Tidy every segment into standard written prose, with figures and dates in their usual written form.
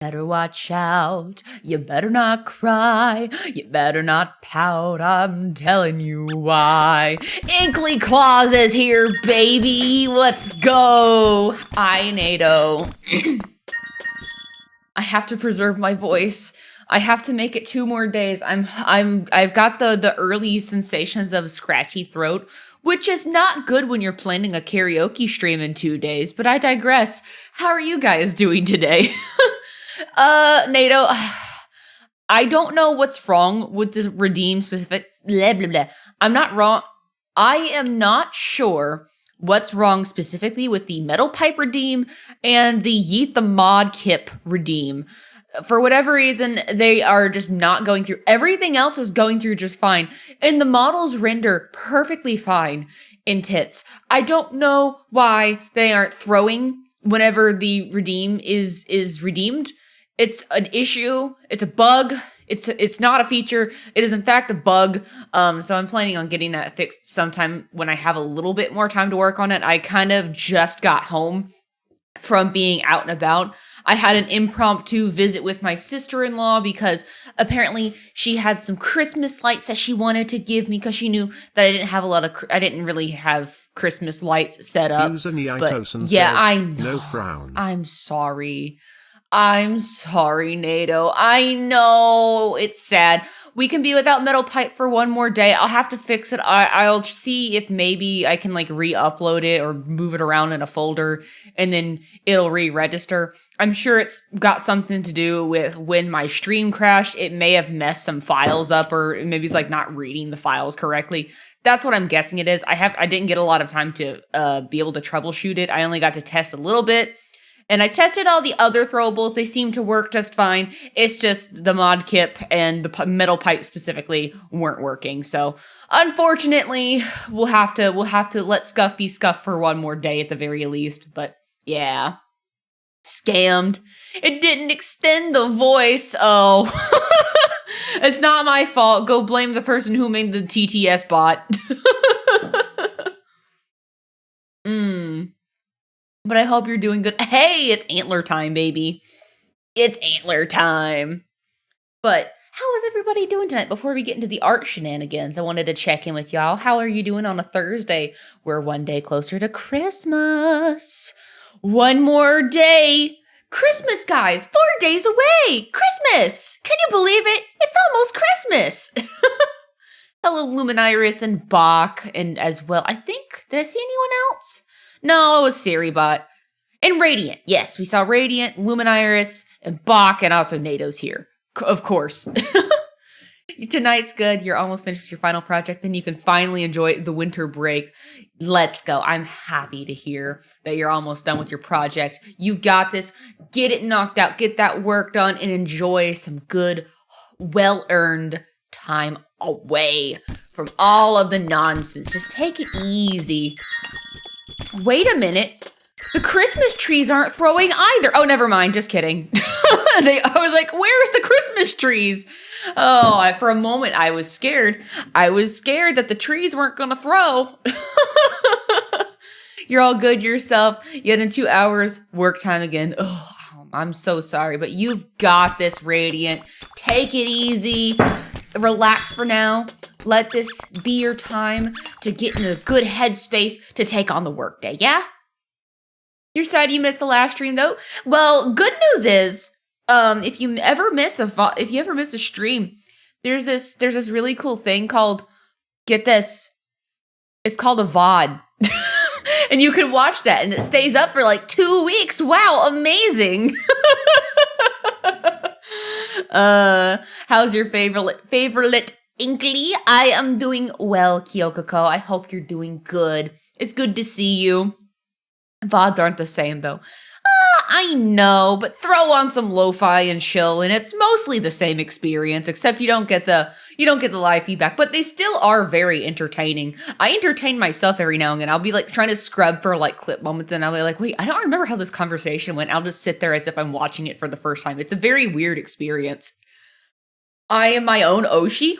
better watch out. You better not cry. You better not pout. I'm telling you why. Inklypuff is here, baby. Let's go. Hi, NATO. I have to preserve my voice. I have to make it 2 more days. I've got the early sensations of a scratchy throat, which is not good when you're planning a karaoke stream in 2 days, but I digress. How are you guys doing today? NATO, I don't know what's wrong with the redeem specific, blah, blah, blah. I'm not wrong. I am not sure what's wrong specifically with the metal pipe redeem and the Yeet the Mod Kip redeem. For whatever reason, they are just not going through. Everything else is going through just fine. And the models render perfectly fine in tits. I don't know why they aren't throwing whenever the redeem is redeemed. It's an issue. It's a bug. It's not a feature. It is in fact a bug. So I'm planning on getting that fixed sometime when I have a little bit more time to work on it. I kind of just got home from being out and about. I had an impromptu visit with my sister-in-law because apparently she had some Christmas lights that she wanted to give me because she knew that I didn't really have Christmas lights set up. But yeah, I know. No frown. I'm sorry. NATO. I know it's sad. We can be without metal pipe for 1 more day. I'll have to fix it. I'll see if maybe I can like re-upload it or move it around in a folder and then it'll re-register. I'm sure it's got something to do with when my stream crashed. It may have messed some files up or maybe it's like not reading the files correctly. That's what I'm guessing it is. I didn't get a lot of time to be able to troubleshoot it. I only got to test a little bit. And I tested all the other throwables. They seem to work just fine. It's just the mod kip and the metal pipe specifically weren't working. So unfortunately, we'll have to let Scuff be Scuff for 1 more day at the very least. But yeah, scammed. It didn't extend the voice. Oh, it's not my fault. Go blame the person who made the TTS bot. But I hope you're doing good. Hey, it's antler time, baby. It's antler time. But how is everybody doing tonight? Before we get into the art shenanigans, I wanted to check in with y'all. How are you doing on a Thursday? We're 1 day closer to Christmas. 1 more day. Christmas, guys. 4 days away. Christmas. Can you believe it? It's almost Christmas. Hello, Luminiris and Bach, and as well, I think, did I see anyone else? No, it was Siribot. And Radiant. Yes, we saw Radiant, Luminiris, and Bach, and also NATO's here. Of course. Tonight's good. You're almost finished with your final project. Then you can finally enjoy the winter break. Let's go. I'm happy to hear that you're almost done with your project. You got this. Get it knocked out. Get that work done and enjoy some good, well-earned time away from all of the nonsense. Just take it easy. Wait a minute. The Christmas trees aren't throwing either. Oh, never mind. Just kidding. I was like, where's the Christmas trees? Oh, for a moment, I was scared. I was scared that the trees weren't going to throw. You're all good yourself. Yet in 2 hours, work time again. Oh, I'm so sorry, but you've got this, Radiant. Take it easy. Relax for now. Let this be your time to get in a good headspace to take on the workday, yeah? You're sad you missed the last stream, though? Well, good news is, if you ever miss a stream, there's this really cool thing called, get this, it's called a VOD. And you can watch that, and it stays up for like 2 weeks. Wow, amazing. How's your favorite Inkly? I am doing well, Kyokoko. I hope you're doing good. It's good to see you. VODs aren't the same, though. I know, but throw on some lo-fi and chill, and it's mostly the same experience, except you don't get the live feedback, but they still are very entertaining. I entertain myself every now and then. I'll be like trying to scrub for like clip moments, and I'll be like, wait, I don't remember how this conversation went. I'll just sit there as if I'm watching it for the first time. It's a very weird experience. I am my own Oshi? ?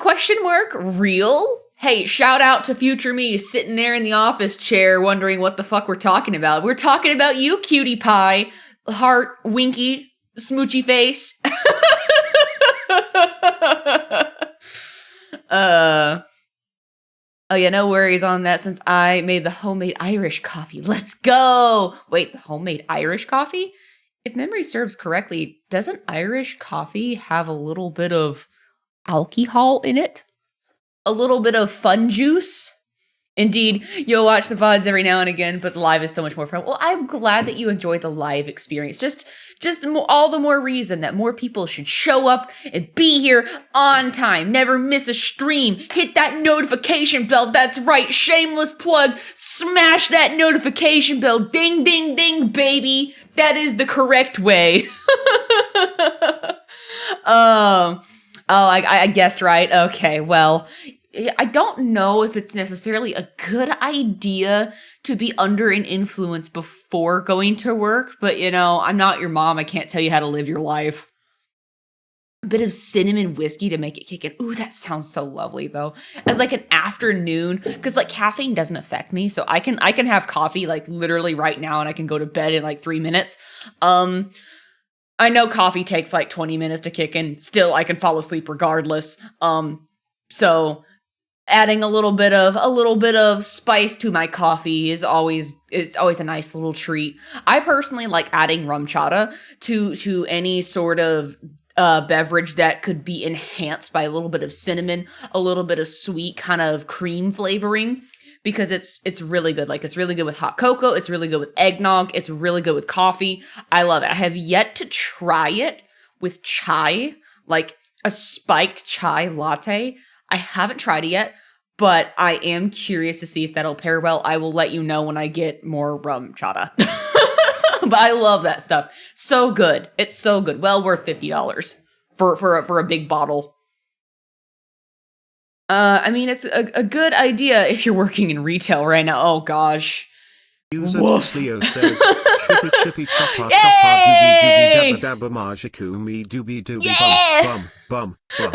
Real? Hey, shout out to future me sitting there in the office chair wondering what the fuck we're talking about. We're talking about you, cutie pie. Heart, winky, Smoochy face. uh Oh yeah, no worries on that since I made the homemade Irish coffee. Let's go! Wait, the homemade Irish coffee? If memory serves correctly, doesn't Irish coffee have a little bit of alcohol in it? A little bit of fun juice? Indeed, you'll watch the VODs every now and again, but the live is so much more fun. Well, I'm glad that you enjoyed the live experience. All the more reason that more people should show up and be here on time. Never miss a stream. Hit that notification bell. That's right, shameless plug. Smash that notification bell. Ding, ding, ding, baby. That is the correct way. I guessed right. Okay, well, I don't know if it's necessarily a good idea to be under an influence before going to work, but I'm not your mom. I can't tell you how to live your life. A bit of cinnamon whiskey to make it kick in. Ooh, that sounds so lovely though. As like an afternoon, because like caffeine doesn't affect me, so I can have coffee like literally right now, and I can go to bed in like 3 minutes. I know coffee takes like 20 minutes to kick in. Still, I can fall asleep regardless. So adding a little bit of spice to my coffee is always a nice little treat. I personally like adding rum chata to any sort of beverage that could be enhanced by a little bit of cinnamon, a little bit of sweet kind of cream flavoring, because it's really good. Like, it's really good with hot cocoa, it's really good with eggnog, it's really good with coffee. I love it. I have yet to try it with chai, like a spiked chai latte. I haven't tried it yet, but I am curious to see if that'll pair well. I will let you know when I get more rum chata. But I love that stuff. So good. It's so good. Well worth $50 for a big bottle. I mean, it's a good idea if you're working in retail right now. Oh gosh. User Woof. Leo says, chippy chippy choppa choppa doobie doobie dabba dabba majikumi doobie doobie bum bum bum bum.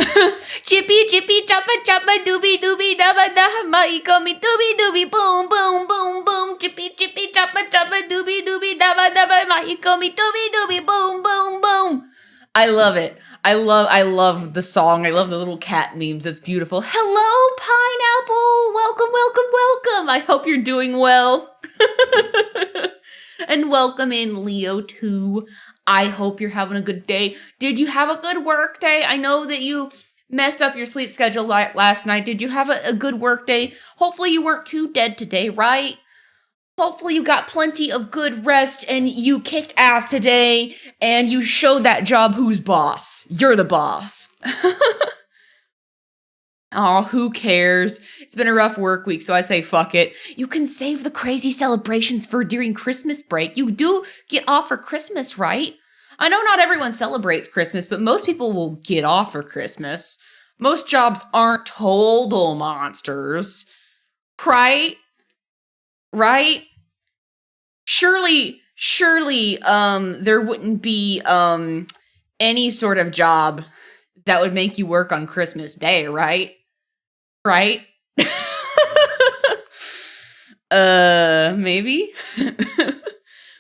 Chippy chippy choppa choppa doobie doobie dabba dabba maikomi doobie doobie boom boom boom boom. Chippy chippy choppa choppa doobie doobie dabba dabba maikomi doobie doobie boom boom boom. I love it. I love the song. I love the little cat memes. It's beautiful. Hello, Pineapple. Welcome. I hope you're doing well. And welcome in, Leo, too. I hope you're having a good day. Did you have a good work day? I know that you messed up your sleep schedule last night. Did you have a good work day? Hopefully you weren't too dead today, right? Hopefully you got plenty of good rest and you kicked ass today and you showed that job who's boss. You're the boss. Oh, who cares? It's been a rough work week, so I say fuck it. You can save the crazy celebrations for during Christmas break. You do get off for Christmas, right? I know not everyone celebrates Christmas, but most people will get off for Christmas. Most jobs aren't total monsters. Right? Surely, there wouldn't be, any sort of job that would make you work on Christmas Day, right? Right? Maybe?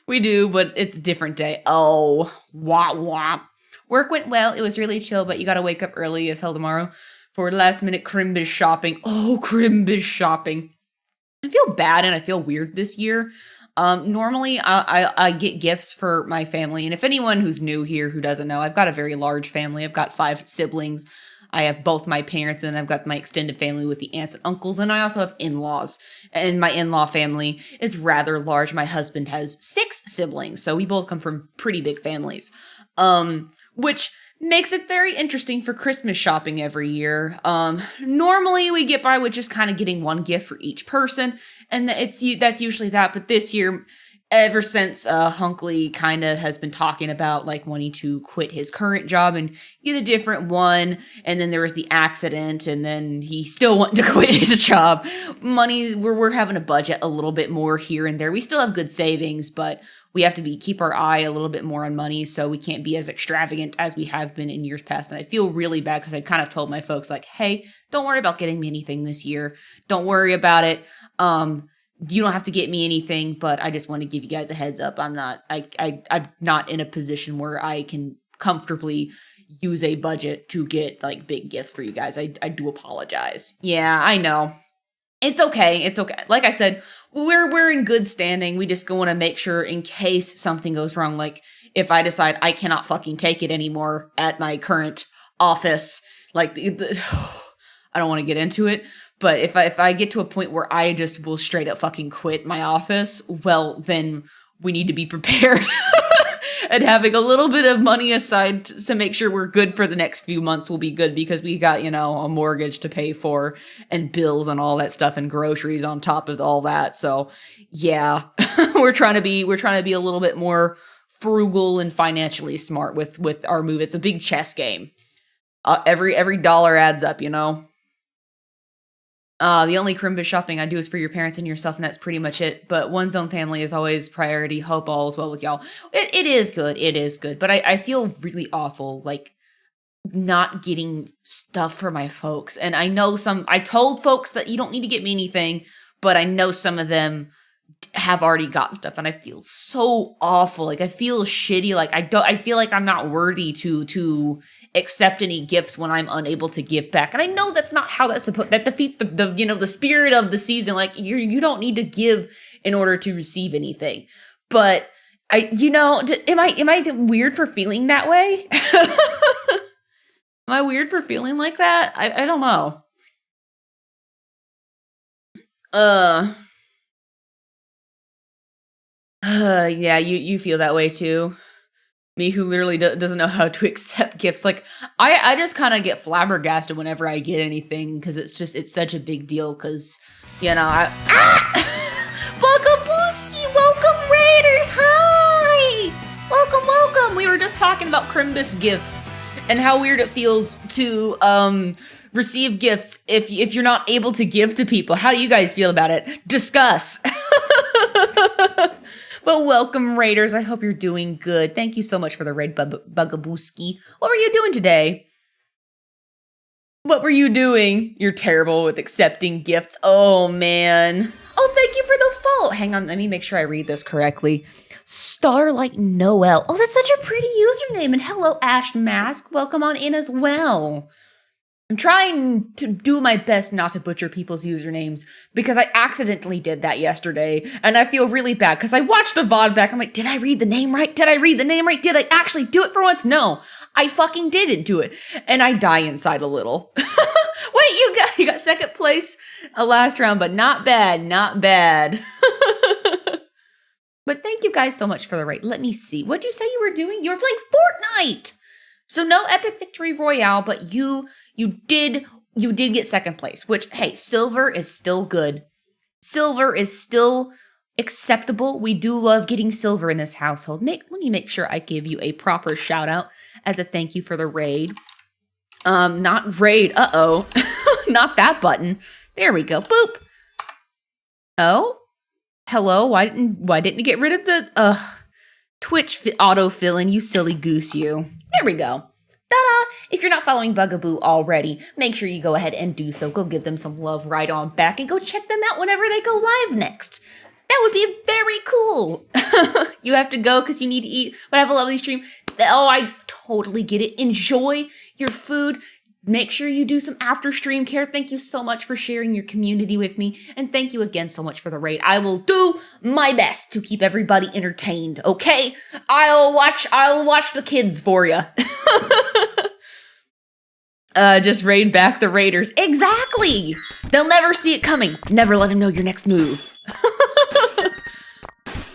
We do, but it's a different day. Oh, wah wah. Work went well. It was really chill, but you gotta wake up early as hell tomorrow for last minute Crimbus shopping. Oh, Crimbus shopping. I feel bad and I feel weird this year. Normally I get gifts for my family, and if anyone who's new here who doesn't know, I've got a very large family. I've got 5 siblings. I have both my parents, and I've got my extended family with the aunts and uncles, and I also have in-laws. And my in-law family is rather large. My husband has 6 siblings, so we both come from pretty big families. Which makes it very interesting for Christmas shopping every year. Normally we get by with just kind of getting one gift for each person, and that's usually that. But this year, ever since Hunkley kind of has been talking about like wanting to quit his current job and get a different one, and then there was the accident, and then he still wanted to quit his job. Money, we're having to budget a little bit more here and there. We still have good savings, but we have to keep our eye a little bit more on money, so we can't be as extravagant as we have been in years past. And I feel really bad because I kind of told my folks like, hey, don't worry about getting me anything this year. Don't worry about it. you don't have to get me anything, but I just want to give you guys a heads up. I'm not in a position where I can comfortably use a budget to get like big gifts for you guys. I do apologize. Yeah, I know. It's okay. It's okay. Like I said, we're in good standing. We just want to make sure in case something goes wrong. Like if I decide I cannot fucking take it anymore at my current office, like I don't want to get into it, but if I get to a point where I just will straight up fucking quit my office, well, then we need to be prepared. And having a little bit of money aside to make sure we're good for the next few months will be good, because we got, a mortgage to pay for and bills and all that stuff and groceries on top of all that. So yeah, we're trying to be a little bit more frugal and financially smart with our move. It's a big chess game. Every dollar adds up, The only Crimbus shopping I do is for your parents and yourself, and that's pretty much it. But one's own family is always priority. Hope all is well with y'all. It is good. It is good. But I feel really awful, like, not getting stuff for my folks. And I know I told folks that you don't need to get me anything, but I know some of them have already got stuff, and I feel so awful. Like, I feel shitty. Like, I feel like I'm not worthy to accept any gifts when I'm unable to give back. And I know that's not how that defeats the spirit of the season. Like, you don't need to give in order to receive anything. But am I weird for feeling that way? Am I weird for feeling like that? I don't know. Yeah, you feel that way too. Me, who literally doesn't know how to accept gifts. Like, I just kind of get flabbergasted whenever I get anything, because it's such a big deal, because, Bugabooski, welcome Raiders, hi! Welcome. We were just talking about Crimbus gifts, and how weird it feels to, receive gifts if you're not able to give to people. How do you guys feel about it? Discuss! But welcome, Raiders. I hope you're doing good. Thank you so much for the raid, Bugabooski. What were you doing today? What were you doing? You're terrible with accepting gifts. Oh, man. Oh, thank you for the follow. Hang on, let me make sure I read this correctly. Starlight Noel. Oh, that's such a pretty username. And hello, Ash Mask. Welcome on in as well. I'm trying to do my best not to butcher people's usernames, because I accidentally did that yesterday, and I feel really bad, because I watched the VOD back. I'm like, did I read the name right? Did I actually do it for once? No, I fucking didn't do it, and I die inside a little. Wait, you got second place last round, but not bad. But thank you guys so much for the raid. Let me see. What'd you say you were doing? You were playing Fortnite! So no epic victory royale, but you did get second place, which, hey, silver is still good. Silver is still acceptable. We do love getting silver in this household. Let me make sure I give you a proper shout out as a thank you for the raid. Not raid. Uh-oh. Not that button. There we go. Boop. Oh. Hello. Why didn't you get rid of the Twitch autofill-in, you silly goose, you. There we go. Ta-da! If you're not following Bugaboo already, make sure you go ahead and do so. Go give them some love right on back, and go check them out whenever they go live next. That would be very cool. You have to go because you need to eat, but have a lovely stream. Oh, I totally get it. Enjoy your food. Make sure you do some after stream care. Thank you so much for sharing your community with me. And thank you again so much for the raid. I will do my best to keep everybody entertained, okay? I'll watch the kids for you. Just raid back the Raiders. Exactly! They'll never see it coming. Never let them know your next move.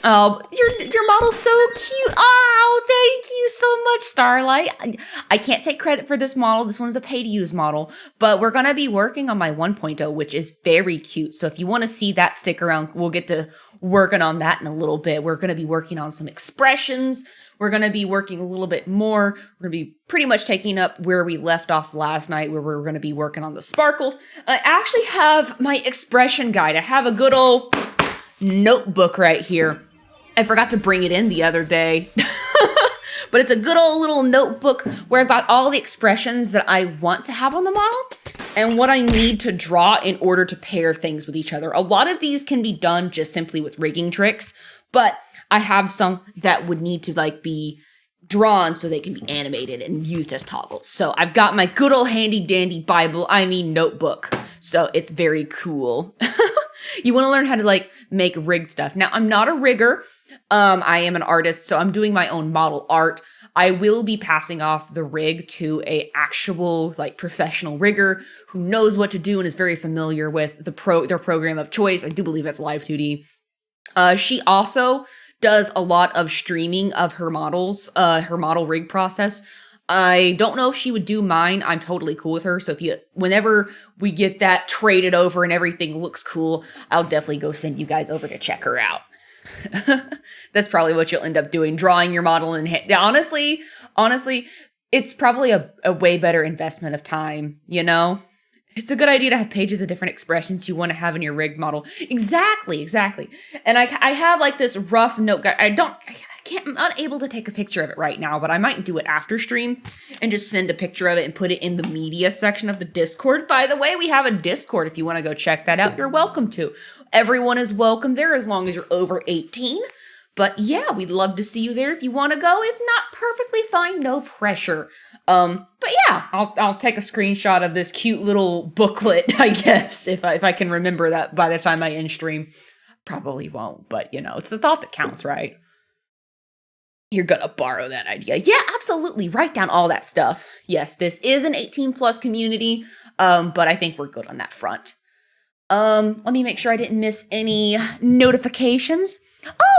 Oh, your model's so cute. Oh, thank you so much, Starlight. I can't take credit for this model. This one's a pay-to-use model, but we're going to be working on my 1.0, which is very cute. So if you want to see that, stick around. We'll get to working on that in a little bit. We're going to be working on some expressions. We're going to be working a little bit more. We're going to be pretty much taking up where we left off last night, where we're going to be working on the sparkles. I actually have my expression guide. I have a good old notebook right here. I forgot to bring it in the other day, but it's a good old little notebook where I've got all the expressions that I want to have on the model. and what I need to draw in order to pair things with each other. A lot of these can be done just simply with rigging tricks, but I have some that would need to like be drawn so they can be animated and used as toggles. So I've got my good old handy dandy notebook. So it's very cool. You want to learn how to like make rig stuff. Now, I'm not a rigger. I am an artist, so I'm doing my own model art. I will be passing off the rig to a actual like professional rigger who knows what to do and is very familiar with their program of choice. I do believe that's Live 2D. She also does a lot of streaming of her models, her model rig process. I don't know if she would do mine. I'm totally cool with her. So whenever we get that traded over and everything looks cool, I'll definitely go send you guys over to check her out. That's probably what you'll end up doing, drawing your model in hand. Honestly, it's probably a way better investment of time, you know? It's a good idea to have pages of different expressions you want to have in your rig model. Exactly. And I have like this rough note guide. I'm not able to take a picture of it right now, but I might do it after stream and just send a picture of it and put it in the media section of the Discord. By the way, we have a Discord. If you want to go check that out, you're welcome to. Everyone is welcome there as long as you're over 18. But yeah, we'd love to see you there if you want to go. If not, perfectly fine, no pressure. But yeah, I'll take a screenshot of this cute little booklet, I guess, if I can remember that by the time I end stream. Probably won't, but you know, it's the thought that counts, right? You're gonna borrow that idea. Yeah, absolutely. Write down all that stuff. Yes, this is an 18 plus community, but I think we're good on that front. Let me make sure I didn't miss any notifications.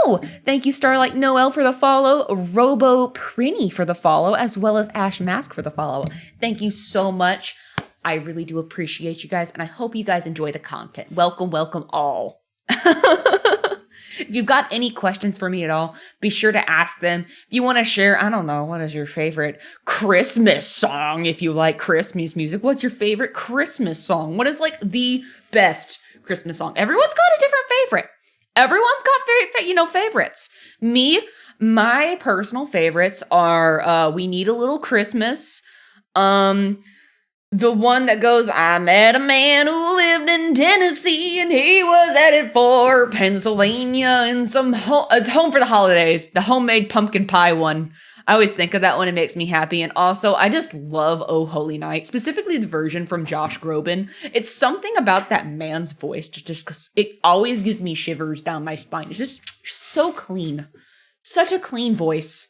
Oh, thank you, Starlight Noel, for the follow, Robo Prinny for the follow, as well as Ash Mask for the follow. Thank you so much. I really do appreciate you guys, and I hope you guys enjoy the content. Welcome all. If you've got any questions for me at all, be sure to ask them. If you want to share, I don't know, what is your favorite Christmas song? If you like Christmas music, what's your favorite Christmas song? What is like the best Christmas song? Everyone's got a different favorite. Everyone's got favorites. My personal favorites are We Need a Little Christmas. The one that goes, I met a man who lived in Tennessee and he was headed for Pennsylvania and it's Home for the Holidays, the homemade pumpkin pie one. I always think of that one. It makes me happy. And also, I just love Oh Holy Night, specifically the version from Josh Groban. It's something about that man's voice, just because it always gives me shivers down my spine. It's just so clean. Such a clean voice.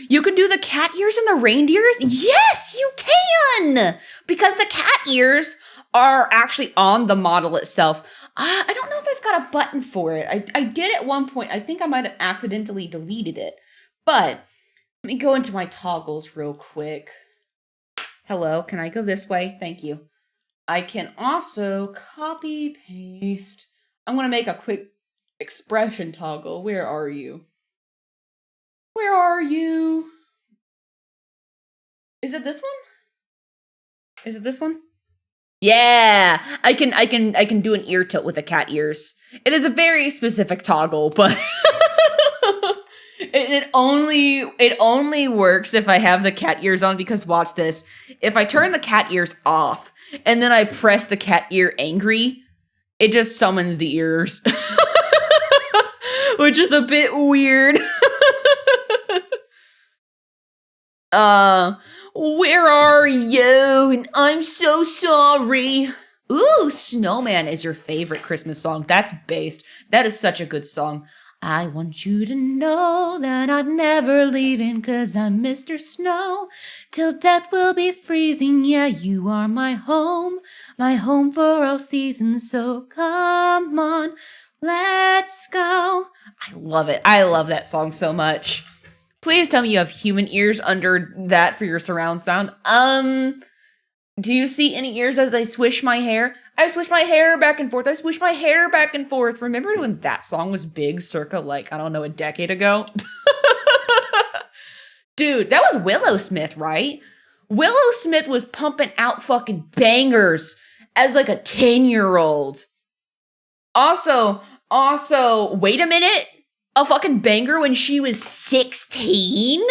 You can do the cat ears and the reindeers? Yes, you can! Because the cat ears are actually on the model itself. I don't know if I've got a button for it. I did at one point. I think I might have accidentally deleted it. But let me go into my toggles real quick. Hello, can I go this way? Thank you. I can also copy, paste. I'm going to make a quick expression toggle. Where are you? Where are you? Is it this one? Is it this one? Yeah, I can do an ear tilt with the cat ears. It is a very specific toggle, but it only works if I have the cat ears on, because watch this. If I turn the cat ears off and then I press the cat ear angry, it just summons the ears. Which is a bit weird. Where are you? And I'm so sorry. Ooh, Snowman is your favorite Christmas song. That's based. That is such a good song. I want you to know that I'm never leaving, 'cause I'm Mr. Snow. Till death will be freezing. Yeah, you are my home for all seasons. So come on, let's go. I love it. I love that song so much. Please tell me you have human ears under that for your surround sound. Do you see any ears as I swish my hair? I swish my hair back and forth. I swish my hair back and forth. Remember when that song was big circa, like, I don't know, a decade ago? Dude, that was Willow Smith, right? Willow Smith was pumping out fucking bangers as like a 10-year-old. Also, wait a minute. A fucking banger when she was 16?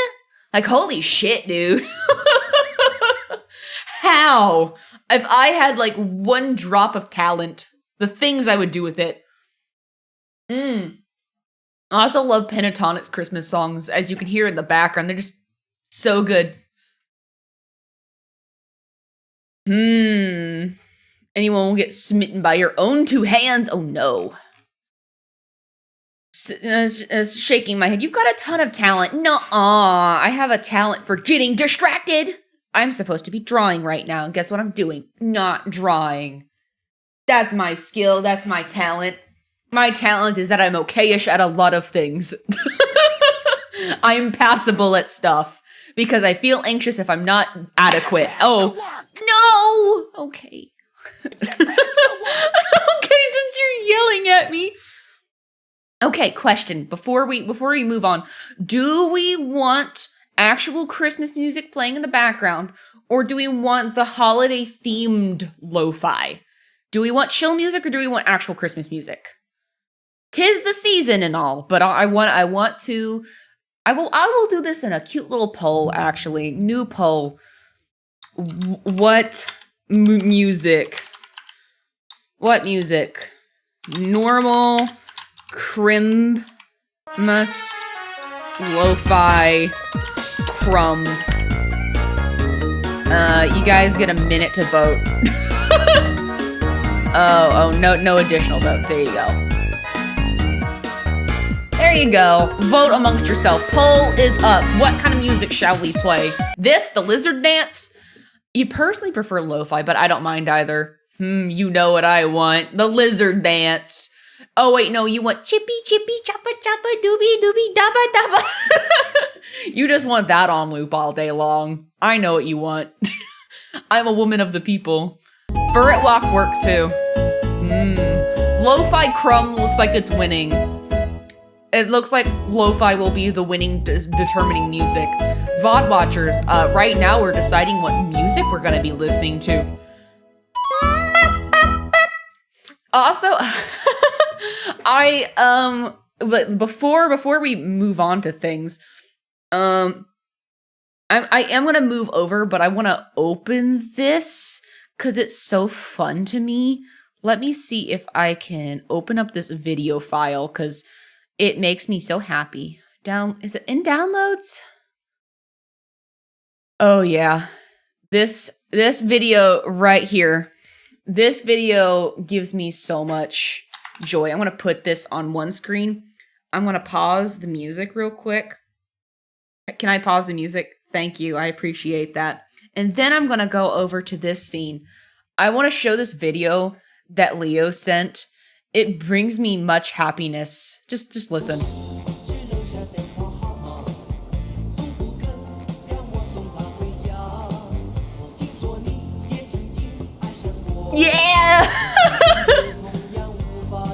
Like, holy shit, dude. How? If I had like one drop of talent, the things I would do with it. I also love Pentatonic's Christmas songs, as you can hear in the background. They're just so good. Anyone will get smitten by your own two hands? Oh no. Shaking my head. You've got a ton of talent. Nuh-uh. I have a talent for getting distracted. I'm supposed to be drawing right now, and guess what I'm doing? Not drawing. That's my skill. That's my talent. My talent is that I'm okay-ish at a lot of things. I'm passable at stuff because I feel anxious if I'm not adequate. Oh, no! Okay. Okay, since you're yelling at me. Okay, question. Before we move on, do we want actual Christmas music playing in the background, or do we want the holiday-themed lo-fi? Do we want chill music, or do we want actual Christmas music? 'Tis the season and all, but I will do this in a cute little poll, actually. New poll. What music? What music? Normal, Christmas, lo-fi, crumb. You guys get a minute to vote. Oh, no additional votes. There you go. There you go. Vote amongst yourself. Poll is up. What kind of music shall we play? This, the lizard dance? You personally prefer lo-fi, but I don't mind either. You know what I want. The lizard dance. Oh, wait, no, you want chippy, chippy, choppa, choppa, doobie, doobie, dabba, dabba. You just want that on loop all day long. I know what you want. I'm a woman of the people. Burret Walk works too. Lo-fi crumb looks like it's winning. It looks like lo-fi will be the winning determining music. VOD watchers, right now we're deciding what music we're gonna be listening to. Also, but before we move on to things, I am gonna move over, but I want to open this because it's so fun to me. Let me see if I can open up this video file because it makes me so happy. Is it in downloads? Oh yeah, this video right here. This video gives me so much joy. I'm going to put this on one screen. I'm going to pause the music real quick. Can I pause the music? Thank you. I appreciate that. And then I'm going to go over to this scene. I want to show this video that Leo sent. It brings me much happiness. Just listen. Yeah!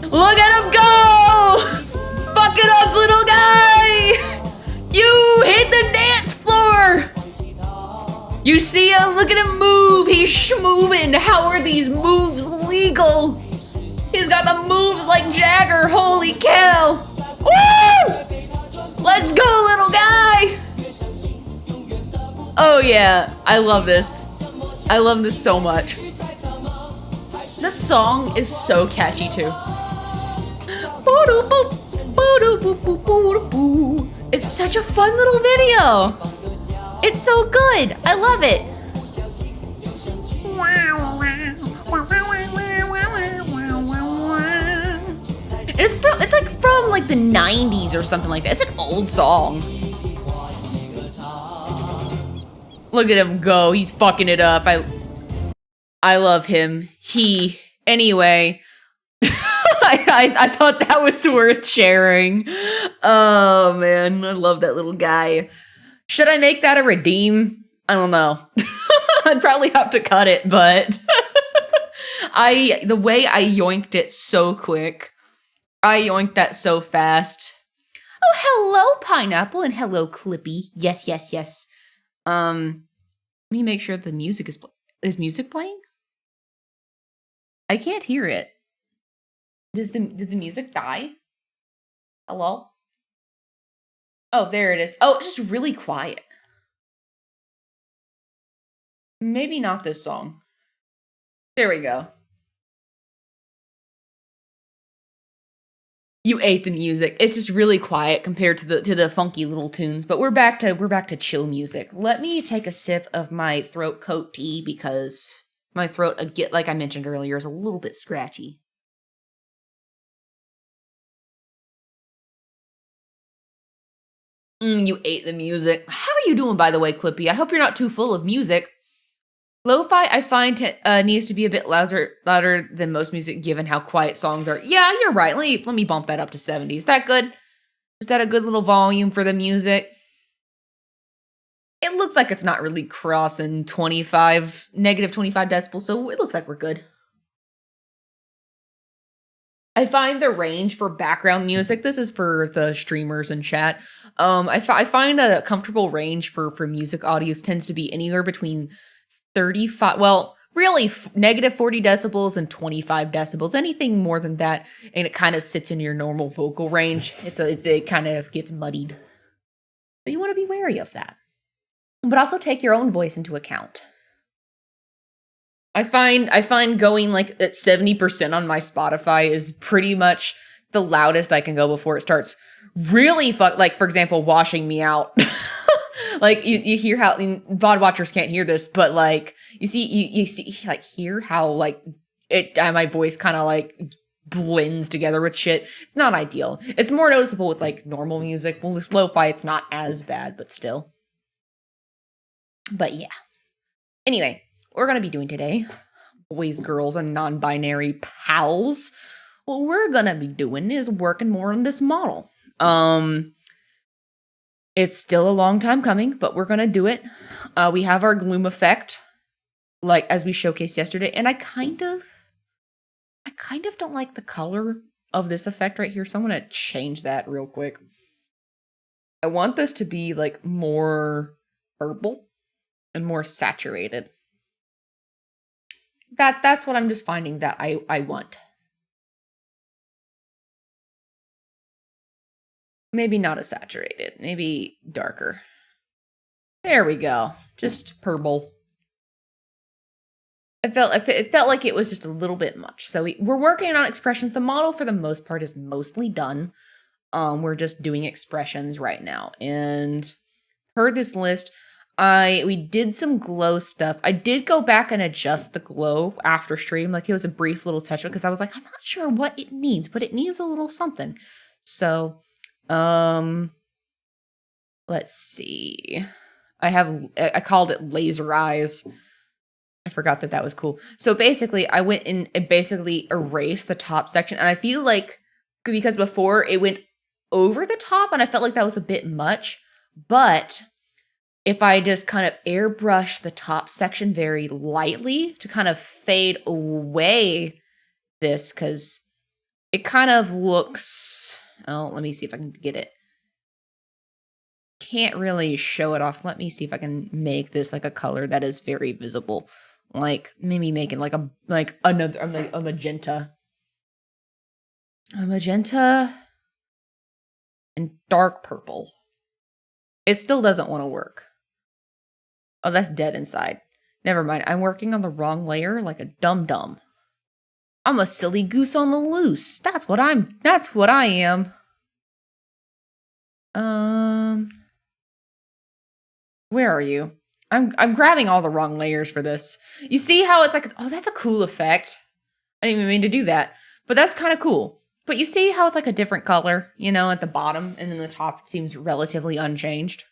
Look at him go! Fuck it up, little guy! You hit the dance floor! You see him? Look at him move! He's schmoving! How are these moves legal? He's got the moves like Jagger! Holy cow! Woo! Let's go, little guy! Oh yeah, I love this. I love this so much. This song is so catchy too. It's such a fun little video. It's so good. I love it. It's like from like the 90s or something like that. It's an old song. Look at him go. He's fucking it up. I love him. Anyway, I thought that was worth sharing. Oh man, I love that little guy. Should I make that a redeem? I don't know. I'd probably have to cut it, but the way I yoinked it so quick. I yoinked that so fast. Oh, hello, Pineapple, and hello, Clippy. Yes, yes, yes. Let me make sure the music is music playing? I can't hear it. Did the music die? Hello? Oh, there it is. Oh, it's just really quiet. Maybe not this song. There we go. You ate the music. It's just really quiet compared to the funky little tunes. But we're back to chill music. Let me take a sip of my throat coat tea because my throat, again, like I mentioned earlier, is a little bit scratchy. You ate the music. How are you doing, by the way, Clippy? I hope you're not too full of music. Lo-fi, I find, needs to be a bit louder than most music, given how quiet songs are. Yeah, you're right. Let me bump that up to 70. Is that good? Is that a good little volume for the music? It looks like it's not really crossing negative 25 decibels, so it looks like we're good. I find the range for background music, this is for the streamers and chat, I find a comfortable range for music audios tends to be anywhere between 35, well, really negative 40 decibels and 25 decibels. Anything more than that, and it kind of sits in your normal vocal range. It kind of gets muddied. So you want to be wary of that. But also take your own voice into account. I find going like at 70% on my Spotify is pretty much the loudest I can go before it starts really like, for example, washing me out. Like you hear how VOD watchers can't hear this, but like you see like hear how like my voice kind of like blends together with shit. It's not ideal. It's more noticeable with like normal music. Well, with lo-fi, it's not as bad, but still. But yeah. Anyway, what we're gonna be doing today, boys, girls, and non-binary pals, what we're gonna be doing is working more on this model. It's still a long time coming, but we're gonna do it. We have our gloom effect, like as we showcased yesterday, and I kind of don't like the color of this effect right here, so I'm gonna change that real quick. I want this to be like more purple and more saturated. That's what I'm just finding that I want. Maybe not as saturated, maybe darker. There we go. Just purple. It felt like it was just a little bit much. So we're working on expressions. The model for the most part is mostly done. We're just doing expressions right now. And per this list, we did some glow stuff. I did go back and adjust the glow after stream. Like it was a brief little touch because I was like, I'm not sure what it needs, but it needs a little something. So, let's see. I called it laser eyes. I forgot that was cool. So basically, I went in and basically erased the top section. And I feel like, because before it went over the top and I felt like that was a bit much. But if I just kind of airbrush the top section very lightly to kind of fade away this, because it kind of looks, oh, let me see if I can get it. Can't really show it off. Let me see if I can make this like a color that is very visible. Like maybe making like a magenta. A magenta and dark purple. It still doesn't want to work. Oh, that's dead inside. Never mind. I'm working on the wrong layer like a dum-dum. I'm a silly goose on the loose. That's what I am. Where are you? I'm grabbing all the wrong layers for this. You see how it's like, oh, that's a cool effect. I didn't even mean to do that, but that's kind of cool. But you see how it's like a different color, at the bottom, and then the top seems relatively unchanged.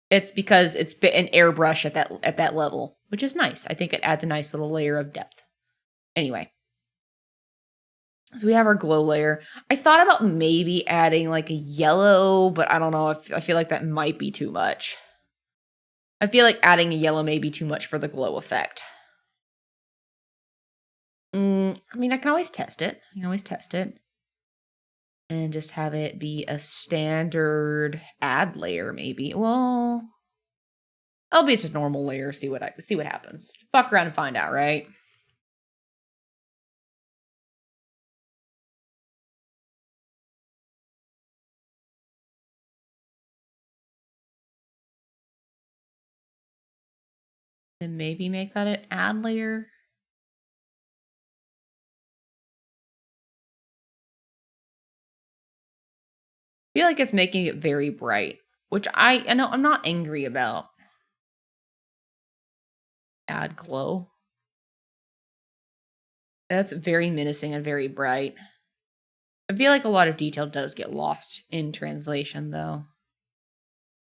It's because it's an airbrush at that level, which is nice. I think it adds a nice little layer of depth. Anyway, so we have our glow layer. I thought about maybe adding like a yellow, but I don't know. I feel like that might be too much. I feel like adding a yellow may be too much for the glow effect. I mean, I can always test it. And just have it be a standard add layer, maybe. Well, I'll be just a normal layer. See what happens. Fuck around and find out, right? Then maybe make that an add layer. I feel like it's making it very bright, which I know I'm not angry about. Add glow. That's very menacing and very bright. I feel like a lot of detail does get lost in translation, though.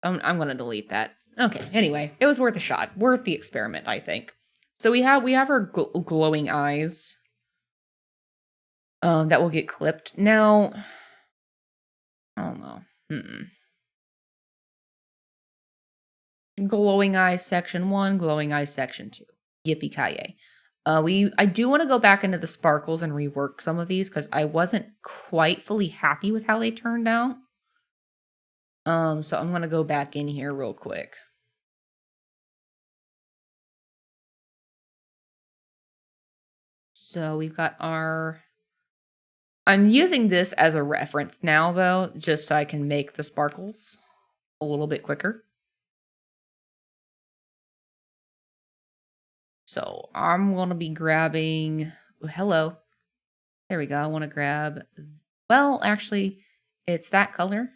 I'm gonna delete that. Okay. Anyway, it was worth a shot, worth the experiment, I think. So we have our glowing eyes. That will get clipped now. I don't know. Glowing eyes section 1, glowing eyes section 2. Yippee-ki-yay. I do want to go back into the sparkles and rework some of these because I wasn't quite fully happy with how they turned out. So I'm gonna go back in here real quick. So we've got our... I'm using this as a reference now, though, just so I can make the sparkles a little bit quicker. So I'm gonna be grabbing... Hello. There we go. I want to grab... Well, actually, it's that color.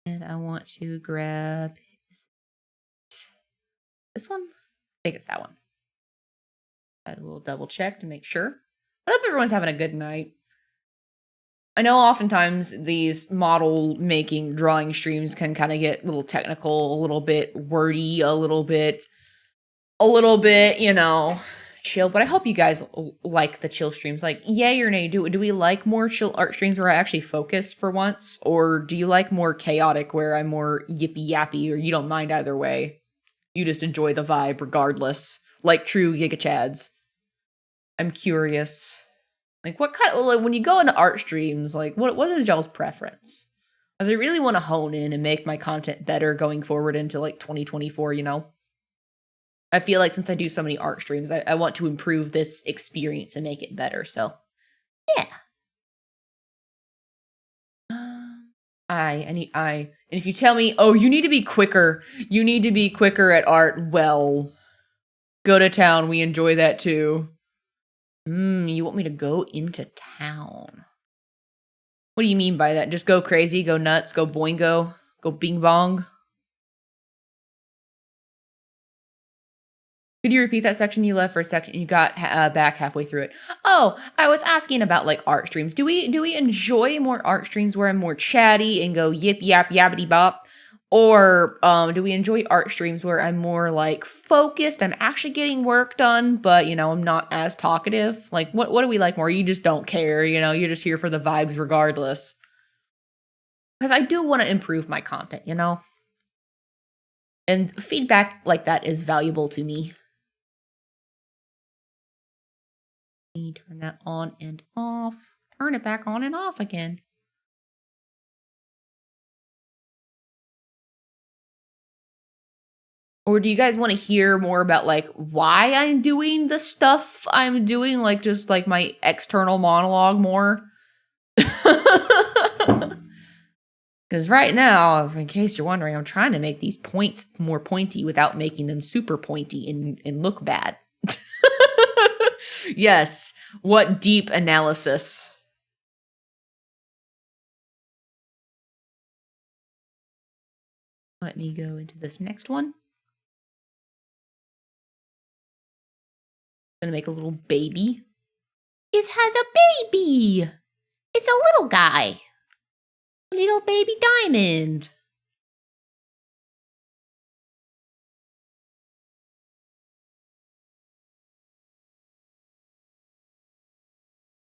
And I want to grab... this one? I think it's that one. I will double check to make sure. I hope everyone's having a good night. I know oftentimes these model making drawing streams can kind of get a little technical, a little bit wordy, a little bit, you know, chill. But I hope you guys like the chill streams. Like, yay or nay, do we like more chill art streams where I actually focus for once? Or do you like more chaotic where I'm more yippy yappy, or you don't mind either way? You just enjoy the vibe regardless, like true Giga Chads. I'm curious. Like, what kind of, like, when you go into art streams, like, what is y'all's preference? Because I really want to hone in and make my content better going forward into, like, 2024, you know? I feel like since I do so many art streams, I want to improve this experience and make it better, so, yeah. And if you tell me, oh, you need to be quicker at art, well, go to town, we enjoy that too. You want me to go into town? What do you mean by that? Just go crazy, go nuts, go boingo, go bing bong? Could you repeat that section you left for a second? You got back halfway through it. Oh, I was asking about like art streams. Do we enjoy more art streams where I'm more chatty and go yip yap yappity bop? Or do we enjoy art streams where I'm more like focused, I'm actually getting work done, but you know, I'm not as talkative? Like what do we like more? You just don't care, you know, you're just here for the vibes regardless. Because I do want to improve my content, you know? And feedback like that is valuable to me. Turn that on and off. Turn it back on and off again. Or do you guys want to hear more about like why I'm doing the stuff I'm doing, like just like my external monologue more? Because right now, in case you're wondering, I'm trying to make these points more pointy without making them super pointy and look bad. Yes, what deep analysis. Let me go into this next one. Gonna make a little baby. It has a baby. It's a little guy. Little baby diamond.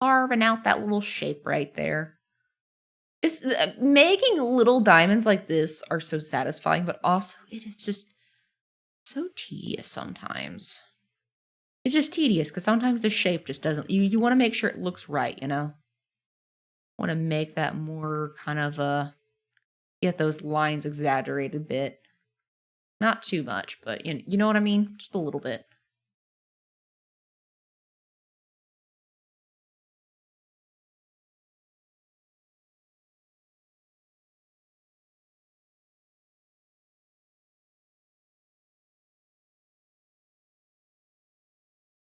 Carving out that little shape right there. It's, making little diamonds like this are so satisfying, but also it is just so tedious sometimes. It's just tedious because sometimes the shape just doesn't... You want to make sure it looks right, you know? Want to make that more kind of get those lines exaggerated a bit. Not too much, but you know what I mean? Just a little bit.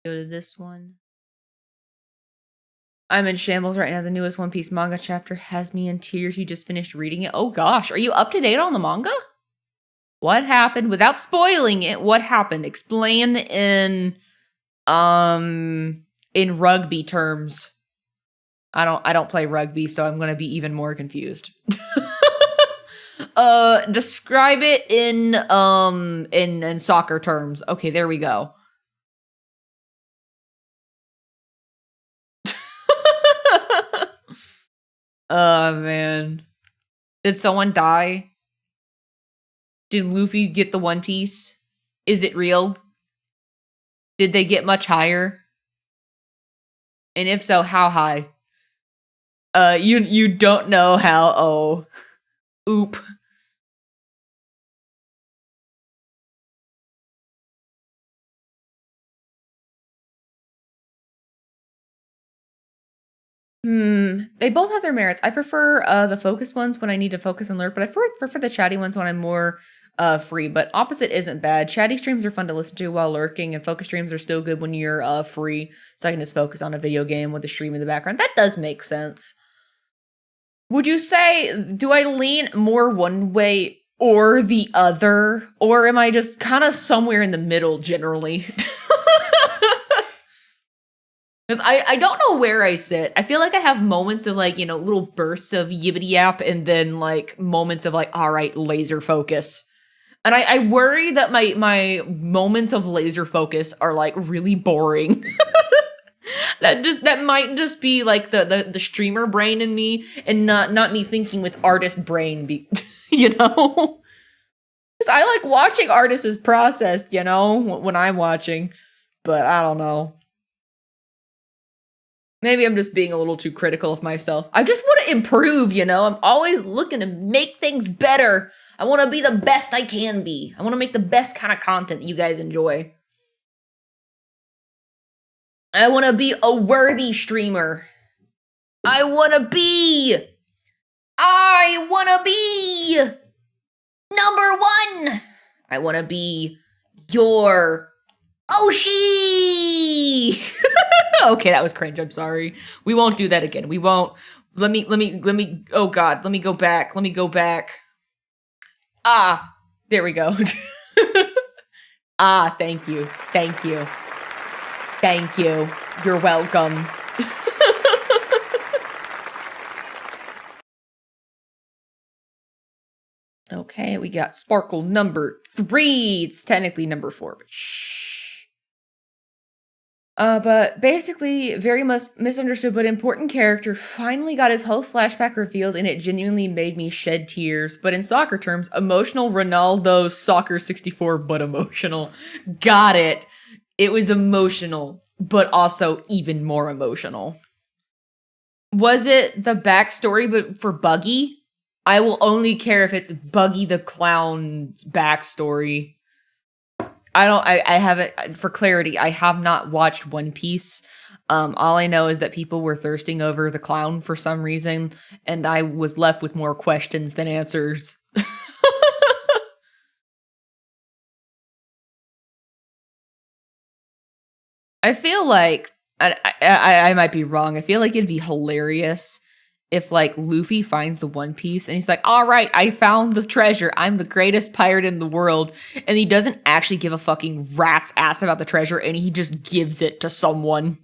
Go to this one. I'm in shambles right now. The newest One Piece manga chapter has me in tears. You just finished reading it. Oh gosh, are you up to date on the manga? What happened? Without spoiling it, what happened? Explain in rugby terms. I don't play rugby, so I'm gonna be even more confused. Describe it in soccer terms. Okay, there we go. Oh man. Did someone die? Did Luffy get the One Piece? Is it real? Did they get much higher? And if so, how high? You don't know how. Oh. Oop. They both have their merits. I prefer the focus ones when I need to focus and lurk, but I prefer the chatty ones when I'm more free. But opposite isn't bad. Chatty streams are fun to listen to while lurking, and focus streams are still good when you're free, so I can just focus on a video game with the stream in the background. That does make sense. Would you say, do I lean more one way or the other? Or am I just kind of somewhere in the middle generally? Because I don't know where I sit. I feel like I have moments of like, little bursts of yibbity yap and then like moments of like, all right, laser focus. And I worry that my moments of laser focus are like really boring. That might just be like the streamer brain in me and not me thinking with artist brain, Because I like watching artists process, when I'm watching. But I don't know. Maybe I'm just being a little too critical of myself. I just want to improve, I'm always looking to make things better. I want to be the best I can be. I want to make the best kind of content that you guys enjoy. I want to be a worthy streamer. I want to be number one. I want to be your Oshi. Okay, that was cringe. I'm sorry. We won't do that again. We won't. Let me, oh God, let me go back. Ah, there we go. Ah, thank you. You're welcome. Okay, we got Sparkle number 3. It's technically number 4, but shh. But basically, very much misunderstood but important character finally got his whole flashback revealed, and it genuinely made me shed tears. But in soccer terms, emotional Ronaldo soccer 64, but emotional. Got it. It was emotional, but also even more emotional. Was it the backstory, but for Buggy? I will only care if it's Buggy the Clown's backstory. I haven't, for clarity, I have not watched One Piece. All I know is that people were thirsting over the clown for some reason, and I was left with more questions than answers. I feel like, I might be wrong, I feel like it'd be hilarious if like Luffy finds the One Piece and he's like, all right, I found the treasure. I'm the greatest pirate in the world. And he doesn't actually give a fucking rat's ass about the treasure and he just gives it to someone.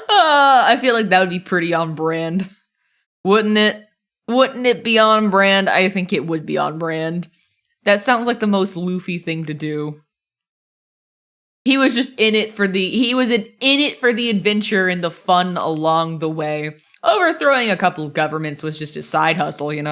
I feel like that would be pretty on brand. Wouldn't it? Wouldn't it be on brand? I think it would be on brand. That sounds like the most Luffy thing to do. He was just in it for the adventure and the fun along the way. Overthrowing a couple of governments was just his side hustle, You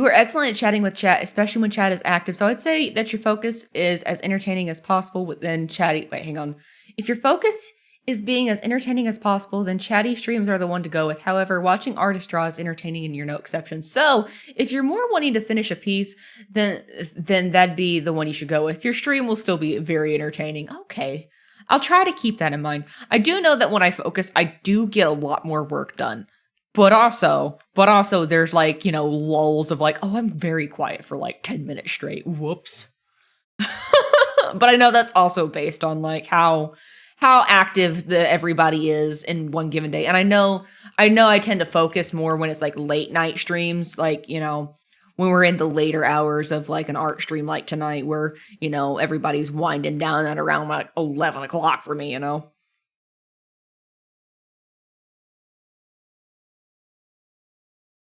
were excellent at chatting with chat, especially when chat is active. So I'd say that your focus is as entertaining as possible within chatty. Wait, hang on. If your focus is being as entertaining as possible, then chatty streams are the one to go with. However, watching artist draw is entertaining and you're no exception. So if you're more wanting to finish a piece, then that'd be the one you should go with. Your stream will still be very entertaining. Okay. I'll try to keep that in mind. I do know that when I focus, I do get a lot more work done. But also there's like, you know, lulls of like, oh, I'm very quiet for like 10 minutes straight. Whoops. But I know that's also based on like how active everybody is in one given day. And I know I tend to focus more when it's like late night streams, like, you know, when we're in the later hours of like an art stream like tonight where, you know, everybody's winding down at around like 11 o'clock for me, you know.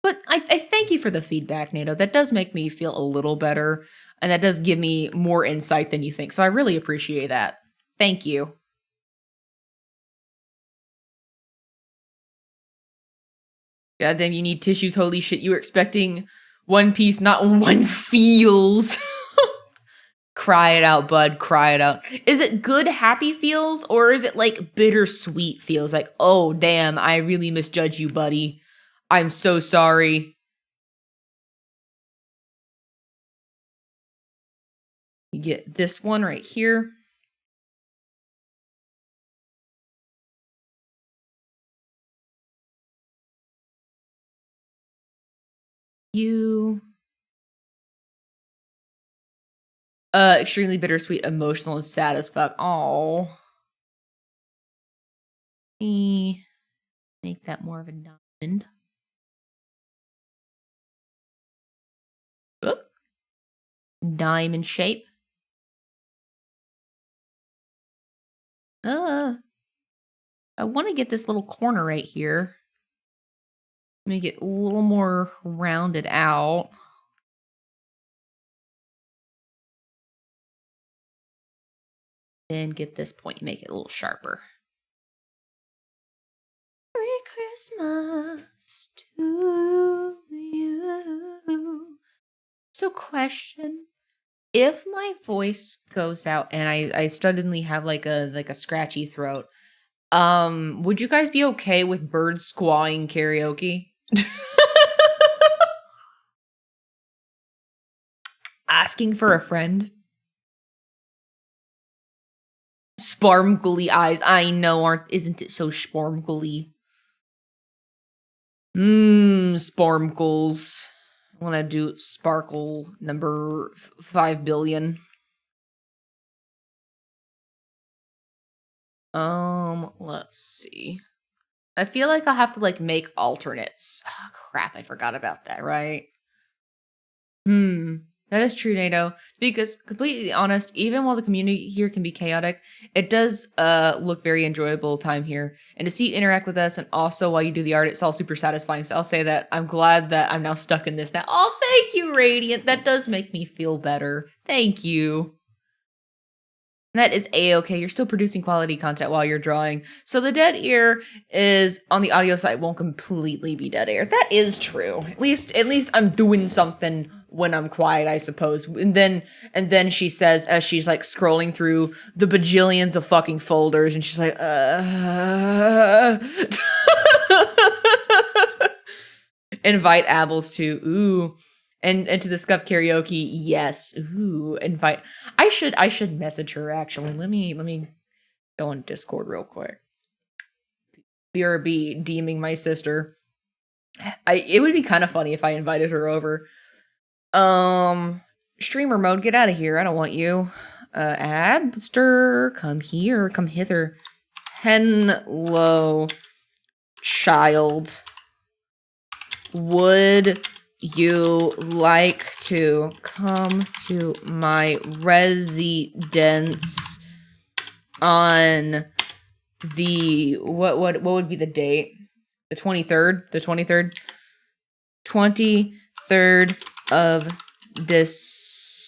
But I thank you for the feedback, Nato. That does make me feel a little better, and that does give me more insight than you think. So I really appreciate that. Thank you. Goddamn, you need tissues. Holy shit, you were expecting One Piece, not One Feels. Cry it out, bud. Cry it out. Is it good, happy feels, or is it like bittersweet feels? Like, oh, damn, I really misjudged you, buddy. I'm so sorry. You get this one right here. You. Extremely bittersweet, emotional, and sad as fuck. Oh. Me make that more of a diamond. Oop. Diamond shape. I want to get this little corner right here. Make it a little more rounded out. Then get this point, make it a little sharper. Merry Christmas to you. So question, if my voice goes out and I suddenly have like a scratchy throat, would you guys be okay with bird squawing karaoke? Asking for a friend? Sparkly eyes. I know, isn't it so sparkly? Sparkles. I want to do sparkle number 5 billion. Let's see. I feel like I'll have to like make alternates. Oh, crap, I forgot about that, right? That is true, NATO. Because completely honest, even while the community here can be chaotic, it does look very enjoyable time here. And to see you interact with us, and also while you do the art, it's all super satisfying. So I'll say that I'm glad that I'm now stuck in this now. Oh, thank you, Radiant. That does make me feel better. Thank you. That is a-okay. You're still producing quality content while you're drawing. So the dead ear is on the audio side won't completely be dead air. That is true. At least I'm doing something when I'm quiet, I suppose. And then she says, as she's like scrolling through the bajillions of fucking folders, and she's like, invite Abels to ooh. And to the Scuff karaoke, yes. Ooh, invite. I should message her actually. Let me go on Discord real quick. BRB deeming my sister. It would be kind of funny if I invited her over. Streamer mode, get out of here. I don't want you. Abster, come here, come hither. Hello, child. Would you like to come to my residence on the what would be the date? The 23rd? The 23rd? 23rd of December.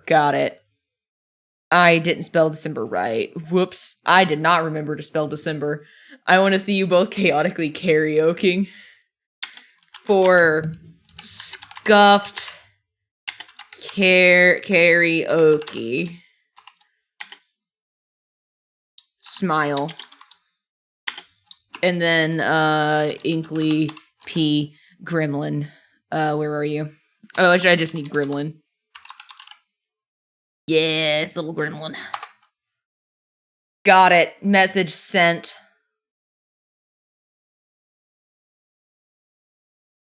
Got it. I didn't spell December right. Whoops. I did not remember to spell December. I want to see you both chaotically karaokeing for Scuffed Karaoke. Smile. And then Inkly P Gremlin. Where are you? Oh, I just need Gremlin. Yes, little Gremlin. Got it. Message sent.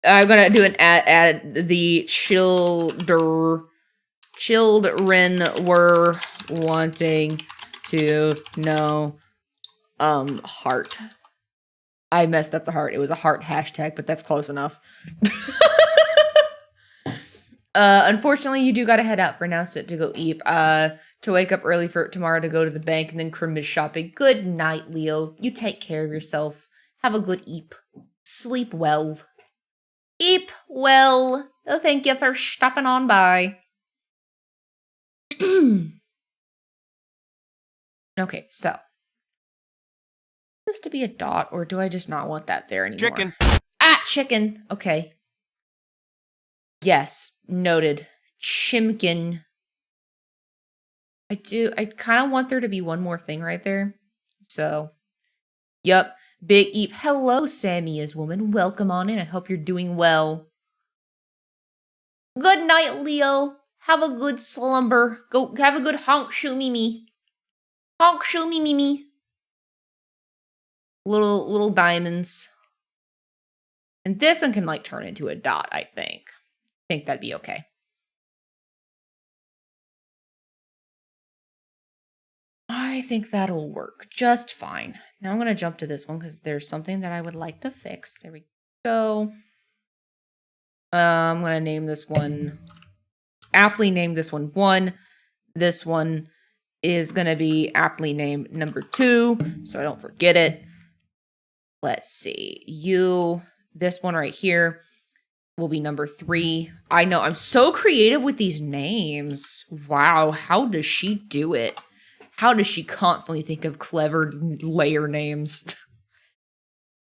I'm gonna do an at the children were wanting to know heart. I messed up the heart. It was a heart hashtag, but that's close enough. Unfortunately, you do gotta head out for now, so to go eat. To wake up early for tomorrow to go to the bank and then Christmas shopping. Good night, Leo. You take care of yourself. Have a good eep. Sleep well. Eep well. Oh, thank you for stopping on by. Okay, so. This to be a dot, or do I just not want that there anymore? Chicken. Ah, chicken. Okay. Yes, noted. Chimkin. I kind of want there to be one more thing right there. So, yep. Big Eep. Hello, Sammy as woman. Welcome on in. I hope you're doing well. Good night, Leo. Have a good slumber. Go have a good honk shoo me me. Honk shoo me me me. Little diamonds. And this one can like turn into a dot, I think. I think that'd be okay. I think that'll work just fine. Now I'm going to jump to this one because there's something that I would like to fix. There we go. I'm going to name this one, aptly name this one 1. This one is going to be aptly named number 2, so I don't forget it. Let's see. This one right here will be number 3. I know, I'm so creative with these names. Wow, how does she do it? How does she constantly think of clever layer names?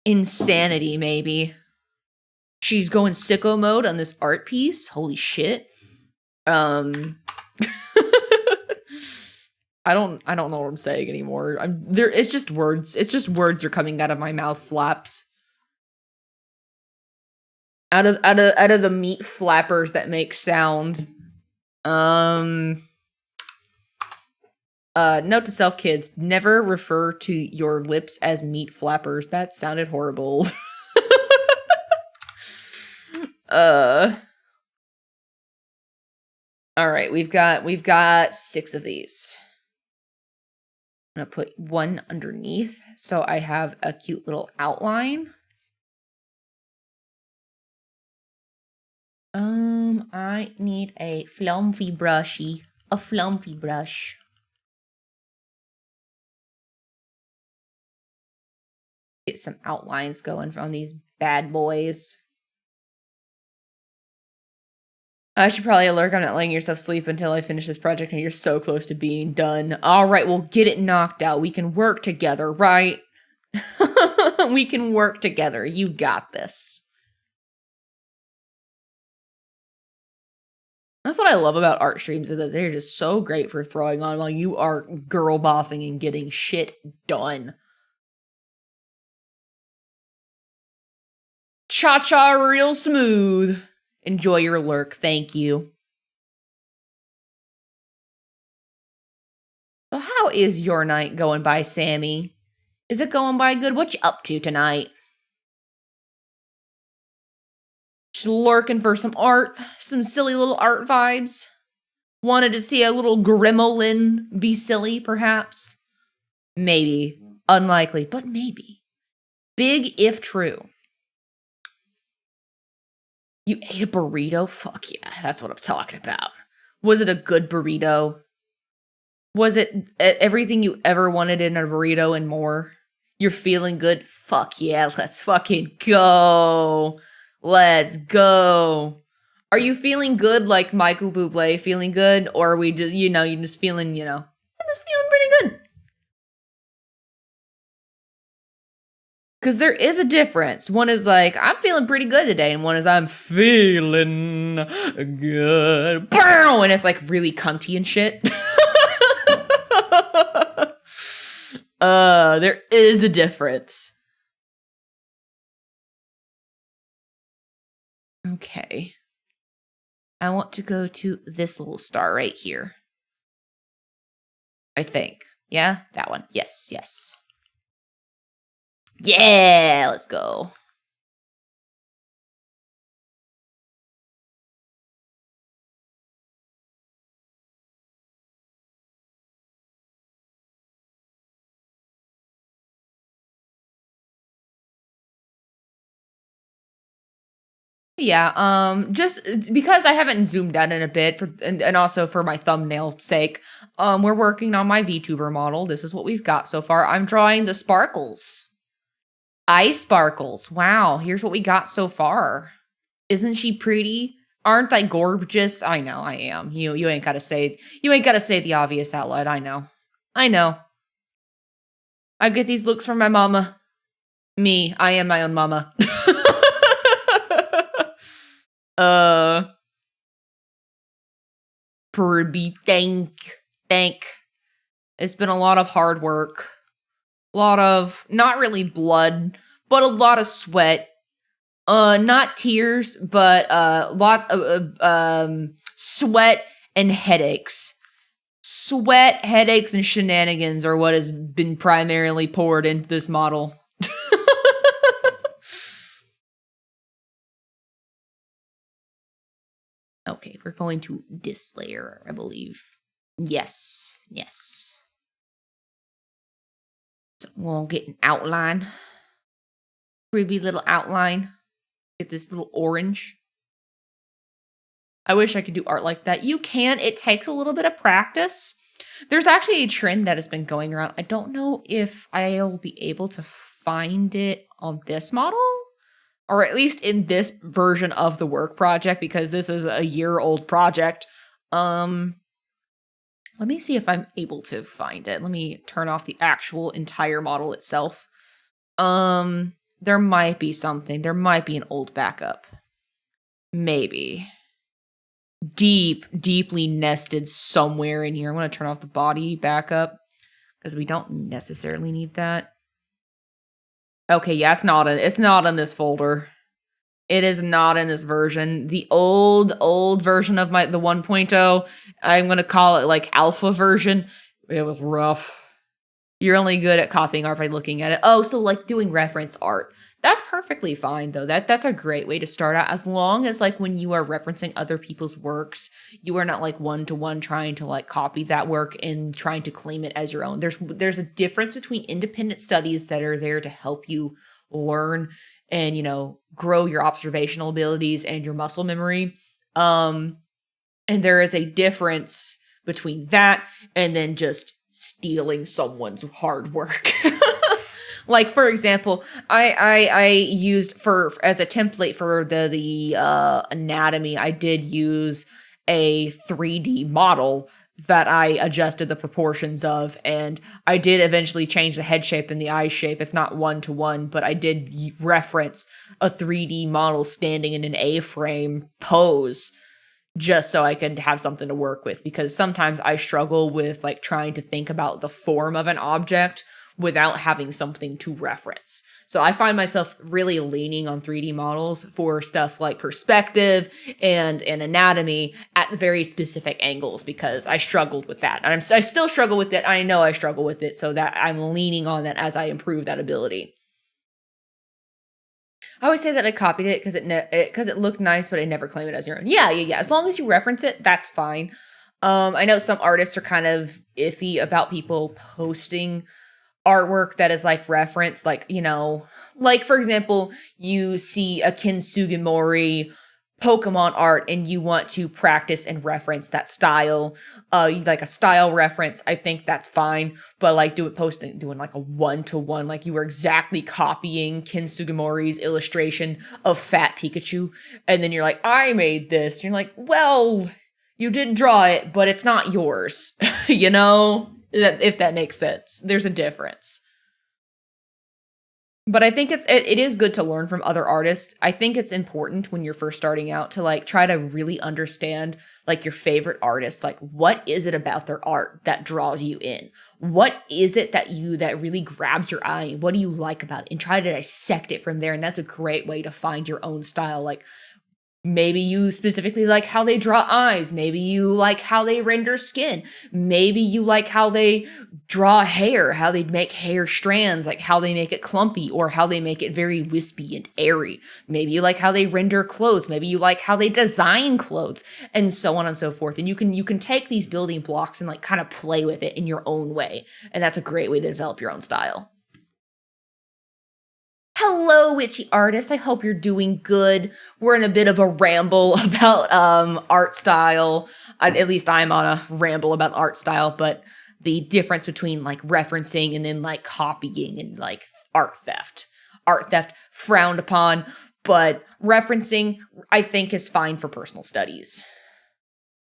Insanity, maybe. She's going sicko mode on this art piece. Holy shit. I don't know what I'm saying anymore. It's just words. It's just words are coming out of my mouth flaps. Out of the meat flappers that make sound. Note to self, kids, never refer to your lips as meat flappers. That sounded horrible. All right, we've got 6 of these. I'm gonna put 1 underneath, so I have a cute little outline. I need a flumpy brushy. A flumpy brush. Get some outlines going on these bad boys. I should probably alert. I'm not letting yourself sleep until I finish this project and you're so close to being done. Alright, we'll get it knocked out. We can work together, right? We can work together. You got this. That's what I love about art streams, is that they're just so great for throwing on while you are girl bossing and getting shit done. Cha-cha real smooth. Enjoy your lurk. Thank you. So how is your night going by, Sammy? Is it going by good? What you up to tonight? Just lurking for some art, some silly little art vibes. Wanted to see a little gremlin be silly, perhaps? Maybe. Unlikely, but maybe. Big if true. You ate a burrito? Fuck yeah, that's what I'm talking about. Was it a good burrito? Was it everything you ever wanted in a burrito and more? You're feeling good? Fuck yeah, let's fucking go. Let's go. Are you feeling good like Michael Bublé feeling good? Or are we just, you're just feeling, I'm just feeling pretty good. Because there is a difference. One is like, I'm feeling pretty good today. And one is, I'm feeling good. Bow! And it's like really cunty and shit. There is a difference. Okay. I want to go to this little star right here. I think. Yeah, that one. Yes, yes. Yeah, let's go. Yeah, just because I haven't zoomed out in a bit and also for my thumbnail sake, we're working on my VTuber model. This is what we've got so far. I'm drawing the sparkles. Eye sparkles. Wow, here's what we got so far. Isn't she pretty? Aren't I gorgeous? I know I am. You ain't gotta say the obvious out loud. I know. I know. I get these looks from my mama. Me, I am my own mama. Pretty thank. It's been a lot of hard work. A lot of, not really blood, but a lot of sweat. Not tears, but a lot of sweat and headaches. Sweat, headaches, and shenanigans are what has been primarily poured into this model. Okay, we're going to this layer, I believe. Yes. So we'll get an outline. Pretty little outline. Get this little orange. I wish I could do art like that. You can. It takes a little bit of practice. There's actually a trend that has been going around. I don't know if I'll be able to find it on this model, or at least in this version of the work project, because this is a year-old project. Let me see if I'm able to find it. Let me turn off the actual entire model itself. There might be something. There might be an old backup. Maybe. Deeply nested somewhere in here. I'm going to turn off the body backup because we don't necessarily need that. Okay, yeah, it's not in this folder. It is not in this version. The old version of the 1.0, I'm going to call it like alpha version. It was rough. You're only good at copying art by looking at it. Oh, so like doing reference art. That's perfectly fine though. That's a great way to start out, as long as like when you are referencing other people's works, you are not like one-to-one trying to like copy that work and trying to claim it as your own. There's a difference between independent studies that are there to help you learn and, you know, grow your observational abilities and your muscle memory. And there is a difference between that and then just stealing someone's hard work. Like, for example, I used as a template for the anatomy, I did use a 3D model that I adjusted the proportions of, and I did eventually change the head shape and the eye shape. It's not one-to-one, but I did reference a 3D model standing in an A-frame pose just so I could have something to work with, because sometimes I struggle with like trying to think about the form of an object without having something to reference. So I find myself really leaning on 3D models for stuff like perspective and anatomy at very specific angles, because I struggled with that. And I still struggle with it. I know I struggle with it, so that I'm leaning on that as I improve that ability. I always say that I copied it because it looked nice, but I never claim it as your own. Yeah. As long as you reference it, that's fine. I know some artists are kind of iffy about people posting artwork that is like reference, like, you know, like for example, you see a Kintsugi Pokemon art and you want to practice and reference that style, like a style reference. I think that's fine, but like doing like a one-to-one, like you were exactly copying Kintsugi illustration of Fat Pikachu, and then you're like, I made this. You're like, well, you did draw it, but it's not yours. You know? If that makes sense. There's a difference. But I think it is good to learn from other artists. I think it's important when you're first starting out to like try to really understand like your favorite artist. Like, what is it about their art that draws you in? What is it that really grabs your eye? What do you like about it? And try to dissect it from there. And that's a great way to find your own style. Like, maybe you specifically like how they draw eyes. Maybe you like how they render skin. Maybe you like how they draw hair, how they make hair strands, like how they make it clumpy or how they make it very wispy and airy. Maybe you like how they render clothes. Maybe you like how they design clothes, and so on and so forth. And you can take these building blocks and like kind of play with it in your own way. And that's a great way to develop your own style. Hello, hello, witchy artist. I hope you're doing good. We're in a bit of a ramble about art style. At least I'm on a ramble about art style, but the difference between like referencing and then like copying and like art theft. Art theft frowned upon, but referencing I think is fine for personal studies.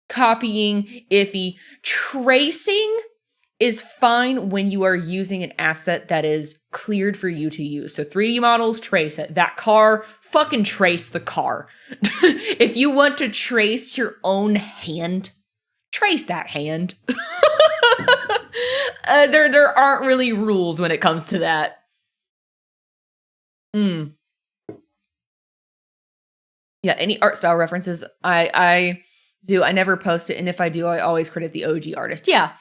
Copying, iffy. Tracing is fine when you are using an asset that is cleared for you to use. So 3D models, trace it. That car, fucking trace the car. If you want to trace your own hand, trace that hand. There aren't really rules when it comes to that. Yeah, any art style references, I do. I never post it, and if I do, I always credit the OG artist. Yeah.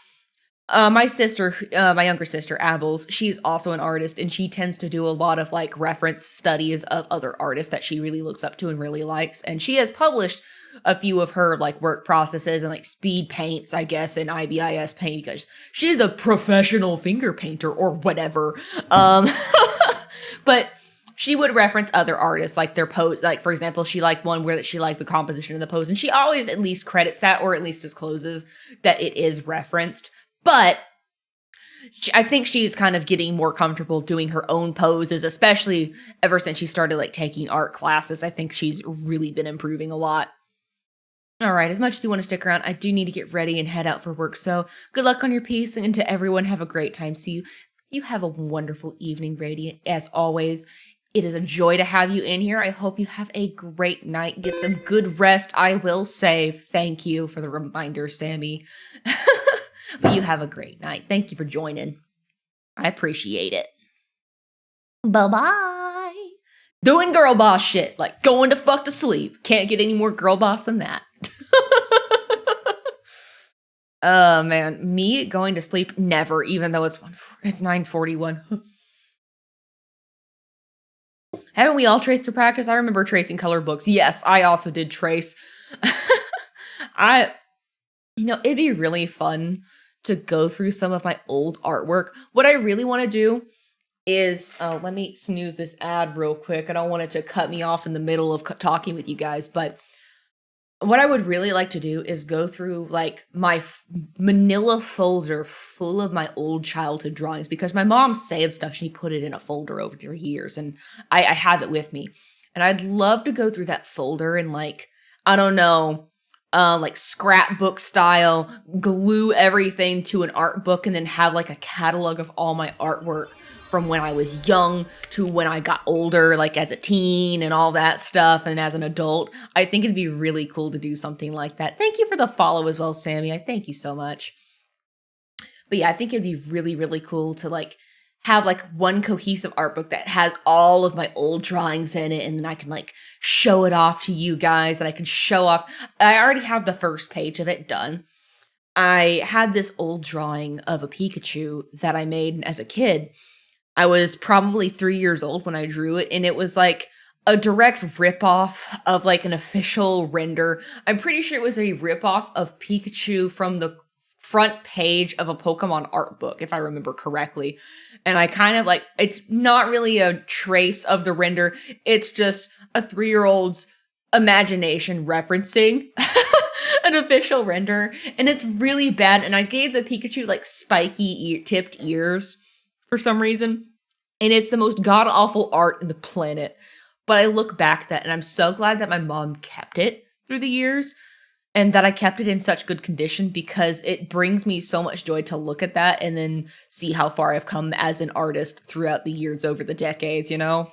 My sister, my younger sister, Abels, she's also an artist, and she tends to do a lot of like reference studies of other artists that she really looks up to and really likes. And she has published a few of her like work processes and like speed paints, I guess, in IBIS paint because she's a professional finger painter or whatever. But she would reference other artists, like their pose. Like, for example, she liked one where she liked the composition of the pose, and she always at least credits that, or at least discloses that it is referenced. But I think she's kind of getting more comfortable doing her own poses, especially ever since she started like taking art classes. I think she's really been improving a lot. All right, as much as you want to stick around, I do need to get ready and head out for work. So good luck on your piece, and to everyone, have a great time. See you have a wonderful evening, Radiant. As always, it is a joy to have you in here. I hope you have a great night. Get some good rest. I will say thank you for the reminder, Sammy. But you have a great night. Thank you for joining. I appreciate it. Bye-bye. Doing girl boss shit, like going to fuck to sleep. Can't get any more girl boss than that. Oh, man. Me going to sleep? Never, even though it's 9:41. Haven't we all traced for practice? I remember tracing color books. Yes, I also did trace. It'd be really fun to go through some of my old artwork. What I really want to do is, let me snooze this ad real quick. I don't want it to cut me off in the middle of talking with you guys, but what I would really like to do is go through like my manila folder full of my old childhood drawings, because my mom saved stuff. She put it in a folder over the years, and I have it with me. And I'd love to go through that folder and like, I don't know, like scrapbook style, glue everything to an art book, and then have like a catalog of all my artwork from when I was young to when I got older, like as a teen and all that stuff, and as an adult. I think it'd be really cool to do something like that. Thank you for the follow as well, Sammy. I thank you so much. But yeah, I think it'd be really, really cool to like have like one cohesive art book that has all of my old drawings in it, and then I can like show it off to you guys, and I can show off. I already have the first page of it done. I had this old drawing of a Pikachu that I made as a kid. I was probably 3 years old when I drew it, and it was like a direct ripoff of like an official render. I'm pretty sure it was a ripoff of Pikachu from the front page of a Pokemon art book, if I remember correctly. And I kind of like, it's not really a trace of the render. It's just a 3-year-old's imagination referencing an official render. And it's really bad. And I gave the Pikachu like spiky tipped ears for some reason. And it's the most god-awful art in the planet. But I look back at that, and I'm so glad that my mom kept it through the years, and that I kept it in such good condition, because it brings me so much joy to look at that and then see how far I've come as an artist throughout the years, over the decades, you know?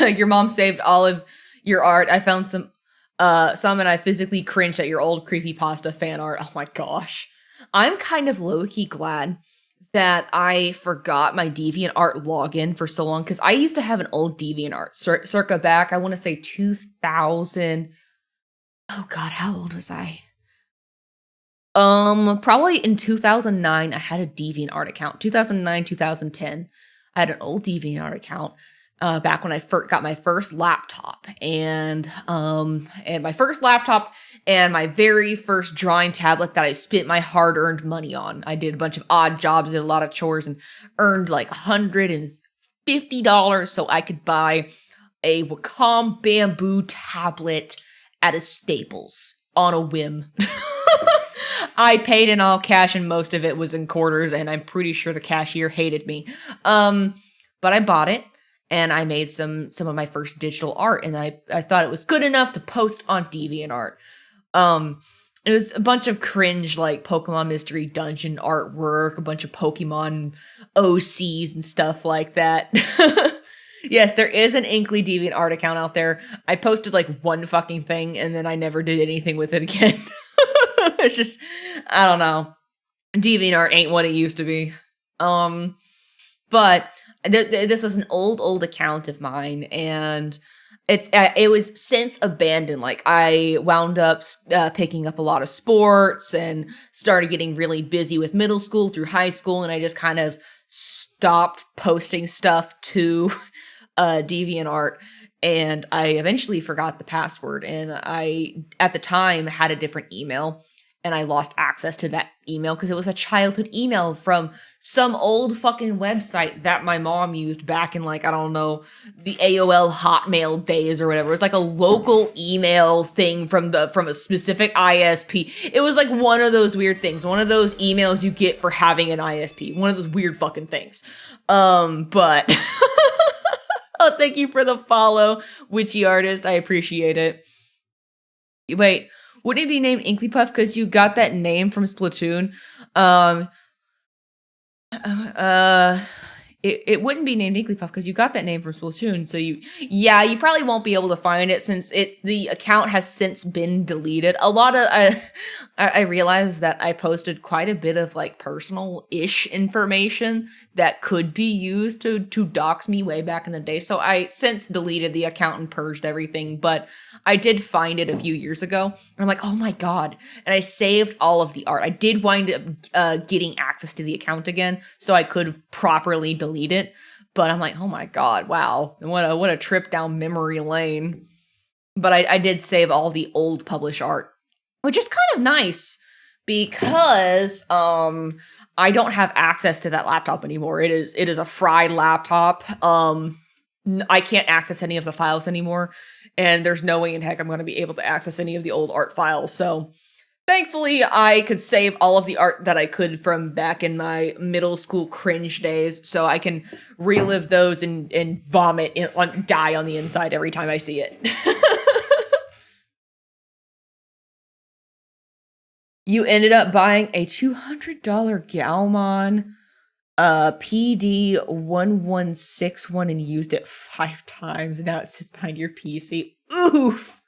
Your mom saved all of your art. I found some, and I physically cringed at your old creepypasta fan art. Oh my gosh. I'm kind of low-key glad that I forgot my DeviantArt login for so long, because I used to have an old DeviantArt circa back, I want to say 2000. Oh God, how old was I? Probably in 2009, I had a DeviantArt account. 2009, 2010, I had an old DeviantArt account. Back when I got my first laptop, and my first laptop and my very first drawing tablet that I spent my hard-earned money on. I did a bunch of odd jobs, did a lot of chores, and earned like $50 so I could buy a Wacom bamboo tablet at a Staples on a whim. I paid in all cash and most of it was in quarters, and I'm pretty sure the cashier hated me. But I bought it and I made some of my first digital art, and I thought it was good enough to post on DeviantArt. It was a bunch of cringe, like, Pokemon Mystery Dungeon artwork, a bunch of Pokemon OCs and stuff like that. Yes, there is an Inkly DeviantArt account out there. I posted, like, one fucking thing, and then I never did anything with it again. It's just, I don't know. DeviantArt ain't what it used to be. But this was an old account of mine, and it was since abandoned. Like, I wound up picking up a lot of sports and started getting really busy with middle school through high school, and I just kind of stopped posting stuff to DeviantArt, and I eventually forgot the password, and I, at the time, had a different email, and I lost access to that email because it was a childhood email from some old fucking website that my mom used back in, like, I don't know, the AOL Hotmail days or whatever. It was like a local email thing from a specific ISP. It was like one of those weird things, one of those emails you get for having an ISP, one of those weird fucking things. But oh, thank you for the follow, witchy artist. I appreciate it. Wait, wouldn't it be named Inklypuff because you got that name from Splatoon? It wouldn't be named Inklypuff because you got that name from Splatoon. So you probably won't be able to find it since the account has since been deleted. A lot of I realized that I posted quite a bit of, like, personal-ish information that could be used to dox me way back in the day. So I since deleted the account and purged everything, but I did find it a few years ago. And I'm like, oh my god. And I saved all of the art. I did wind up getting access to the account again, so I could properly delete it. But I'm like, oh my god, wow. What a trip down memory lane. But I did save all the old published art, which is kind of nice because I don't have access to that laptop anymore. It is a fried laptop. I can't access any of the files anymore, and there's no way in heck I'm going to be able to access any of the old art files. So thankfully, I could save all of the art that I could from back in my middle school cringe days, so I can relive those and vomit and die on the inside every time I see it. You ended up buying a $200 Galmon PD1161 and used it 5 times, and now it sits behind your PC. Oof.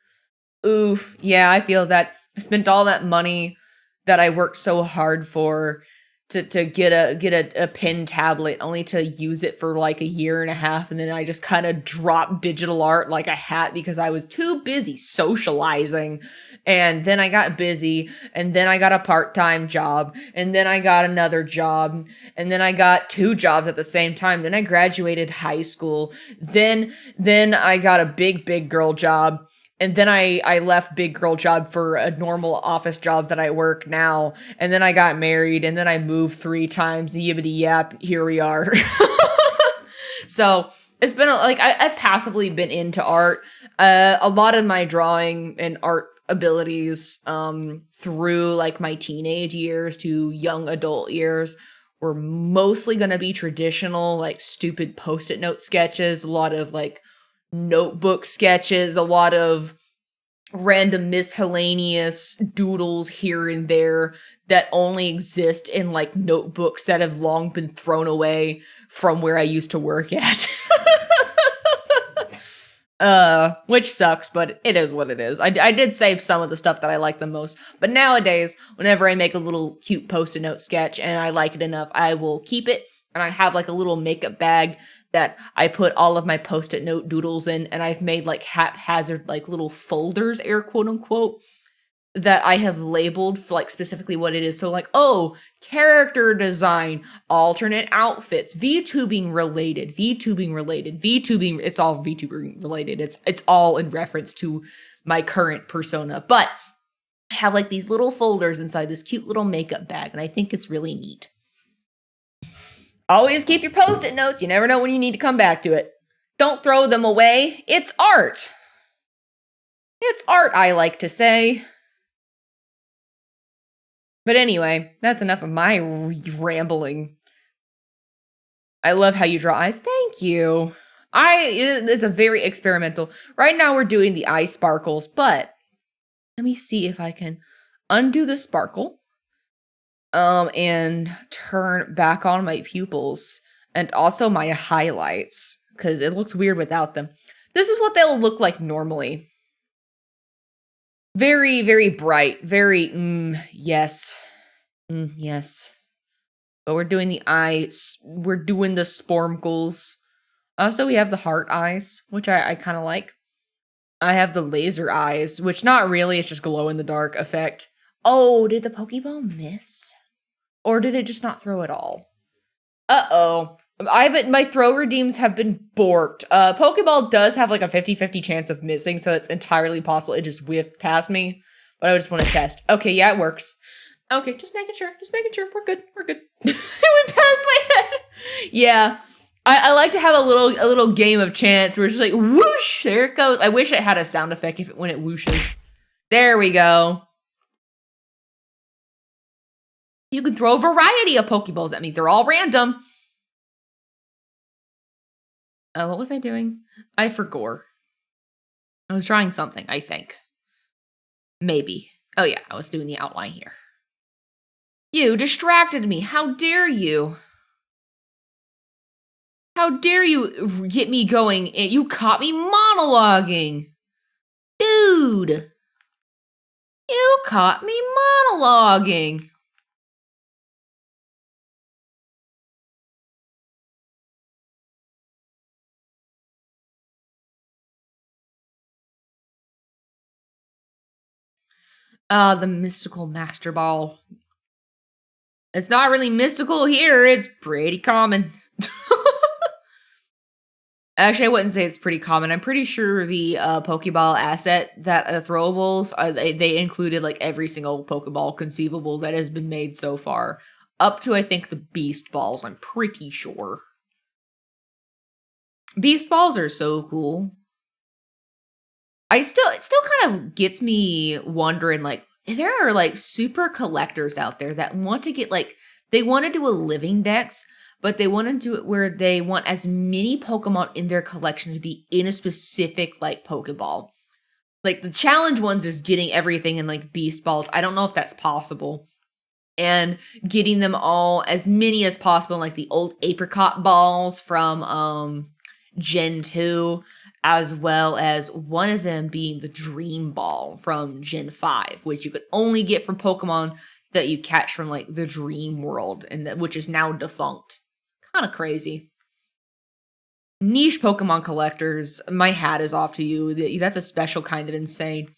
Yeah, I feel that. I spent all that money that I worked so hard for to get a pen tablet, only to use it for like a year and a half, and then I just kind of dropped digital art like a hat because I was too busy socializing. And then I got busy, and then I got a part-time job, and then I got another job, and then I got 2 jobs at the same time. Then I graduated high school. Then I got a big girl job. And then I left big girl job for a normal office job that I work now. And then I got married, and then I moved 3 times. Yibbity yap, here we are. So it's been I've passively been into art. A lot of my drawing and art abilities through like my teenage years to young adult years were mostly going to be traditional, like stupid post-it note sketches, a lot of like notebook sketches, a lot of random miscellaneous doodles here and there that only exist in like notebooks that have long been thrown away from where I used to work at. Which sucks, but it is what it is. I did save some of the stuff that I like the most, but nowadays, whenever I make a little cute post-it note sketch and I like it enough, I will keep it, and I have like a little makeup bag that I put all of my post-it note doodles in, and I've made like haphazard like little folders, air quote unquote, that I have labeled for like specifically what it is. So like, oh, character design, alternate outfits, VTubing related, it's all VTubing related. It's all in reference to my current persona. But I have like these little folders inside this cute little makeup bag, and I think it's really neat. Always keep your Post-it notes. You never know when you need to come back to it. Don't throw them away. It's art. It's art, I like to say. But anyway, that's enough of my rambling. I love how you draw eyes. Thank you. It is a very experimental. Right now we're doing the eye sparkles, but let me see if I can undo the sparkle. And turn back on my pupils and also my highlights because it looks weird without them. This is what they'll look like normally. Very, very bright. Very, yes. Yes. But we're doing the eyes. We're doing the spormcles. Also, we have the heart eyes, which I kind of like. I have the laser eyes, which not really. It's just glow in the dark effect. Oh, did the Pokeball miss? Or did it just not throw at all? Uh-oh. My throw redeems have been borked. Pokeball does have like a 50-50 chance of missing, so it's entirely possible it just whiffed past me. But I just want to test. Okay, yeah, it works. Okay, just making sure. We're good. It went past my head. Yeah. I like to have a little game of chance where it's just like, whoosh, there it goes. I wish it had a sound effect when it whooshes. There we go. You can throw a variety of Pokeballs at me. They're all random. What was I doing? I forgot. I was drawing something, I think. Maybe. Oh yeah, I was doing the outline here. You distracted me. How dare you? How dare you get me going? You caught me monologuing. Dude. You caught me monologuing. The mystical master ball. It's not really mystical here. It's pretty common. Actually, I wouldn't say it's pretty common. I'm pretty sure the Pokeball asset that throwables, they included like every single Pokeball conceivable that has been made so far. Up to, I think, the Beast Balls, I'm pretty sure. Beast Balls are so cool. It still kind of gets me wondering, like, there are like super collectors out there that want to get like, they want to do a living dex, but they want to do it where they want as many Pokemon in their collection to be in a specific like Pokeball. Like the challenge ones is getting everything in like Beast Balls. I don't know if that's possible. And getting them all, as many as possible, in, like the old apricot balls from Gen 2. As well as one of them being the Dream Ball from Gen 5, which you could only get from Pokemon that you catch from like the Dream World, and which is now defunct. Kind of crazy. Niche Pokemon collectors, my hat is off to you. That's a special kind of insane.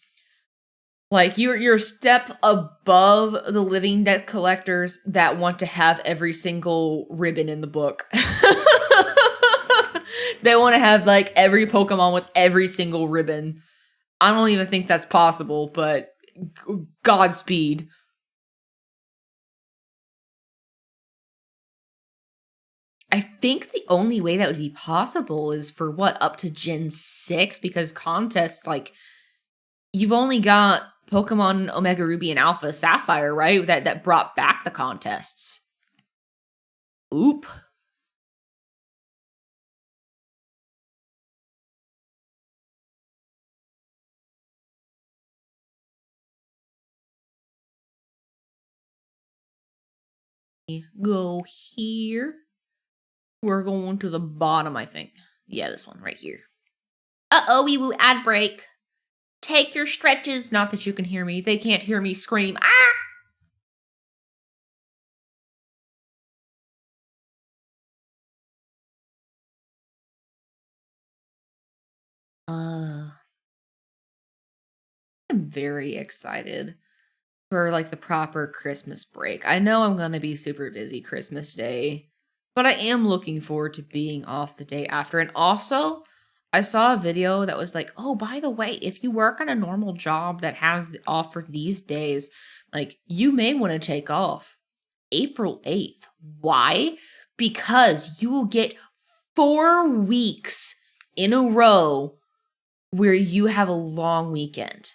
Like you're a step above the living deck collectors that want to have every single ribbon in the book. They want to have, like, every Pokemon with every single ribbon. I don't even think that's possible, but Godspeed. I think the only way that would be possible is for, up to Gen 6? Because contests, like, you've only got Pokemon Omega Ruby and Alpha Sapphire, right? That brought back the contests. Oop. Go here. We're going to the bottom, I think. Yeah, this one right here. Uh-oh, wee woo ad break. Take your stretches. Not that you can hear me. They can't hear me scream. Ah! I'm very excited for like the proper Christmas break. I know I'm going to be super busy Christmas Day, but I am looking forward to being off the day after. And also, I saw a video that was like, oh, by the way, if you work on a normal job that has off for these days, like you may want to take off April 8th. Why? because you will get 4 weeks in a row where you have a long weekend.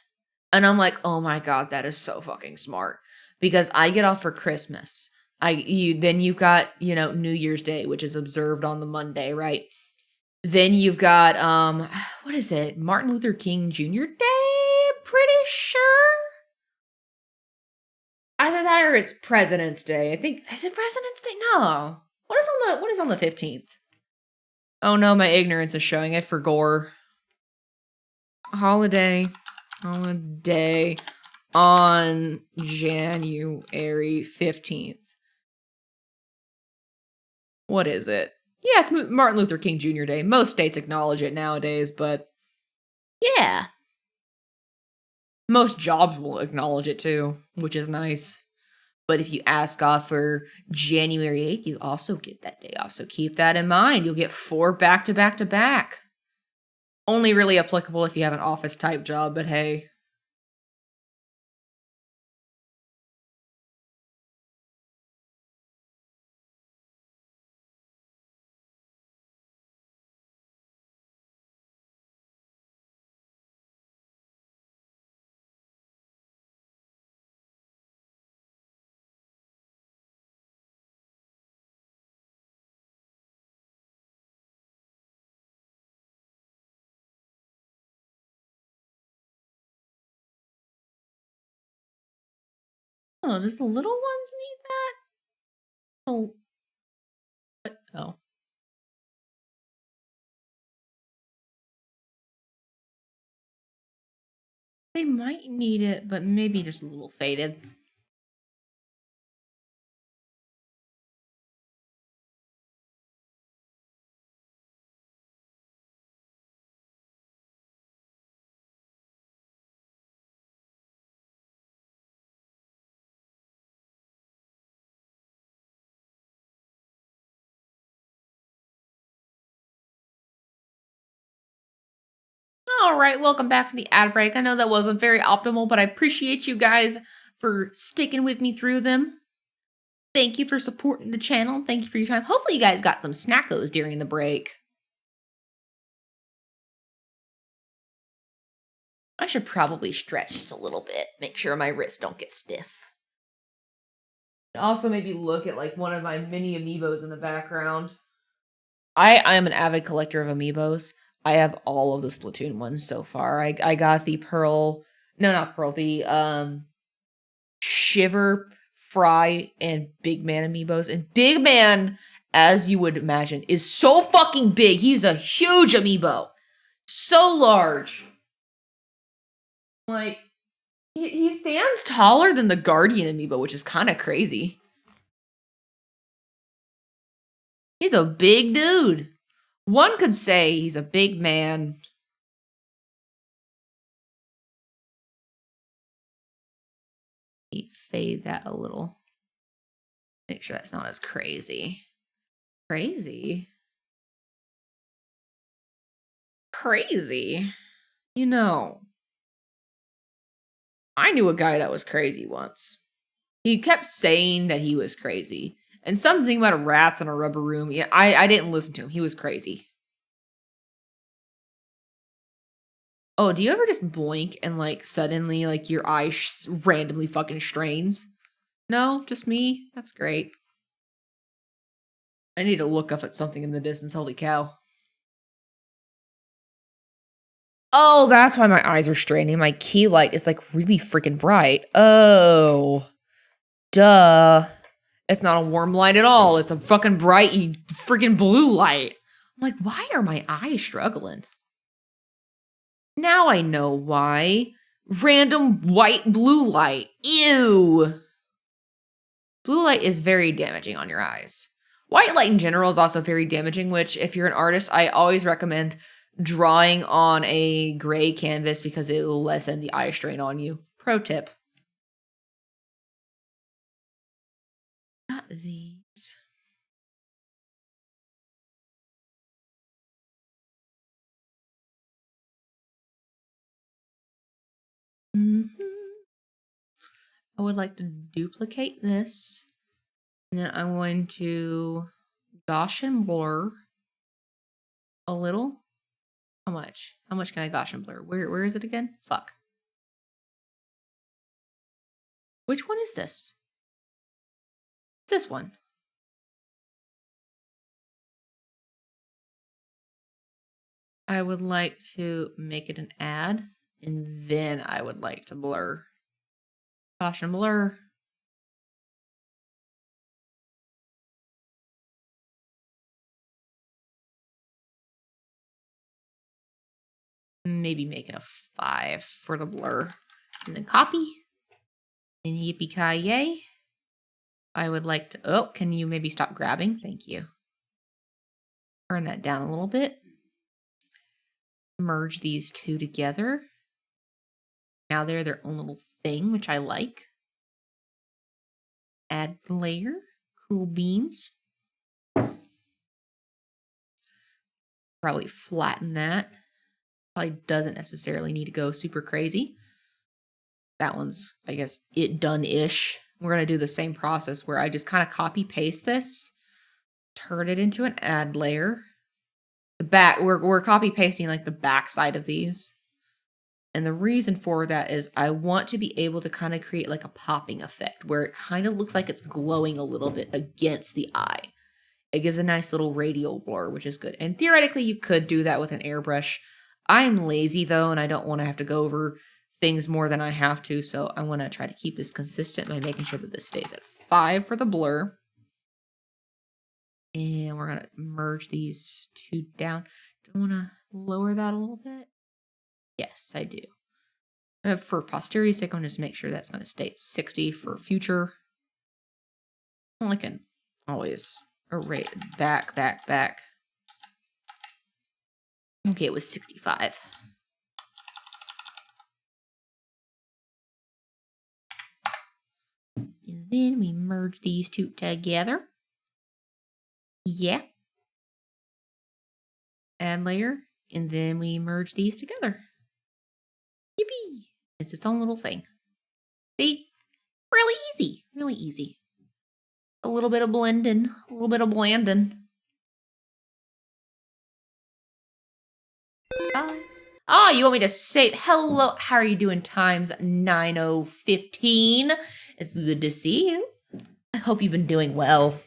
And I'm like, oh my God, that is so fucking smart. Because I get off for Christmas. Then you've got, New Year's Day, which is observed on the Monday, right? Then you've got what is it? Martin Luther King Jr. Day, pretty sure. Either that or it's President's Day. I think is it President's Day? No. What is on the 15th? Oh no, my ignorance is showing. I forgot. Holiday on January 15th. What is it? Yeah, it's Martin Luther King Jr. Day. Most states acknowledge it nowadays, but yeah. Most jobs will acknowledge it too, which is nice. But if you ask off for January 8th, you also get that day off. So keep that in mind. You'll get 4 back to back to back. Only really applicable if you have an office type job, but hey. Oh, does the little ones need that? Oh. What? Oh. They might need it, but maybe just a little faded. All right, welcome back from the ad break. I know that wasn't very optimal, but I appreciate you guys for sticking with me through them. Thank you for supporting the channel. Thank you for your time. Hopefully you guys got some snackos during the break. I should probably stretch just a little bit. Make sure my wrists don't get stiff. Also maybe look at like one of my mini amiibos in the background. I am an avid collector of amiibos. I have all of the Splatoon ones so far. I got the Shiver, Fry, and Big Man amiibos. And Big Man, as you would imagine, is so fucking big. He's a huge amiibo. So large. Like, he stands taller than the Guardian amiibo, which is kind of crazy. He's a big dude. One could say he's a big man. Fade that a little. Make sure that's not as crazy. Crazy? Crazy? You know, I knew a guy that was crazy once. He kept saying that he was crazy. And something about rats in a rubber room. Yeah, I didn't listen to him. He was crazy. Oh, do you ever just blink and like suddenly like your eye randomly fucking strains? No, just me? That's great. I need to look up at something in the distance. Holy cow. Oh, that's why my eyes are straining. My key light is like really freaking bright. Oh. Duh. It's not a warm light at all. It's a fucking bright freaking blue light. I'm like, why are my eyes struggling? Now I know why. Random white blue light. Ew. Blue light is very damaging on your eyes. White light in general is also very damaging, which if you're an artist, I always recommend drawing on a gray canvas because it will lessen the eye strain on you. Pro tip. Not these. I would like to duplicate this. And then I'm going to Gaussian blur a little. How much? How much can I Gaussian blur? Where is it again? Fuck. Which one is this? It's this one. I would like to make it an add, and then I would like to blur. Gaussian blur. Maybe make it a 5 for the blur. And then copy. And yippee-ki-yay. I would like to... Oh, can you maybe stop grabbing? Thank you. Turn that down a little bit. Merge these two together. Now they're their own little thing, which I like. Add layer. Cool beans. Probably flatten that. Probably doesn't necessarily need to go super crazy. That one's, I guess, it done-ish. We're going to do the same process where I just kind of copy-paste this. Turn it into an add layer. The back, we're copy-pasting like the back side of these. And the reason for that is I want to be able to kind of create like a popping effect where it kind of looks like it's glowing a little bit against the eye. It gives a nice little radial blur, which is good. And theoretically, you could do that with an airbrush. I'm lazy, though, and I don't want to have to go over things more than I have to, so I want to try to keep this consistent by making sure that this stays at 5 for the blur. And we're going to merge these two down. Do I want to lower that a little bit? Yes, I do. For posterity's sake, I'm going to just make sure that's going to stay at 60 for future. I can always erase back. Okay, it was 65. And then we merge these two together. Yeah. Add layer. And then we merge these together. Yippee! It's its own little thing. See? Really easy. Really easy. A little bit of blending. A little bit of blanding. Oh, you want me to save? Hello, how are you doing? Times 9015. It's good to see you. I hope you've been doing well.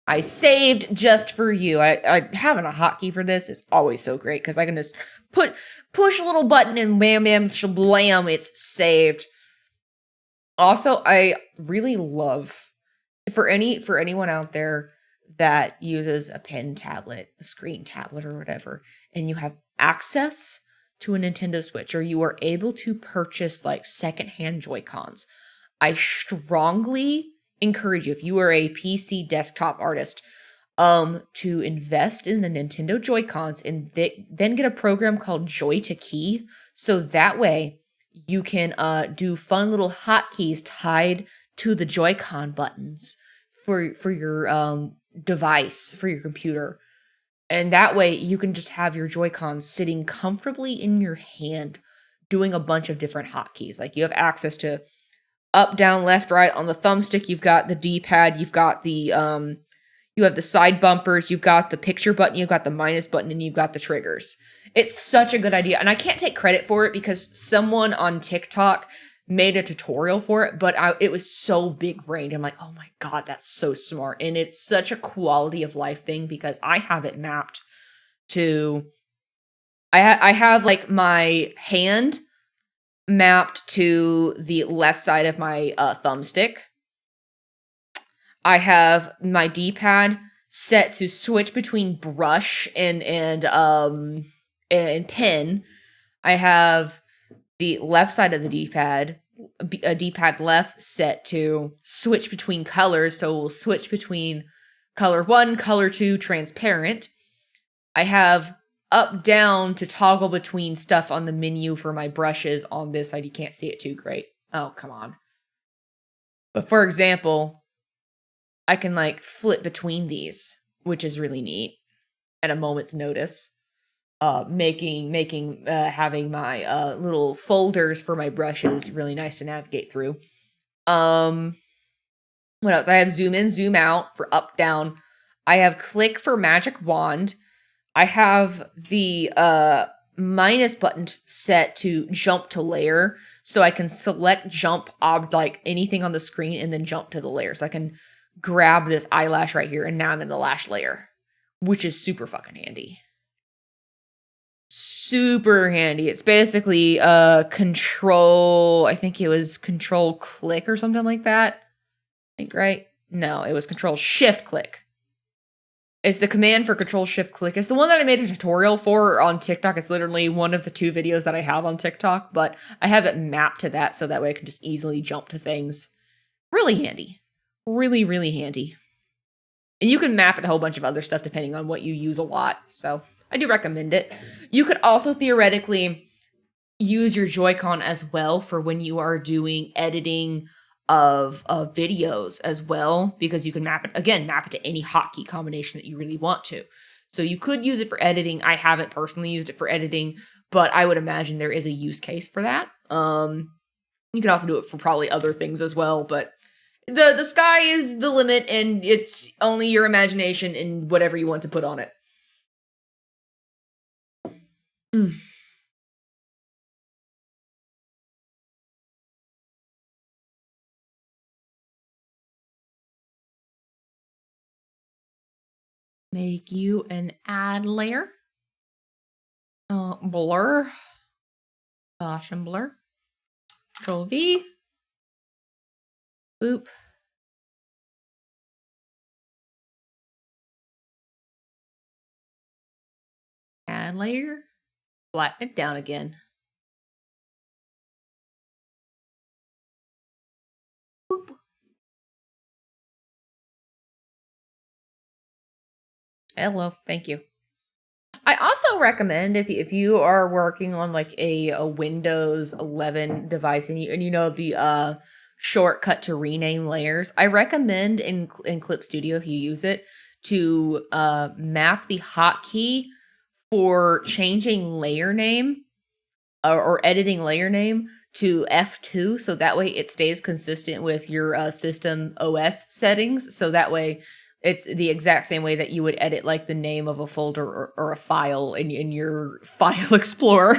I saved just for you. I having a hotkey for this is always so great because I can just push a little button and bam, bam, shablam, it's saved. Also, I really love for anyone out there that uses a pen tablet, a screen tablet, or whatever, and you have access to a Nintendo Switch, or you are able to purchase like secondhand Joy-Cons, I strongly encourage you, if you are a PC desktop artist, to invest in the Nintendo Joy-Cons and then get a program called Joy to Key, so that way you can do fun little hotkeys tied to the Joy-Con buttons for your device, for your computer. And that way you can just have your Joy-Cons sitting comfortably in your hand doing a bunch of different hotkeys. Like you have access to up, down, left, right. On the thumbstick, you've got the D-pad, you've got the you have the side bumpers, you've got the picture button, you've got the minus button, and you've got the triggers. It's such a good idea. And I can't take credit for it because someone on TikTok made a tutorial for it, but it was so big-brained. I'm like, oh my God, that's so smart. And it's such a quality of life thing because I have it mapped to, I have like my hand mapped to the left side of my thumbstick. I have my D-pad set to switch between brush and pen. I have the left side of the D-pad, a D-pad left, set to switch between colors. So we'll switch between color 1, color 2, transparent. I have up, down to toggle between stuff on the menu for my brushes on this side. You can't see it too great. Oh, come on. But for example, I can like flip between these, which is really neat at a moment's notice. Having my little folders for my brushes really nice to navigate through. What else? I have zoom in, zoom out for up, down. I have click for magic wand. I have the minus button set to jump to layer, so I can select jump like anything on the screen and then jump to the layer. So I can grab this eyelash right here and now I'm in the lash layer, which is super fucking handy. Super handy. It's basically control, I think it was control click or something like that. I think, right? No, it was control shift click. It's the command for control shift click. It's the one that I made a tutorial for on TikTok. It's literally one of the 2 videos that I have on TikTok, but I have it mapped to that so that way I can just easily jump to things. Really handy. Really, really handy. And you can map it to a whole bunch of other stuff depending on what you use a lot. So I do recommend it. You could also theoretically use your Joy-Con as well for when you are doing editing of videos as well, because you can map it to any hotkey combination that you really want to. So you could use it for editing. I haven't personally used it for editing, but I would imagine there is a use case for that. You can also do it for probably other things as well, but the sky is the limit and it's only your imagination and whatever you want to put on it. Make you an add layer. Blur. Gaussian blur. Control V. Boop. Add layer. Flatten it down again. Boop. Hello, thank you. I also recommend if you are working on like a Windows 11 device and you know the shortcut to rename layers, I recommend in Clip Studio, if you use it, to map the hotkey for changing layer name or editing layer name to F2, so that way it stays consistent with your system OS settings. So that way it's the exact same way that you would edit like the name of a folder or a file in your file explorer.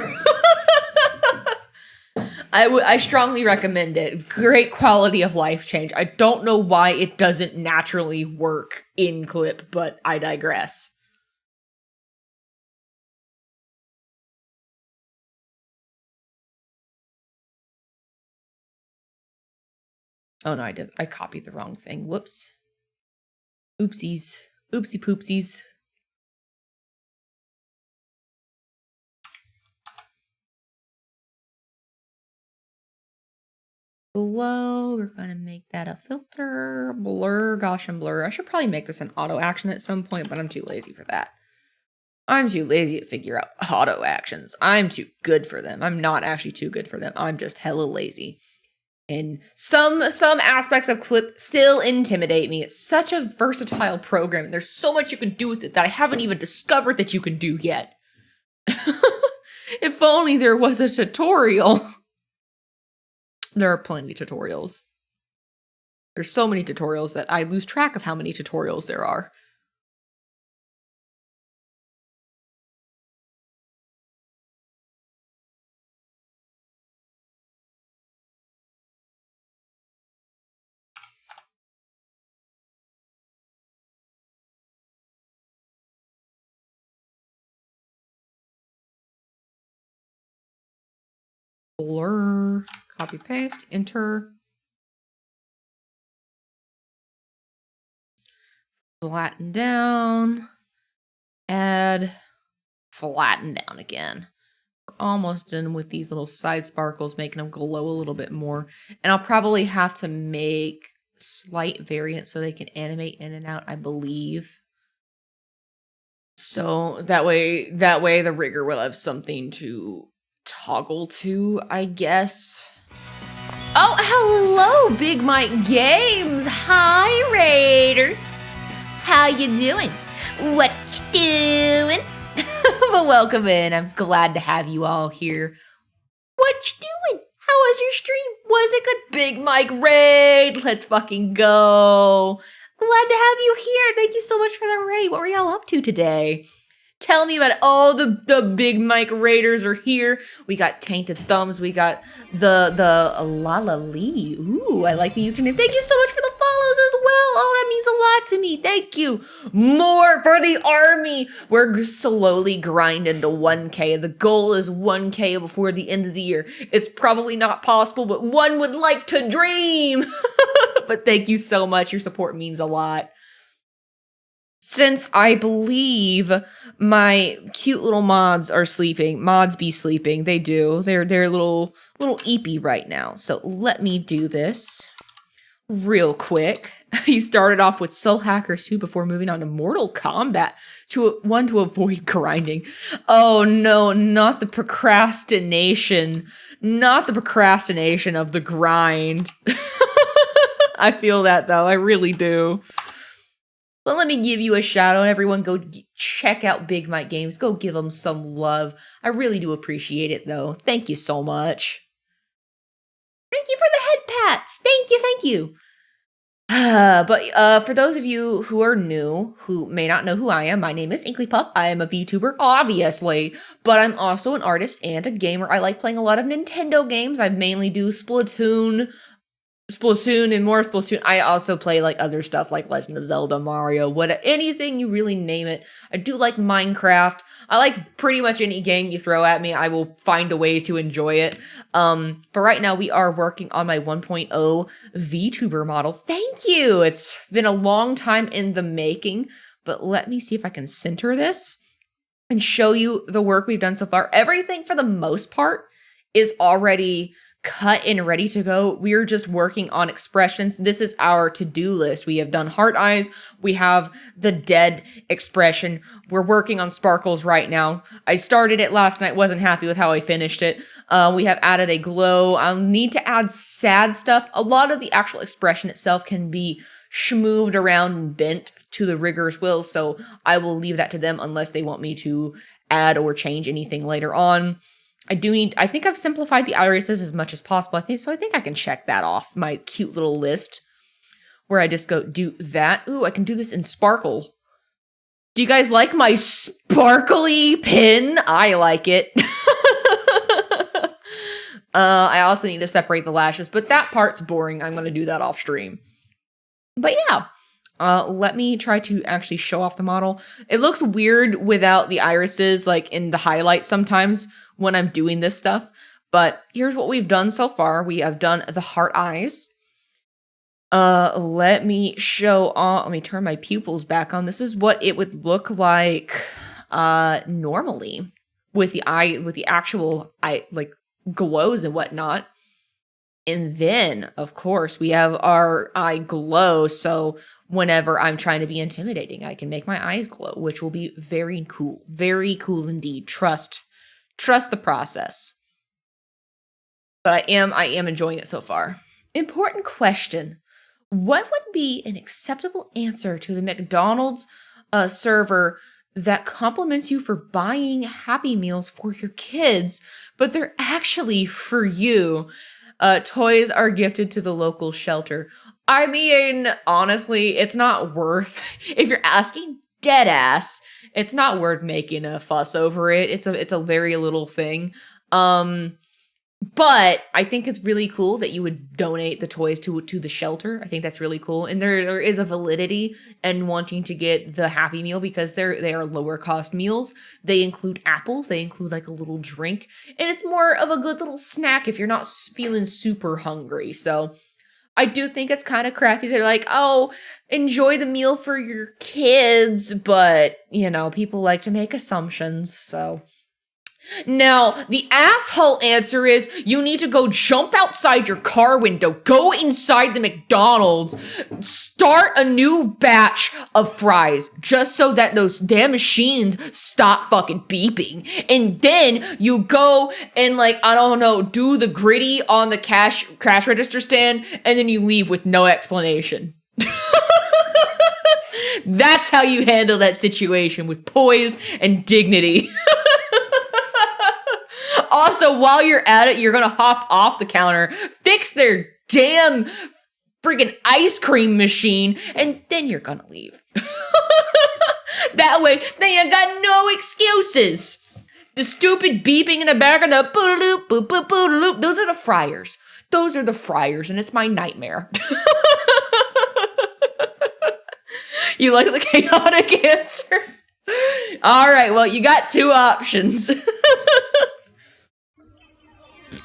I strongly recommend it. Great quality of life change. I don't know why it doesn't naturally work in Clip, but I digress. Oh no, I copied the wrong thing. Whoops. Oopsies. Oopsie poopsies. Below, we're gonna make that a filter. Blur, Gaussian blur. I should probably make this an auto action at some point, but I'm too lazy for that. I'm too lazy to figure out auto actions. I'm too good for them. I'm not actually too good for them. I'm just hella lazy. And some aspects of Clip still intimidate me. It's such a versatile program. There's so much you can do with it that I haven't even discovered that you can do yet. If only there was a tutorial. There are plenty of tutorials. There's so many tutorials that I lose track of how many tutorials there are. Blur, copy paste, enter. Flatten down, add, flatten down again. We're almost done with these little side sparkles, making them glow a little bit more. And I'll probably have to make slight variants so they can animate in and out, I believe. So that way the rigger will have something to toggle to, I guess. Oh, hello, Big Mike Games. Hi, Raiders. How you doing? What you doing? Well, welcome in. I'm glad to have you all here. What you doing? How was your stream? Was it good? Big Mike Raid. Let's fucking go. glad to have you here. Thank you so much for the raid. What were y'all up to today? Tell me about it. Oh, the Big Mike Raiders are here. We got Tainted Thumbs. We got the Lala Lee. Ooh, I like the username. Thank you so much for the follows as well. Oh, that means a lot to me. Thank you. More for the army. We're slowly grinding to 1K. The goal is 1K before the end of the year. It's probably not possible, but one would like to dream. But thank you so much. Your support means a lot. Since I believe my cute little mods are sleeping, mods be sleeping, they do. They're a little eepy right now. So let me do this real quick. He started off with Soul Hackers 2 before moving on to Mortal Kombat to avoid grinding. Oh no, not the procrastination. Not the procrastination of the grind. I feel that though, I really do. But let me give you a shout out. Everyone go check out Big Mike Games. Go give them some love. I really do appreciate it, though. Thank you so much. Thank you for the head pats. Thank you. But for those of you who are new, who may not know who I am, my name is Inklypuff. I am a VTuber, obviously, but I'm also an artist and a gamer. I like playing a lot of Nintendo games. I mainly do Splatoon and more Splatoon. I also play like other stuff like Legend of Zelda, Mario, anything you really name it. I do like Minecraft. I like pretty much any game you throw at me. I will find a way to enjoy it. But right now we are working on my 1.0 VTuber model. Thank you. It's been a long time in the making, but let me see if I can center this and show you the work we've done so far. Everything for the most part is already cut and ready to go. We're just working on expressions. This is our to-do list. We have done heart eyes. We have the dead expression. We're working on sparkles right now. I started it last night, wasn't happy with how I finished it. We have added a glow. I'll need to add sad stuff. A lot of the actual expression itself can be schmooved around and bent to the rigger's will, so I will leave that to them unless they want me to add or change anything later on. I think I've simplified the irises as much as possible. I think I can check that off my cute little list where I just go do that. Ooh, I can do this in sparkle. Do you guys like my sparkly pin? I like it. I also need to separate the lashes, but that part's boring. I'm going to do that off stream. But yeah, let me try to actually show off the model. It looks weird without the irises, like in the highlights sometimes when I'm doing this stuff. But here's what we've done so far. We have done the heart eyes. Let me turn my pupils back on. This is what it would look like normally with the actual eye, like glows and whatnot. And then, of course, we have our eye glow. So whenever I'm trying to be intimidating, I can make my eyes glow, which will be very cool. Very cool indeed. Trust the process. But I am enjoying it so far. Important question. What would be an acceptable answer to the McDonald's server that compliments you for buying Happy Meals for your kids, but they're actually for you? Toys are gifted to the local shelter. I mean, honestly, it's not worth, if you're asking dead ass, it's not worth making a fuss over it. It's a very little thing. But I think it's really cool that you would donate the toys to the shelter. I think that's really cool. And there is a validity in wanting to get the Happy Meal because they are lower cost meals. They include apples. They include like a little drink. And it's more of a good little snack if you're not feeling super hungry. So I do think it's kind of crappy. They're like, oh, enjoy the meal for your kids. But, you know, people like to make assumptions. So now, the asshole answer is you need to go jump outside your car window, go inside the McDonald's, start a new batch of fries just so that those damn machines stop fucking beeping. And then you go and like, I don't know, do the gritty on the cash register stand and then you leave with no explanation. That's how you handle that situation with poise and dignity. Also, while you're at it, you're gonna hop off the counter, fix their damn friggin' ice cream machine, and then you're gonna leave. That way, then you got no excuses. The stupid beeping in the back and the boodaloop, boop, boop, boodaloop, those are the fryers. Those are the fryers, and it's my nightmare. You like the chaotic answer? All right, well, you got 2 options.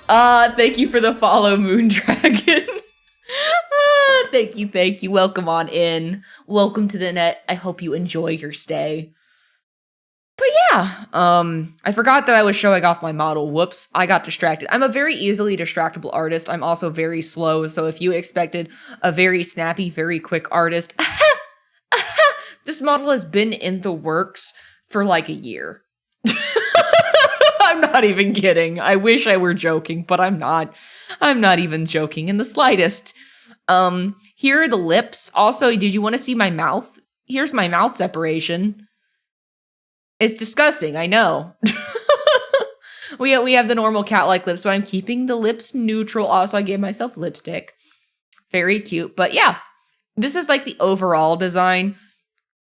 Thank you for the follow, Moondragon. Thank you. Welcome on in. Welcome to the net. I hope you enjoy your stay. But yeah, I forgot that I was showing off my model. Whoops, I got distracted. I'm a very easily distractible artist. I'm also very slow, so if you expected a very snappy, very quick artist, this model has been in the works for like a year. I'm not even kidding. I wish I were joking, but I'm not. I'm not even joking in the slightest. Here are the lips. Also, did you want to see my mouth? Here's my mouth separation. It's disgusting, I know. We have the normal cat-like lips, but I'm keeping the lips neutral. Also, I gave myself lipstick. Very cute. But yeah, this is like the overall design.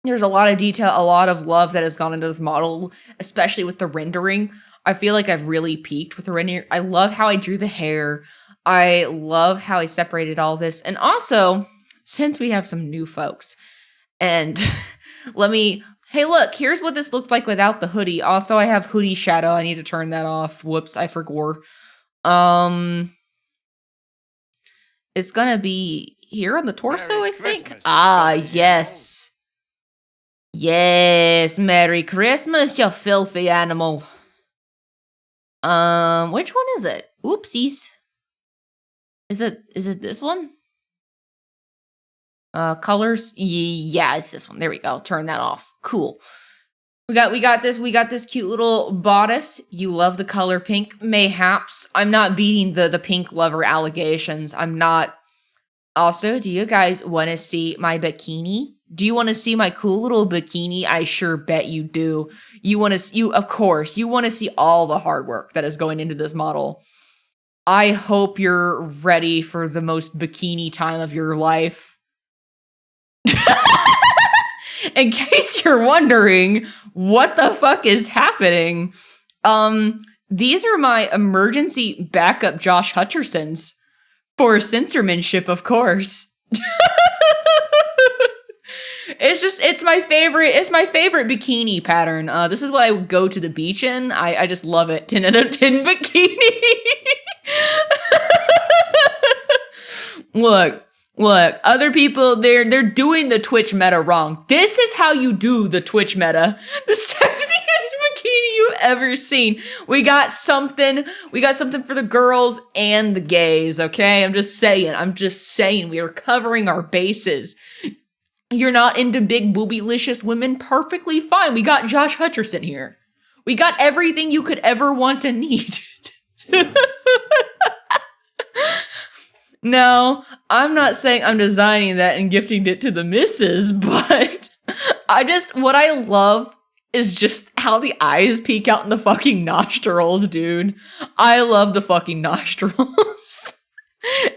There's a lot of detail, a lot of love that has gone into this model, especially with the rendering. I feel like I've really peaked with the rendering. I love how I drew the hair. I love how I separated all this. And also, since we have some new folks, and hey, look, here's what this looks like without the hoodie. Also, I have hoodie shadow. I need to turn that off. Whoops, I forgot. It's gonna be here on the torso, Merry I think. Christmas, Yes. Yes, Merry Christmas, you filthy animal. Which one is it? Oopsies. Is it this one? Colors? Yeah, it's this one. There we go. Turn that off. Cool. We got this cute little bodice. You love the color pink. Mayhaps. I'm not beating the pink lover allegations. I'm not. Also, do you guys want to see my bikini? Do you want to see my cool little bikini? I sure bet you do. Of course, you want to see all the hard work that is going into this model. I hope you're ready for the most bikini time of your life. In case you're wondering what the fuck is happening, these are my emergency backup Josh Hutchersons for censormanship, of course. It's my favorite bikini pattern. This is what I would go to the beach in. I just love it. 10 out of 10 bikini. Look, other people, they're doing the Twitch meta wrong. This is how you do the Twitch meta. The sexiest bikini you've ever seen. We got something for the girls and the gays, okay? I'm just saying, we are covering our bases. You're not into big boobylicious women? Perfectly fine. We got Josh Hutcherson here. We got everything you could ever want and need. No, I'm not saying I'm designing that and gifting it to the missus, but what I love is just how the eyes peek out in the fucking nostrils, dude. I love the fucking nostrils.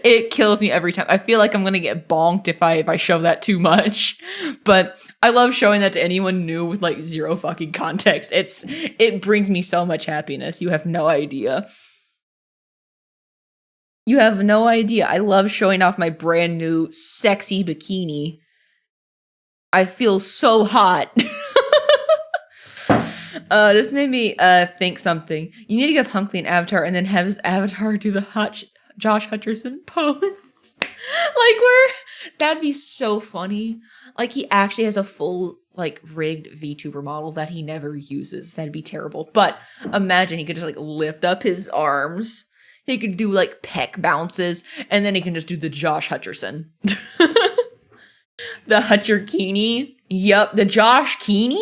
It kills me every time. I feel like I'm gonna get bonked if I show that too much. But I love showing that to anyone new with like zero fucking context. It brings me so much happiness. You have no idea. You have no idea. I love showing off my brand new sexy bikini. I feel so hot. This made me think something. You need to give Hunkley an avatar and then have his avatar do the hot Josh Hutcherson pose. That'd be so funny. Like, he actually has a full, like, rigged VTuber model that he never uses. That'd be terrible. But imagine he could just, like, lift up his arms. He could do, like, peck bounces. And then he can just do the Josh Hutcherson. The Hutcherkini. Yup, the Josh Keeney?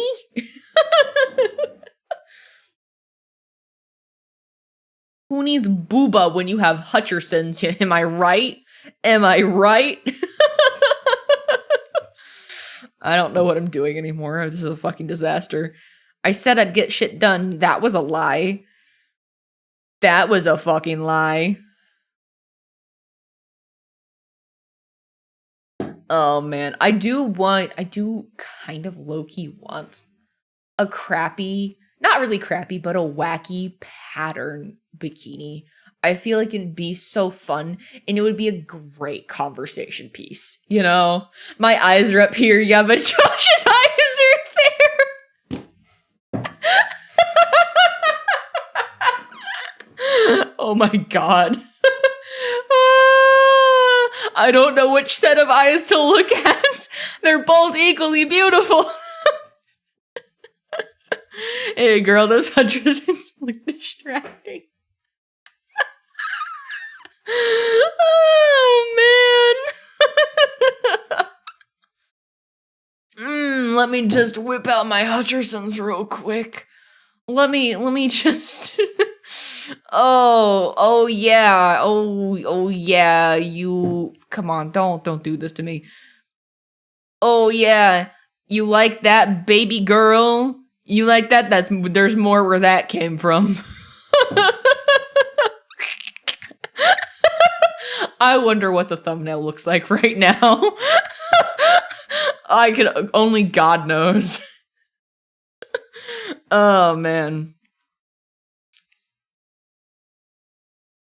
Who needs booba when you have Hutchersons? Am I right? Am I right? I don't know what I'm doing anymore. This is a fucking disaster. I said I'd get shit done. That was a lie. That was a fucking lie. Oh man, I do kind of low-key want a crappy, not really crappy, but a wacky pattern bikini. I feel like it'd be so fun and it would be a great conversation piece. You know, my eyes are up here, yeah, but Josh's eyes are there. Oh my god. I don't know which set of eyes to look at. They're both equally beautiful. Hey girl, those Hutchersons look distracting. Oh man. Let me just whip out my Hutchersons real quick. Let me just Oh yeah. Oh yeah. You come on, don't do this to me. Oh yeah. You like that, baby girl? You like that? There's more where that came from. I wonder what the thumbnail looks like right now. Only God knows. Oh man.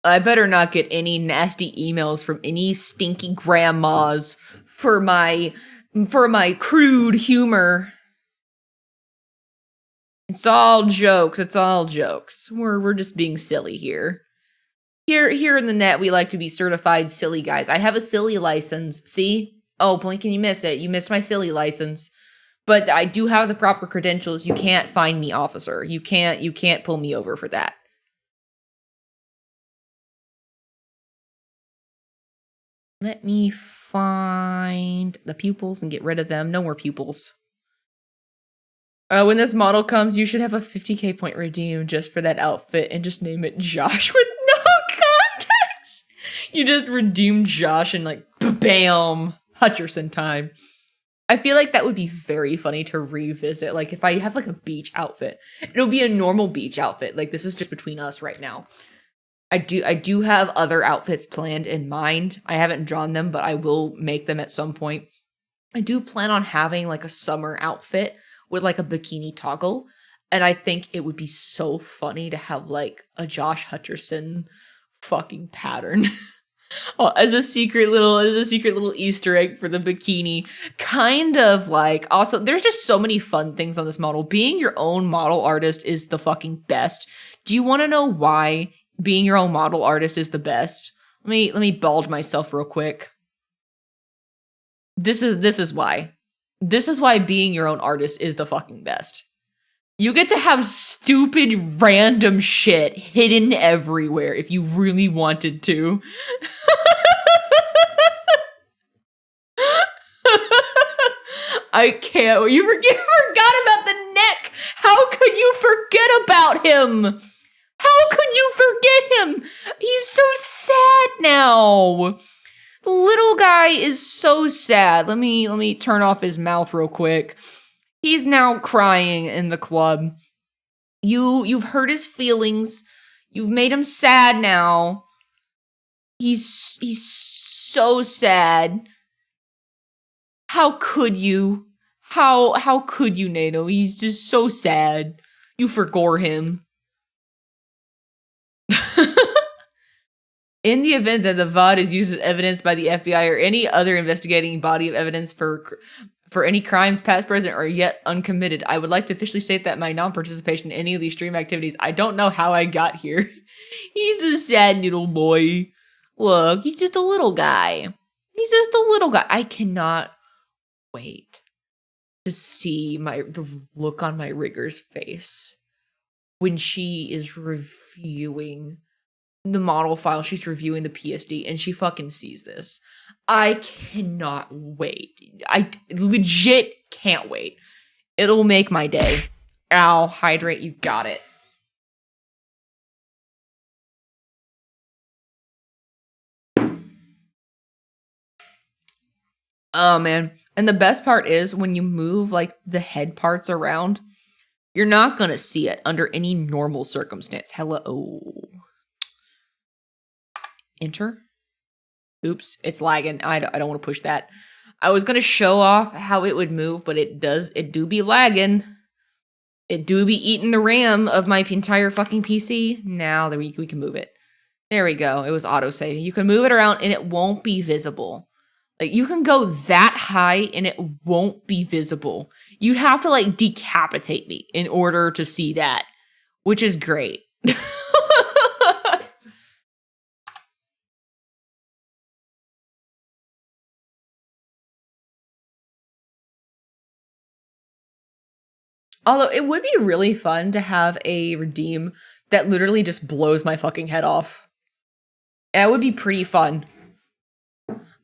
I better not get any nasty emails from any stinky grandmas for my crude humor. It's all jokes. It's all jokes. We're just being silly here. Here in the net, we like to be certified silly guys. I have a silly license. See? Oh, blink and you miss it. You missed my silly license. But I do have the proper credentials. You can't find me, officer. You can't pull me over for that. Let me find the pupils and get rid of them. No more pupils. When this model comes, you should have a 50k point redeem just for that outfit and just name it Josh with no context. You just redeem Josh and like, bam, Hutcherson time. I feel like that would be very funny to revisit. Like if I have like a beach outfit, it'll be a normal beach outfit. Like this is just between us right now. I do have other outfits planned in mind. I haven't drawn them, but I will make them at some point. I do plan on having like a summer outfit with like a bikini toggle. And I think it would be so funny to have like a Josh Hutcherson fucking pattern. As a secret little Easter egg for the bikini. Kind of like, also, there's just so many fun things on this model. Being your own model artist is the fucking best. Do you want to know why being your own model artist is the best? Let me bald myself real quick. This is why. This is why being your own artist is the fucking best. You get to have stupid random shit hidden everywhere if you really wanted to. I can't. You forgot about the neck. How could you forget about him? How could you forget him? He's so sad now. The little guy is so sad. Let me turn off his mouth real quick. He's now crying in the club. You've hurt his feelings. You've made him sad now. He's so sad. How could you? How could you, Nato? He's just so sad. You forgore him. In the event that the VOD is used as evidence by the FBI or any other investigating body of evidence for any crimes past, present, or yet uncommitted, I would like to officially state that my non-participation in any of these stream activities, I don't know how I got here. He's a sad little boy. Look, he's just a little guy. He's just a little guy. I cannot wait to see the look on my rigger's face when she is reviewing the model file. She's reviewing the PSD and she fucking sees this. I cannot wait. I legit can't wait. It'll make my day. Ow, hydrate, you got it. Oh man. And the best part is when you move like the head parts around, you're not gonna see it under any normal circumstance. Hello. Enter. Oops, it's lagging. I don't want to push that. I was gonna show off how it would move, but it do be lagging. It do be eating the RAM of my entire fucking PC. Now that we can move it. There we go. It was autosaving. You can move it around and it won't be visible. Like, you can go that high and it won't be visible. You'd have to, like, decapitate me in order to see that, which is great. Although, it would be really fun to have a redeem that literally just blows my fucking head off. That would be pretty fun.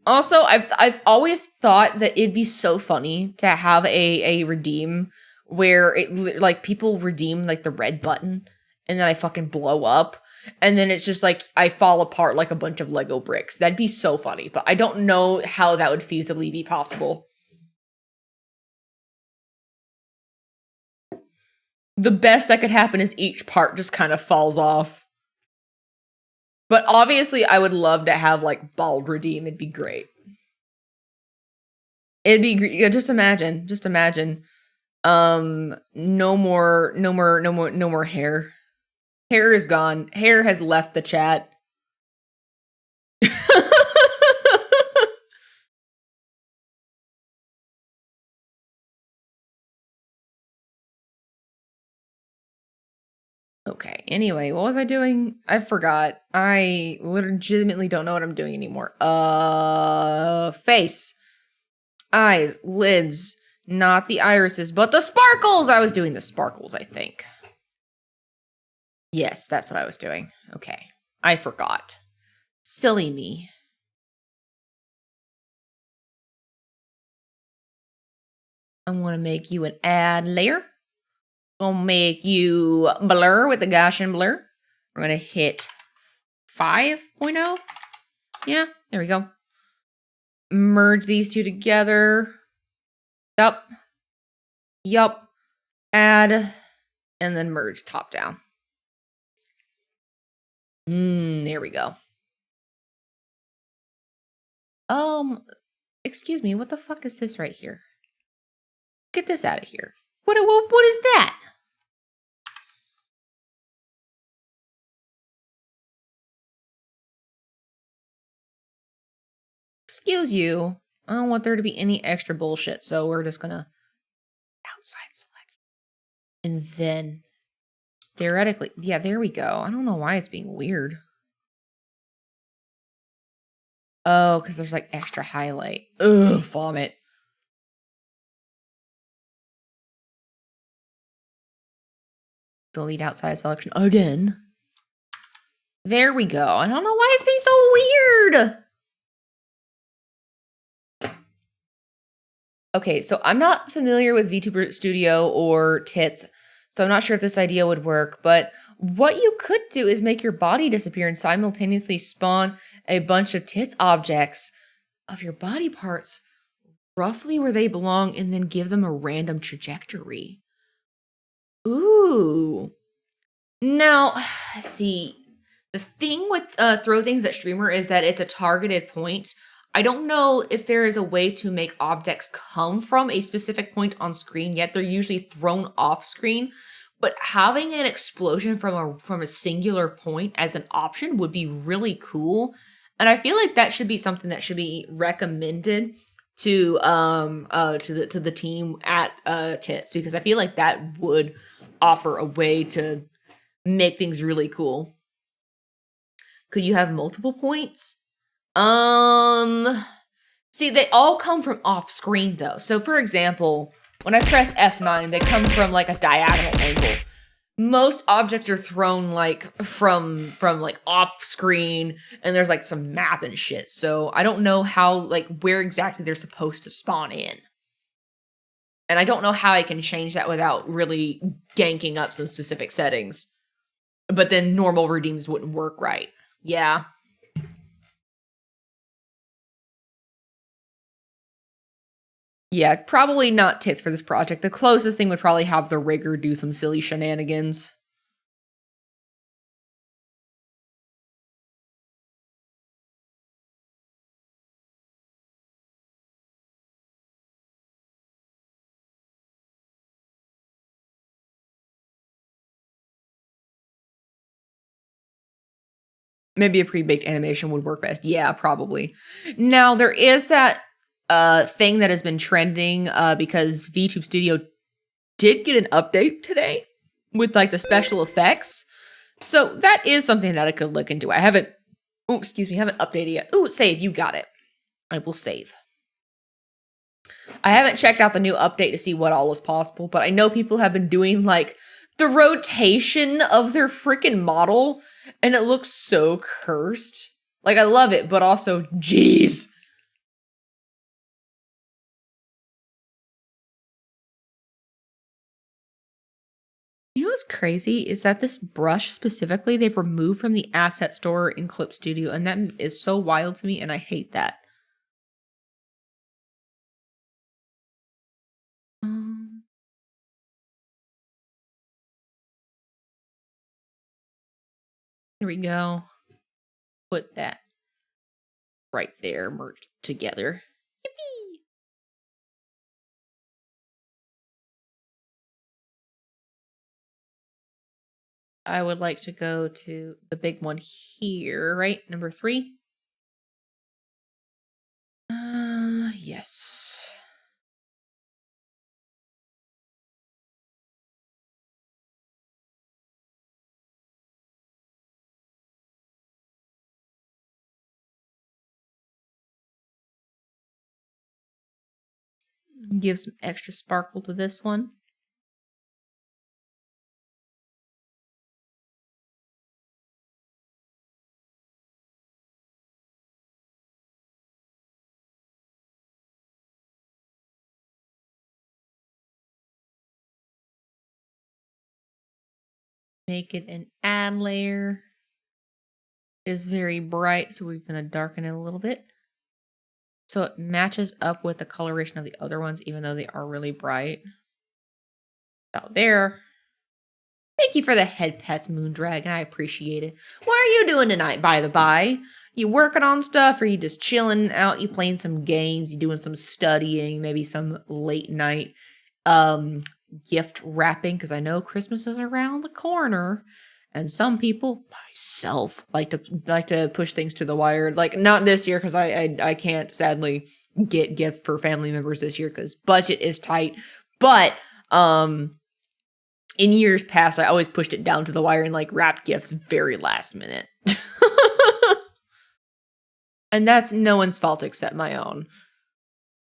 Also, I've always thought that it'd be so funny to have a redeem where it, like, people redeem, like, the red button and then I fucking blow up and then it's just like I fall apart like a bunch of Lego bricks. That'd be so funny, but I don't know how that would feasibly be possible. The best that could happen is each part just kind of falls off. But obviously, I would love to have, like, bald redeem. It'd be great. It'd be just imagine. No more hair. Hair is gone. Hair has left the chat. Okay, anyway, what was I doing? I forgot. I legitimately don't know what I'm doing anymore. Face. Eyes. Lids. Not the irises, but the sparkles! I was doing the sparkles, I think. Yes, that's what I was doing. Okay. I forgot. Silly me. I'm gonna make you an add layer. Gonna make you blur with the Gaussian blur. We're gonna hit 5.0. Yeah, there we go. Merge these two together. Yup. Add. And then merge top down. There we go. Excuse me, what the fuck is this right here? Get this out of here. What is that? Excuse you. I don't want there to be any extra bullshit, so we're just gonna outside selection. And then theoretically, yeah, there we go. I don't know why it's being weird. Oh, because there's like extra highlight. Ugh, vomit. Delete outside selection again. There we go. I don't know why it's being so weird. Okay, so I'm not familiar with VTuber Studio or Tits, so I'm not sure if this idea would work, but what you could do is make your body disappear and simultaneously spawn a bunch of Tits objects of your body parts roughly where they belong and then give them a random trajectory. Ooh. Now, see, the thing with throw things at streamer is that it's a targeted point. I don't know if there is a way to make objects come from a specific point on screen yet. They're usually thrown off screen, but having an explosion from a singular point as an option would be really cool. And I feel like that should be something that should be recommended to the team at Tits, because I feel like that would offer a way to make things really cool. Could you have multiple points? See, they all come from off screen though. So for example, when I press F9, they come from like a diagonal angle. Most objects are thrown like from like off screen, and there's like some math and shit. So I don't know how, like, where exactly they're supposed to spawn in. And I don't know how I can change that without really ganking up some specific settings. But then normal redeems wouldn't work right. Yeah. Yeah, probably not Tits for this project. The closest thing would probably have the rigger do some silly shenanigans. Maybe a pre-baked animation would work best. Yeah, probably. Now, there is that thing that has been trending because VTube Studio did get an update today with like the special effects. So that is something that I could look into. I haven't, haven't updated yet. Ooh, save, you got it. I will save. I haven't checked out the new update to see what all is possible, but I know people have been doing like the rotation of their freaking model, and it looks so cursed. Like, I love it, but also, jeez. You know what's crazy is that this brush specifically, they've removed from the asset store in Clip Studio, and that is so wild to me, and I hate that. Here we go. Put that right there, merged together. Yippee! I would like to go to the big one here, right? Number 3. Yes. Give some extra sparkle to this one. Make it an add layer. It's very bright, so we're going to darken it a little bit. So it matches up with the coloration of the other ones, even though they are really bright. Out there. Thank you for the head pets, Moondragon. I appreciate it. What are you doing tonight, by the by? You working on stuff, or you just chilling out? You playing some games? You doing some studying? Maybe some late night gift wrapping? Because I know Christmas is around the corner, and some people, myself, like to push things to the wire. Like, not this year, because I can't sadly get gifts for family members this year because budget is tight. But in years past, I always pushed it down to the wire and like wrapped gifts very last minute. And that's no one's fault except my own.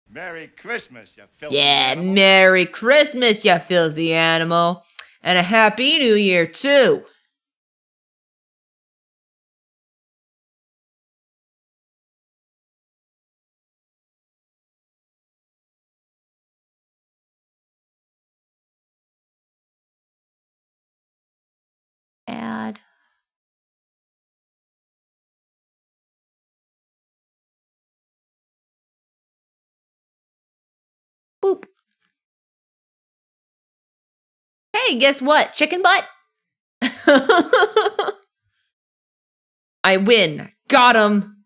Merry Christmas, you filthy animal. Merry Christmas, you filthy animal. And a Happy New Year, too. Add. Boop. Hey, guess what? Chicken butt? I win. Got him.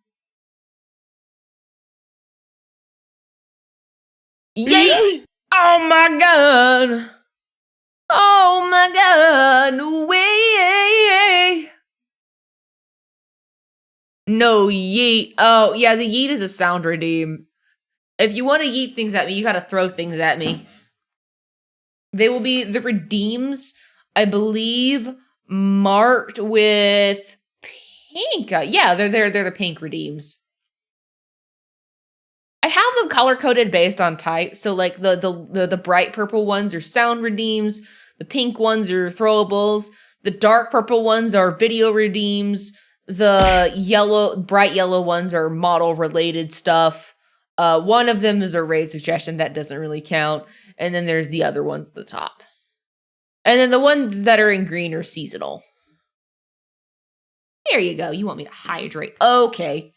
Yay! Oh my god! Oh my god! Way! No yeet. Oh, yeah, the yeet is a sound redeem. If you want to yeet things at me, you gotta throw things at me. They will be the redeems, I believe, marked with pink. Yeah, they're the pink redeems. I have them color coded based on type. So like the bright purple ones are sound redeems, the pink ones are throwables, the dark purple ones are video redeems, the bright yellow ones are model related stuff. One of them is a raid suggestion that doesn't really count. And then there's the other ones at the top. And then the ones that are in green are seasonal. There you go. You want me to hydrate. Okay.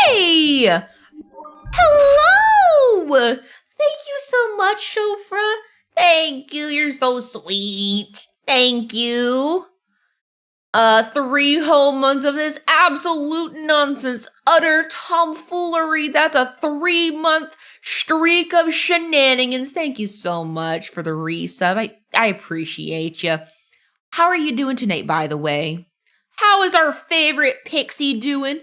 Hey! Hello! Thank you so much, Shofra. Thank you. You're so sweet. Thank you. 3 whole months of this absolute nonsense, utter tomfoolery. That's a 3-month streak of shenanigans. Thank you so much for the resub. I appreciate you. How are you doing tonight, by the way? How is our favorite pixie doing?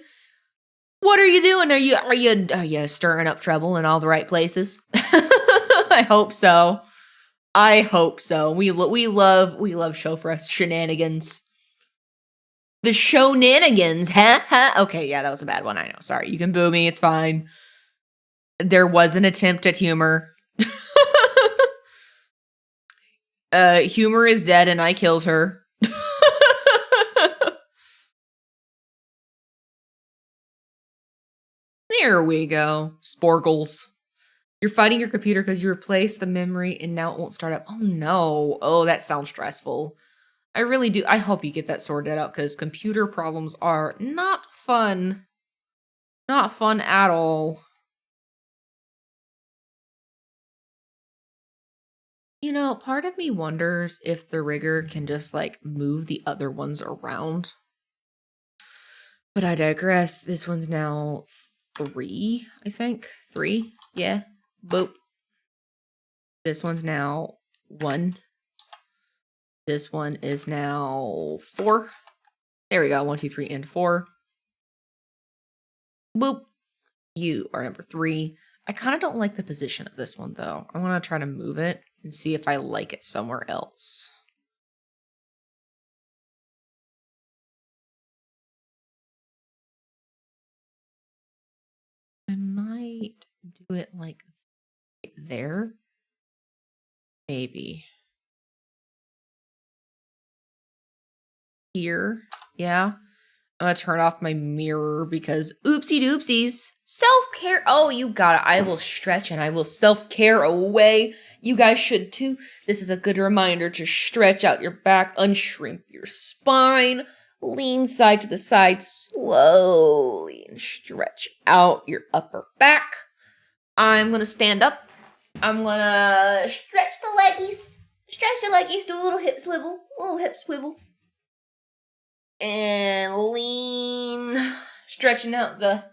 What are you doing? Are you stirring up trouble in all the right places? I hope so. I hope so. We love show for us shenanigans. The shenanigans, huh? Okay, yeah, that was a bad one. I know. Sorry, you can boo me. It's fine. There was an attempt at humor. Humor is dead, and I killed her. There we go. Sporgles. You're fighting your computer because you replaced the memory and now it won't start up. Oh no. Oh, that sounds stressful. I really do. I hope you get that sorted out because computer problems are not fun. Not fun at all. You know, part of me wonders if the rigger can just like move the other ones around. But I digress. This one's now 3, I think. 3? Yeah. Boop. This one's now 1. This one is now 4. There we go. 1, 2, 3, and 4. Boop. You are number 3. I kind of don't like the position of this one, though. I want to try to move it and see if I like it somewhere else. I might do it like there. Maybe. Here. Yeah. I'm gonna turn off my mirror because oopsie doopsies. Self-care. Oh, you got it. I will stretch and I will self-care away. You guys should too. This is a good reminder to stretch out your back, unshrink your spine, lean side to the side slowly and stretch out your upper back. I'm gonna stand up. I'm gonna stretch the leggies. Stretch the leggies. Do a little hip swivel. And lean, stretching out the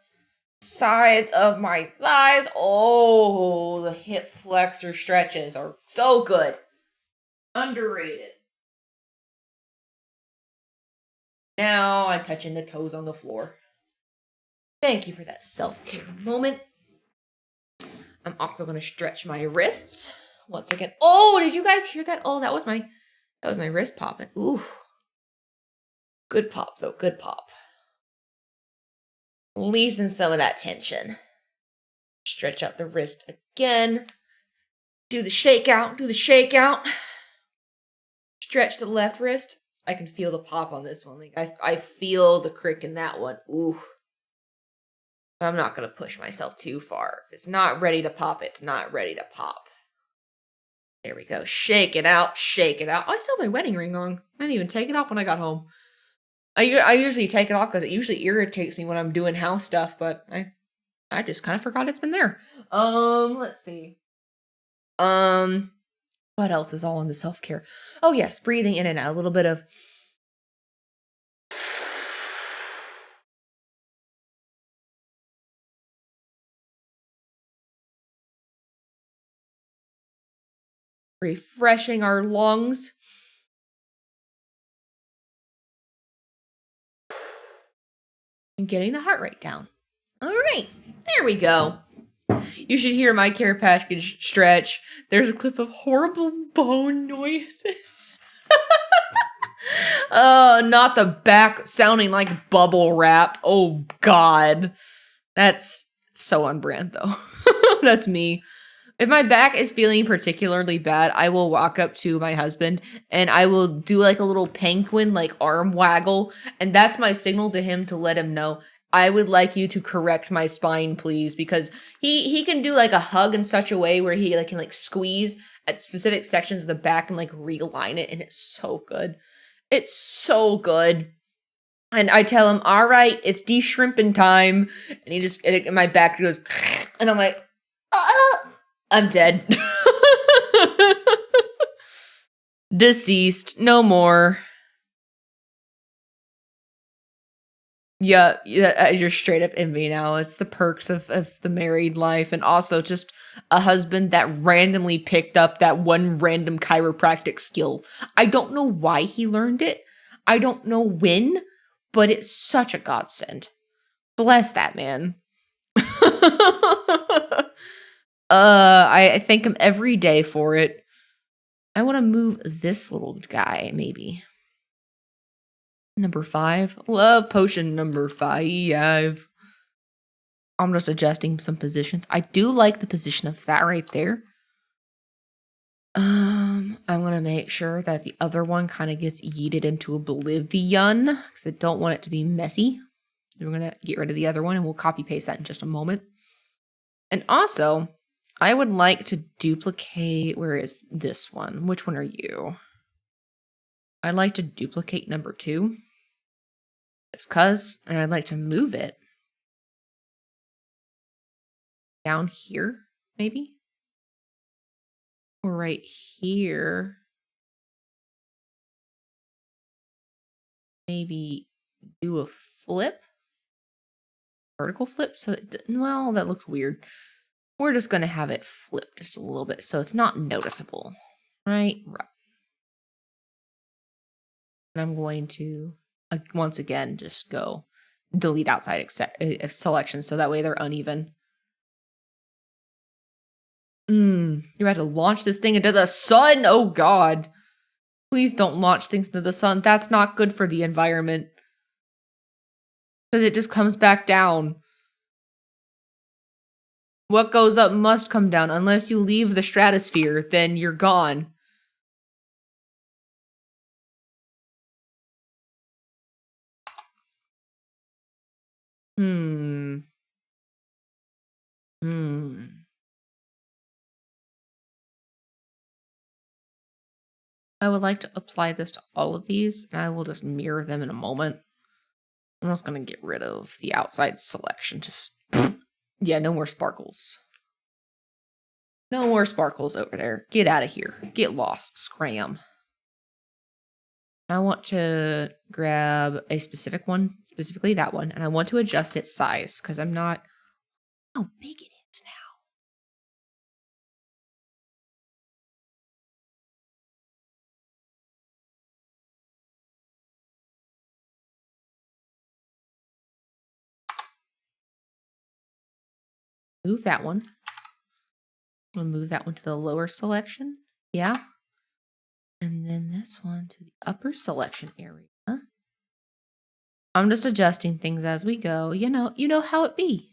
sides of my thighs. Oh, the hip flexor stretches are so good. Underrated. Now I'm touching the toes on the floor. Thank you for that self-care moment. I'm also going to stretch my wrists once again. Oh, did you guys hear that? Oh, that was my wrist popping. Ooh. Good pop, though. Good pop. Releasing some of that tension. Stretch out the wrist again. Do the shakeout. Stretch the left wrist. I can feel the pop on this one. Like I feel the crick in that one. Ooh. I'm not going to push myself too far. If it's not ready to pop, it's not ready to pop. There we go. Shake it out. Oh, I still have my wedding ring on. I didn't even take it off when I got home. I usually take it off because it usually irritates me when I'm doing house stuff, but I just kind of forgot it's been there. Let's see. What else is all in the self-care? Oh yes, breathing in and out. A little bit of refreshing our lungs. And getting the heart rate down. All right, there we go. You should hear my care package stretch. There's a clip of horrible bone noises. Oh, not the back sounding like bubble wrap. Oh, God. That's so on brand, though. That's me. If my back is feeling particularly bad, I will walk up to my husband and I will do like a little penguin, like arm waggle. And that's my signal to him to let him know, I would like you to correct my spine, please. Because he can do like a hug in such a way where he like can like squeeze at specific sections of the back and like realign it. And it's so good. It's so good. And I tell him, all right, it's de-shrimping time. And he just, and my back goes, and I'm like, I'm dead. Deceased. No more. Yeah, you're straight up envy now. It's the perks of the married life, and also just a husband that randomly picked up that one random chiropractic skill. I don't know why he learned it. I don't know when, but it's such a godsend. Bless that man. I thank him every day for it. I want to move this little guy, maybe. Number 5. Love potion number 5. I'm just adjusting some positions. I do like the position of that right there. I'm going to make sure that the other one kind of gets yeeted into oblivion because I don't want it to be messy. We're going to get rid of the other one and we'll copy paste that in just a moment. And also, I would like to duplicate, where is this one? Which one are you? I'd like to duplicate number 2. Just cuz, and I'd like to move it down here, maybe? Or right here. Maybe do a flip? Vertical flip? So, well, that looks weird. We're just going to have it flip just a little bit so it's not noticeable. Right? Right. And I'm going to, once again, just go delete outside selection so that way they're uneven. You're about to launch this thing into the sun? Oh, God. Please don't launch things into the sun. That's not good for the environment. Because it just comes back down. What goes up must come down. Unless you leave the stratosphere, then you're gone. I would like to apply this to all of these, and I will just mirror them in a moment. I'm just going to get rid of the outside selection. Just, yeah, no more sparkles. No more sparkles over there. Get out of here. Get lost. Scram. I want to grab a specific one, specifically that one, and I want to adjust its size, because I'm not... how big it is now. Move that one. We'll move that one to the lower selection. Yeah. And then this one to the upper selection area. I'm just adjusting things as we go. You know how it be.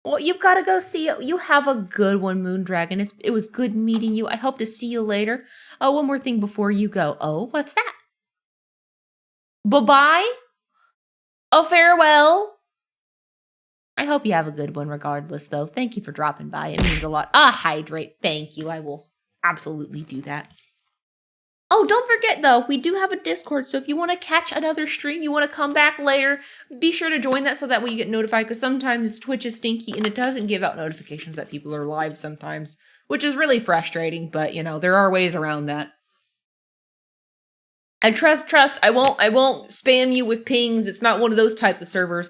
Well, you've got to go see it. You have a good one, Moondragon. It was good meeting you. I hope to see you later. Oh, one more thing before you go. Oh, what's that? Bye-bye? Oh, farewell. I hope you have a good one regardless, though. Thank you for dropping by. It means a lot. Hydrate. Thank you. I will absolutely do that. Oh, don't forget, though, we do have a Discord, so if you want to catch another stream, you want to come back later, be sure to join that so that way you get notified, because sometimes Twitch is stinky and it doesn't give out notifications that people are live sometimes, which is really frustrating, but, there are ways around that. And trust, I won't spam you with pings. It's not one of those types of servers.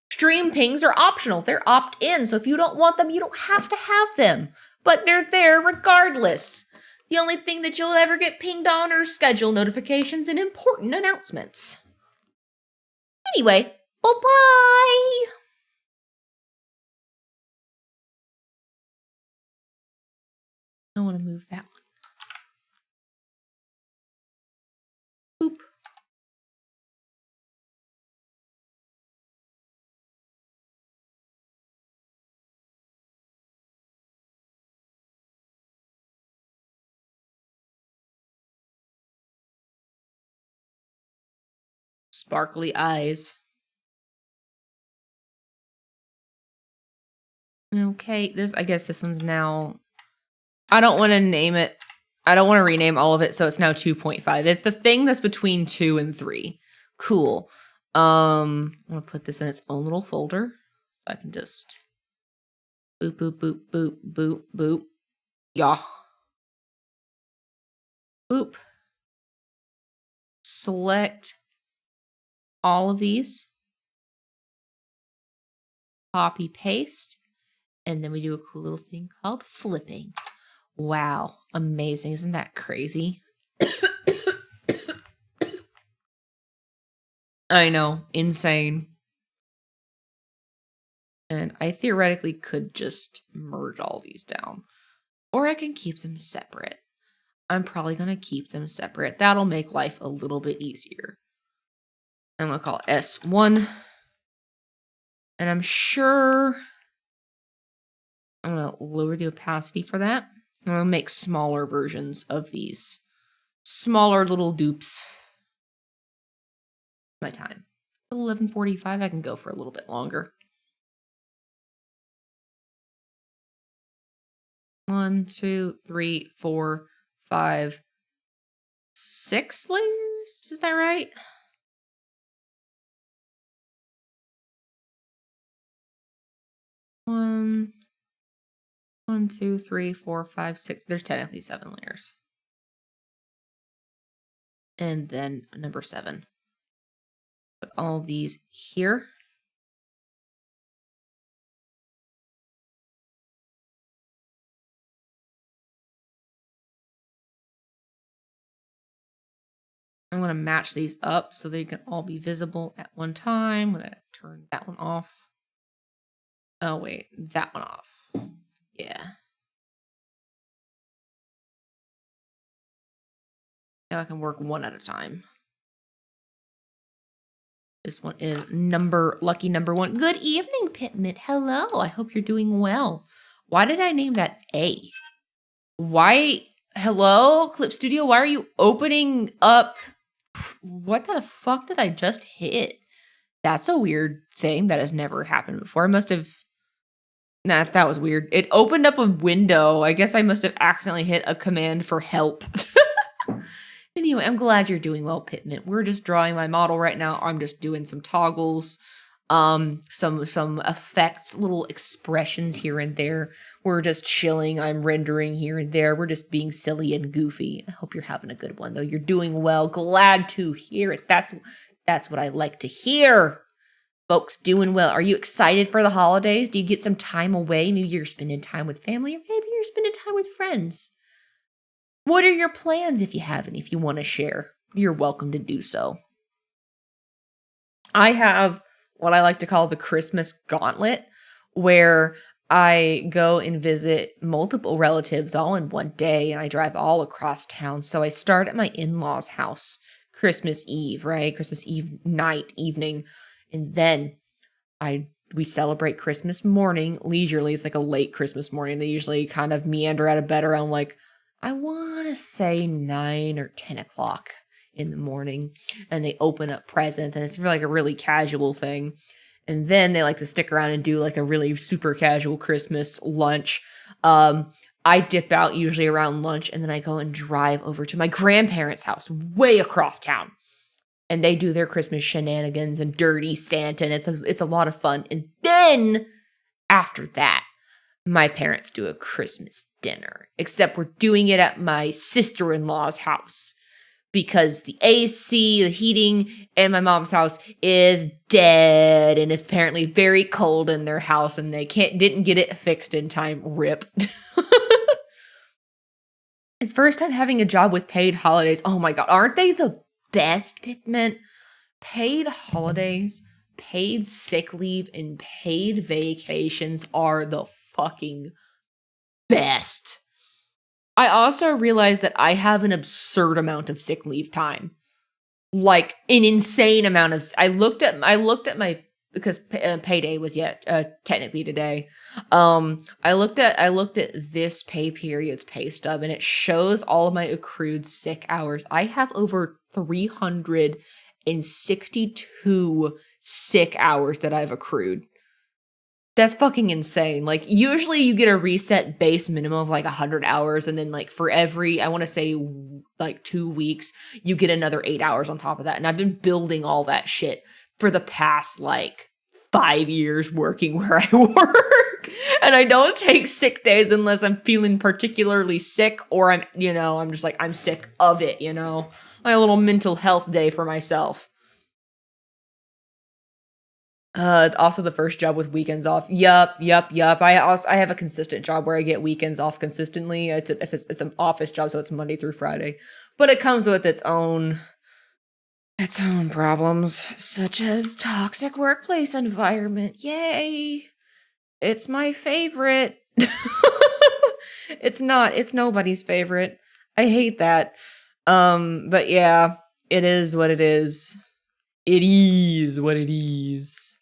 Stream pings are optional. They're opt-in, so if you don't want them, you don't have to have them, but they're there regardless. The only thing that you'll ever get pinged on are schedule notifications and important announcements. Anyway, bye-bye! I want to move that one. Boop. Sparkly eyes. Okay, I guess this one's now... I don't want to name it. I don't want to rename all of it, so it's now 2.5. It's the thing that's between 2 and 3. Cool. I'm gonna put this in its own little folder. So I can just boop, boop, boop, boop, boop, boop. Yeah. Boop. Select all of these. Copy, paste. And then we do a cool little thing called flipping. Wow. Amazing. Isn't that crazy? I know. Insane. And I theoretically could just merge all these down. Or I can keep them separate. I'm probably going to keep them separate. That'll make life a little bit easier. I'm going to call it S1. And I'm sure I'm going to lower the opacity for that. I'm going to make smaller versions of these. Smaller little dupes. My time. It's 11:45. I can go for a little bit longer. 1, 2, 3, 4, 5, 6 layers? Is that right? One, 2, 3, 4, 5, 6. There's technically 7 layers. And then number 7. Put all these here. I'm going to match these up so they can all be visible at one time. I'm going to turn that one off. Oh, wait. That one off. Yeah. Now I can work one at a time. This one is lucky number 1. Good evening, Pitmit. Hello. I hope you're doing well. Why did I name that A? Why? Hello, Clip Studio. Why are you opening up? What the fuck did I just hit? That's a weird thing that has never happened before. I must have... Nah, that was weird. It opened up a window. I guess I must have accidentally hit a command for help. Anyway, I'm glad you're doing well, Pitmint. We're just drawing my model right now. I'm just doing some toggles, some effects, little expressions here and there. We're just chilling. I'm rendering here and there. We're just being silly and goofy. I hope you're having a good one, though. You're doing well. Glad to hear it. That's what I like to hear. Folks, doing well. Are you excited for the holidays? Do you get some time away? Maybe you're spending time with family, or maybe you're spending time with friends. What are your plans if you have any? If you want to share, you're welcome to do so. I have what I like to call the Christmas gauntlet, where I go and visit multiple relatives all in one day, and I drive all across town. So I start at my in-laws' house Christmas Eve, right? Christmas Eve evening. And then we celebrate Christmas morning leisurely. It's like a late Christmas morning. They usually kind of meander out of bed around like, I want to say 9 or 10 o'clock in the morning. And they open up presents, and it's like a really casual thing. And then they like to stick around and do like a really super casual Christmas lunch. I dip out usually around lunch, and then I go and drive over to my grandparents' house way across town. And they do their Christmas shenanigans and dirty Santa, and it's a lot of fun. And then after that, my parents do a Christmas dinner, except we're doing it at my sister-in-law's house because the AC, the heating in my mom's house is dead, and it's apparently very cold in their house, and they didn't get it fixed in time. RIP. It's first time having a job with paid holidays. Oh my god, aren't they the best, Pigment? Paid holidays, paid sick leave, and paid vacations are the fucking best. I also realized that I have an absurd amount of sick leave time. Like an insane amount of I looked at my because payday was yet technically today. I looked at this pay period's pay stub, and it shows all of my accrued sick hours. I have over 362 sick hours that I've accrued. That's fucking insane. Like, usually you get a reset base minimum of like 100 hours, and then like for every, I want to say like 2 weeks, you get another 8 hours on top of that. And I've been building all that shit for the past like 5 years working where I work. And I don't take sick days unless I'm feeling particularly sick, or I'm just like, I'm sick of it, my little mental health day for myself. Also the first job with weekends off. Yup. I have a consistent job where I get weekends off consistently. It's an office job, so it's Monday through Friday. But it comes with its own problems, such as toxic workplace environment. Yay. It's my favorite. It's not. It's nobody's favorite. I hate that. But yeah, it is what it is. It is what it is.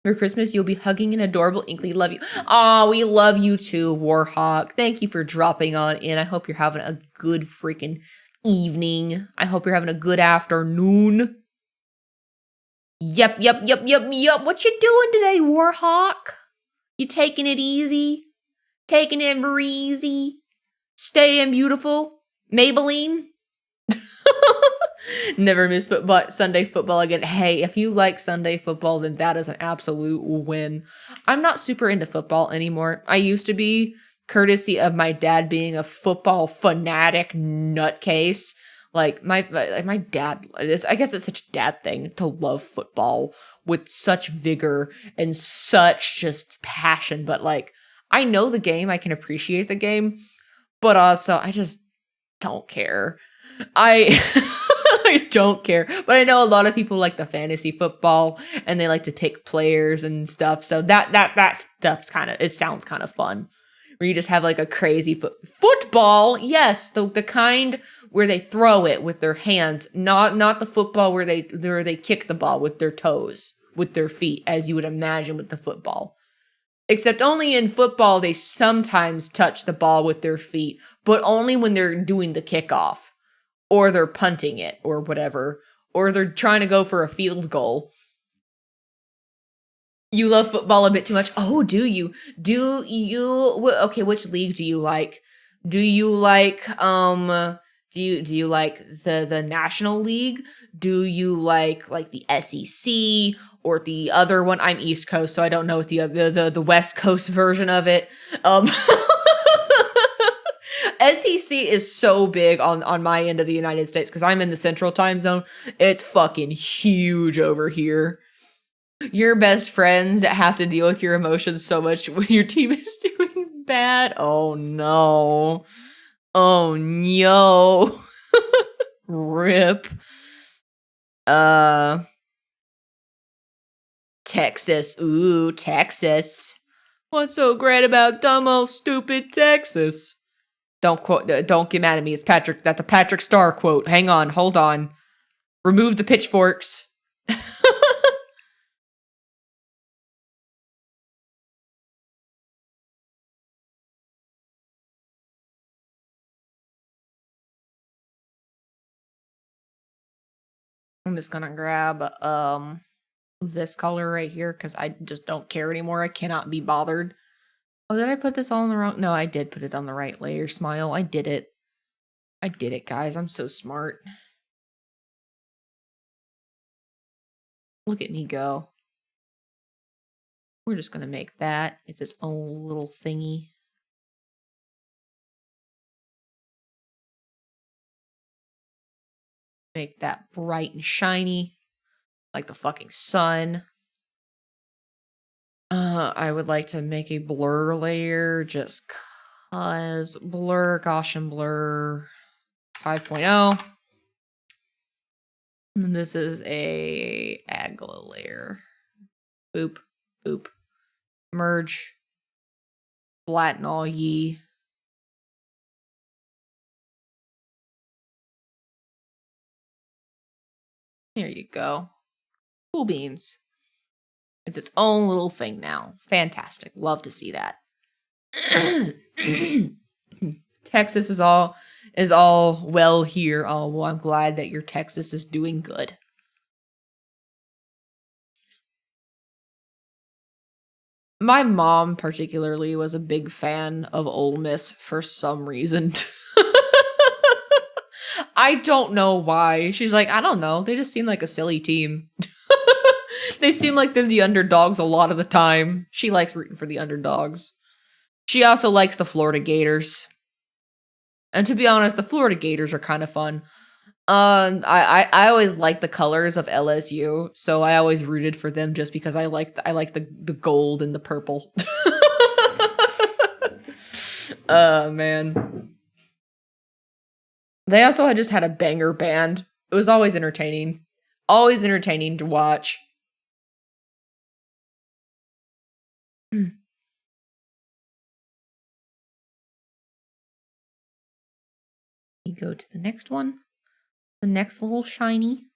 For Christmas, you'll be hugging an adorable Inkly. Love you. Aw, we love you too, Warhawk. Thank you for dropping on in. I hope you're having a good freaking evening. I hope you're having a good afternoon. Yep. What you doing today, Warhawk? You taking it easy? Taking it breezy? Staying beautiful? Maybelline? Never miss Sunday football again. Hey, if you like Sunday football, then that is an absolute win. I'm not super into football anymore. I used to be, courtesy of my dad being a football fanatic nutcase. Like my dad, I guess it's such a dad thing to love football with such vigor and such just passion. But like, I know the game, I can appreciate the game, but also I just don't care. I don't care, but I know a lot of people like the fantasy football and they like to pick players and stuff. So that stuff's it sounds kind of fun. Where you just have like a crazy football. Yes, the kind where they throw it with their hands, not the football where they kick the ball with their toes, with their feet, as you would imagine with the football. Except only in football, they sometimes touch the ball with their feet, but only when they're doing the kickoff, or they're punting it, or whatever, or they're trying to go for a field goal. You love football a bit too much. Oh, do you? Okay, which league do you like? Do you like do you like the National League? Do you like the SEC or the other one? I'm East Coast, so I don't know what the West Coast version of it. SEC is so big on my end of the United States because I'm in the Central Time Zone. It's fucking huge over here. Your best friends that have to deal with your emotions so much when your team is doing bad. Oh no. Oh no. Rip. Texas. Ooh, Texas. What's so great about dumb old stupid Texas? Don't get mad at me. It's Patrick. That's a Patrick Star quote. Hang on. Hold on. Remove the pitchforks. I'm just gonna grab this color right here because I just don't care anymore. I cannot be bothered. Oh, did I put this all in the wrong? No, I did put it on the right layer. Smile. I did it. I did it, guys. I'm so smart. Look at me go. We're just gonna make that. It's its own little thingy. Make that bright and shiny. Like the fucking sun. I would like to make a blur layer just cause blur, Gaussian blur 5.0. And this is a Agla layer. Boop, boop. Merge. Flatten all ye. There you go. Cool beans. It's its own little thing now. Fantastic. Love to see that. Texas is all is all well here. Oh, well, I'm glad that your Texas is doing good. My mom particularly was a big fan of Ole Miss for some reason. I don't know why. She's like, I don't know. They just seem like a silly team. They seem like they're the underdogs a lot of the time. She likes rooting for the underdogs. She also likes the Florida Gators. And to be honest, the Florida Gators are kind of fun. I always liked the colors of LSU, so I always rooted for them just because I like the gold and the purple. Man. They also just had a banger band. It was always entertaining. Always entertaining to watch. You go to the next one. The next little shiny.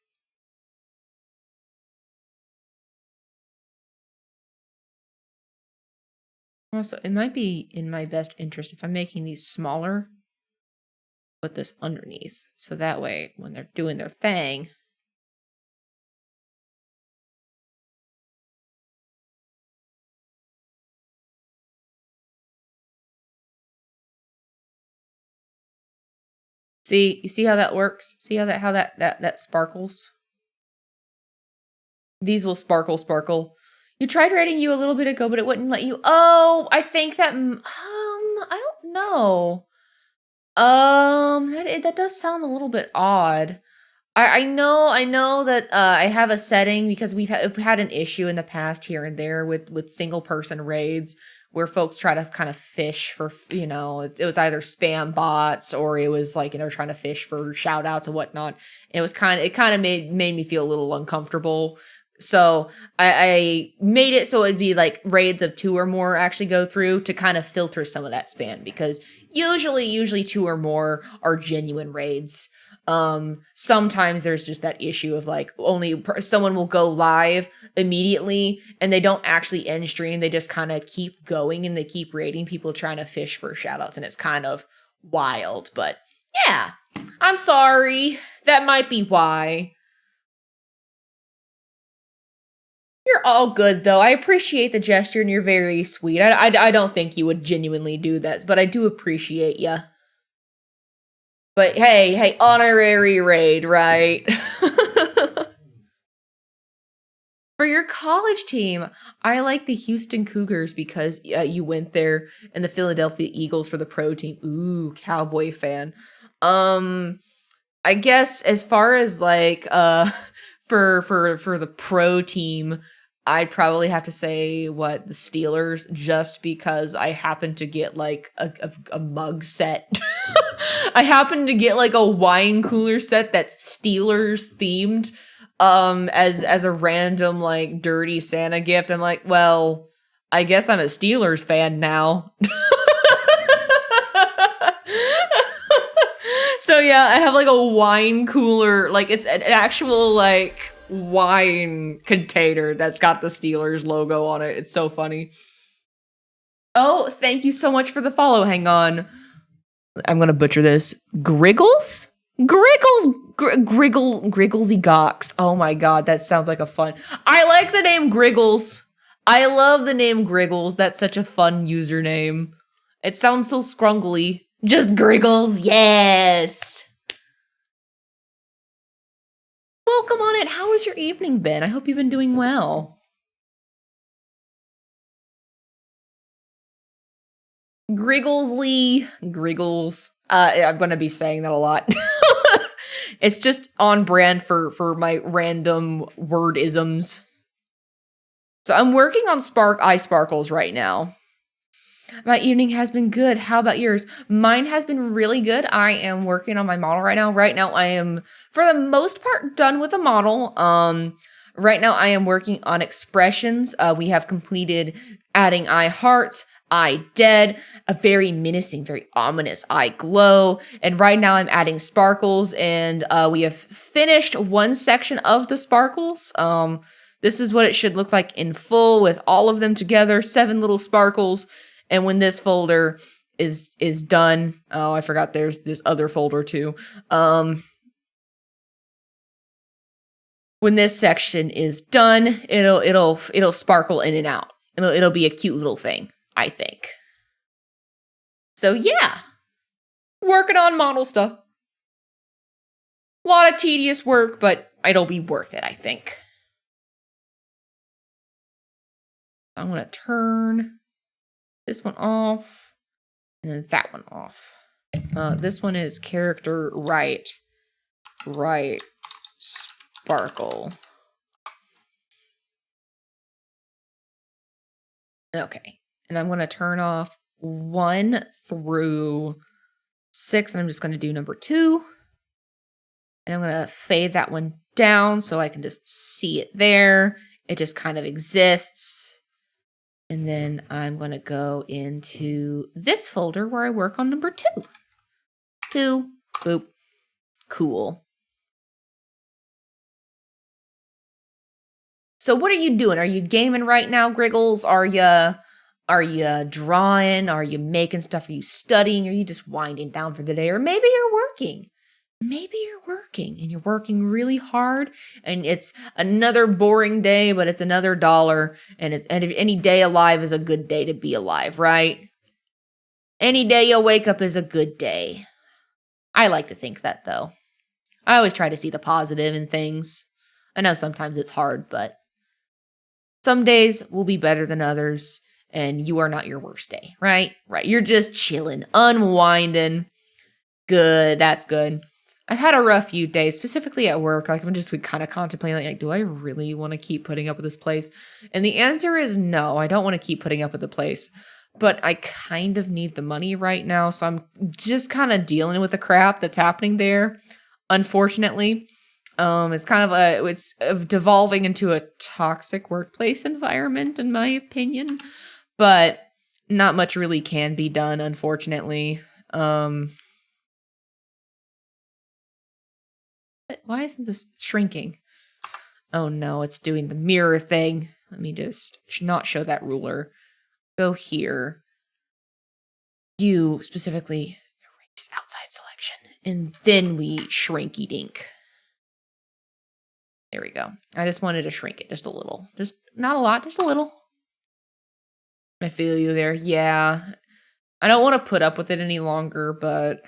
Also, it might be in my best interest if I'm making these smaller, put this underneath. So that way, when they're doing their thing, see, you see how that works? See how that sparkles? These will sparkle. You tried writing you a little bit ago, but it wouldn't let you. Oh, I think that I don't know. That does sound a little bit odd. I know that I have a setting because we've had an issue in the past here and there with single person raids where folks try to kind of fish for, it was either spam bots or it was like, they're trying to fish for shout outs and whatnot. And it kind of made me feel a little uncomfortable. So I made it so it'd be like raids of 2 or more actually go through to kind of filter some of that spam, because usually 2 or more are genuine raids. Sometimes there's just that issue of like someone will go live immediately and they don't actually end stream. They just kind of keep going and they keep raiding people trying to fish for shoutouts, and it's kind of wild. But yeah, I'm sorry. That might be why. You're all good, though. I appreciate the gesture, and you're very sweet. I don't think you would genuinely do that, but I do appreciate ya. But hey, honorary raid, right? For your college team, I like the Houston Cougars because you went there, and the Philadelphia Eagles for the pro team. Ooh, Cowboy fan. I guess as far as like for the pro team, I'd probably have to say the Steelers, just because I happen to get like a mug set. I happen to get like a wine cooler set that's Steelers themed as a random like dirty Santa gift. I'm like, well, I guess I'm a Steelers fan now. So yeah, I have like a wine cooler, like it's an actual like wine container that's got the Steelers logo on it. It's so funny. Oh, thank you so much for the follow. Hang on. I'm gonna butcher this. Griggles? Grigglesy Gox. Oh my god, that sounds like a fun. I like the name Griggles. I love the name Griggles. That's such a fun username. It sounds so scrungly. Just Griggles, yes! Welcome on it. How has your evening been? I hope you've been doing well. Griggles. I'm gonna be saying that a lot. It's just on brand for my random word-isms. So I'm working on Eye Sparkles right now. My evening has been good. How about yours? Mine has been really good. I am working on my model right now. Right now, I am, for the most part, done with the model. Right now, I am working on expressions. We have completed adding eye hearts, eye dead, a very menacing, very ominous eye glow. And right now, I'm adding sparkles, and we have finished one section of the sparkles. This is what it should look like in full with all of them together, 7 little sparkles. And when this folder is done. Oh, I forgot there's this other folder too. When this section is done, it'll sparkle in and out. It'll be a cute little thing, I think. So yeah, working on model stuff. A lot of tedious work, but it'll be worth it, I think. I'm gonna turn this one off, and then that one off. This one is character right, sparkle. Okay, and I'm gonna turn off 1 through 6, and I'm just gonna do number 2. And I'm gonna fade that one down so I can just see it there. It just kind of exists. And then I'm gonna go into this folder where I work on number 2. 2, boop, cool. So what are you doing? Are you gaming right now, Griggles? Are you drawing? Are you making stuff? Are you studying? Are you just winding down for the day? Or maybe you're working. Maybe you're working and you're working really hard and it's another boring day, but it's another dollar. And any day alive is a good day to be alive, right? Any day you wake up is a good day. I like to think that, though. I always try to see the positive in things. I know sometimes it's hard, but some days will be better than others, and you are not your worst day, right? Right. You're just chilling, unwinding. Good. That's good. I've had a rough few days, specifically at work. Like, I'm just kind of contemplating, like, do I really want to keep putting up with this place? And the answer is no, I don't want to keep putting up with the place. But I kind of need the money right now, so I'm just kind of dealing with the crap that's happening there. Unfortunately, it's kind of it's devolving into a toxic workplace environment, in my opinion. But not much really can be done, unfortunately. Why isn't this shrinking? Oh no, it's doing the mirror thing. Let me just not show that ruler. Go here. You specifically erase outside selection. And then we shrinky dink. There we go. I just wanted to shrink it just a little. Just not a lot, just a little. I feel you there. Yeah. I don't want to put up with it any longer, but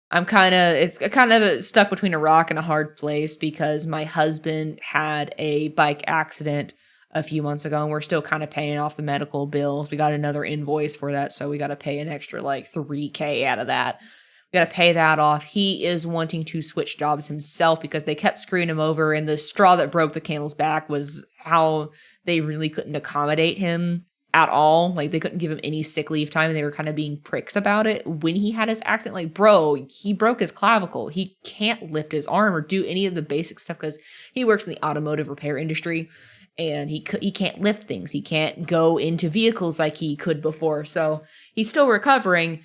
it's kind of stuck between a rock and a hard place because my husband had a bike accident a few months ago and we're still kind of paying off the medical bills. We got another invoice for that, so we got to pay an extra like $3,000 out of that. We got to pay that off. He is wanting to switch jobs himself because they kept screwing him over, and the straw that broke the camel's back was how they really couldn't accommodate him at all. Like, they couldn't give him any sick leave time, and they were kind of being pricks about it. When he had his accident, like, bro, he broke his clavicle. He can't lift his arm or do any of the basic stuff because he works in the automotive repair industry, and he can't lift things. He can't go into vehicles like he could before. So he's still recovering.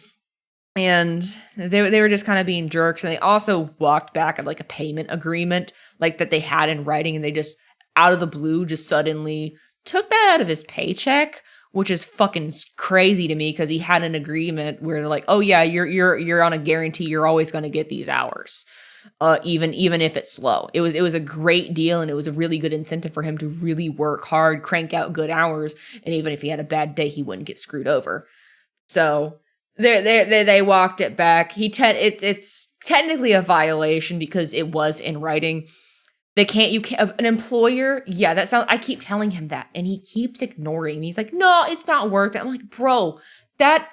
And they were just kind of being jerks. And they also walked back at like a payment agreement like that they had in writing. And they just out of the blue just suddenly took that out of his paycheck, which is fucking crazy to me because he had an agreement where they're like, oh yeah, you're on a guarantee. You're always going to get these hours. Even if it's slow. It was a great deal, and it was a really good incentive for him to really work hard, crank out good hours. And even if he had a bad day, he wouldn't get screwed over. So they walked it back. It's technically a violation because it was in writing. An employer, yeah, I keep telling him that, and he keeps ignoring me. He's like, no, it's not worth it. I'm like, bro, that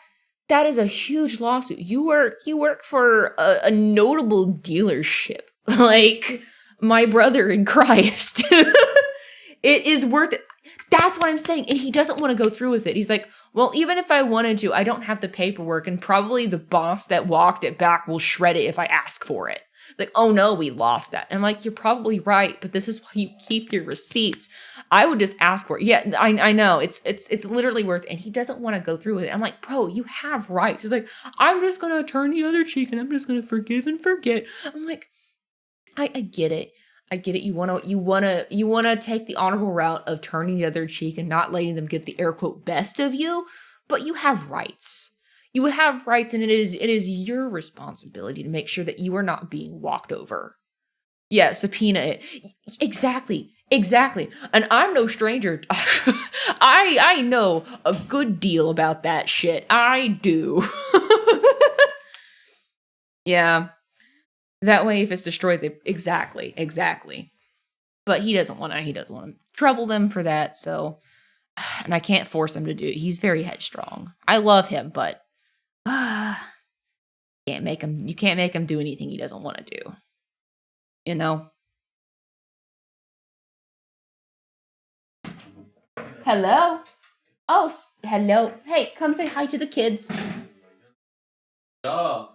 is a huge lawsuit. You work for a notable dealership, like my brother in Christ. It is worth it. That's what I'm saying. And he doesn't want to go through with it. He's like, well, even if I wanted to, I don't have the paperwork, and probably the boss that walked it back will shred it if I ask for it. Like, oh no, we lost that. And I'm like, you're probably right, but this is why you keep your receipts. I would just ask for it. Yeah, I know. It's literally worth it. And he doesn't want to go through with it. I'm like, bro, you have rights. He's like, I'm just going to turn the other cheek and I'm just going to forgive and forget. I'm like, I get it. I get it. You want to take the honorable route of turning the other cheek and not letting them get the air quote best of you, but you have rights. You have rights, and it is your responsibility to make sure that you are not being walked over. Yeah, subpoena it. Exactly. And I'm no stranger. I know a good deal about that shit. I do. Yeah. That way, if it's destroyed, they exactly. But he doesn't want to trouble them for that. So, and I can't force him to do it. He's very headstrong. I love him, but can't make him. You can't make him do anything he doesn't want to do. You know. Hello. Oh, hello. Hey, come say hi to the kids. Dog.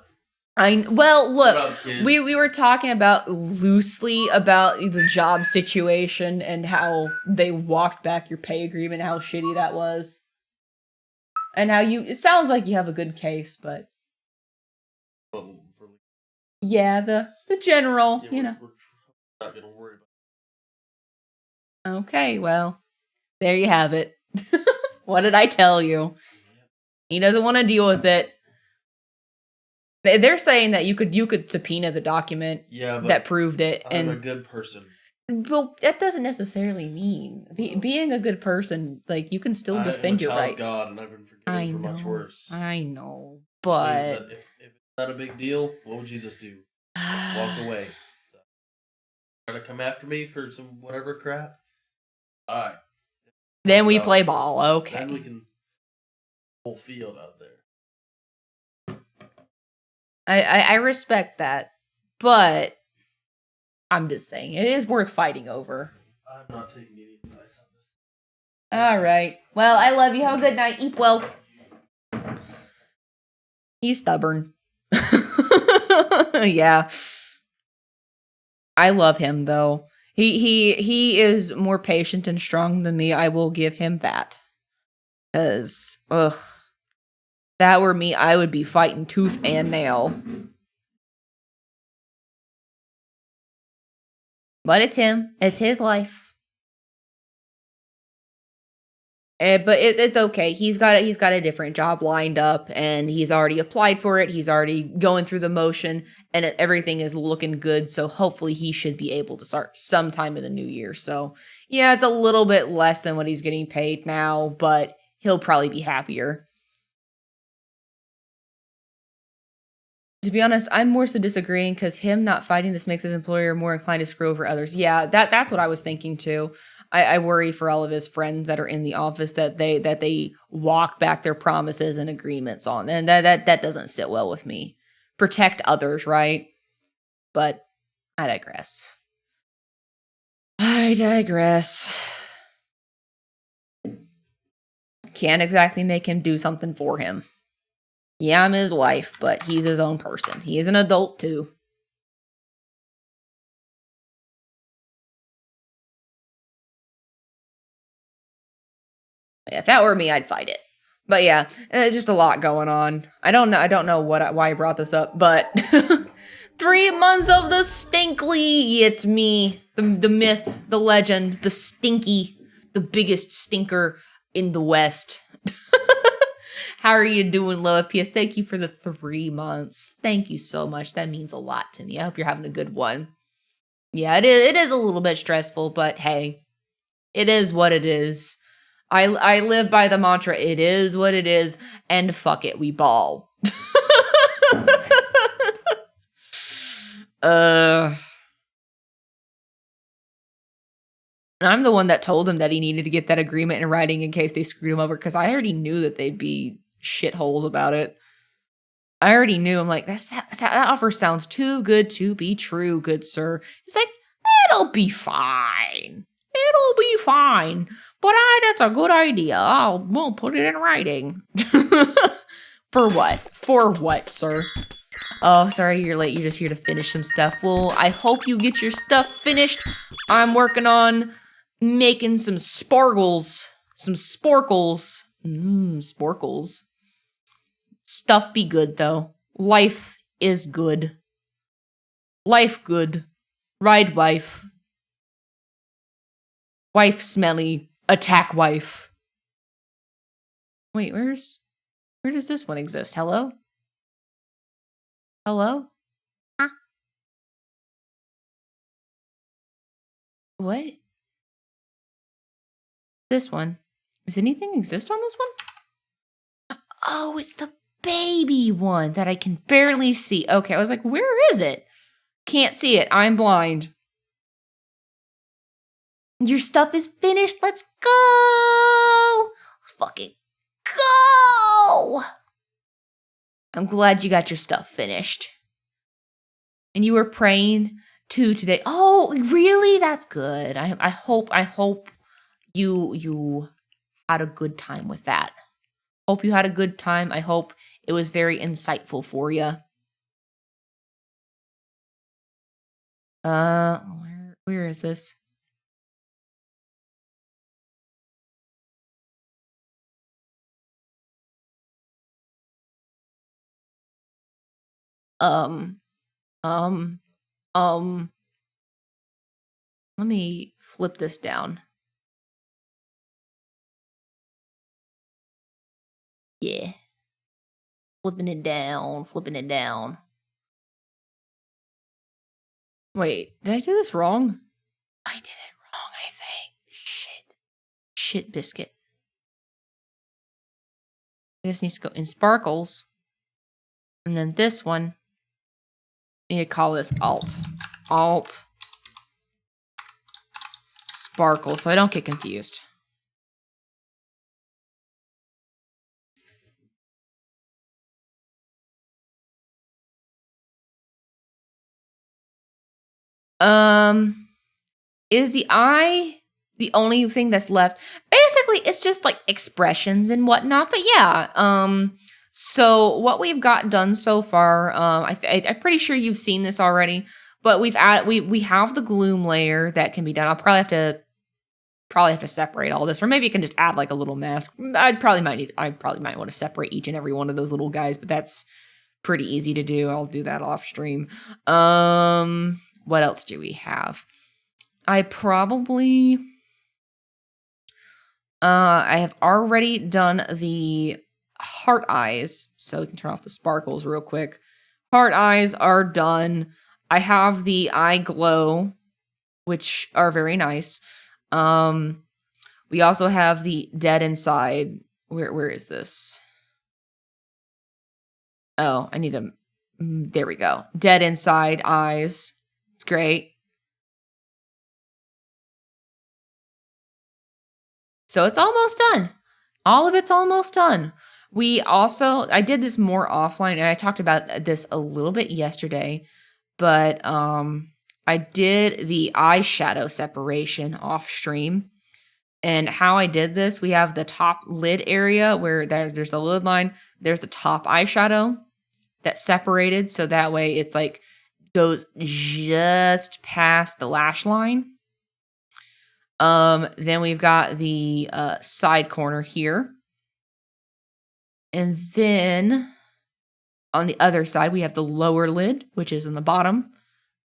Well, look, What up, kids? we were talking about loosely about the job situation and how they walked back your pay agreement, how shitty that was. And how it sounds like you have a good case, but yeah, the general, Yeah, you know. we're not gonna worry about Okay, well, there you have it. What did I tell you? He doesn't want to deal with it. They're saying that you could subpoena the document but that proved it, I'm a and good person. well, that doesn't necessarily mean being a good person. Like you can still defend your rights. God, and I've been forgiven I for know, much worse. I know, Means but that if it's not a big deal, what would Jesus do? Walk away. So, try to come after me for some whatever crap. All right. then we play ball. Okay. Then we can whole field out there. I respect that, but I'm just saying it is worth fighting over. I'm not taking any advice on this. All right. Well, I love you. Have a good night. Eat well. He's stubborn. Yeah. I love him though. He is more patient and strong than me. I will give him that. 'Cause that were me, I would be fighting tooth and nail. But it's him. It's his life. But it's okay. He's got a different job lined up, and he's already applied for it. He's already going through the motion, and everything is looking good. So hopefully, he should be able to start sometime in the new year. So yeah, it's a little bit less than what he's getting paid now, but he'll probably be happier. To be honest, I'm more so disagreeing because him not fighting this makes his employer more inclined to screw over others. Yeah, that's what I was thinking too. I worry for all of his friends that are in the office that they walk back their promises and agreements on, and that doesn't sit well with me. Protect others, right? But I digress. Can't exactly make him do something for him. Yeah, I'm his wife, but he's his own person. He is an adult too. If that were me, I'd fight it. But yeah, just a lot going on. I don't know why I brought this up, but 3 months of the Stinkly. It's me, the myth, the legend, the Stinky, the biggest stinker in the West. How are you doing, low FPS? Thank you for the 3 months. Thank you so much. That means a lot to me. I hope you're having a good one. Yeah, it is a little bit stressful, but hey, it is what it is. I live by the mantra, it is what it is, and fuck it, we ball. I'm the one that told him that he needed to get that agreement in writing in case they screwed him over, because I already knew that they'd be shitholes about it. I already knew. I'm like, that offer sounds too good to be true, good sir. He's like, it'll be fine. It'll be fine. But that's a good idea. We'll put it in writing. For what? For what, sir? Oh, sorry you're late. You're just here to finish some stuff. Well, I hope you get your stuff finished. I'm working on making some sparkles. Some sporkles. Sporkles. Stuff be good, though. Life is good. Life good. Ride wife. Wife smelly. Attack wife. Wait, where's Where does this one exist? Hello? Hello? Huh? What? This one. Does anything exist on this one? Oh, it's the baby one that I can barely see. Okay, I was like, where is it? Can't see it. I'm blind. Your stuff is finished. Let's go. Let's fucking go. I'm glad you got your stuff finished. And you were praying too today. Oh, really? That's good. I hope you had a good time with that. Hope you had a good time. I hope it was very insightful for you. Where is this? Let me flip this down. Yeah. Flipping it down. Wait, did I do this wrong? I did it wrong, I think. Shit biscuit. This needs to go in sparkles. And then this one, I need to call this alt. Alt. Sparkle, so I don't get confused. Is the eye the only thing that's left? Basically, it's just like expressions and whatnot. But yeah, so what we've got done so far, I'm pretty sure you've seen this already. But we have the gloom layer that can be done. I'll probably have to separate all this, or maybe you can just add like a little mask. I probably might want to separate each and every one of those little guys, but that's pretty easy to do. I'll do that off stream. What else do we have? I have already done the heart eyes, so we can turn off the sparkles real quick. Heart eyes are done. I have the eye glow, which are very nice. We also have the dead inside. Where is this? Oh, I need to. There we go. Dead inside eyes. It's great. So it's almost done. All of it's almost done. I did this more offline, and I talked about this a little bit yesterday, but I did the eyeshadow separation off stream. And how I did this, we have the top lid area where there's the lid line. There's the top eyeshadow that's separated, so that way it's like goes just past the lash line. Then we've got the side corner here. And then on the other side, we have the lower lid, which is in the bottom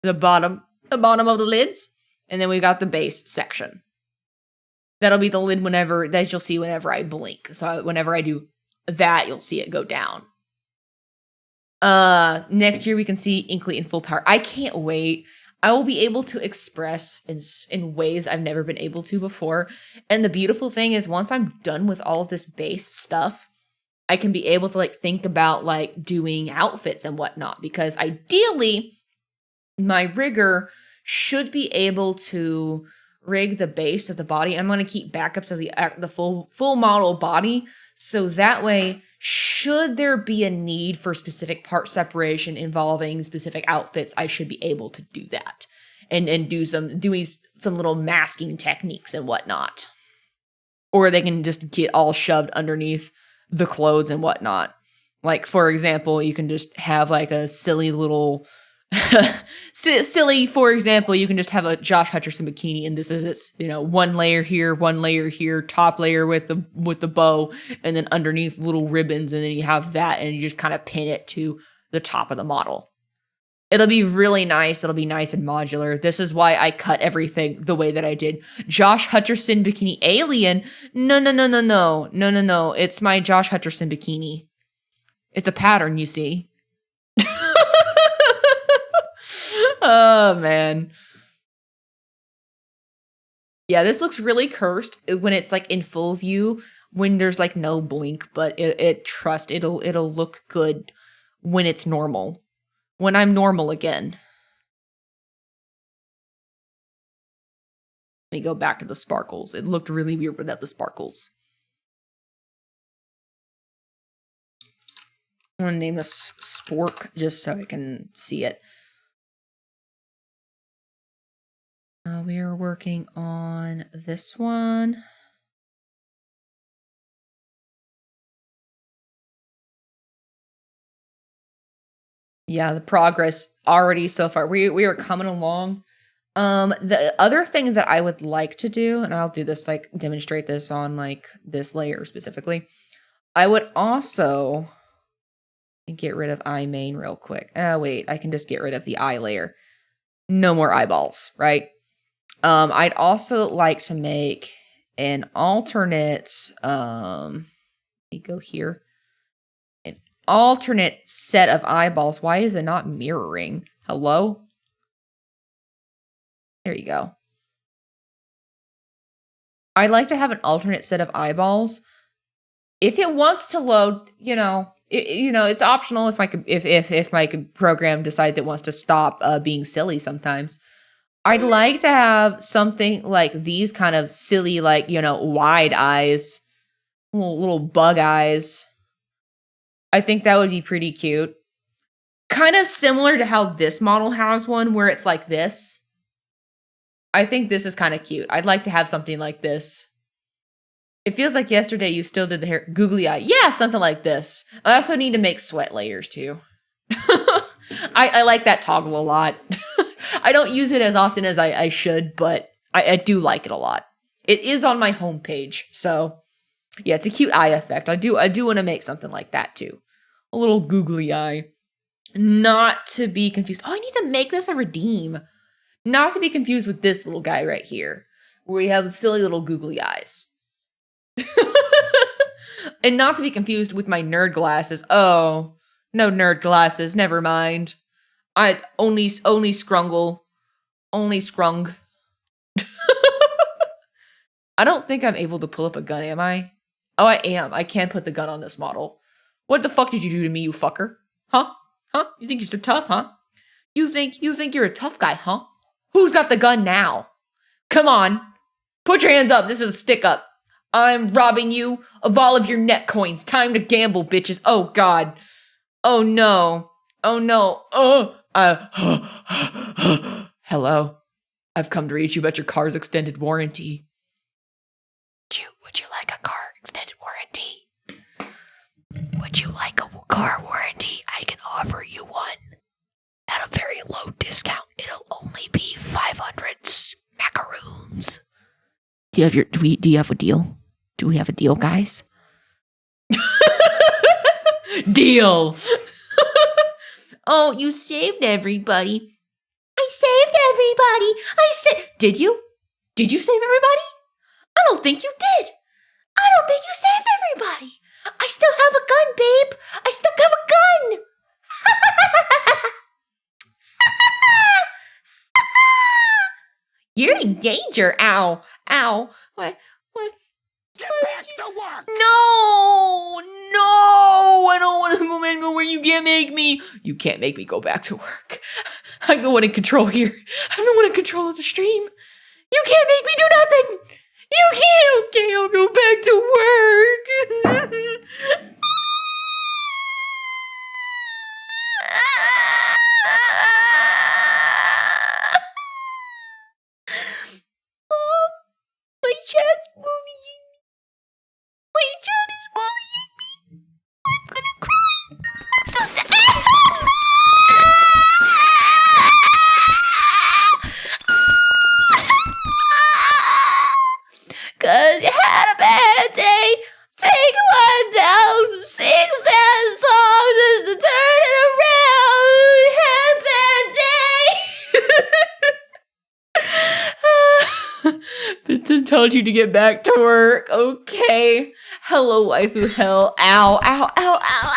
of the lids. And then we've got the base section. That'll be the lid that you'll see whenever I blink. So whenever I do that, you'll see it go down. Next year we can see Inkly in full power. I can't wait. I will be able to express in ways I've never been able to before. And the beautiful thing is, once I'm done with all of this base stuff, I can be able to like think about like doing outfits and whatnot, because ideally my rigger should be able to rig the base of the body. I'm going to keep backups of the full model body, so that way, should there be a need for specific part separation involving specific outfits, I should be able to do that and do some little masking techniques and whatnot. Or they can just get all shoved underneath the clothes and whatnot. Like, for example, you can just have like a silly little for example, you can just have a Josh Hutcherson bikini, and this is its, one layer here, top layer with the bow, and then underneath little ribbons, and then you have that, and you just kind of pin it to the top of the model. It'll be really nice. It'll be nice and modular. This is why I cut everything the way that I did. Josh Hutcherson bikini alien. No. It's my Josh Hutcherson bikini. It's a pattern, you see. Oh, man. Yeah, this looks really cursed when it's like in full view, when there's like no blink, but it'll look good when it's normal. When I'm normal again. Let me go back to the sparkles. It looked really weird without the sparkles. I'm gonna name this Spork just so I can see it. We are working on this one. Yeah, the progress already so far. We are coming along. The other thing that I would like to do, and I'll do this, like, demonstrate this on, like, this layer specifically. I would also get rid of eye main real quick. Wait, I can just get rid of the eye layer. No more eyeballs, right? I'd also like to make an alternate, let me go here. An alternate set of eyeballs. Why is it not mirroring? Hello? There you go. I'd like to have an alternate set of eyeballs. If it wants to load, it's optional if my program decides it wants to stop being silly sometimes. I'd like to have something like these kind of silly, like, wide eyes, little bug eyes. I think that would be pretty cute. Kind of similar to how this model has one where it's like this. I think this is kind of cute. I'd like to have something like this. It feels like yesterday you still did the hair googly eye. Yeah, something like this. I also need to make sweat layers too. I like that toggle a lot. I don't use it as often as I should, but I do like it a lot. It is on my homepage, so yeah, it's a cute eye effect. I do want to make something like that too. A little googly eye. Not to be confused. Oh, I need to make this a redeem. Not to be confused with this little guy right here, where we have silly little googly eyes. And not to be confused with my nerd glasses. Oh, no nerd glasses. Never mind. I only scrungle. Only scrung. I don't think I'm able to pull up a gun, am I? Oh, I am. I can put the gun on this model. What the fuck did you do to me, you fucker? Huh? Huh? You think you're so tough, huh? You think you're a tough guy, huh? Who's got the gun now? Come on. Put your hands up. This is a stick up. I'm robbing you of all of your net coins. Time to gamble, bitches. Oh, God. Oh, no. Oh, no. Hello. I've come to reach you about your car's extended warranty. Would you like a car extended warranty? Would you like a car warranty? I can offer you one at a very low discount. It'll only be 500 macaroons. Do you have a deal? Do we have a deal, guys? Deal. Oh, you saved everybody. I saved everybody. Did you? Did you save everybody? I don't think you did. I don't think you saved everybody. I still have a gun, babe. I still have a gun. You're in danger. Ow. Ow. What? Get back to work! No! I don't want to go back to where you can't make me. You can't make me go back to work. I'm the one in control here. I'm the one in control of the stream. You can't make me do nothing. You can't. Okay, I'll go back to work. Oh, my chat's bullying me. My chat is bullying me. I'm gonna cry. I'm so sad. Cause you had a bad day. Take one down. Sing sad song just to turn it around. Had a bad day. Vincent told you to get back to work. Okay. Hello, waifu hell. Ow, ow, ow, ow.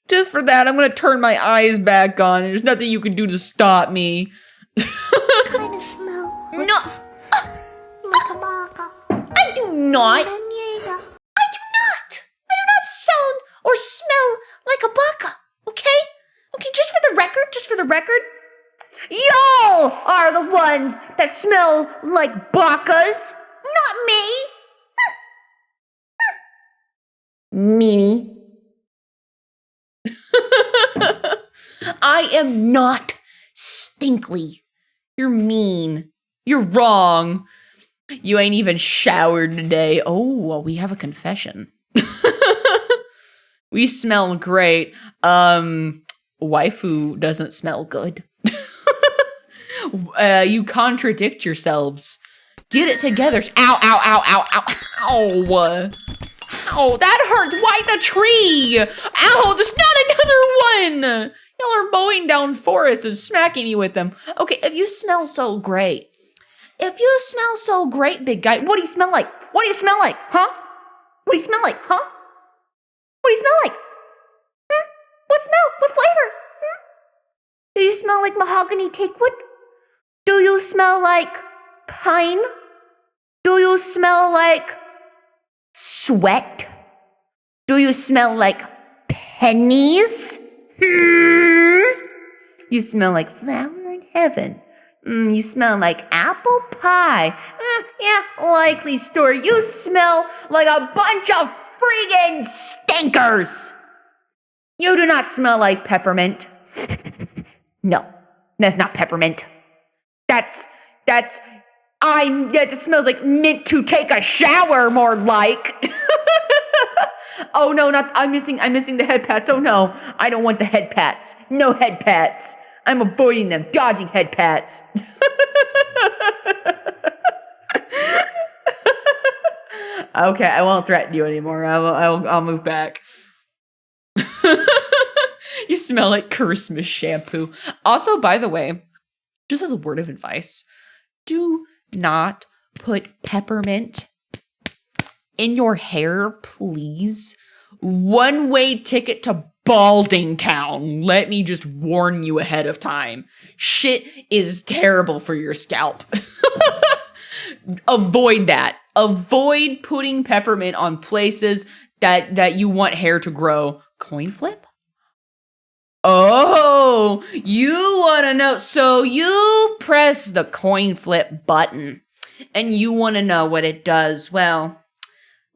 Just for that, I'm gonna turn my eyes back on, and there's nothing you can do to stop me. Kind of smell No, like a baka. I do not. Manega. I do not. I do not sound or smell like a baka. Okay? Okay, just for the record. Y'all are the ones that smell like bakas, not me. Meanie. I am not stinkly. You're mean. You're wrong. You ain't even showered today. Oh, well, we have a confession. We smell great. Waifu doesn't smell good. You contradict yourselves. Get it together. Ow, ow, ow, ow, ow, ow. Ow, that hurts. Why the tree? Ow, there's not another one. Y'all are mowing down forests and smacking me with them. Okay, if you smell so great, big guy, what do you smell like? What do you smell like? Huh? What do you smell like? Huh? What do you smell like? What smell? What flavor? Do you smell like mahogany teakwood? Do you smell like pine? Do you smell like sweat? Do you smell like pennies? You smell like flower in heaven. You smell like apple pie. Yeah, likely story. You smell like a bunch of friggin' stinkers. You do not smell like peppermint. No, that's not peppermint. That smells like mint to take a shower, more like. Oh no, I'm missing the head pats. Oh no, I don't want the head pats. No head pats. I'm avoiding them, dodging head pats. Okay, I won't threaten you anymore. I'll move back. You smell like Christmas shampoo. Also, by the way, just as a word of advice, do not put peppermint in your hair, please. One-way ticket to Balding Town. Let me just warn you ahead of time. Shit is terrible for your scalp. Avoid that. Avoid putting peppermint on places that you want hair to grow. Coin flip? Oh, you want to know. So you press the coin flip button and you want to know what it does. Well,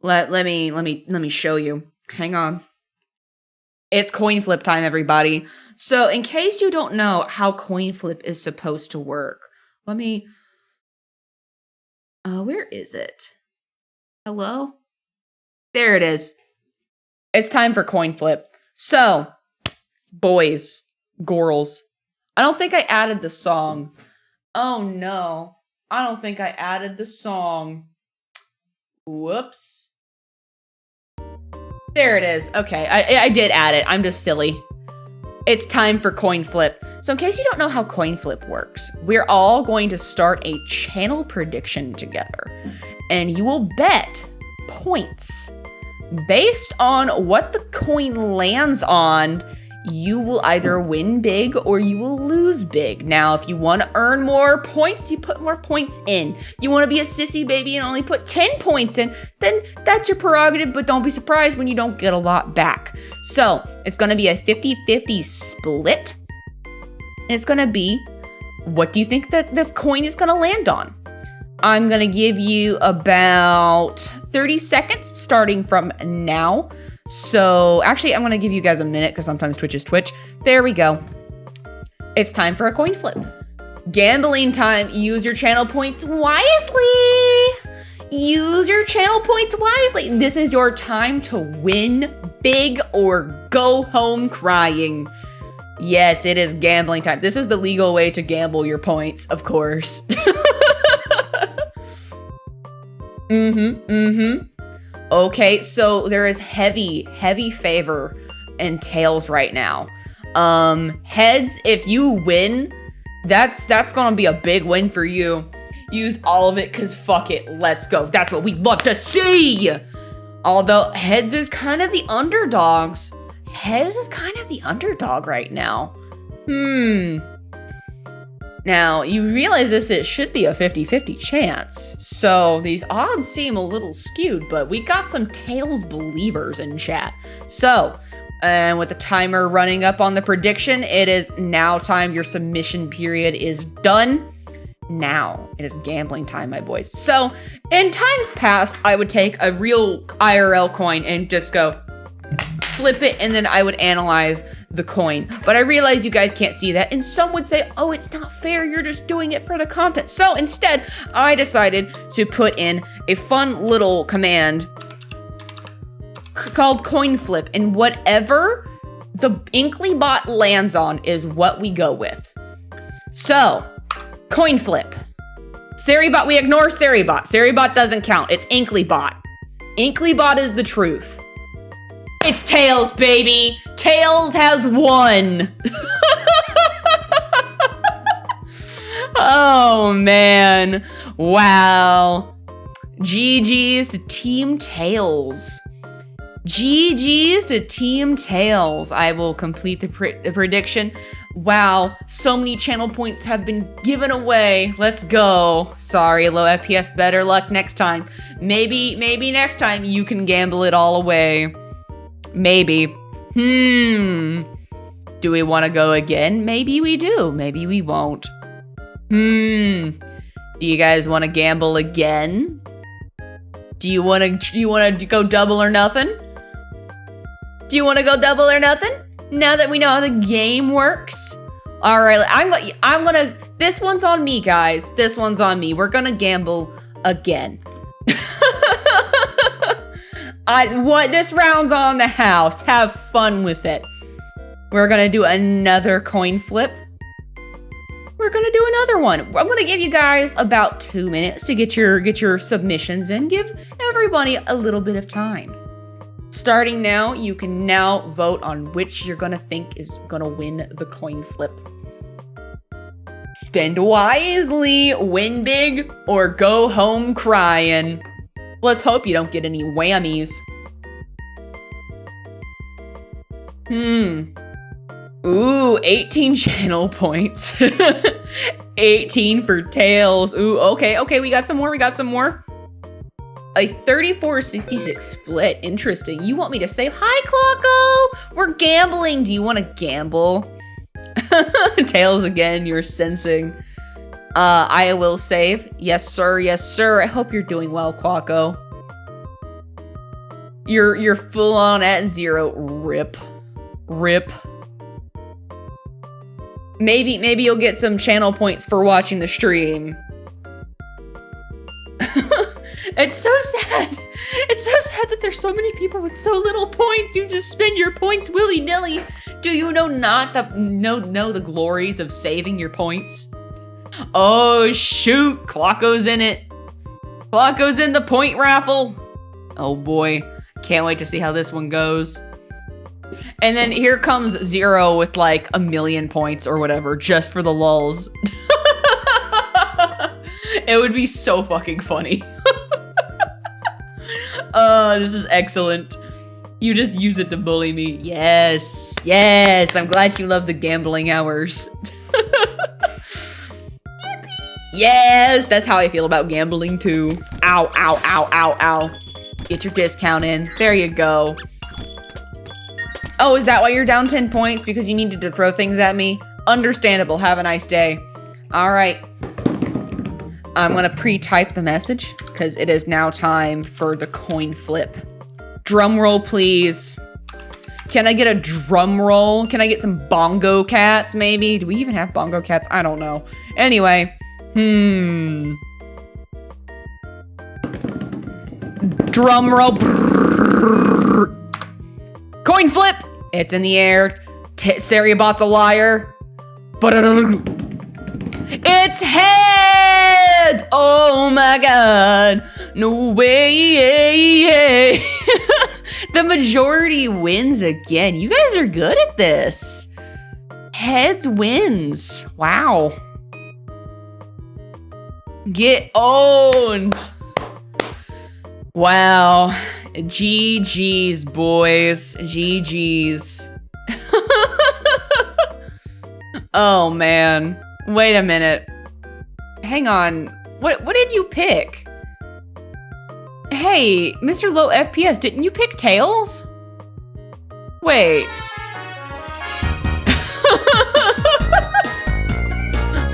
let me show you. Hang on. It's coin flip time, everybody. So in case you don't know how coin flip is supposed to work, where is it? Hello? There it is. It's time for coin flip. So, boys, girls, I don't think I added the song. Oh no, I don't think I added the song. Whoops. There it is. Okay, I did add it. I'm just silly. It's time for coin flip. So in case you don't know how coin flip works, we're all going to start a channel prediction together. And you will bet points. Based on what the coin lands on, you will either win big or you will lose big. Now, if you want to earn more points, you put more points in. You want to be a sissy baby and only put 10 points in, then that's your prerogative, but don't be surprised when you don't get a lot back. So, it's going to be a 50-50 split. And it's going to be, what do you think that the coin is going to land on? I'm going to give you about 30 seconds starting from now. So, actually, I'm going to give you guys a minute because sometimes Twitch is Twitch. There we go. It's time for a coin flip. Gambling time. Use your channel points wisely. Use your channel points wisely. This is your time to win big or go home crying. Yes, it is gambling time. This is the legal way to gamble your points, of course. Okay, so there is heavy favor in tails right now. Heads, if you win, that's gonna be a big win for you. Used all of it, cause fuck it, let's go. That's what we love to see! Although heads is kind of the underdogs. Hez is kind of the underdog right now. Now, you realize it should be a 50-50 chance, so these odds seem a little skewed, but we got some Tails believers in chat. So, and with the timer running up on the prediction, it is now time. Your submission period is done. Now, it is gambling time, my boys. So, in times past, I would take a real IRL coin and just go flip it, and then I would analyze the coin. But I realize you guys can't see that, and some would say, oh, it's not fair, you're just doing it for the content. So instead, I decided to put in a fun little command called coin flip, and whatever the Inklypuff lands on is what we go with. So, coin flip. Sarybot, we ignore Sarybot. Sarybot doesn't count, it's Inklypuff. Inklypuff is the truth. It's Tails, baby! Tails has won! Oh, man. Wow. GG's to Team Tails. GG's to Team Tails. I will complete the prediction. Wow, so many channel points have been given away. Let's go. Sorry, low FPS. Better luck next time. Maybe next time you can gamble it all away. Maybe. Do we want to go again? Maybe we do. Maybe we won't. Do you guys want to gamble again? Do you want to go double or nothing? Do you want to go double or nothing? Now that we know how the game works? All right, I'm gonna, this one's on me, guys. This one's on me. We're gonna gamble again. This round's on the house. Have fun with it. We're gonna do another coin flip. We're gonna do another one. I'm gonna give you guys about 2 minutes to get your submissions in. Give everybody a little bit of time. Starting now, you can now vote on which you're gonna think is gonna win the coin flip. Spend wisely, win big, or go home crying. Let's hope you don't get any whammies. Ooh, 18 channel points. 18 for Tails. Ooh, okay, we got some more, A 34-66 split, interesting. You want me to say, hi, Clocko, we're gambling. Do you want to gamble? Tails again, you're sensing. I will save. Yes, sir. I hope you're doing well, Clocko. You're full on at 0. Rip. Maybe you'll get some channel points for watching the stream. It's so sad. It's so sad that there's so many people with so little points. You just spend your points willy-nilly. Do you know the glories of saving your points? Oh shoot, Clocko's in it. Clocko's in the point raffle. Oh boy, can't wait to see how this one goes. And then here comes 0 with like 1,000,000 points or whatever, just for the lulz. It would be so fucking funny. This is excellent. You just use it to bully me. Yes, I'm glad you love the gambling hours. Yes, that's how I feel about gambling too. Ow. Get your discount in. There you go. Oh, is that why you're down 10 points? Because you needed to throw things at me? Understandable. Have a nice day. All right. I'm gonna pre-type the message because it is now time for the coin flip. Drum roll, please. Can I get a drum roll? Can I get some bongo cats, maybe? Do we even have bongo cats? I don't know. Anyway. Drum roll. Coin flip. It's in the air. Sarybot's a liar. It's heads! Oh my god. No way. The majority wins again. You guys are good at this. Heads wins. Wow. Get owned. Wow. GG's, boys. GG's. Oh, man. Wait a minute. Hang on. What did you pick? Hey, Mr. Low FPS, didn't you pick Tails? Wait.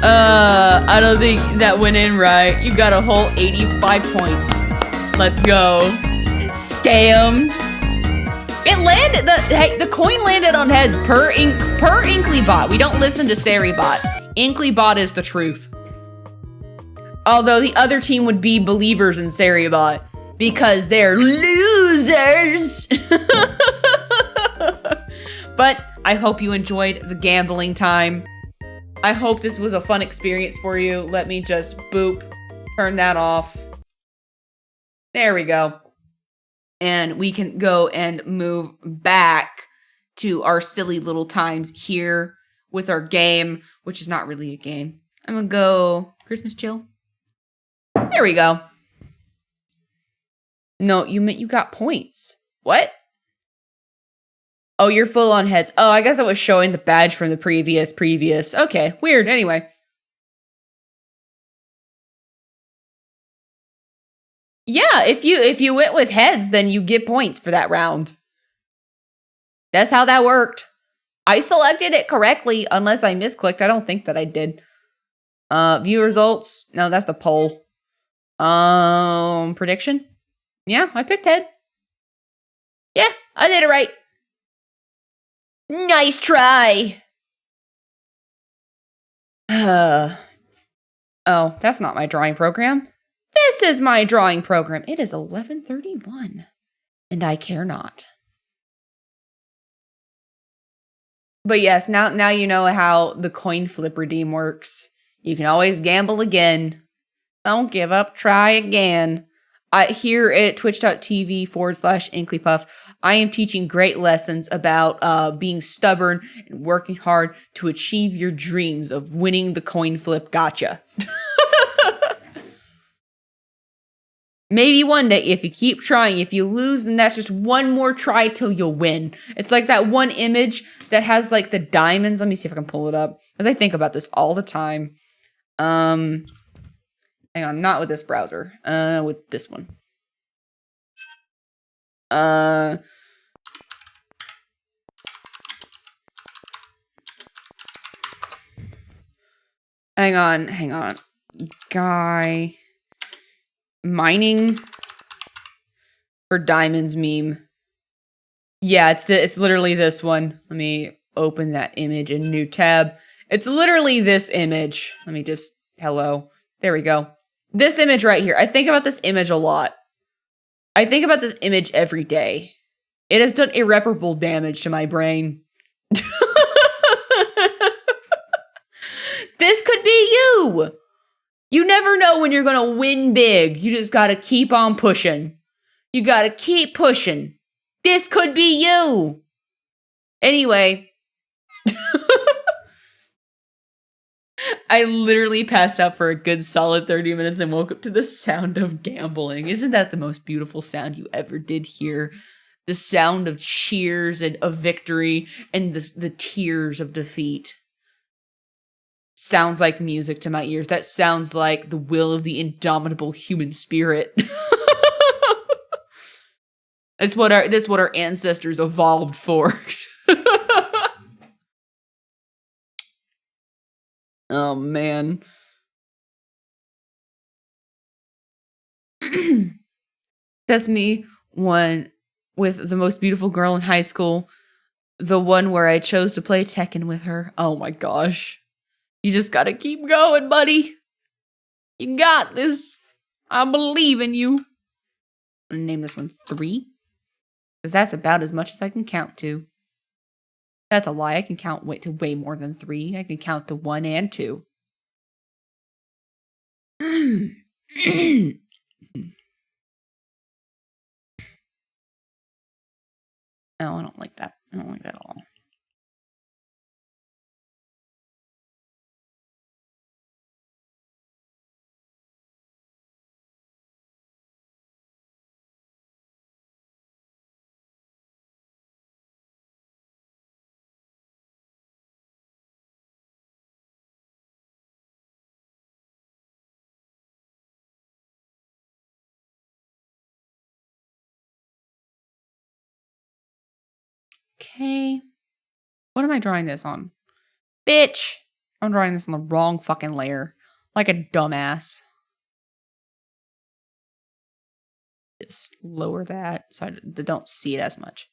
I don't think that went in right. You got a whole 85 points. Let's go. Scammed. It landed, the coin landed on heads per Inklybot. We don't listen to Saribot. Inklybot is the truth. Although the other team would be believers in Saribot because they're losers. But I hope you enjoyed the gambling time. I hope this was a fun experience for you. Let me just boop, turn that off. There we go. And we can go and move back to our silly little times here with our game, which is not really a game. I'm gonna go Christmas chill. There we go. No, you meant you got points. What? Oh, you're full on heads. Oh, I guess I was showing the badge from the previous. Okay, weird. Anyway. Yeah, if you went with heads, then you get points for that round. That's how that worked. I selected it correctly, unless I misclicked. I don't think that I did. View results. No, that's the poll. Prediction? Yeah, I picked head. Yeah, I did it right. Nice try. Oh, that's not my drawing program. This is my drawing program. It is 11:31, and I care not. But yes, now you know how the coin flip redeem works. You can always gamble again. Don't give up, try again. Here at twitch.tv/Inklypuff, I am teaching great lessons about being stubborn and working hard to achieve your dreams of winning the coin flip gotcha. Maybe one day, if you keep trying, if you lose, then that's just one more try till you'll win. It's like that one image that has like the diamonds. Let me see if I can pull it up, because I think about this all the time. Hang on, not with this browser. With this one. Hang on. Guy mining for diamonds meme. Yeah, it's literally this one. Let me open that image in new tab. It's literally this image. Let me just hello. There we go. This image right here. I think about this image a lot. I think about this image every day. It has done irreparable damage to my brain. This could be you. You never know when you're going to win big. You just got to keep on pushing. You got to keep pushing. This could be you. Anyway. I literally passed out for a good solid 30 minutes and woke up to the sound of gambling. Isn't that the most beautiful sound you ever did hear? The sound of cheers and of victory and the tears of defeat. Sounds like music to my ears. That sounds like the will of the indomitable human spirit. That's what our ancestors evolved for. Oh man. That's me, one with the most beautiful girl in high school. The one where I chose to play Tekken with her. Oh my gosh. You just gotta keep going, buddy. You got this. I believe in you. I'm gonna name this one 3. Because that's about as much as I can count to. That's a lie. I can count to way more than 3. I can count to 1 and 2. Oh, I don't like that. I don't like that at all. Okay. What am I drawing this on? Bitch! I'm drawing this on the wrong fucking layer. Like a dumbass. Just lower that so I don't see it as much.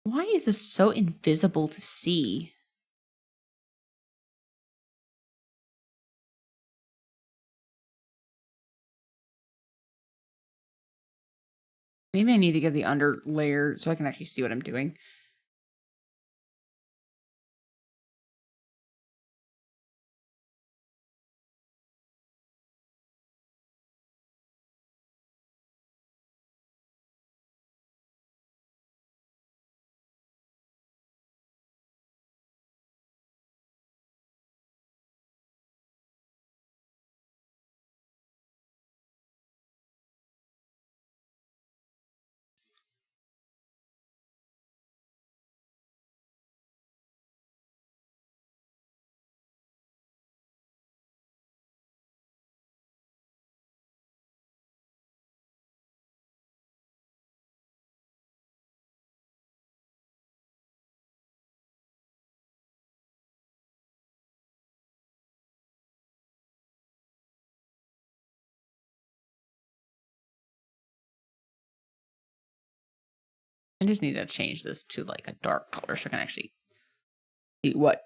Why is this so invisible to see? Maybe I need to get the under layer so I can actually see what I'm doing. I just need to change this to like a dark color so I can actually see what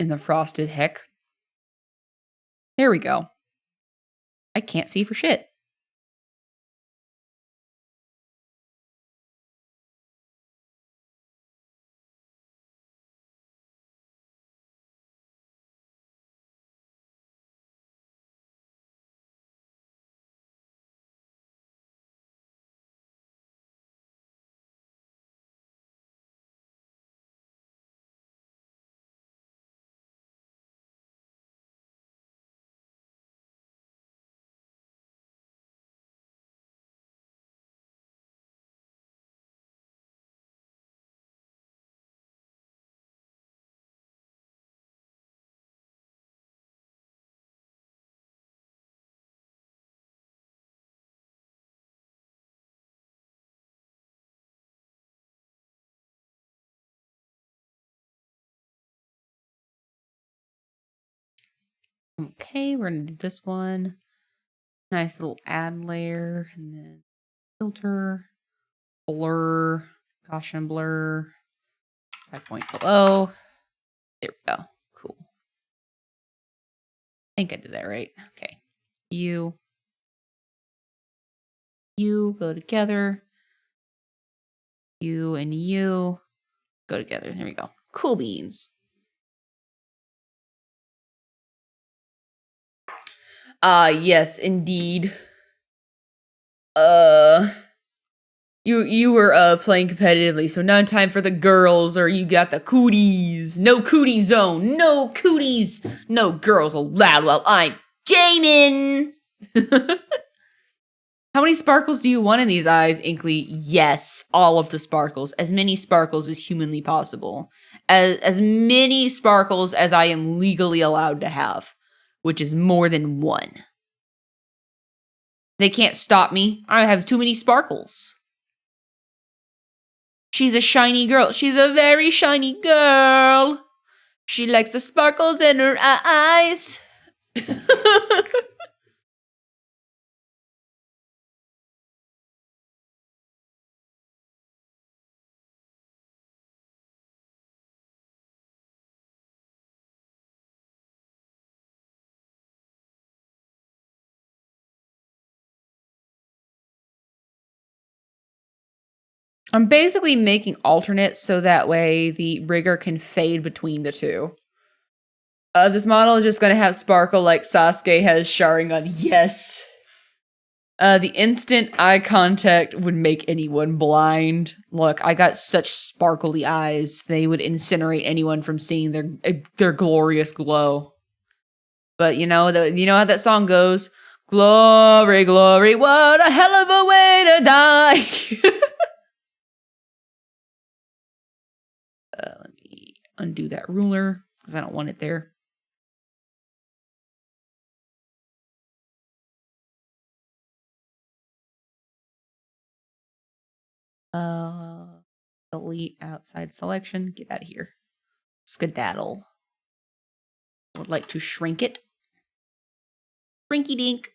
in the frosted heck. There we go. I can't see for shit. Okay, we're gonna do this one. Nice little add layer, and then filter, blur, Gaussian blur, 5 point below. There we go. Cool. I think I did that right. Okay. You go together. You and you go together. There we go. Cool beans. Yes, indeed. You were playing competitively, so none time for the girls, or you got the cooties. No cootie zone. No cooties. No girls allowed while I'm gaming. How many sparkles do you want in these eyes, Inkly? Yes, all of the sparkles. As many sparkles as humanly possible. As many sparkles as I am legally allowed to have, which is more than one. They can't stop me. I have too many sparkles. She's a shiny girl. She's a very shiny girl. She likes the sparkles in her eyes. I'm basically making alternates so that way the rigger can fade between the two. This model is just going to have sparkle like Sasuke has Sharingan. Yes. The instant eye contact would make anyone blind. Look, I got such sparkly eyes. They would incinerate anyone from seeing their glorious glow. But you know how that song goes? Glory, glory, what a hell of a way to die. Let me undo that ruler because I don't want it there. delete outside selection. Get out of here. Skedaddle. Would like to shrink it. Shrinky dink.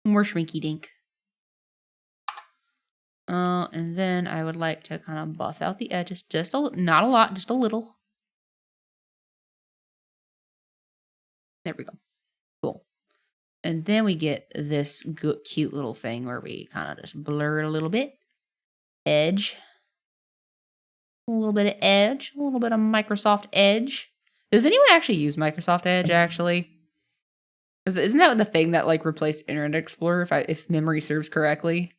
More shrinky dink. And then I would like to kind of buff out the edges. Just not a lot, just a little. There we go. Cool. And then we get this cute little thing where we kind of just blur it a little bit. Edge. A little bit of Edge. A little bit of Microsoft Edge. Does anyone actually use Microsoft Edge, actually? Isn't that the thing that, like, replaced Internet Explorer, if memory serves correctly?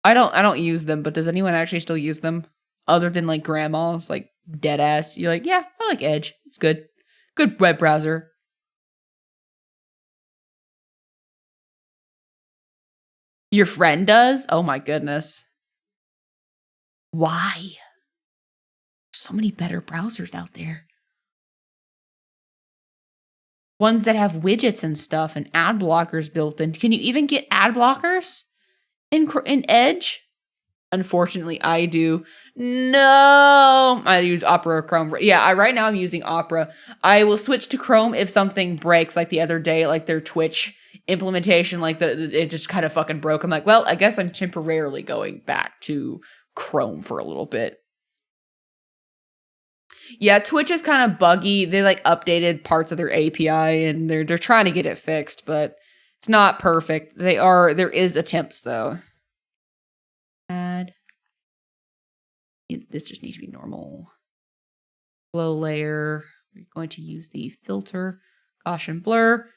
I don't use them, but does anyone actually still use them? Other than, like, grandmas, like, dead ass. You're like, yeah, I like Edge. It's good. Good web browser. Your friend does? Oh my goodness. Why? So many better browsers out there. Ones that have widgets and stuff and ad blockers built in. Can you even get ad blockers in Edge? Unfortunately, I do. No, I use Opera or Chrome. Yeah, right now I'm using Opera. I will switch to Chrome if something breaks, like the other day, like their Twitch implementation, like it just kind of fucking broke. I'm like, well, I guess I'm temporarily going back to Chrome for a little bit. Yeah, Twitch is kind of buggy. They like updated parts of their API and they're trying to get it fixed, but it's not perfect. There is attempts though. Add. This just needs to be normal. Glow layer. We're going to use the filter Gaussian blur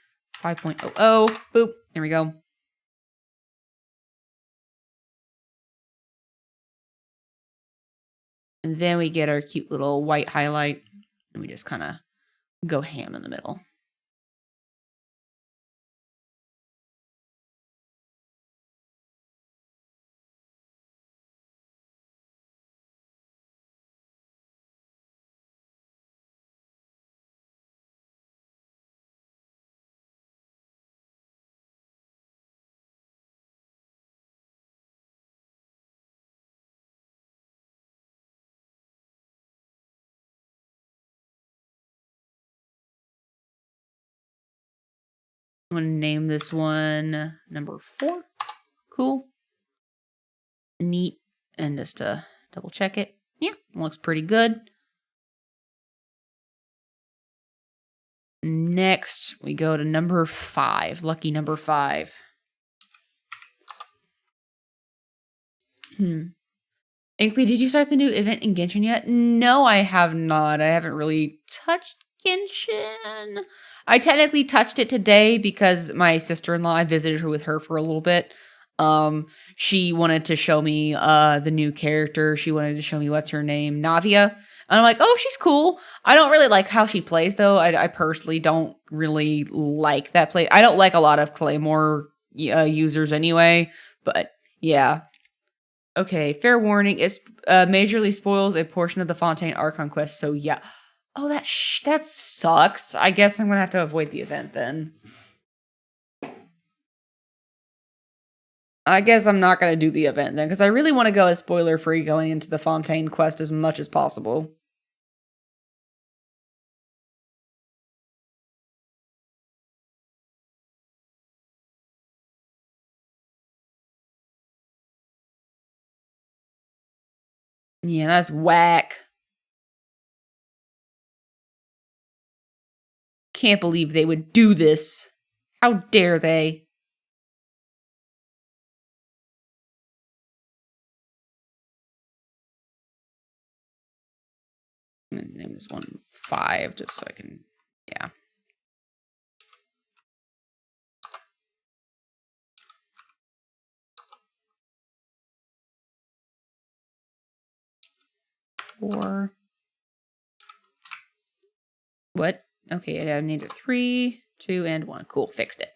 5.00. Boop. There we go. And then we get our cute little white highlight. And we just kind of go ham in the middle. I'm going to name this one number 4. Cool. Neat. And just to double check it. Yeah, looks pretty good. Next, we go to number 5. Lucky number 5. Inkly, did you start the new event in Genshin yet? No, I have not. I haven't really touched Genshin. I technically touched it today because my sister-in-law, I visited her with her for a little bit. She wanted to show me the new character. She wanted to show me what's her name, Navia. And I'm like, oh, she's cool. I don't really like how she plays though. I personally don't really like that play. I don't like a lot of Claymore users anyway. But yeah. Okay, fair warning. It majorly spoils a portion of the Fontaine Archon quest. So yeah. Oh, that sucks. I guess I'm gonna have to avoid the event then. I guess I'm not gonna do the event then, because I really want to go as spoiler-free going into the Fontaine quest as much as possible. Yeah, that's whack. Can't believe they would do this. How dare they? I'm gonna name this one 5 just so I can, yeah. Four. What? Okay, I need a 3, 2, and 1. Cool, fixed it.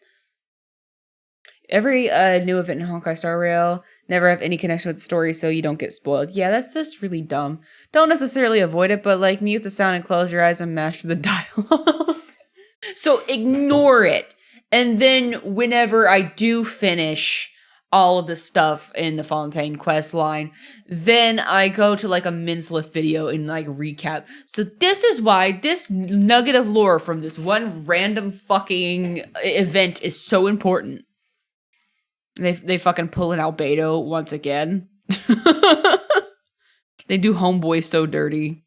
Every new event in Honkai Star Rail never have any connection with the story, so you don't get spoiled. Yeah, that's just really dumb. Don't necessarily avoid it, but like mute the sound and close your eyes and master the dialogue. So ignore it. And then whenever I do finish, all of the stuff in the Fontaine quest line. Then I go to like a Minsliff video and like recap. So this is why this nugget of lore from this one random fucking event is so important. They fucking pull an Albedo once again. They do Homeboy so dirty.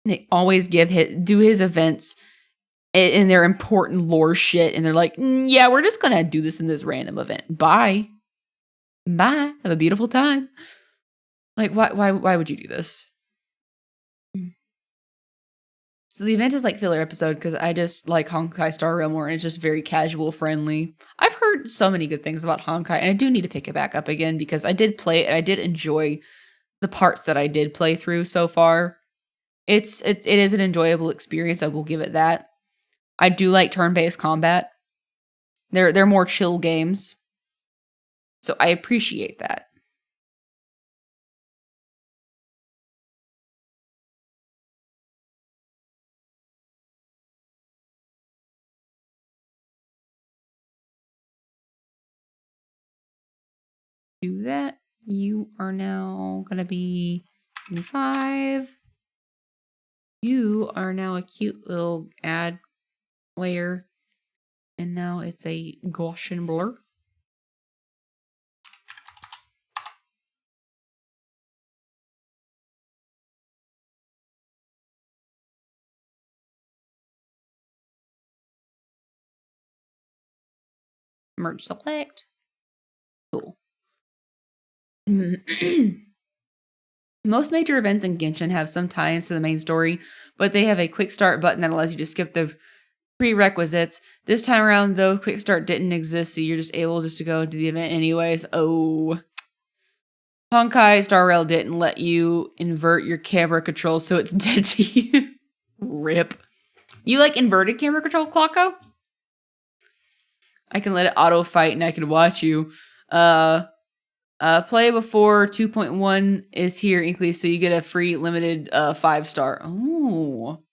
They always do his events and their important lore shit, and they're like, yeah, we're just gonna do this in this random event. Bye. Have a beautiful time. Like, why would you do this? So the event is like filler episode because I just like Honkai Star Rail more, and it's just very casual friendly. I've heard so many good things about Honkai, and I do need to pick it back up again because I did play it and I did enjoy the parts that I did play through so far. It is an enjoyable experience. I will give it that. I do like turn-based combat. They're more chill games. So I appreciate that. Do that. You are now gonna be 5. You are now a cute little ad layer. And now it's a Gaussian blur. Merge select. Cool. Most major events in Genshin have some tie-ins to the main story, but they have a quick start button that allows you to skip the prerequisites. This time around, though, quick start didn't exist, so you're just able to go into the event anyways. Oh. Honkai Star Rail didn't let you invert your camera control, so it's dead to you. Rip. You like inverted camera control, Clocko? I can let it auto fight and I can watch you. Play before 2.1 is here, Inkly, so you get a free limited 5-star. Oh.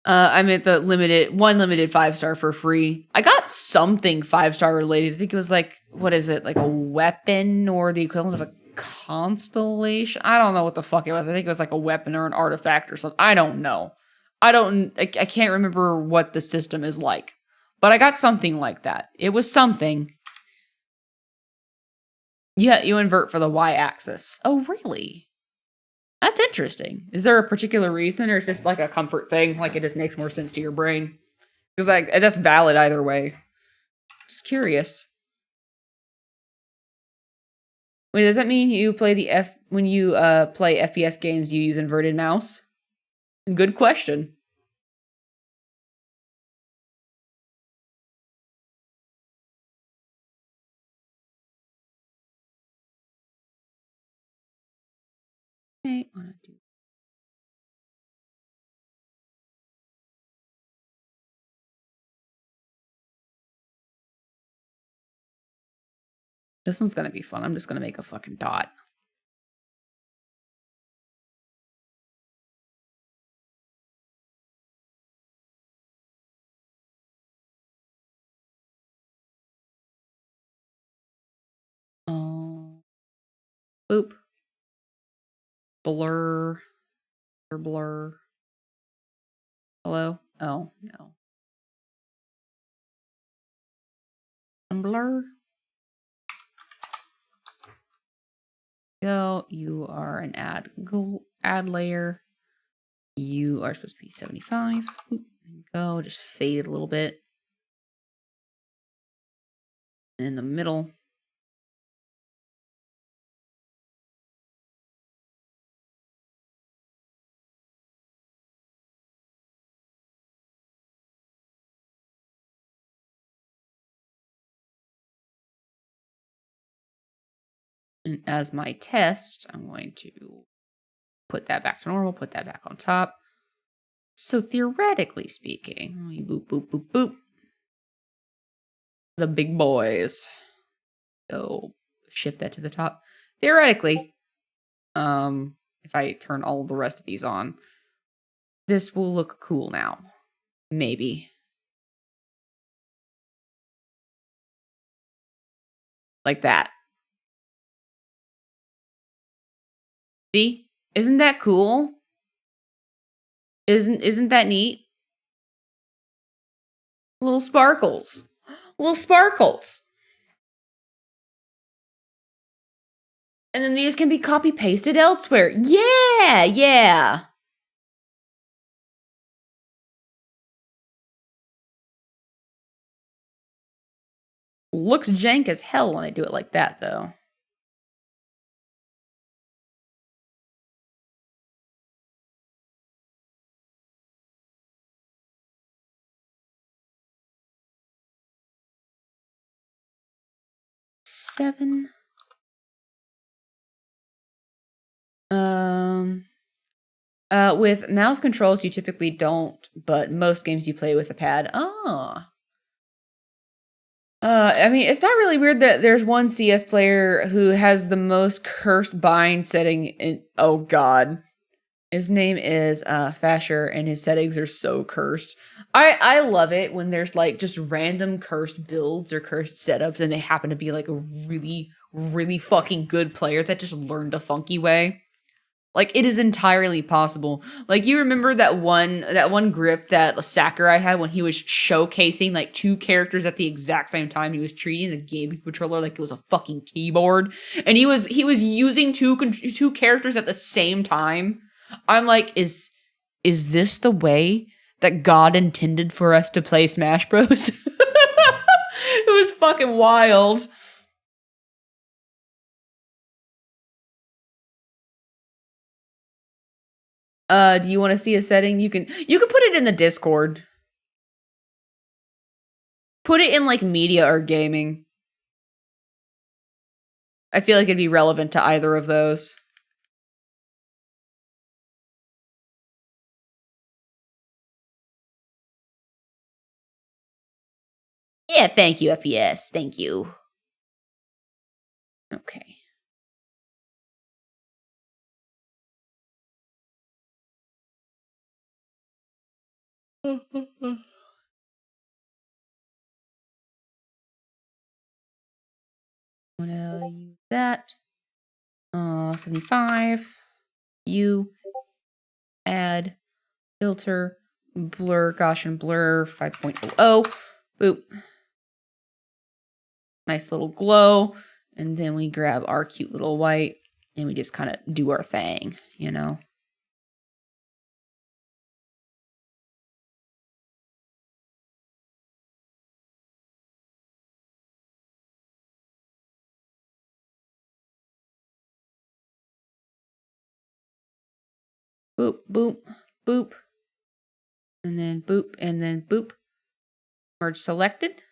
I meant the limited 5-star for free. I got something 5-star related. I think it was like, what is it? Like a weapon or the equivalent of a constellation? I don't know what the fuck it was. I think it was like a weapon or an artifact or something. I don't know. I can't remember what the system is like. But I got something like that. It was something. Yeah, you invert for the y-axis. Oh, really? That's interesting. Is there a particular reason, or is it just like a comfort thing? Like it just makes more sense to your brain? Because like that's valid either way. Just curious. Wait, does that mean you play when you play FPS games, you use inverted mouse? Good question. Okay, wanna do. This one's gonna be fun. I'm just gonna make a fucking dot. Oh. Boop. Blur. Blur. Hello? Oh, no. Blur. Go. You are an ad layer. You are supposed to be 75. Oop, go. Just fade it a little bit. In the middle. And as my test, I'm going to put that back to normal, put that back on top. So theoretically speaking, let me boop, boop, boop, boop. The big boys. So shift that to the top. Theoretically, if I turn all of the rest of these on, this will look cool now. Maybe. Like that. See? Isn't that cool? Isn't that neat? Little sparkles. Little sparkles. And then these can be copy pasted elsewhere. Yeah, yeah. Looks jank as hell when I do it like that, though. Seven. With mouse controls, you typically don't, but most games you play with a pad. Oh. I mean, it's not really weird that there's one CS player who has the most cursed bind setting in. Oh, God. His name is Fasher, and his settings are so cursed. I love it when there's like just random cursed builds or cursed setups, and they happen to be like a really, really fucking good player that just learned a funky way. Like, it is entirely possible. Like, you remember that one grip that Sakurai had when he was showcasing like two characters at the exact same time. He was treating the game controller like it was a fucking keyboard, and he was using two characters at the same time. I'm like, is this the way that God intended for us to play Smash Bros? It was fucking wild. Do you want to see a setting? You can put it in the Discord. Put it in like media or gaming. I feel like it'd be relevant to either of those. Yeah, thank you, FPS. Thank you. Okay. I'm gonna use that. 75. You add filter blur Gaussian blur 5.00. Boop. Nice little glow. And then we grab our cute little white and we just kind of do our thing, you know? Boop, boop, boop. And then boop, and then boop. Merge selected.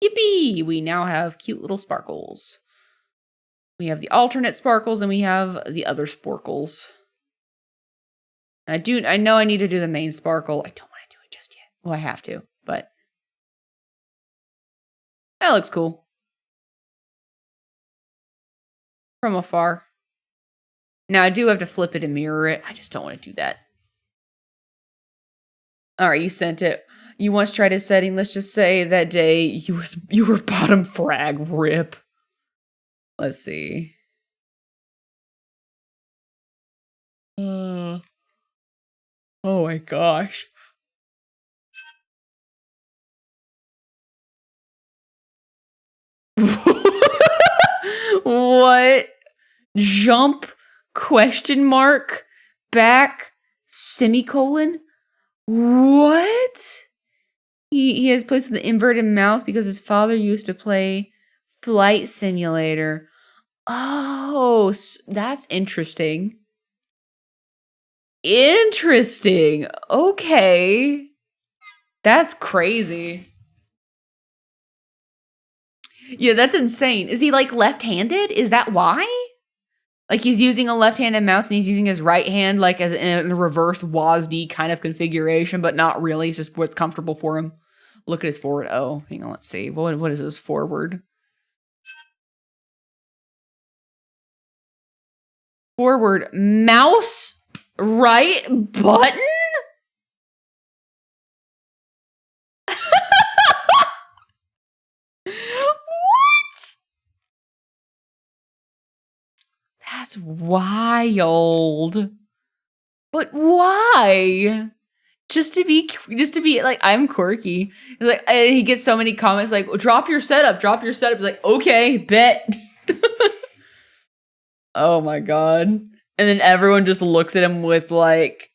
Yippee! We now have cute little sparkles. We have the alternate sparkles and we have the other sparkles. I know I need to do the main sparkle. I don't want to do it just yet. Well, I have to, but that looks cool. From afar. Now I do have to flip it and mirror it. I just don't want to do that. All right, you sent it. You once tried a setting. Let's just say that day you were bottom frag. Rip. Let's see. Oh my gosh. What? Jump? Question mark? Back? Semicolon? What? He has placed with the inverted mouth because his father used to play Flight Simulator. Oh, that's interesting. Interesting. Okay. That's crazy. Yeah, that's insane. Is he like left-handed? Is that why? Like he's using a left-handed mouse and he's using his right hand like as in a reverse WASD kind of configuration, but not really. It's just what's comfortable for him. Look at his forward. Oh, hang on. Let's see. What is his forward? Forward mouse right button? That's wild. But why? Just to be like, I'm quirky. Like, and he gets so many comments like, drop your setup. He's like, okay, bet. Oh my god. And then everyone just looks at him with like,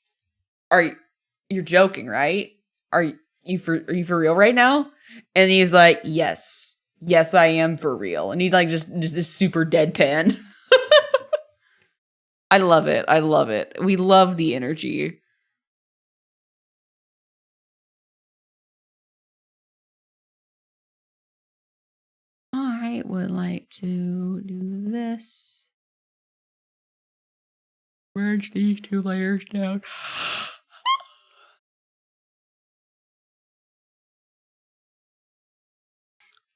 you're joking, right? Are you for real right now? And he's like, yes, I am for real. And he like just this super deadpan. I love it. We love the energy. I would like to do this. Merge these two layers down.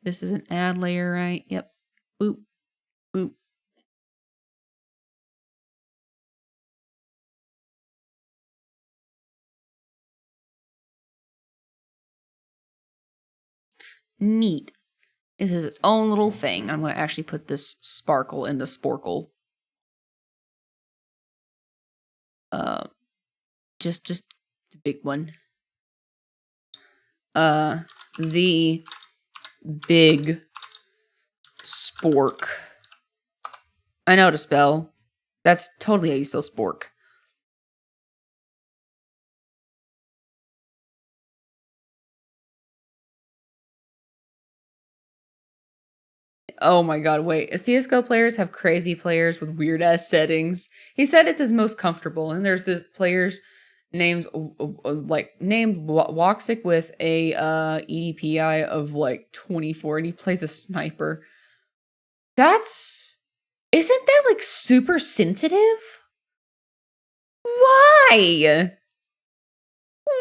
This is an add layer, right? Yep. Boop. Boop. Neat. This is its own little thing. I'm going to actually put this sparkle in the sporkle. Just the big one. The big spork. I know how to spell. That's totally how you spell spork. Oh my god, wait. CSGO players have crazy players with weird ass settings. He said it's his most comfortable, and there's the players named Woxic with a EDPI of like 24, and he plays a sniper. Isn't that like super sensitive? Why?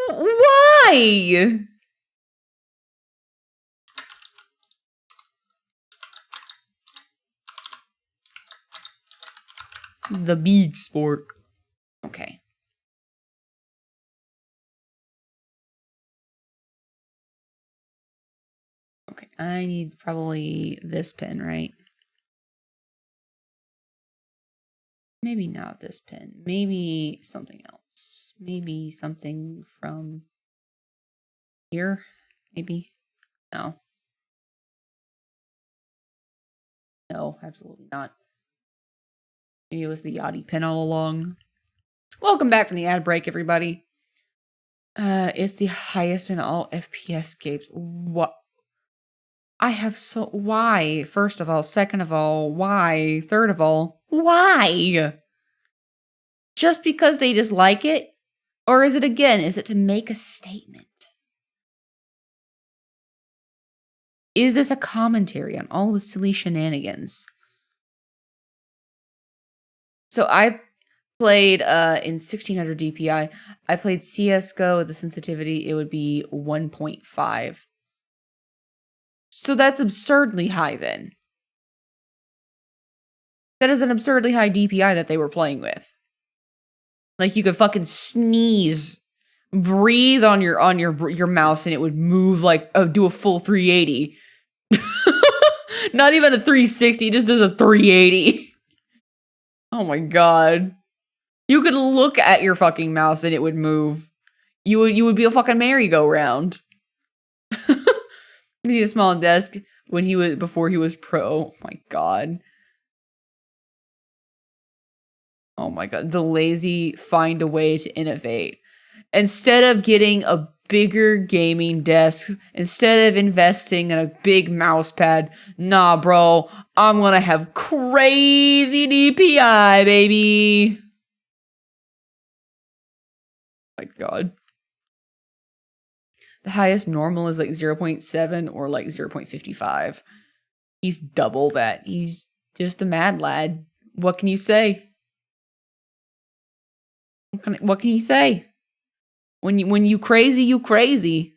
Why? The big spork. Okay. Okay, I need probably this pen, right? Maybe not this pen. Maybe something else. Maybe something from here? Maybe? No. No, absolutely not. Maybe it was the Yachty pen all along. Welcome back from the ad break, everybody. It's the highest in all FPS games. What? Why? First of all, second of all, why? Third of all, why? Just because they dislike it? Or is it to make a statement? Is this a commentary on all the silly shenanigans? So I played in 1600 DPI. I played CSGO with the sensitivity, it would be 1.5. So that's absurdly high then. That is an absurdly high DPI that they were playing with. Like you could fucking sneeze, breathe on your mouse, and it would move like do a full 380. Not even a 360, just does a 380. Oh my god. You could look at your fucking mouse and it would move. You would be a fucking merry-go-round. He had a small desk before he was pro. Oh my god. Oh my god. The lazy find a way to innovate. Instead of getting a bigger gaming desk, instead of investing in a big mouse pad, nah, bro, I'm gonna have crazy DPI, baby. Oh my god. The highest normal is like 0.7 or like 0.55. He's double that. He's just a mad lad. What can you say? What can you say? When you crazy, you crazy.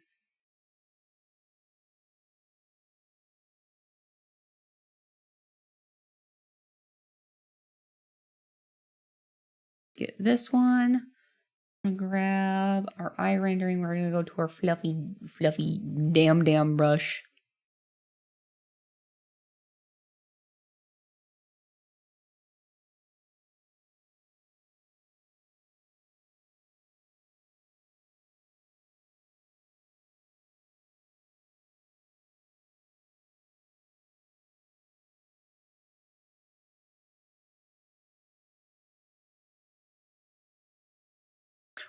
Get this one. Grab our eye rendering. We're gonna go to our fluffy damn brush.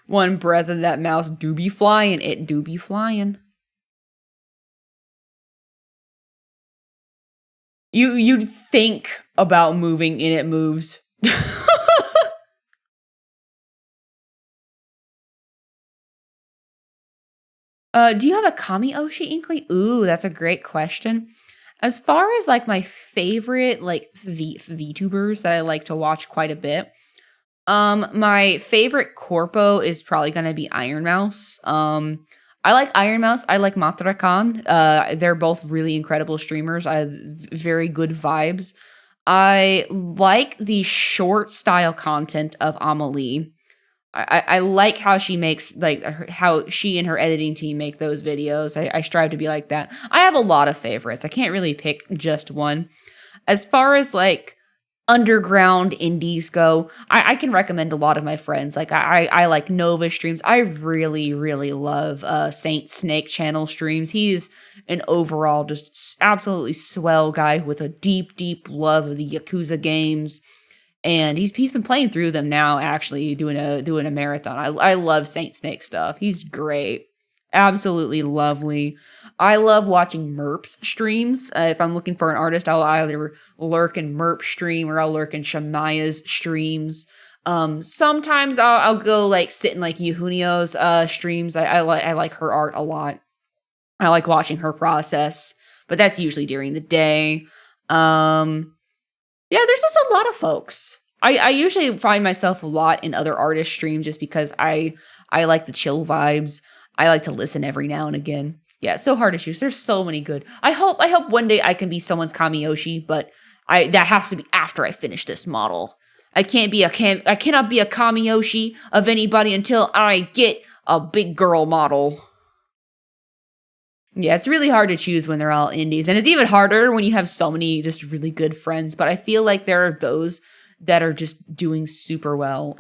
One breath of that mouse do be flying. It do be flying. You'd think about moving and it moves. Do you have a Kami Oshi Inkly? Ooh, that's a great question. As far as like my favorite like VTubers that I like to watch quite a bit, my favorite corpo is probably gonna be Iron Mouse. I like Iron Mouse. I like Matrakan. They're both really incredible streamers. I have very good vibes. I like the short style content of Amelie. I like how she makes how she and her editing team make those videos. I strive to be like that. I have a lot of favorites. I can't really pick just one. As far as like underground indies go, I can recommend a lot of my friends. Like I like Nova streams. I really, really love Saint Snake channel streams. He's an overall just absolutely swell guy with a deep, deep love of the Yakuza games. And he's been playing through them now, actually doing a marathon. I love Saint Snake stuff. He's great. Absolutely lovely. I love watching Merp's streams. If I'm looking for an artist, I'll either lurk in Merp stream or I'll lurk in Shamaya's streams. Sometimes I'll go like sit in like Yuhunio's streams. I like her art a lot. I like watching her process, but that's usually during the day. Yeah, there's just a lot of folks. I usually find myself a lot in other artist streams just because I like the chill vibes. I like to listen every now and again. Yeah, so hard to choose. There's so many good. I hope one day I can be someone's Kamiyoshi, but that has to be after I finish this model. I cannot be a Kamiyoshi of anybody until I get a big girl model. Yeah, it's really hard to choose when they're all indies. And it's even harder when you have so many just really good friends. But I feel like there are those that are just doing super well.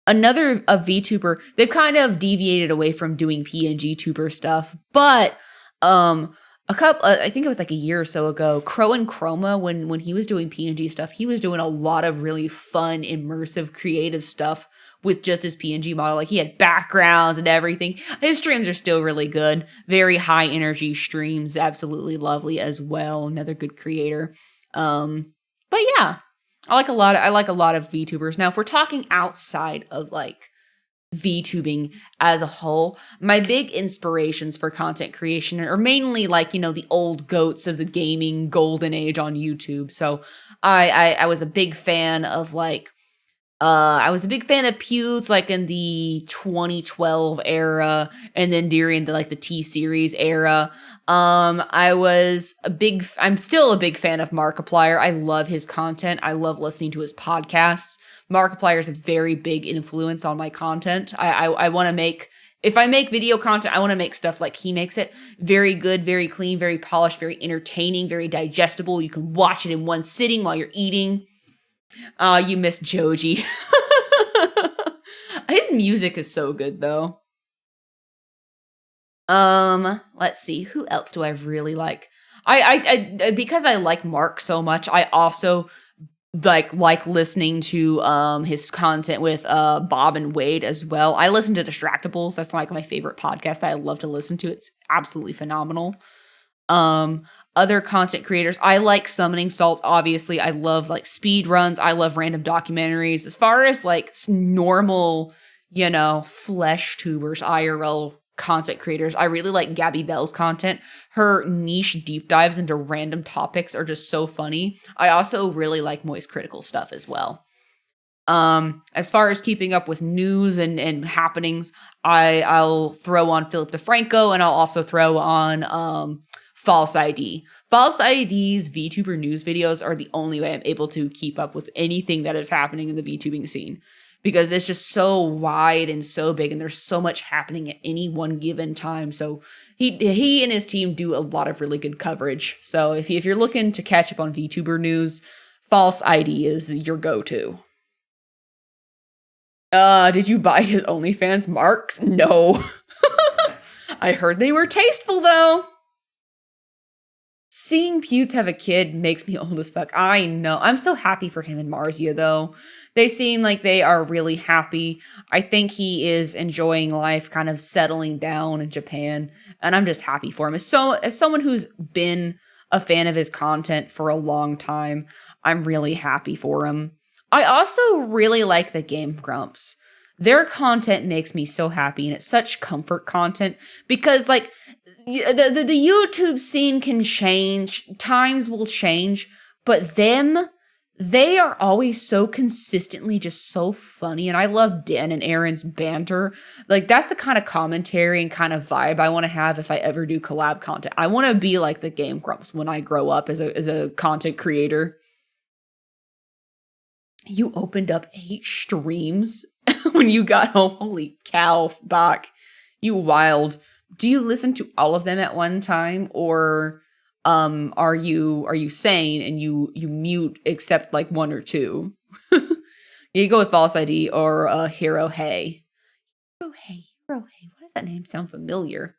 Another VTuber, they've kind of deviated away from doing PNG tuber stuff. But I think it was like a year or so ago, Crow and Chroma, when he was doing PNG stuff, he was doing a lot of really fun, immersive, creative stuff with just his PNG model. Like he had backgrounds and everything. His streams are still really good. Very high energy streams. Absolutely lovely as well. Another good creator. But yeah, I like a lot of VTubers. Now, if we're talking outside of like VTubing as a whole, my big inspirations for content creation are mainly like, the old goats of the gaming golden age on YouTube. So I was a big fan of like, I was a big fan of Pewds like in the 2012 era and then during the T-Series era. I'm still a big fan of Markiplier. I love his content. I love listening to his podcasts. Markiplier is a very big influence on my content. I want to make, if I make video content, I want to make stuff like he makes it. Very good, very clean, very polished, very entertaining, very digestible. You can watch it in one sitting while you're eating. You missed Joji. His music is so good though. Let's see, who else do I really like? I because I like Mark so much, I also like listening to his content with Bob and Wade as well. I listen to Distractables. That's like my favorite podcast that I love to listen to. It's absolutely phenomenal. Other content creators, I like Summoning Salt, obviously. I love like speed runs. I love random documentaries. As far as like normal, flesh tubers, IRL content creators, I really like Gabby Bell's content. Her niche deep dives into random topics are just so funny. I also really like Moist Critical stuff as well. As far as keeping up with news and happenings, I'll throw on Philip DeFranco, and I'll also throw on False ID. False ID's VTuber news videos are the only way I'm able to keep up with anything that is happening in the VTubing scene, because it's just so wide and so big and there's so much happening at any one given time. So he and his team do a lot of really good coverage. So if you're looking to catch up on VTuber news, False ID is your go-to. Did you buy his OnlyFans marks? No. I heard they were tasteful though. Seeing Pewds have a kid makes me old as fuck. I know. I'm so happy for him and Marzia, though. They seem like they are really happy. I think he is enjoying life, kind of settling down in Japan, and I'm just happy for him. As someone who's been a fan of his content for a long time, I'm really happy for him. I also really like the Game Grumps. Their content makes me so happy, and it's such comfort content because, like, the YouTube scene can change, times will change, but they are always so consistently just so funny, and I love Dan and Aaron's banter. Like, that's the kind of commentary and kind of vibe I want to have if I ever do collab content. I want to be like the Game Grumps when I grow up as a content creator. You opened up 8 streams when you got home. Holy cow, Bach. You wild. Do you listen to all of them at one time, or are you sane and you mute except like 1 or 2? You go with False ID or Hero Hey. Hero Hey. Why does that name sound familiar?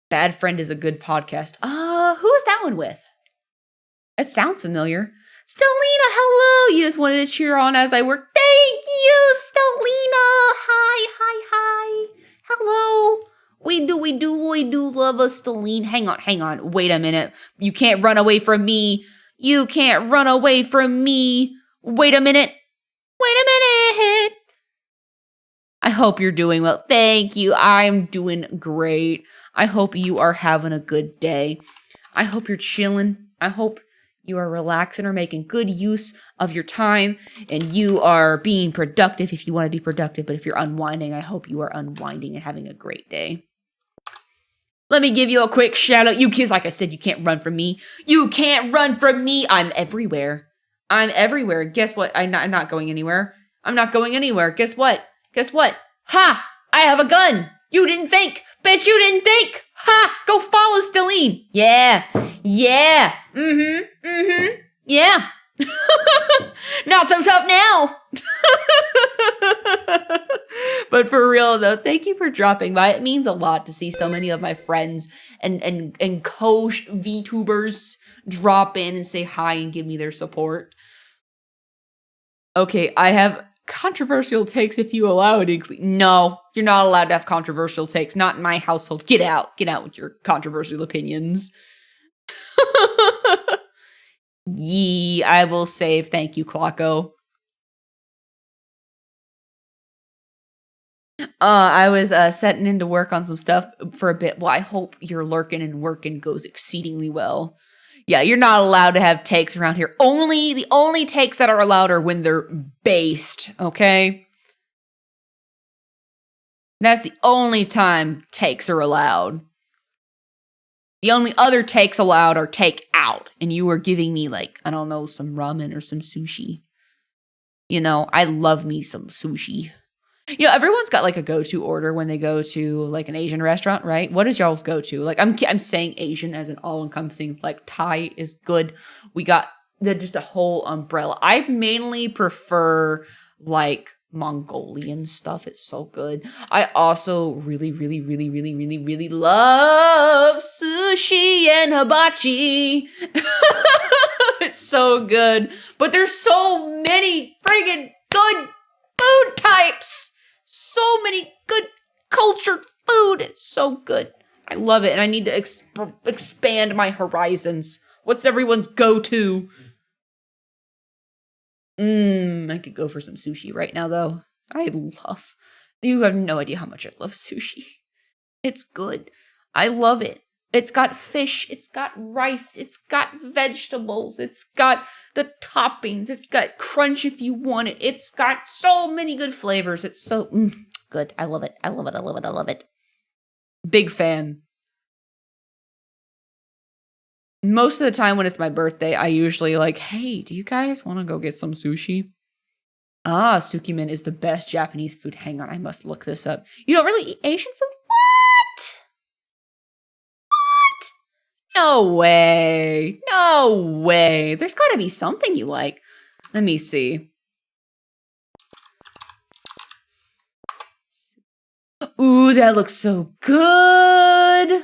Bad Friend is a good podcast. Who is that one with? It sounds familiar. Stellina, hello! You just wanted to cheer on as I work. Thank you, Stellina! Hi. Hello. We do love a Stelline. Hang on. Wait a minute. You can't run away from me. Wait a minute. I hope you're doing well. Thank you. I'm doing great. I hope you are having a good day. I hope you're chilling. I hope you are relaxing or making good use of your time, and you are being productive if you want to be productive. But if you're unwinding, I hope you are unwinding and having a great day. Let me give you a quick shout out. You kids, like I said, you can't run from me. I'm everywhere. Guess what? I'm not going anywhere. Guess what? Ha! I have a gun. You didn't think. Bet you didn't think. Ha! Go follow Stelline. Yeah. Yeah. Not so tough now. But for real though, thank you for dropping by. It means a lot to see so many of my friends and VTubers drop in and say hi and give me their support. Okay, I have controversial takes if you allow it. No, you're not allowed to have controversial takes. Not in my household. Get out with your controversial opinions. Yee, I will save. Thank you, Clocko. I was setting into work on some stuff for a bit. Well, I hope your lurking and working goes exceedingly well. Yeah, you're not allowed to have takes around here. The only takes that are allowed are when they're based, okay? That's the only time takes are allowed. The only other takes allowed are take out. And you were giving me, like, I don't know, some ramen or some sushi. You know, I love me some sushi. You know, everyone's got like a go-to order when they go to like an Asian restaurant, right? What is y'all's go-to? Like I'm saying Asian as an all-encompassing, like Thai is good. We got just a whole umbrella. I mainly prefer like Mongolian stuff. It's so good. I also really love sushi and hibachi. It's so good. But there's so many friggin' good food types. So many good cultured food. It's so good. I love it. And I need to expand my horizons. What's everyone's go-to? I could go for some sushi right now, though. You have no idea how much I love sushi. It's good. I love it. It's got fish. It's got rice. It's got vegetables. It's got the toppings. It's got crunch if you want it. It's got so many good flavors. It's so good. I love it. Big fan. Most of the time when it's my birthday, I usually like, hey, do you guys want to go get some sushi? Sukimen is the best Japanese food. Hang on, I must look this up. You don't really eat Asian food? What? No way. There's got to be something you like. Let me see. Ooh, that looks so good.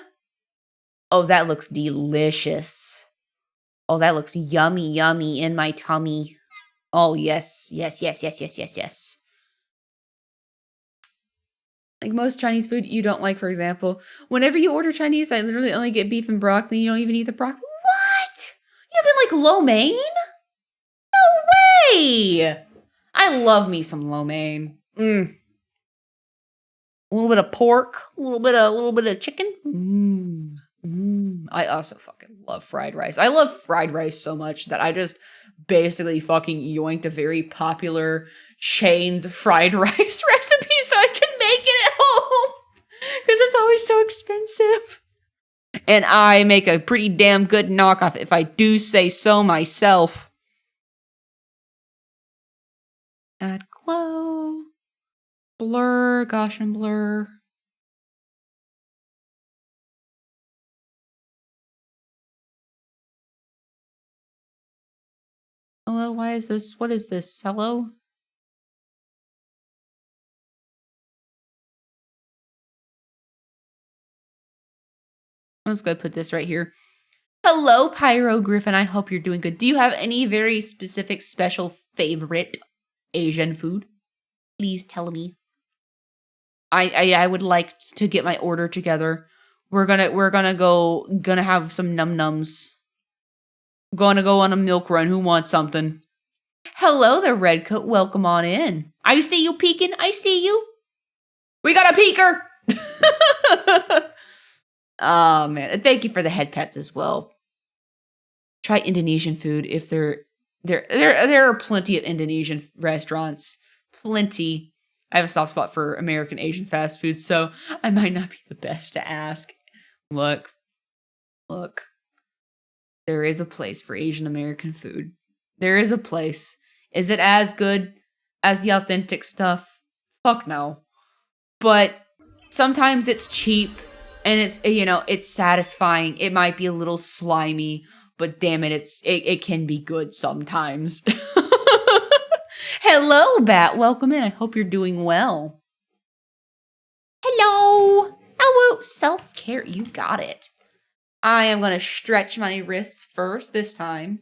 Oh, that looks delicious. Oh, that looks yummy, yummy in my tummy. Oh, yes, yes, yes, yes, yes, yes, yes. Like most Chinese food you don't like, for example. Whenever you order Chinese, I literally only get beef and broccoli. You don't even eat the broccoli. What? You even like lo mein? No way! I love me some lo mein. A little bit of pork, a little bit of chicken. I also fucking love fried rice. I love fried rice so much that I just basically fucking yoinked a very popular chain's fried rice recipe so I can make it at home. Because it's always so expensive. And I make a pretty damn good knockoff if I do say so myself. Add glow. Blur, Gaussian blur. Hello, why is this? What is this? Hello? I'm just gonna put this right here. Hello, Pyro Griffin. I hope you're doing good. Do you have any very specific, special, favorite Asian food? Please tell me. I would like to get my order together. We're gonna have some num nums. Gonna go on a milk run. Who wants something? Hello there, Redcoat. Welcome on in. I see you peeking. I see you. We got a peeker. Oh man, thank you for the head pets as well. Try Indonesian food if there are plenty of Indonesian restaurants. Plenty. I have a soft spot for American Asian fast food, so I might not be the best to ask. Look. There is a place for Asian American food. There is a place. Is it as good as the authentic stuff? Fuck no. But sometimes it's cheap and it's satisfying. It might be a little slimy, but damn it, it can be good sometimes. Hello, Bat. Welcome in. I hope you're doing well. Hello. Oh, self-care. You got it. I am going to stretch my wrists first this time.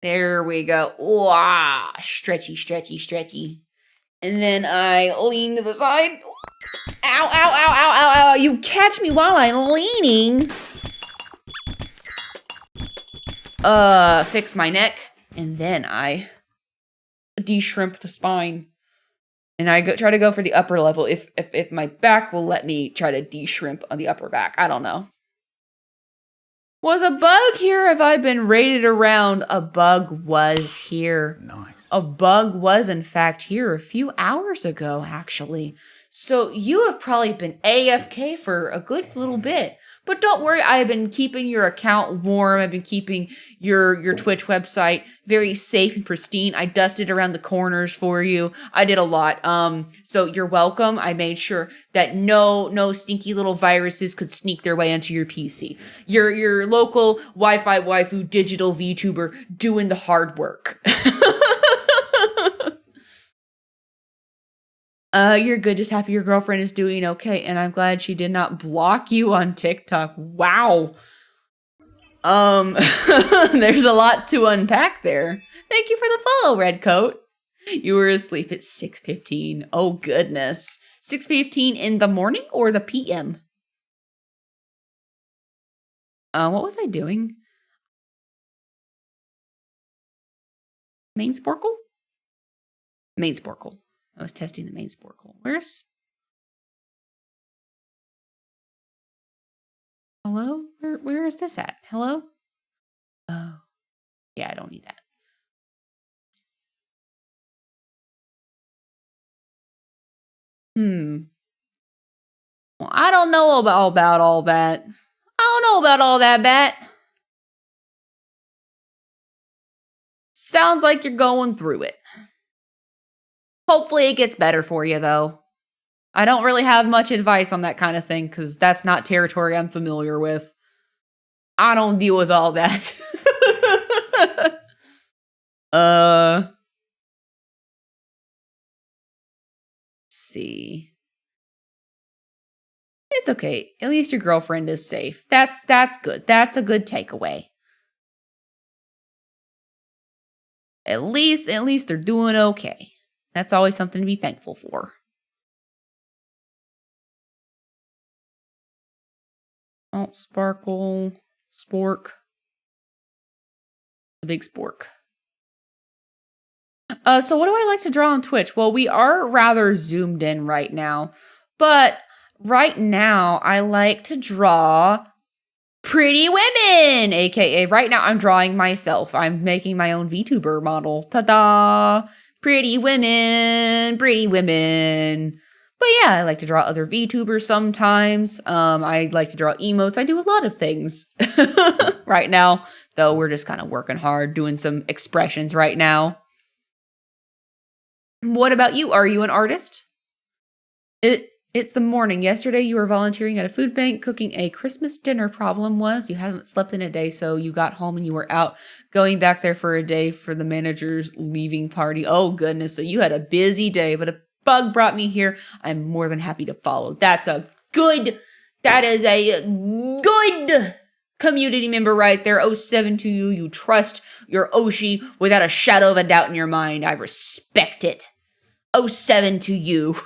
There we go. Wow. Stretchy, stretchy, stretchy. And then I lean to the side. Ow, ow, ow, ow, ow, ow. You catch me while I'm leaning. Fix my neck. And then I de-shrimp the spine. And I try to go for the upper level if my back will let me try to de-shrimp on the upper back. I don't know. Was a bug here? Have I been raided around? A bug was here. Nice. A bug was, in fact, here a few hours ago, actually. So you have probably been AFK for a good little bit. But don't worry, I've been keeping your account warm. I've been keeping your Twitch website very safe and pristine. I dusted around the corners for you. I did a lot. So you're welcome. I made sure that no stinky little viruses could sneak their way into your PC. Your local Wi-Fi waifu digital VTuber doing the hard work. You're good. Just happy your girlfriend is doing okay, and I'm glad she did not block you on TikTok. Wow. There's a lot to unpack there. Thank you for the follow, Redcoat. You were asleep at 6:15. Oh goodness. 6:15 in the morning or the PM? What was I doing? Main sporkle? Main sporkle. I was testing the main sporkle. Where's? Hello? Where is this at? Hello? Oh. Yeah, I don't need that. Well, I don't know about all that. I don't know about all that, Bat. Sounds like you're going through it. Hopefully it gets better for you, though. I don't really have much advice on that kind of thing, because that's not territory I'm familiar with. I don't deal with all that. Let's see. It's okay. At least your girlfriend is safe. That's good. That's a good takeaway. At least they're doing okay. That's always something to be thankful for. Oh, sparkle, spork. The big spork. So what do I like to draw on Twitch? Well, we are rather zoomed in right now, but right now I like to draw pretty women, aka right now I'm drawing myself. I'm making my own VTuber model. Ta-da! Pretty women, pretty women. But yeah, I like to draw other VTubers sometimes. I like to draw emotes. I do a lot of things right now, though we're just kind of working hard, doing some expressions right now. What about you? Are you an artist? It's the morning. Yesterday you were volunteering at a food bank cooking a Christmas dinner. Problem was you haven't slept in a day, so you got home and you were out going back there for a day for the manager's leaving party. Oh goodness, so you had a busy day, but a bug brought me here. I'm more than happy to follow. That is a good community member right there. 07 to you. You trust your Oshi without a shadow of a doubt in your mind. I respect it. 07 to you.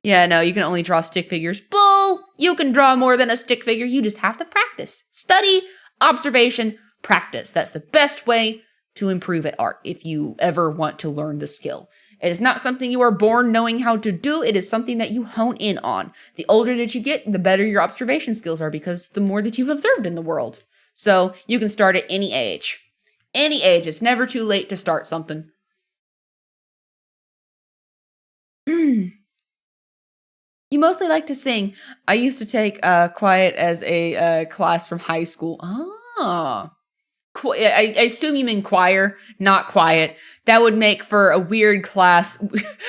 Yeah, no, you can only draw stick figures. Bull! You can draw more than a stick figure. You just have to practice. Study, observation, practice. That's the best way to improve at art if you ever want to learn the skill. It is not something you are born knowing how to do. It is something that you hone in on. The older that you get, the better your observation skills are because the more that you've observed in the world. So you can start at any age. Any age. It's never too late to start something. You mostly like to sing. I used to take quiet as a class from high school. Ah. I assume you mean choir, not quiet. That would make for a weird class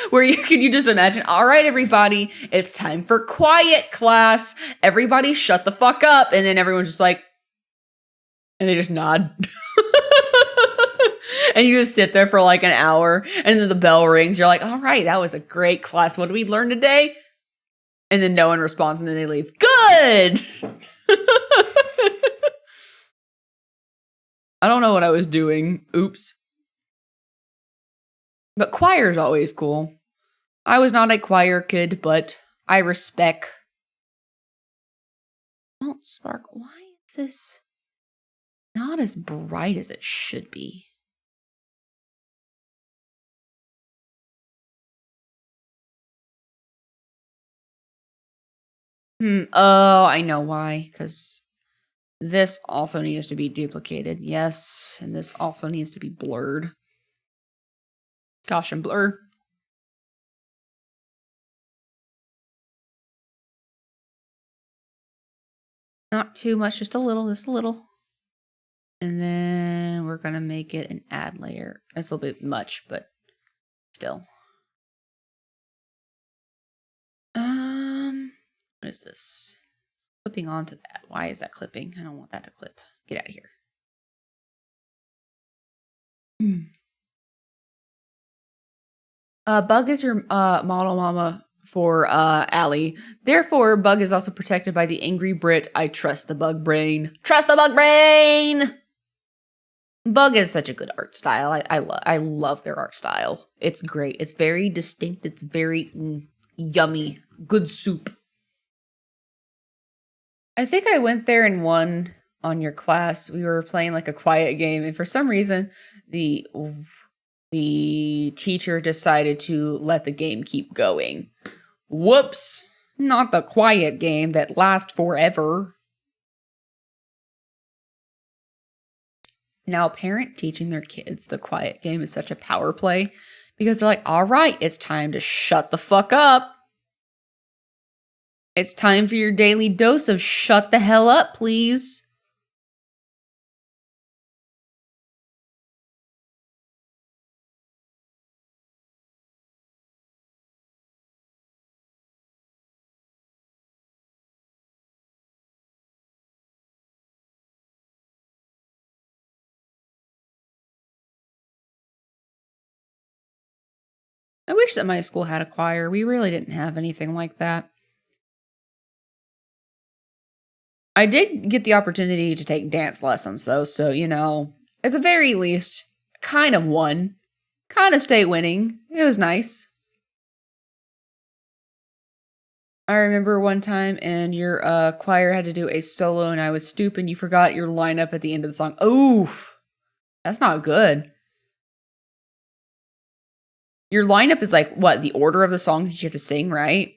where you just imagine, all right, everybody, it's time for quiet class. Everybody shut the fuck up. And then everyone's just like, and they just nod. And you just sit there for like an hour and then the bell rings. You're like, all right, that was a great class. What did we learn today? And then no one responds and then they leave. Good! I don't know what I was doing. Oops. But choir's always cool. I was not a choir kid, but I respect. Oh, Spark, why is this not as bright as it should be? Oh, I know why. Because this also needs to be duplicated. Yes, and this also needs to be blurred. Gosh, and blur. Not too much, just a little, And then we're going to make it an add layer. That's a little bit much, but still. What is this? Clipping onto that. Why is that clipping? I don't want that to clip. Get out of here. Bug is your model mama for Allie. Therefore, Bug is also protected by the angry Brit. I trust the Bug brain. Trust the Bug brain! Bug is such a good art style. I love their art style. It's great. It's very distinct. It's very yummy. Good soup. I think I went there and won on your class. We were playing like a quiet game, and for some reason, the teacher decided to let the game keep going. Whoops! Not the quiet game that lasts forever. Now, a parent teaching their kids the quiet game is such a power play because they're like, all right, it's time to shut the fuck up. It's time for your daily dose of shut the hell up, please. I wish that my school had a choir. We really didn't have anything like that. I did get the opportunity to take dance lessons though, so you know, at the very least, kind of won. Kind of stay winning. It was nice. I remember one time and your choir had to do a solo and I was stupid. You forgot your lineup at the end of the song. Oof. That's not good. Your lineup is like, what, the order of the songs that you have to sing, right?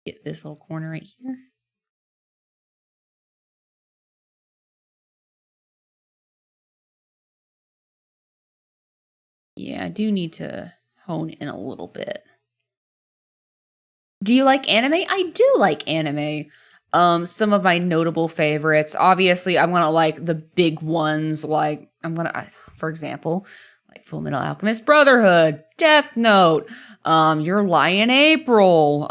Get this little corner right here. Yeah, I do need to hone in a little bit. Do you like anime? I do like anime. Some of my notable favorites. Obviously, I'm gonna like the big ones. Like for example, like Full Metal Alchemist Brotherhood, Death Note, Your Lie in April.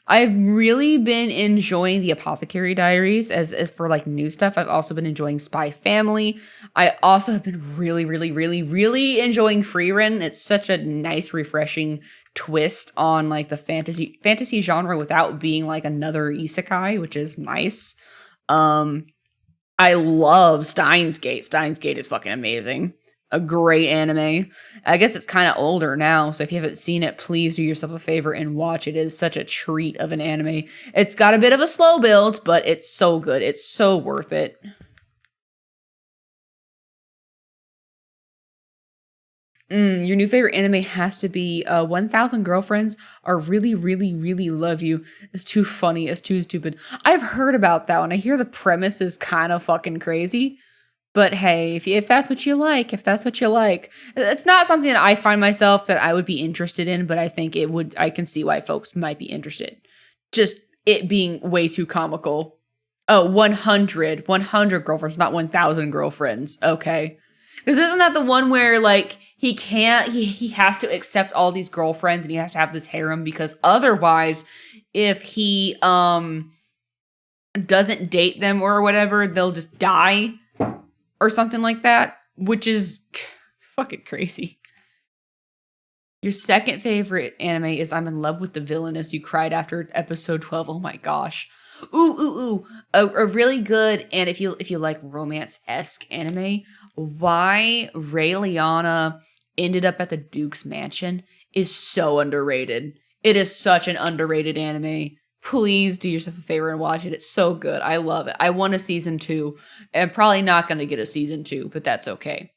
I've really been enjoying the Apothecary Diaries as for like new stuff. I've also been enjoying Spy Family. I also have been really, really, really, really enjoying Frieren. It's such a nice, refreshing twist on like the fantasy genre without being like another isekai, which is nice. I love Steins Gate. Steins Gate is fucking amazing. A great anime. I guess it's kind of older now, so if you haven't seen it, please do yourself a favor and watch it. It is such a treat of an anime. It's got a bit of a slow build, but it's so good. It's so worth it. Your new favorite anime has to be 1000 Girlfriends Are Really, Really, Really Love You. It's too funny. It's too stupid. I've heard about that one. I hear the premise is kind of fucking crazy. But hey, if that's what you like, it's not something that I find myself that I would be interested in, but I think I can see why folks might be interested. Just it being way too comical. Oh, 100 girlfriends, not 1000 girlfriends. Okay. Because isn't that the one where like he has to accept all these girlfriends and he has to have this harem because otherwise if he doesn't date them or whatever, they'll just die or something like that, which is fucking crazy. Your second favorite anime is I'm in love with the villainess you cried after episode 12. Oh my gosh. Ooh. A really good, and if you like romance-esque anime, why Ray Liana ended up at the Duke's mansion is so underrated. It is such an underrated anime. Please do yourself a favor and watch it. It's so good. I love it. I want a season 2. I'm probably not going to get a season 2, but that's okay.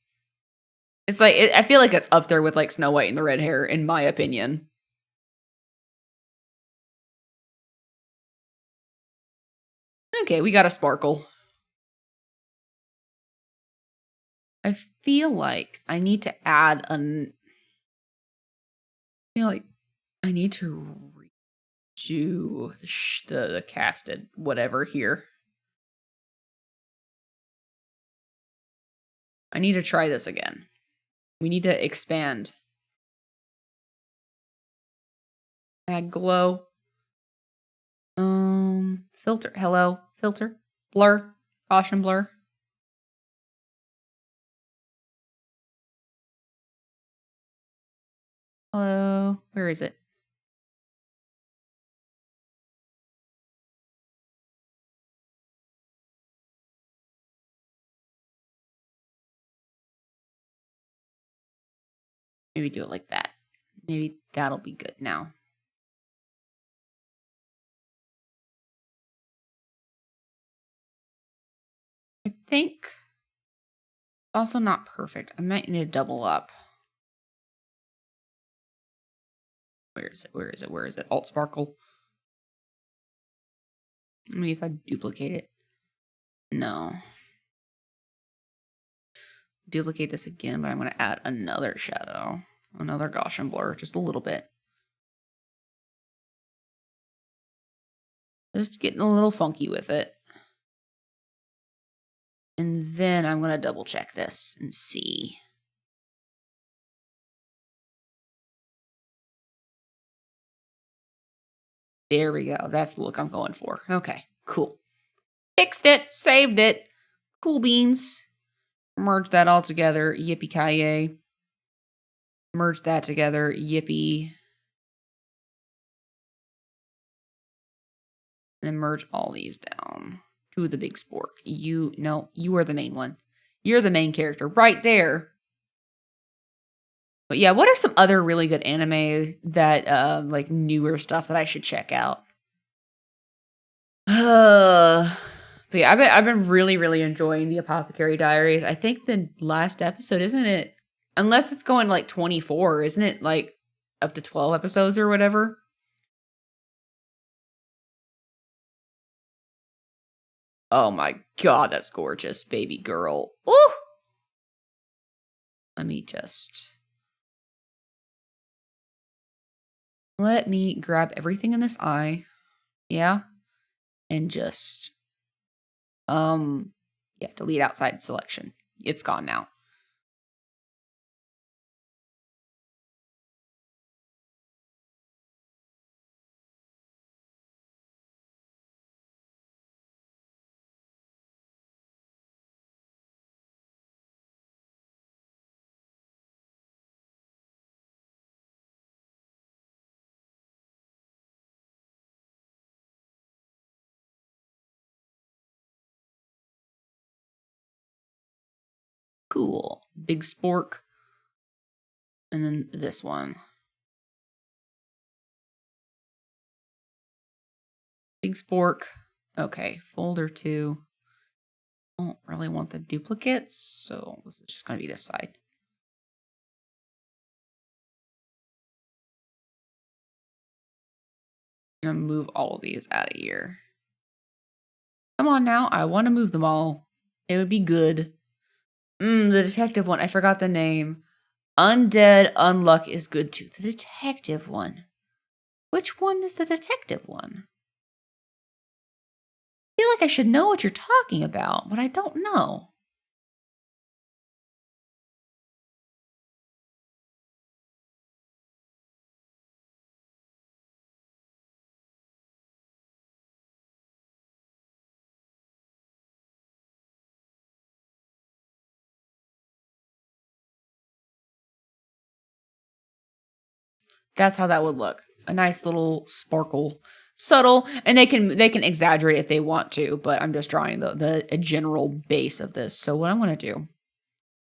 It's like, I feel like it's up there with like Snow White and the Red Hair, in my opinion. Okay, we got a sparkle. I feel like I need to add I feel like I need to redo the casted whatever here. I need to try this again. We need to expand. Add glow. Filter. Hello. Filter. Blur. Caution blur. Hello. Where is it? Maybe do it like that. Maybe that'll be good now. I think also not perfect. I might need to double up. Where is it? Alt sparkle. Let me if I duplicate it. No. Duplicate this again, but I'm going to add another shadow. Another Gaussian blur, just a little bit. Just getting a little funky with it. And then I'm going to double check this and see. There we go. That's the look I'm going for. Okay, cool. Fixed it. Saved it. Cool beans. Merge that all together. Yippee-ki-yay. Merge that together. Yippee. And then merge all these down to the big spork. You are the main one. You're the main character right there. But yeah, what are some other really good anime that like newer stuff that I should check out? But yeah, I've been really, really enjoying the Apothecary Diaries. I think the last episode, isn't it? Unless it's going like 24, isn't it like up to 12 episodes or whatever? Oh my god, that's gorgeous, baby girl. Ooh! Let me grab everything in this eye. Yeah. And just yeah, delete outside selection. It's gone now. Cool. Big spork. And then this one. Big spork. Okay, folder 2. I don't really want the duplicates, so this is just going to be this side. I'm going to move all of these out of here. Come on now, I want to move them all. It would be good. The detective one, I forgot the name. Undead Unluck is good too. The detective one. Which one is the detective one? I feel like I should know what you're talking about, but I don't know. That's how that would look. A nice little sparkle. Subtle, and they can exaggerate if they want to, but I'm just drawing the general base of this. So what I'm going to do,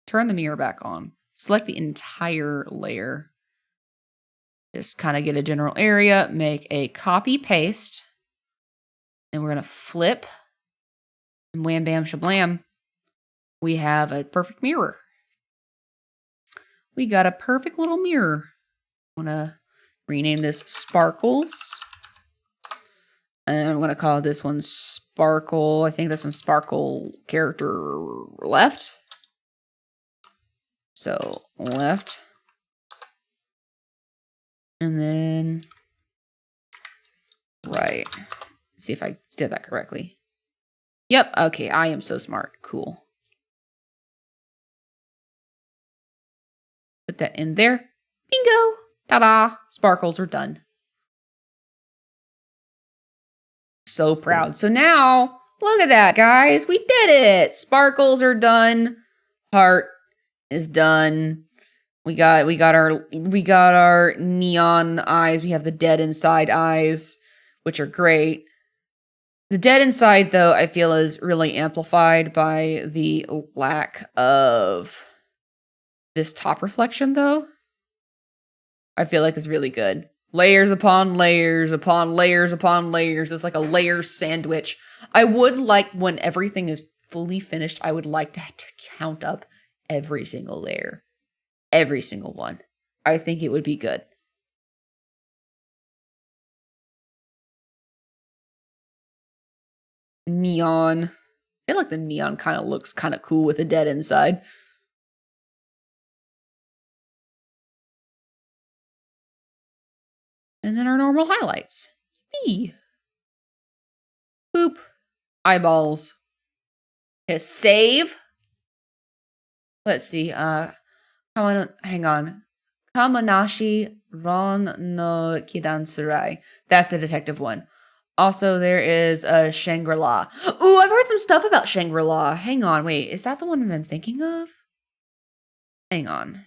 turn the mirror back on, select the entire layer, just kind of get a general area, make a copy paste, and we're going to flip, and wham bam shablam, we have a perfect mirror. We got a perfect little mirror. I'm going to rename this Sparkles. And I'm going to call this one Sparkle. I think this one's Sparkle character left. So left. And then right. See if I did that correctly. Yep. Okay. I am so smart. Cool. Put that in there. Bingo. Ta-da. Sparkles are done. So proud. So now, look at that, guys. We did it. Sparkles are done. Heart is done. We got our neon eyes. We have the dead inside eyes, which are great. The dead inside, though, I feel is really amplified by the lack of this top reflection, though. I feel like it's really good. Layers upon layers upon layers upon layers. It's like a layer sandwich. I would like, when everything is fully finished, I would like to count up every single layer. Every single one. I think it would be good. Neon. I feel like the neon kind of looks kind of cool with the dead inside. And then our normal highlights. Eee. Boop. Eyeballs. Hit save. Let's see. Hang on. Kamanashi Ron no Kidansurai. That's the detective one. Also, there is Shangri-La. Ooh, I've heard some stuff about Shangri-La. Hang on, wait. Is that the one that I'm thinking of? Hang on.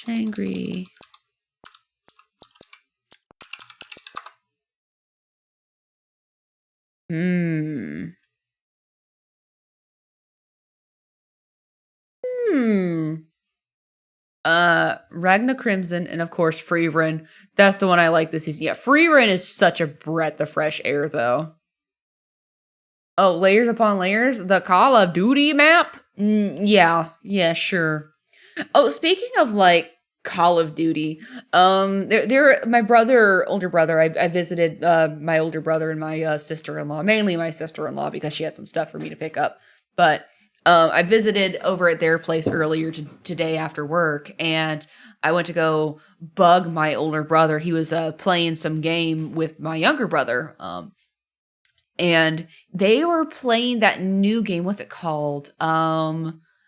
Angry. Hmm. Hmm. Ragna Crimson and of course Freerin. That's the one I like this season. Yeah, Freerin is such a breath of fresh air though. Oh, layers upon layers? The Call of Duty map? Yeah, sure. Oh, speaking of like Call of Duty, my older brother, I visited my older brother and my sister-in-law, mainly my sister-in-law because she had some stuff for me to pick up. But I visited over at their place earlier today after work, and I went to go bug my older brother. He was playing some game with my younger brother, and they were playing that new game. What's it called?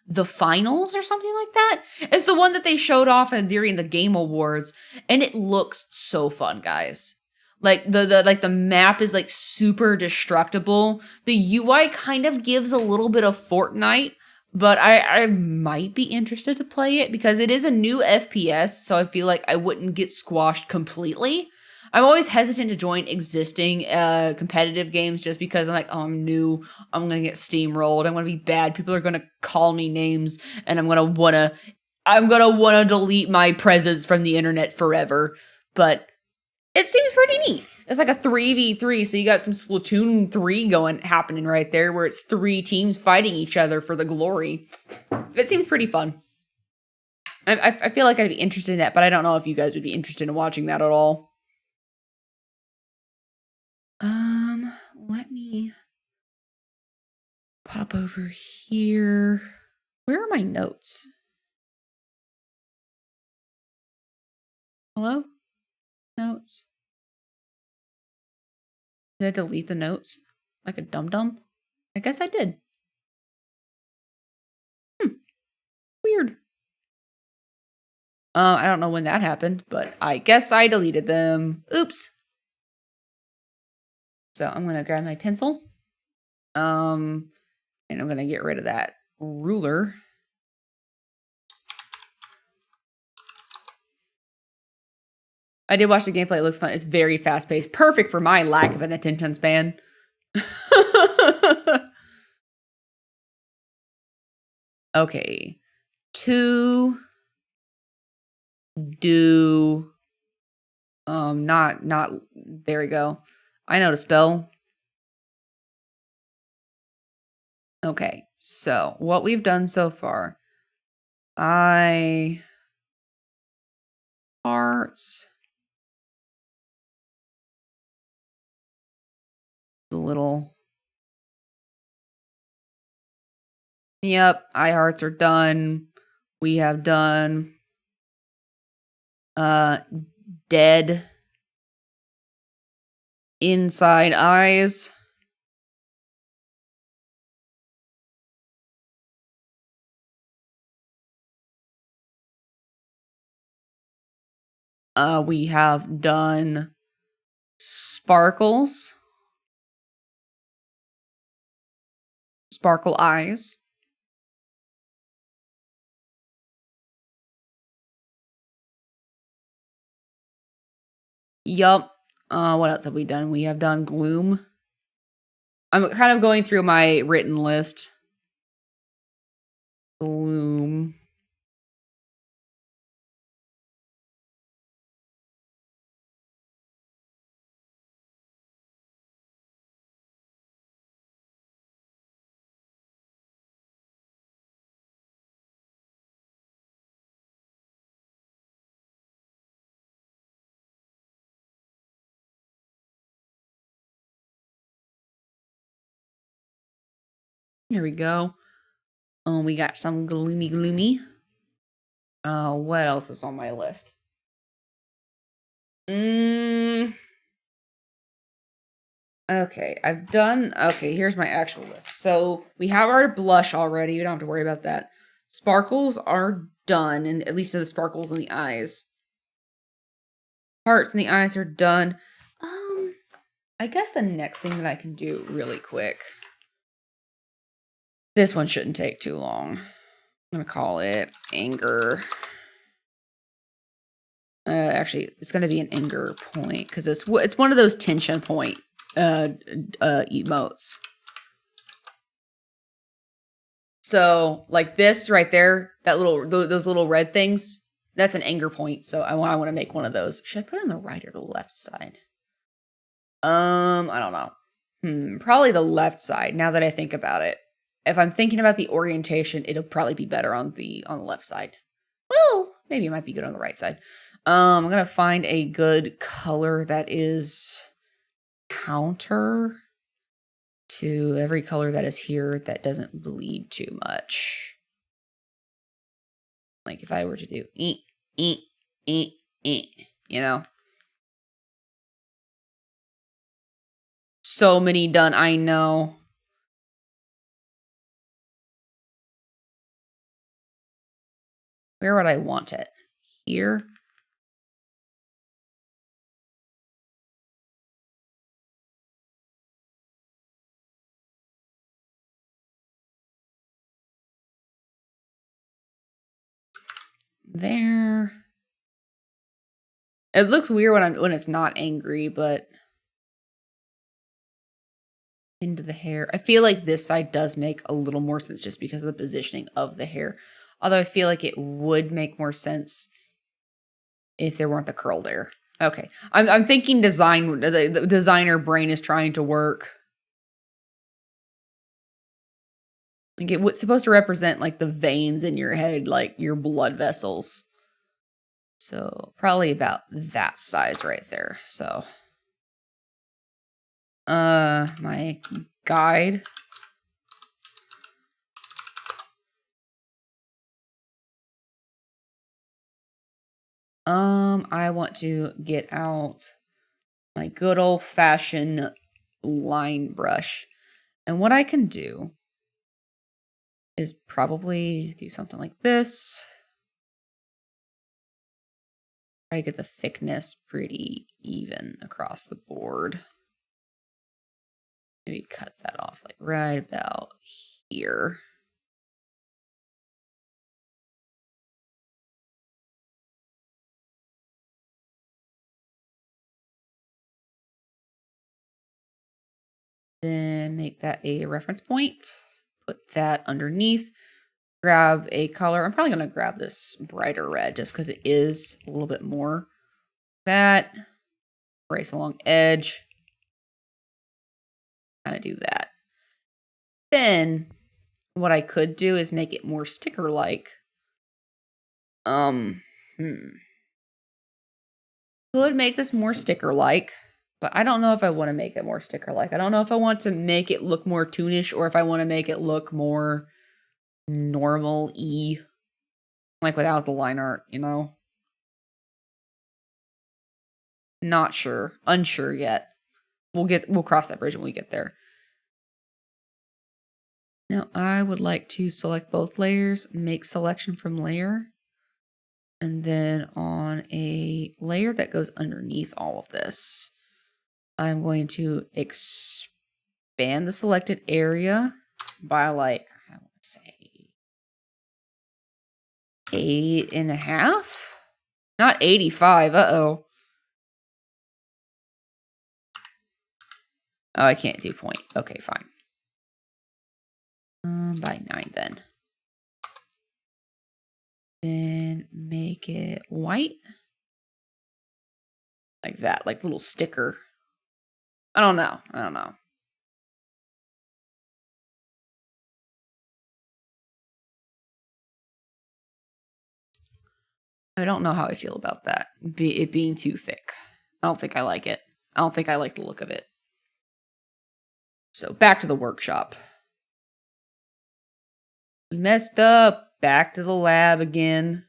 The Finals or something like that. It's the one that they showed off during the Game Awards, and it looks so fun, guys. Like the map is like super destructible. The UI kind of gives a little bit of Fortnite, but I might be interested to play it because it is a new FPS, so I feel like I wouldn't get squashed completely. I'm always hesitant to join existing competitive games just because I'm like, oh, I'm new. I'm gonna get steamrolled. I'm gonna be bad. People are gonna call me names, and I'm gonna wanna delete my presence from the internet forever. But it seems pretty neat. It's like a 3v3, so you got some Splatoon 3 happening right there, where it's 3 teams fighting each other for the glory. It seems pretty fun. I feel like I'd be interested in that, but I don't know if you guys would be interested in watching that at all. Let me pop over here. Where are my notes? Hello? Notes? Did I delete the notes? Like a dum-dum? I guess I did. Weird. I don't know when that happened, but I guess I deleted them. Oops. So I'm gonna grab my pencil. And I'm gonna get rid of that ruler. I did watch the gameplay. It looks fun. It's very fast paced. Perfect for my lack of an attention span. Okay. To do not there we go. I know to spell. Okay. So, what we've done so far. Hearts. The little. Yep, eye hearts are done. We have done dead inside eyes. We have done sparkles. Sparkle eyes. Yup. What else have we done? We have done gloom. I'm kind of going through my written list. Gloom. Here we go. We got some gloomy. What else is on my list? Okay, here's my actual list. So we have our blush already. You don't have to worry about that. Sparkles are done, and at least the sparkles in the eyes. Hearts in the eyes are done. I guess the next thing that I can do really quick. This one shouldn't take too long. I'm gonna call it anger. Actually, it's going to be an anger point because it's one of those tension point emotes. So, like this right there, those little red things, that's an anger point. So I want to make one of those. Should I put it on the right or the left side? I don't know. Probably the left side. Now that I think about it, if I'm thinking about the orientation, it'll probably be better on the left side. Well, maybe it might be good on the right side. I'm gonna find a good color that is counter to every color that is here that doesn't bleed too much. Like if I were to do you know. So many done, I know. Where would I want it? Here? There. It looks weird when it's not angry, but into the hair. I feel like this side does make a little more sense just because of the positioning of the hair. Although I feel like it would make more sense if there weren't the curl there. Okay. I'm thinking design. The designer brain is trying to work. Like it was supposed to represent like the veins in your head, like your blood vessels. So probably about that size right there. So my guide. I want to get out my good old-fashioned line brush. And what I can do is probably do something like this. Try to get the thickness pretty even across the board. Maybe cut that off like right about here. Then make that a reference point. Put that underneath. Grab a color. I'm probably going to grab this brighter red just because it is a little bit more. That. Trace along edge. Kind of do that. Then what I could do is make it more sticker-like. Could make this more sticker-like, but I don't know if I want to make it more sticker-like. I don't know if I want to make it look more toonish or if I want to make it look more normal-y. Like without the line art, you know? Not sure. Unsure yet. We'll cross that bridge when we get there. Now I would like to select both layers, make selection from layer. And then on a layer that goes underneath all of this, I'm going to expand the selected area by like, I want to say 8.5? Not 85. Uh-oh. Oh, I can't do point. Okay, fine. By 9 then. Then make it white. Like that, like little sticker. I don't know. I don't know how I feel about that. It being too thick. I don't think I like it. I don't think I like the look of it. So back to the workshop. We messed up. Back to the lab again.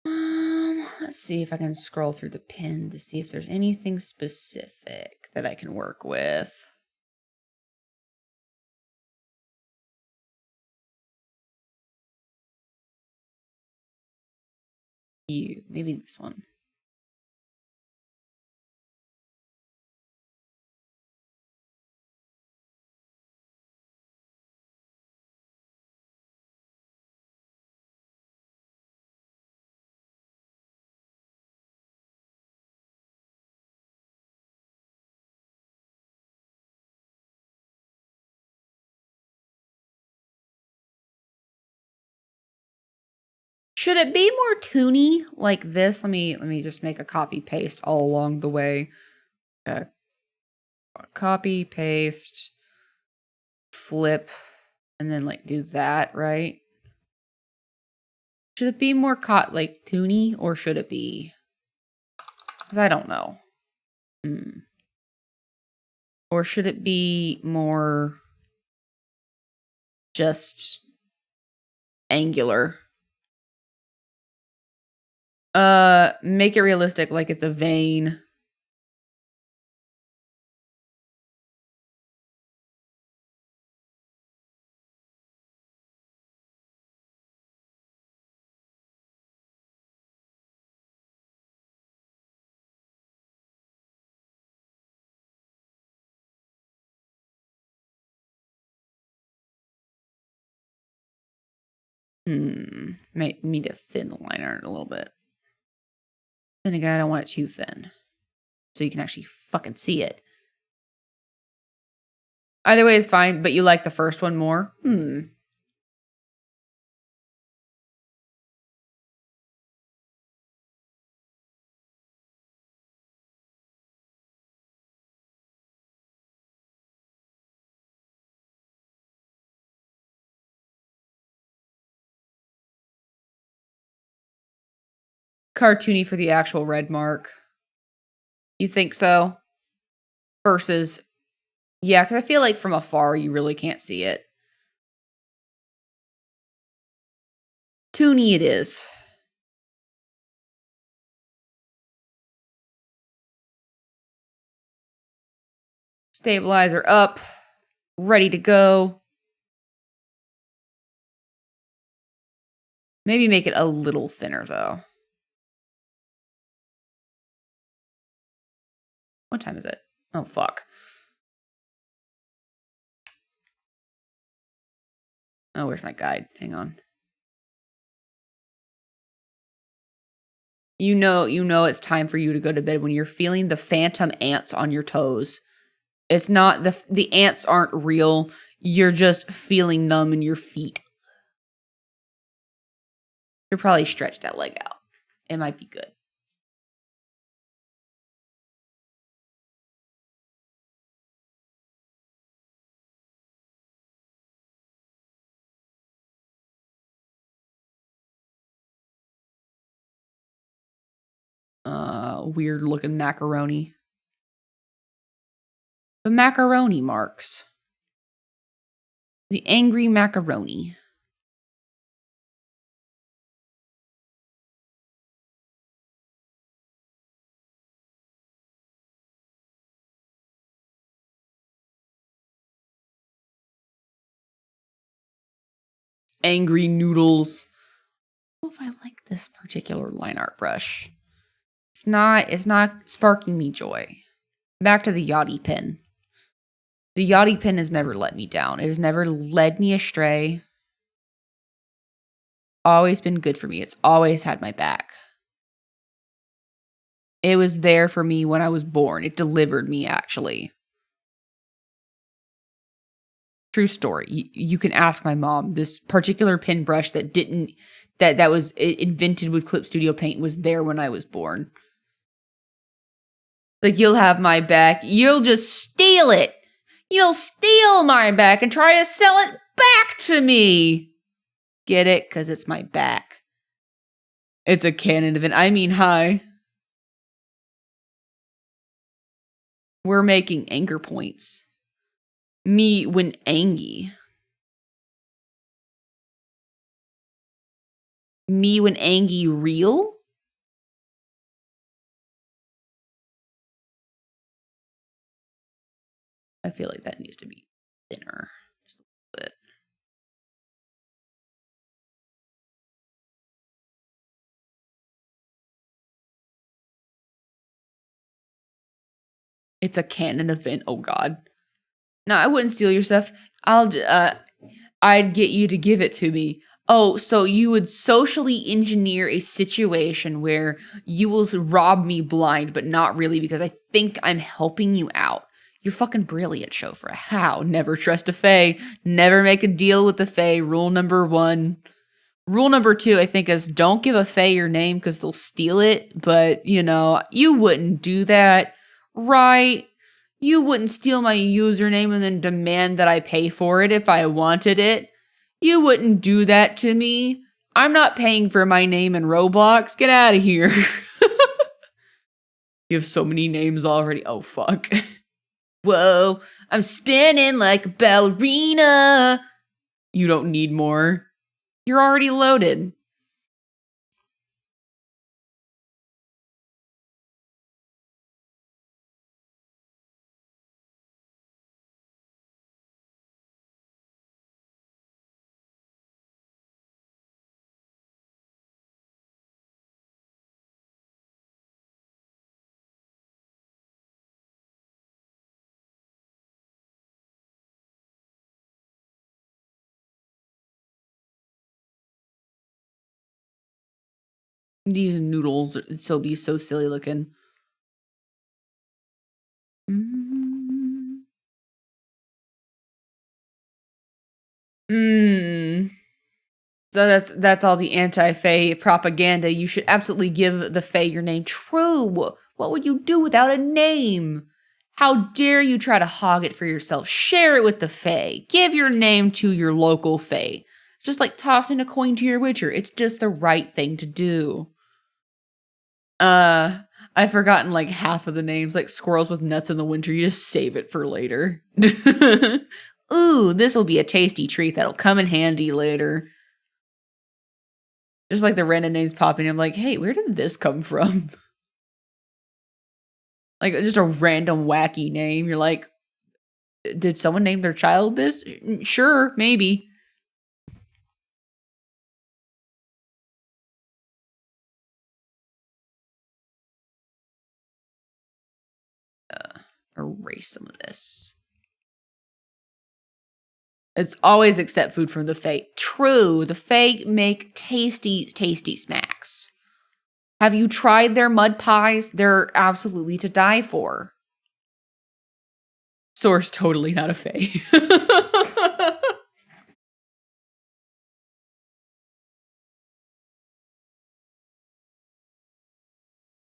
Let's see if I can scroll through the pen to see if there's anything specific that I can work with. Maybe this one. Should it be more toony like this? Let me just make a copy paste all along the way. Copy, paste, flip, and then like do that, right? Should it be more like toony, or should it be? Because I don't know. Or should it be more just angular? Make it realistic, like it's a vein. Might need to thin the line art a little bit. Then again, I don't want it too thin. So you can actually fucking see it. Either way is fine, but you like the first one more? Cartoony for the actual red mark. You think so? Versus, yeah, because I feel like from afar you really can't see it. Toony it is. Stabilizer up. Ready to go. Maybe make it a little thinner though. What time is it? Oh, fuck. Oh, where's my guide? Hang on. You know it's time for you to go to bed when you're feeling the phantom ants on your toes. It's not the ants aren't real. You're just feeling numb in your feet. You'll probably stretch that leg out. It might be good. Weird looking macaroni. The macaroni marks. The angry macaroni. Angry noodles. I don't know if I like this particular line art brush. It's not sparking me joy. Back to the Yachty pen. The Yachty pen has never let me down. It has never led me astray. Always been good for me. It's always had my back. It was there for me when I was born. It delivered me, actually. True story. You can ask my mom. This particular pen brush that was invented with Clip Studio Paint was there when I was born. Like, you'll have my back. You'll just steal it. You'll steal my back and try to sell it back to me. Get it? Because it's my back. It's a canon event. I mean, hi. We're making anchor points. Me when angy. Me when angy real? I feel like that needs to be thinner. Just a little bit. It's a canon event. Oh God. No, I wouldn't steal your stuff. I'd get you to give it to me. Oh, so you would socially engineer a situation where you will rob me blind, but not really because I think I'm helping you out. You're fucking brilliant, Shofra. How? Never trust a fae. Never make a deal with the fae. Rule number 1. Rule number 2, I think, is don't give a fae your name because they'll steal it. But, you know, you wouldn't do that, right? You wouldn't steal my username and then demand that I pay for it if I wanted it. You wouldn't do that to me. I'm not paying for my name in Roblox. Get out of here. You have so many names already. Oh, fuck. Whoa, I'm spinning like a ballerina. You don't need more. You're already loaded. These noodles are be so silly looking. So that's all the anti-Fae propaganda. You should absolutely give the Fae your name. True. What would you do without a name? How dare you try to hog it for yourself? Share it with the Fae. Give your name to your local Fae. It's just like tossing a coin to your Witcher. It's just the right thing to do. I've forgotten like half of the names, like squirrels with nuts in the winter. You just save it for later. Ooh, this will be a tasty treat that'll come in handy later. Just like the random names popping. I'm like, hey, where did this come from? Like just a random wacky name. You're like, did someone name their child this? Sure, maybe. Erase some of this. It's always accept food from the Fae. True, the Fae make tasty, tasty snacks. Have you tried their mud pies? They're absolutely to die for. Source totally not a Fae.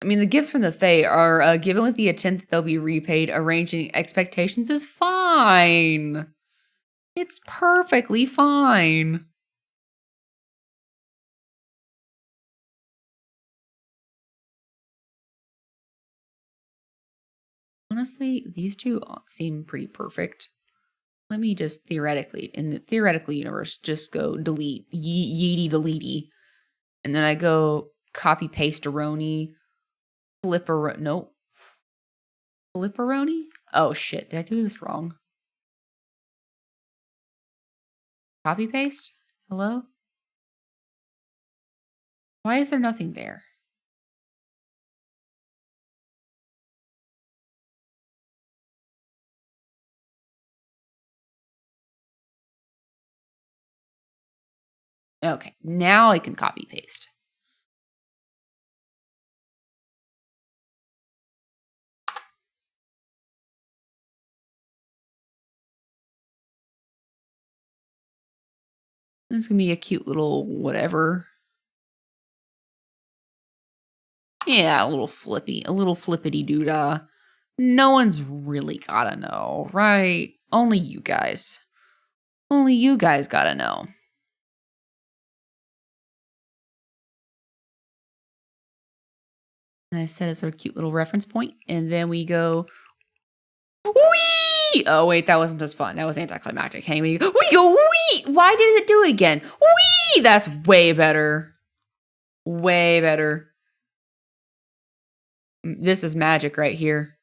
I mean, the gifts from the Fae are given with the intent that they'll be repaid. Arranging expectations is fine. It's perfectly fine. Honestly, these two seem pretty perfect. Let me just theoretically, in the theoretical universe, just go delete yeety the leedy. And then I go copy paste Aroni, nope. Flipperoni? Oh shit, did I do this wrong? Copy paste? Hello? Why is there nothing there? Okay, now I can copy paste. This is gonna be a cute little whatever. Yeah, a little flippity doodah. No one's really gotta know, right? Only you guys. Only you guys gotta know. And I said it's our cute little reference point, and then we go, wee! Oh wait, that wasn't as fun. That was anticlimactic. Hey, we go, wee! Why does it do it again? Wee! That's way better. Way better. This is magic right here.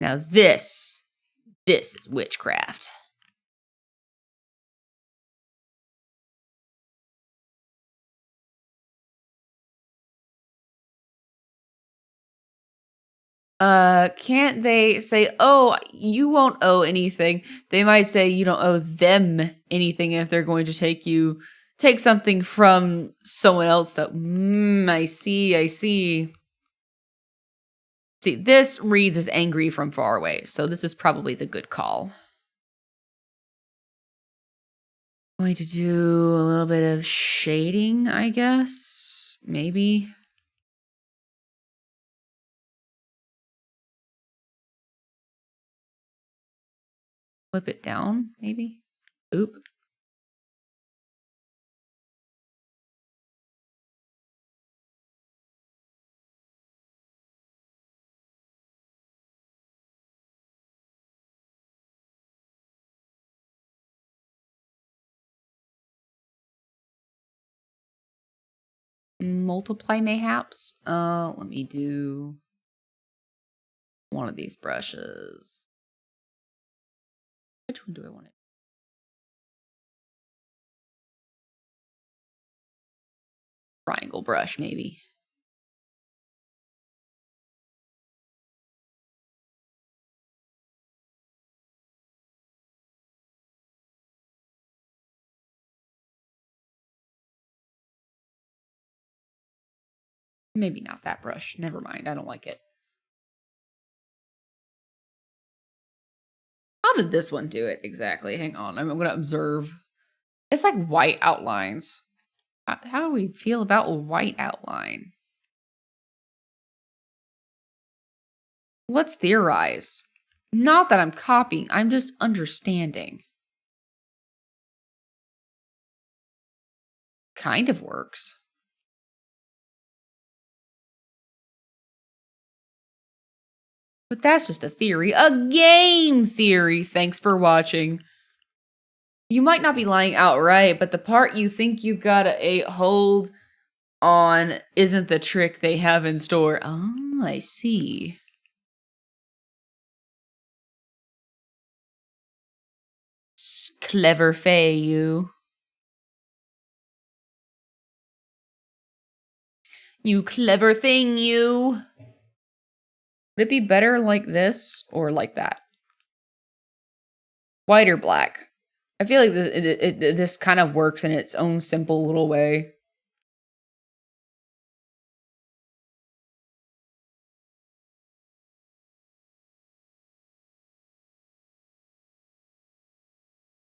Now this is witchcraft. Can't they say, oh, you won't owe anything? They might say you don't owe them anything if they're going to take something from someone else that, I see. See, this reads as angry from far away, so this is probably the good call. Going to do a little bit of shading, I guess. Maybe. Flip it down, maybe. Oop. Multiply mayhaps. Let me do one of these brushes. Which one do I want it? Triangle brush, maybe. Maybe not that brush. Never mind. I don't like it. How did this one do it exactly? Hang on. I'm going to observe. It's like white outlines. How do we feel about a white outline? Let's theorize. Not that I'm copying. I'm just understanding. Kind of works. But that's just a theory. A game theory. Thanks for watching. You might not be lying outright, but the part you think you've got a hold on isn't the trick they have in store. Oh, I see. Clever Faye, you. You clever thing, you. Would it be better like this or like that? White or black? I feel like this kind of works in its own simple little way.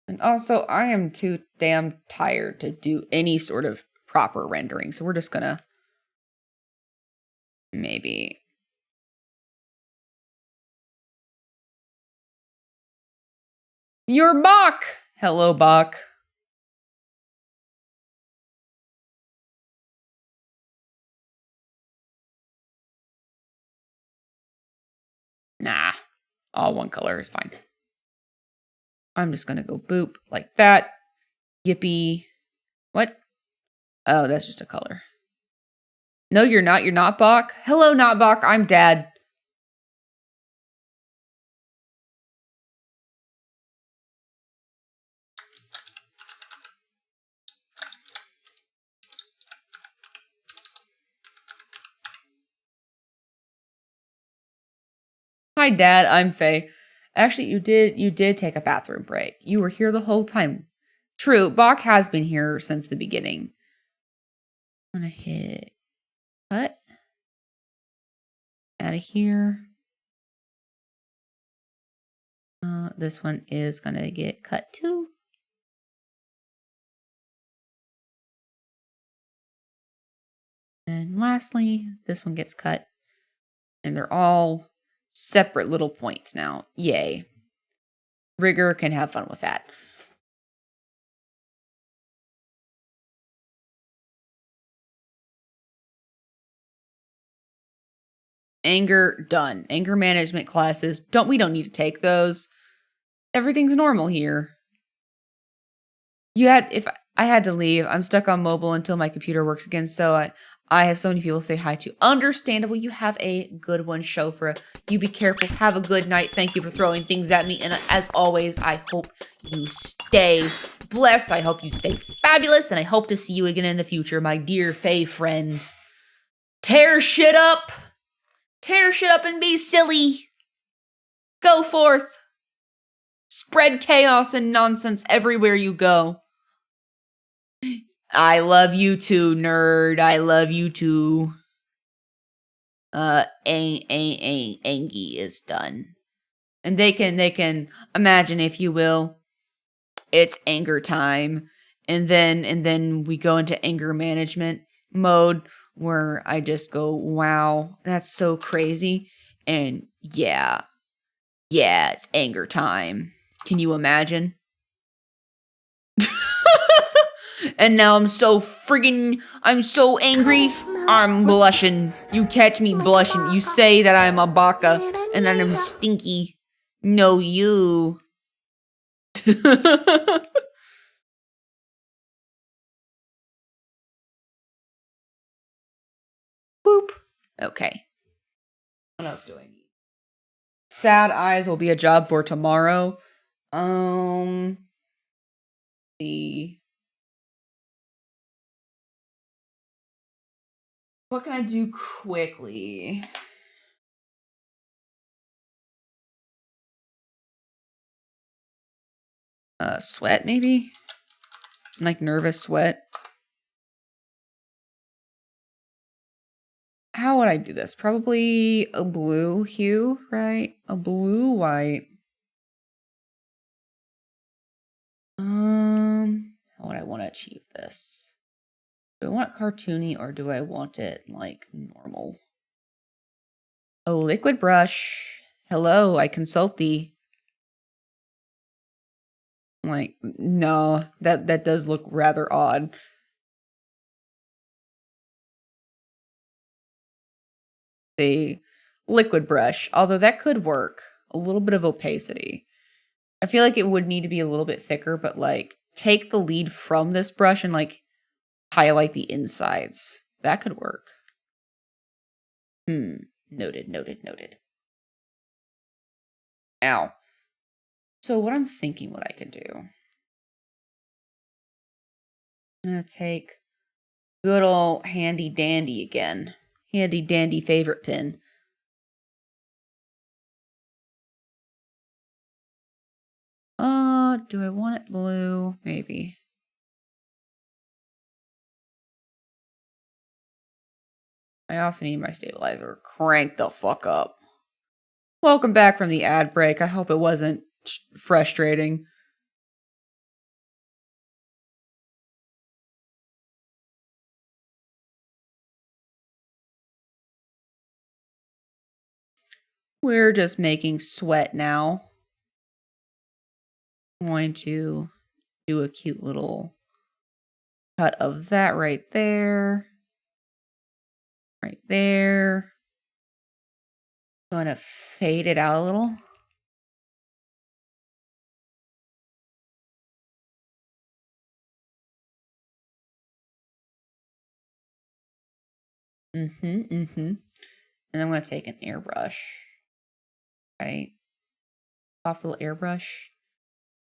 And also, I am too damn tired to do any sort of proper rendering. So we're just gonna maybe. You're Bach! Hello, Bach. Nah, all one color is fine. I'm just gonna go boop like that. Yippee. What? Oh, that's just a color. No, you're not. You're not Bach. Hello, not Bach. I'm Dad. Hi, Dad. I'm Faye. Actually, you did take a bathroom break. You were here the whole time. True, Bach has been here since the beginning. I'm gonna hit cut. Out of here. This one is gonna get cut too. And lastly, this one gets cut. And they're all separate little points now. Yay. Rigger can have fun with that. Anger, done. Anger management classes. We don't need to take those. Everything's normal here. If I had to leave, I'm stuck on mobile until my computer works again, so I have so many people to say hi to. Understandable. You have a good one, Shofra. You be careful. Have a good night. Thank you for throwing things at me. And as always, I hope you stay blessed. I hope you stay fabulous. And I hope to see you again in the future, my dear Faye friend. Tear shit up. Tear shit up and be silly. Go forth. Spread chaos and nonsense everywhere you go. I love you too, nerd. I love you too. Angie is done. And they can imagine, if you will, it's anger time. And then we go into anger management mode where I just go, wow, that's so crazy. And yeah, it's anger time. Can you imagine? And now I'm so angry. I'm blushing. You catch me blushing. You say that I'm a baka and that I'm stinky. No, you. Boop. Okay. What else do I need? Sad eyes will be a job for tomorrow. See. What can I do quickly? Sweat maybe? Like nervous sweat. How would I do this? Probably a blue hue, right? A blue white. How would I want to achieve this? Do I want it cartoony or do I want it like normal? A liquid brush. Hello, I consult thee. Like, no, that does look rather odd. The liquid brush, although that could work. A little bit of opacity. I feel like it would need to be a little bit thicker, but like take the lead from this brush and like highlight the insides. That could work. Noted. Ow. So what I'm thinking what I could do. I'm gonna take good old handy dandy again. Handy dandy favorite pin. Do I want it blue? Maybe. I also need my stabilizer cranked the fuck up. Welcome back from the ad break. I hope it wasn't frustrating. We're just making sweat now. I'm going to do a cute little cut of that right there. Right there. Going to fade it out a little. And I'm going to take an airbrush. Right? Soft little airbrush.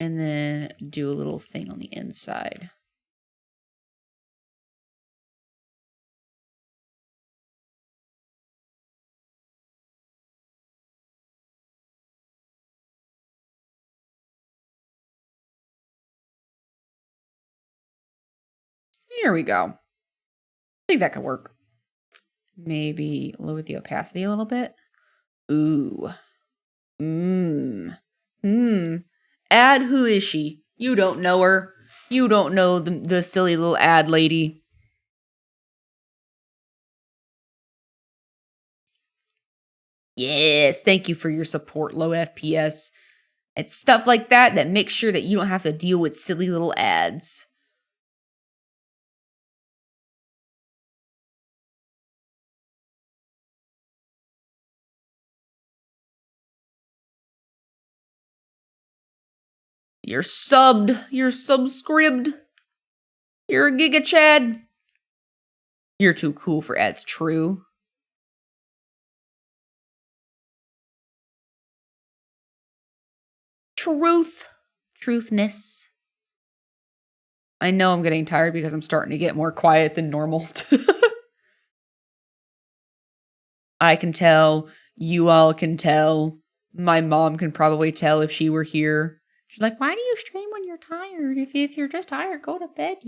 And then do a little thing on the inside. Here we go. I think that could work. Maybe lower the opacity a little bit. Ooh. Ad, who is she? You don't know her. You don't know the silly little ad lady. Yes, thank you for your support, low FPS. It's stuff like that that makes sure that you don't have to deal with silly little ads. You're subbed. You're subscribed. You're a Giga Chad. You're too cool for ads, true. Truthness. I know I'm getting tired because I'm starting to get more quiet than normal. I can tell. You all can tell. My mom can probably tell if she were here. She's like, why do you stream when you're tired? If you're just tired, go to bed.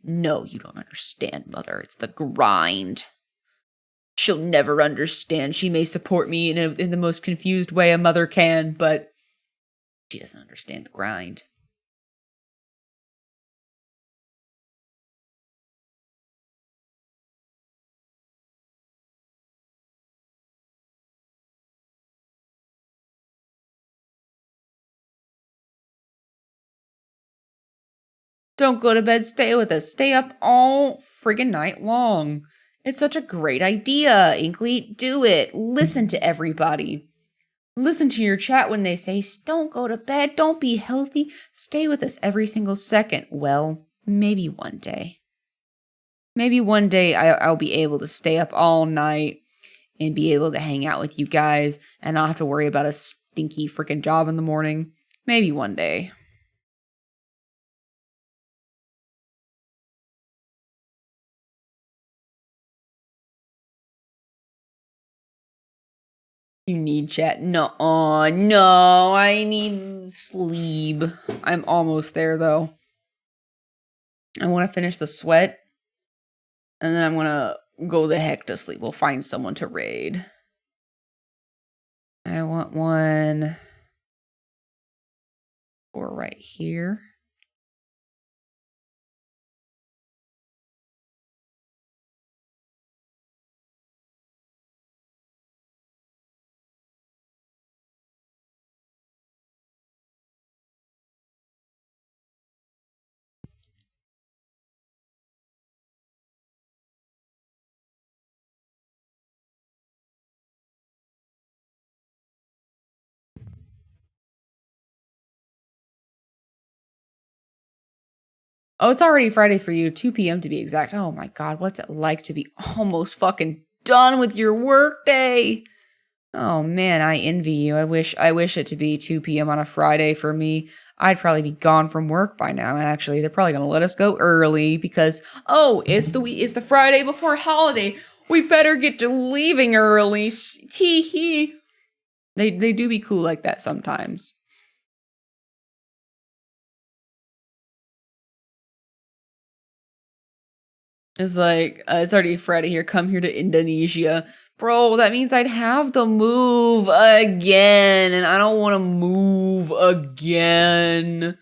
No, you don't understand, mother. It's the grind. She'll never understand. She may support me in the most confused way a mother can, but she doesn't understand the grind. Don't go to bed, stay with us. Stay up all friggin' night long. It's such a great idea, Inkly. Do it. Listen to everybody. Listen to your chat when they say, don't go to bed, don't be healthy, stay with us every single second. Well, maybe one day. Maybe one day I'll be able to stay up all night and be able to hang out with you guys and not have to worry about a stinky freaking job in the morning. Maybe one day. You need chat. No, no, I need sleep. I'm almost there though. I want to finish the sweat. And then I'm going to go the heck to sleep. We'll find someone to raid. I want one for right here. Oh, it's already Friday for you, 2 p.m. to be exact. Oh my god, what's it like to be almost fucking done with your workday? Oh man, I envy you. I wish it to be 2 p.m. on a Friday for me. I'd probably be gone from work by now. Actually, they're probably gonna let us go early because it's the Friday before holiday. We better get to leaving early. Tee hee. They do be cool like that sometimes. It's like, it's already Friday here. Come here to Indonesia. Bro, that means I'd have to move again. And I don't want to move again.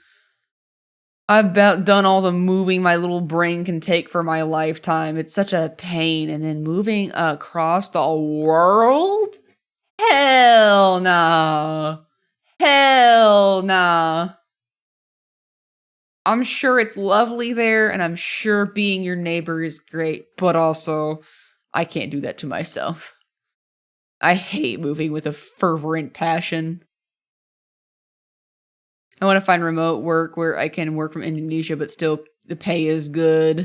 I've about done all the moving my little brain can take for my lifetime. It's such a pain. And then moving across the world? Hell nah. Hell nah. I'm sure it's lovely there, and I'm sure being your neighbor is great, but also, I can't do that to myself. I hate moving with a fervent passion. I want to find remote work where I can work from Indonesia, but still the pay is good.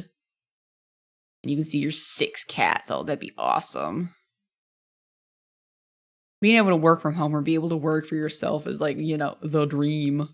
And you can see your 6 cats. Oh, that'd be awesome. Being able to work from home or be able to work for yourself is like, the dream.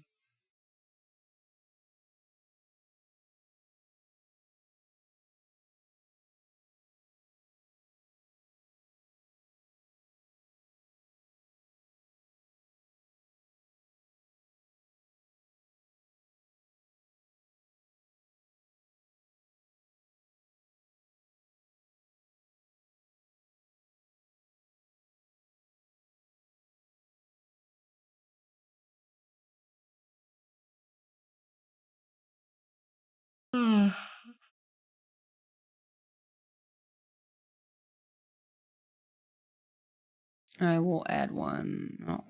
I will add one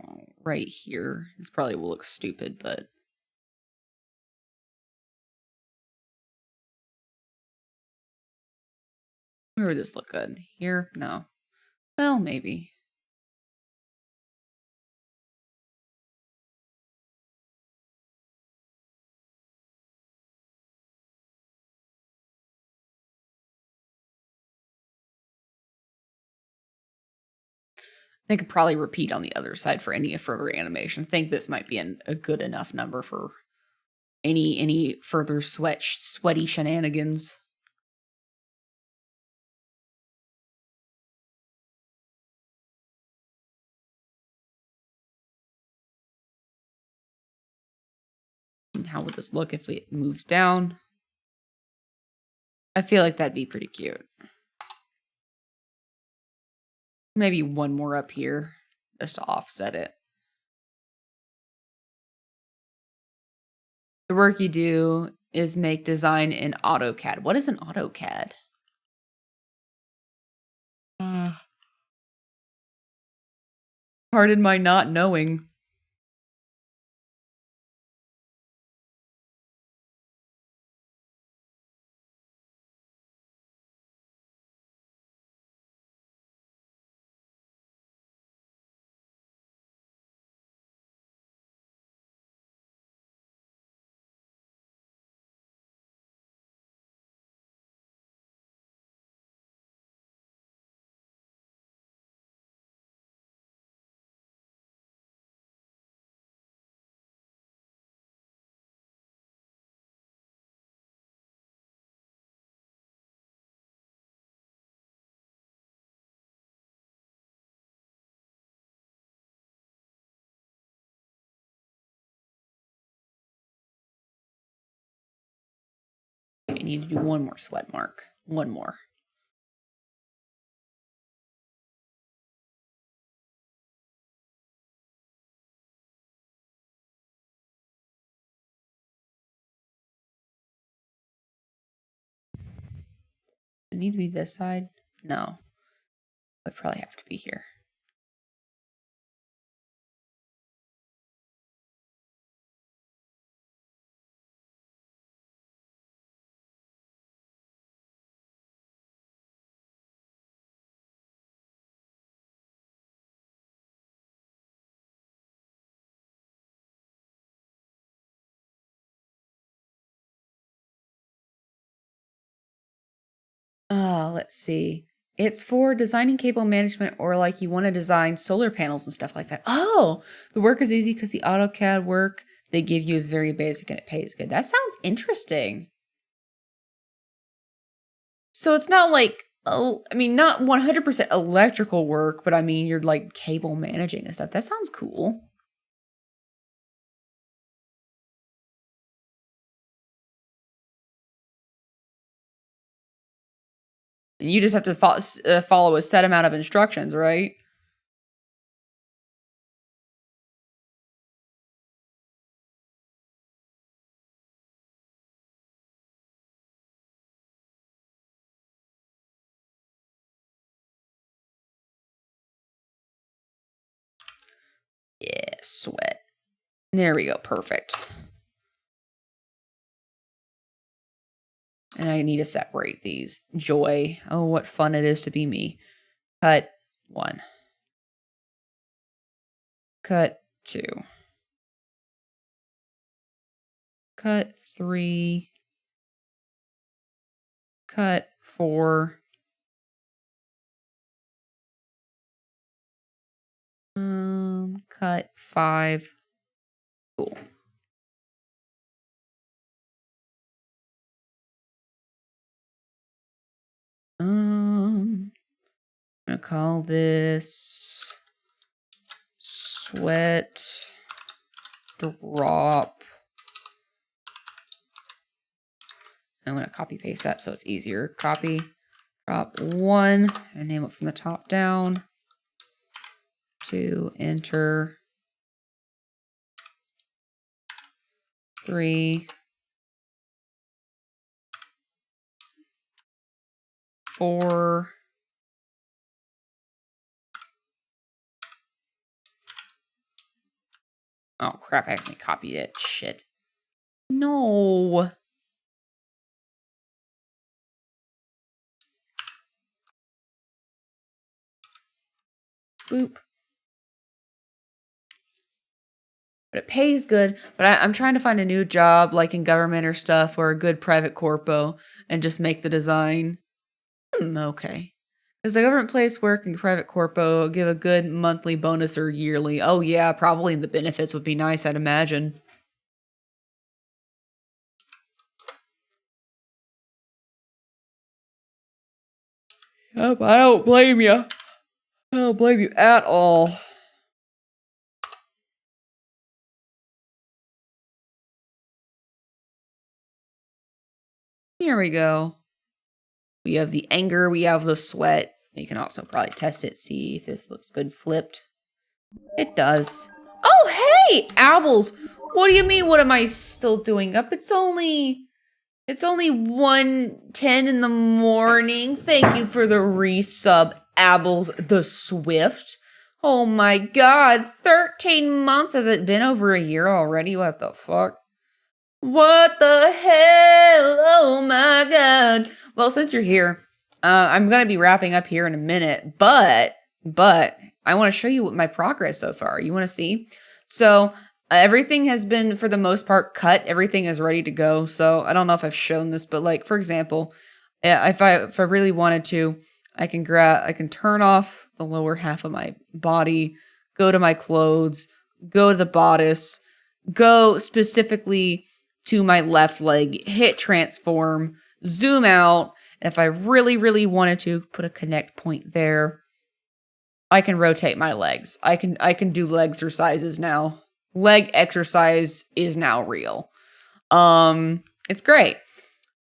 right here. This probably will look stupid, but... Where would this look good? Here? No. Well, maybe. They could probably repeat on the other side for any further animation. I think this might be a good enough number for any further sweaty shenanigans. And how would this look if it moves down? I feel like that'd be pretty cute. Maybe one more up here, just to offset it. The work you do is make design in AutoCAD. What is an AutoCAD? Pardon my not knowing. need to do one more sweat mark. One more. Does it need to be this side? No. It would probably have to be here. Let's see. It's for designing cable management or like you want to design solar panels and stuff like that. Oh, the work is easy because the AutoCAD work they give you is very basic and it pays good. That sounds interesting. So it's not like, oh, I mean, not 100% electrical work, but I mean, you're like cable managing and stuff. That sounds cool. You just have to follow a set amount of instructions, right? Yeah, sweat. There we go. Perfect. And I need to separate these. Joy. Oh, what fun it is to be me. Cut 1. Cut 2. Cut 3. Cut 4. Cut 5. Cool. I'm gonna call this sweat drop. I'm gonna copy paste that so it's easier. Copy, drop 1, and name it from the top down. 2, enter. 3, 4. Oh crap, I accidentally copied it. Shit. No. Boop. But it pays good. But I'm trying to find a new job, like in government or stuff, or a good private corpo, and just make the design. Okay. Does the government place work in private corpo give a good monthly bonus or yearly? Oh yeah, probably the benefits would be nice, I'd imagine. Yep, I don't blame you. I don't blame you at all. Here we go. We have the anger, we have the sweat. You can also probably test it, see if this looks good flipped. It does. Oh, hey, Apples. What do you mean, what am I still doing up? It's only 1:10 in the morning. Thank you for the resub, Apples the Swift. Oh my god, 13 months. Has it been over a year already? What the fuck? What the hell? Oh my god. Well, since you're here, I'm going to be wrapping up here in a minute, but I want to show you my progress so far. You want to see? So everything has been, for the most part, cut. Everything is ready to go. So I don't know if I've shown this, but like, for example, if I really wanted to, I can turn off the lower half of my body, go to my clothes, go to the bodice, go specifically to my left leg, hit transform, zoom out. And if I really, really wanted to put a connect point there, I can rotate my legs. I can do leg exercises now. Leg exercise is now real. It's great.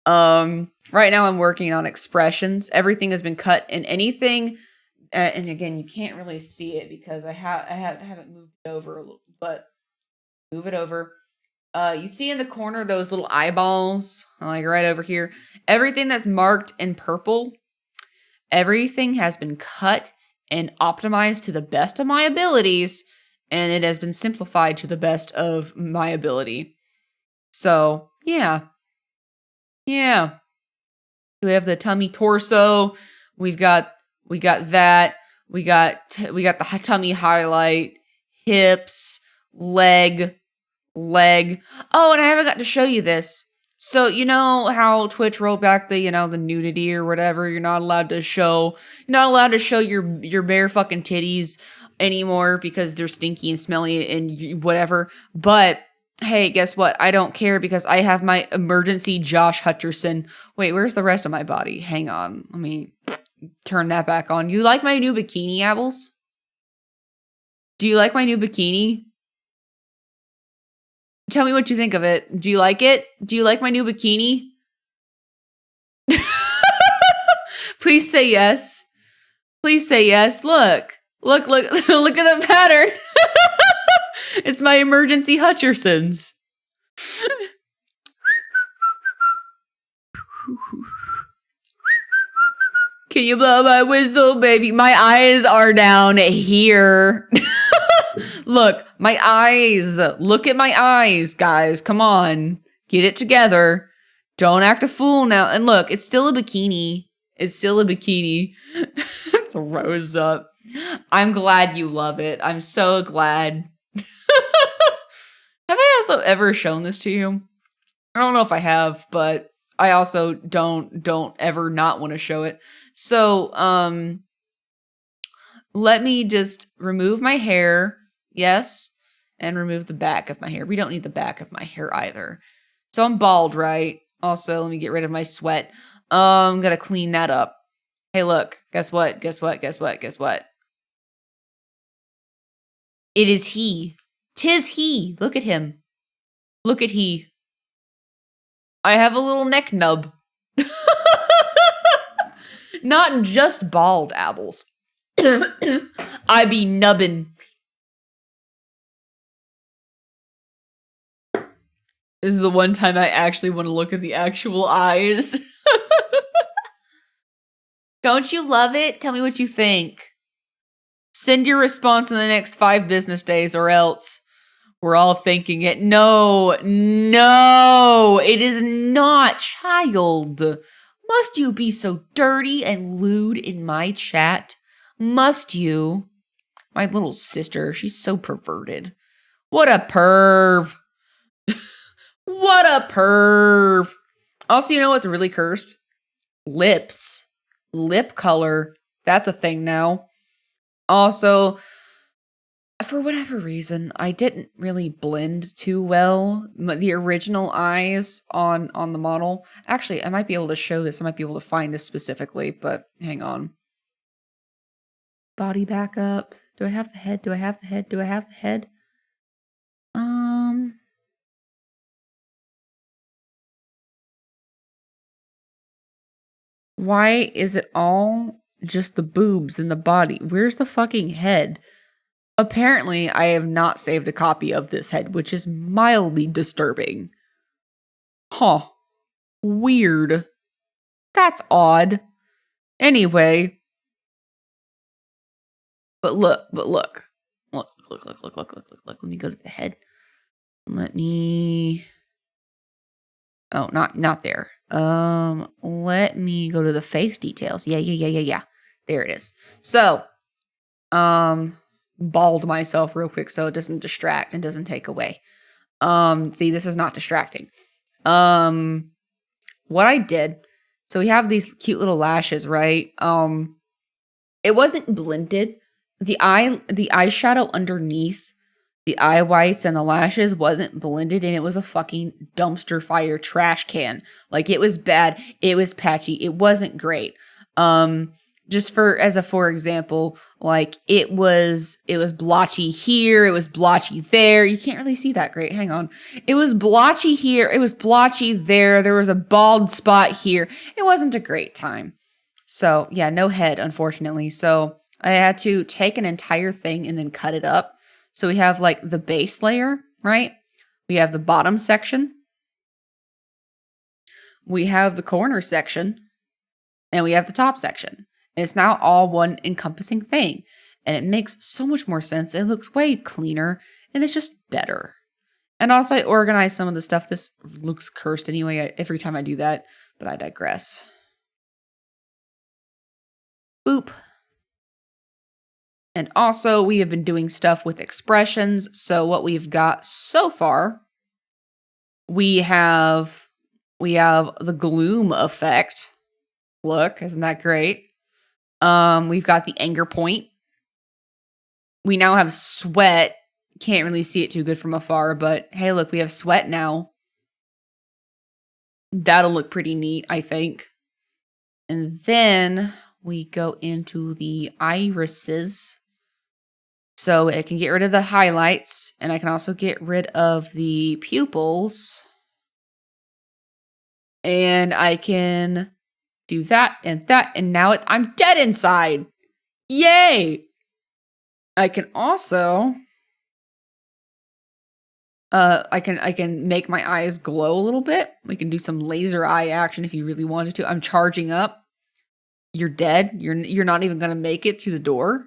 Right now I'm working on expressions. Everything has been cut, and anything, and again, you can't really see it because I haven't moved it over, but move it over. You see in the corner those little eyeballs, like right over here. Everything that's marked in purple, everything has been cut and optimized to the best of my abilities, and it has been simplified to the best of my ability. So, yeah. Yeah. We have the tummy torso. We got that. We got the tummy highlight, hips, leg. Oh, and I haven't got to show you this. So, you know how Twitch rolled back the, the nudity or whatever. You're not allowed to show your bare fucking titties anymore because they're stinky and smelly and whatever. But hey, guess what? I don't care because I have my emergency Josh Hutcherson. Wait, where's the rest of my body? Hang on. Let me turn that back on. You like my new bikini, Apples? Do you like my new bikini? Tell me what you think of it. Do you like it? Do you like my new bikini? Please say yes. Please say yes. Look, look at the pattern. It's my emergency Hutchersons. Can you blow my whistle, baby? My eyes are down here. Look, my eyes. Look at my eyes, guys. Come on. Get it together. Don't act a fool now. And look, it's still a bikini. It's still a bikini. Throws up. I'm glad you love it. I'm so glad. Have I also ever shown this to you? I don't know if I have, but I also don't ever not want to show it. So, let me just remove my hair. Yes. And remove the back of my hair. We don't need the back of my hair either. So I'm bald, right? Also, let me get rid of my sweat. I'm gonna clean that up. Hey, look. Guess what? Guess what? Guess what? Guess what? It is he. 'Tis he. Look at him. Look at he. I have a little neck nub. Not just bald, Apples. I be nubbin'. This is the one time I actually want to look at the actual eyes. Don't you love it? Tell me what you think. Send your response in the next 5 business days or else we're all thinking it. No, it is not, child. Must you be so dirty and lewd in my chat? Must you? My little sister, she's so perverted. What a perv. What a perv. Also, you know what's really cursed? Lips. Lip color. That's a thing now. Also, for whatever reason, I didn't really blend too well. The original eyes on the model. Actually, I might be able to show this. I might be able to find this specifically, but hang on. Body back up. Do I have the head? Do I have the head? Do I have the head? Why is it all just the boobs and the body? Where's the fucking head? Apparently, I have not saved a copy of this head, which is mildly disturbing. Huh. Weird. That's odd. Anyway. But look. Look. Let me go to the head. Let me... Oh, not there. Let me go to the face details. Yeah. There it is. So, bald myself real quick so it doesn't distract and doesn't take away. See, this is not distracting. What I did, so we have these cute little lashes, right? It wasn't blended. The eyeshadow underneath the eye whites and the lashes wasn't blended, and it was a fucking dumpster fire trash can. Like, it was bad. It was patchy. It wasn't great. Just for example, like it was blotchy here, it was blotchy there. You can't really see that great. Hang on. It was blotchy here, it was blotchy there. There was a bald spot here. It wasn't a great time. So yeah, no head, unfortunately. So I had to take an entire thing and then cut it up. So we have like the base layer, right? We have the bottom section. We have the corner section. And we have the top section. And it's now all one encompassing thing. And it makes so much more sense. It looks way cleaner. And it's just better. And also I organized some of the stuff. This looks cursed anyway every time I do that. But I digress. Boop. And also we have been doing stuff with expressions. So what we've got so far, we have the gloom effect. Look, isn't that great? We've got the anger point. We now have sweat. Can't really see it too good from afar, but hey, look, we have sweat now. That'll look pretty neat, I think. And then we go into the irises. So it can get rid of the highlights, and I can also get rid of the pupils. And I can do that, and now I'm dead inside. Yay! I can also I can make my eyes glow a little bit. We can do some laser eye action if you really wanted to. I'm charging up. You're dead. You're not even gonna make it through the door.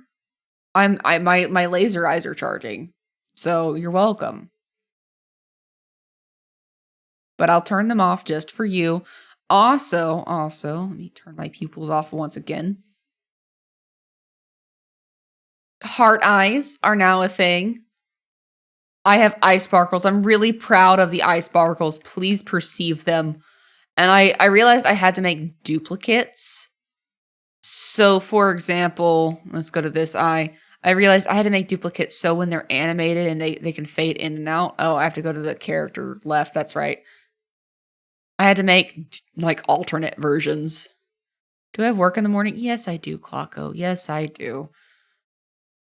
My laser eyes are charging. So you're welcome. But I'll turn them off just for you. Also, let me turn my pupils off once again. Heart eyes are now a thing. I have eye sparkles. I'm really proud of the eye sparkles. Please perceive them. And I realized I had to make duplicates. So, for example, let's go to this eye. I realized I had to make duplicates so when they're animated and they can fade in and out. Oh, I have to go to the character left. That's right. I had to make, like, alternate versions. Do I have work in the morning? Yes, I do, Clocko. Yes, I do.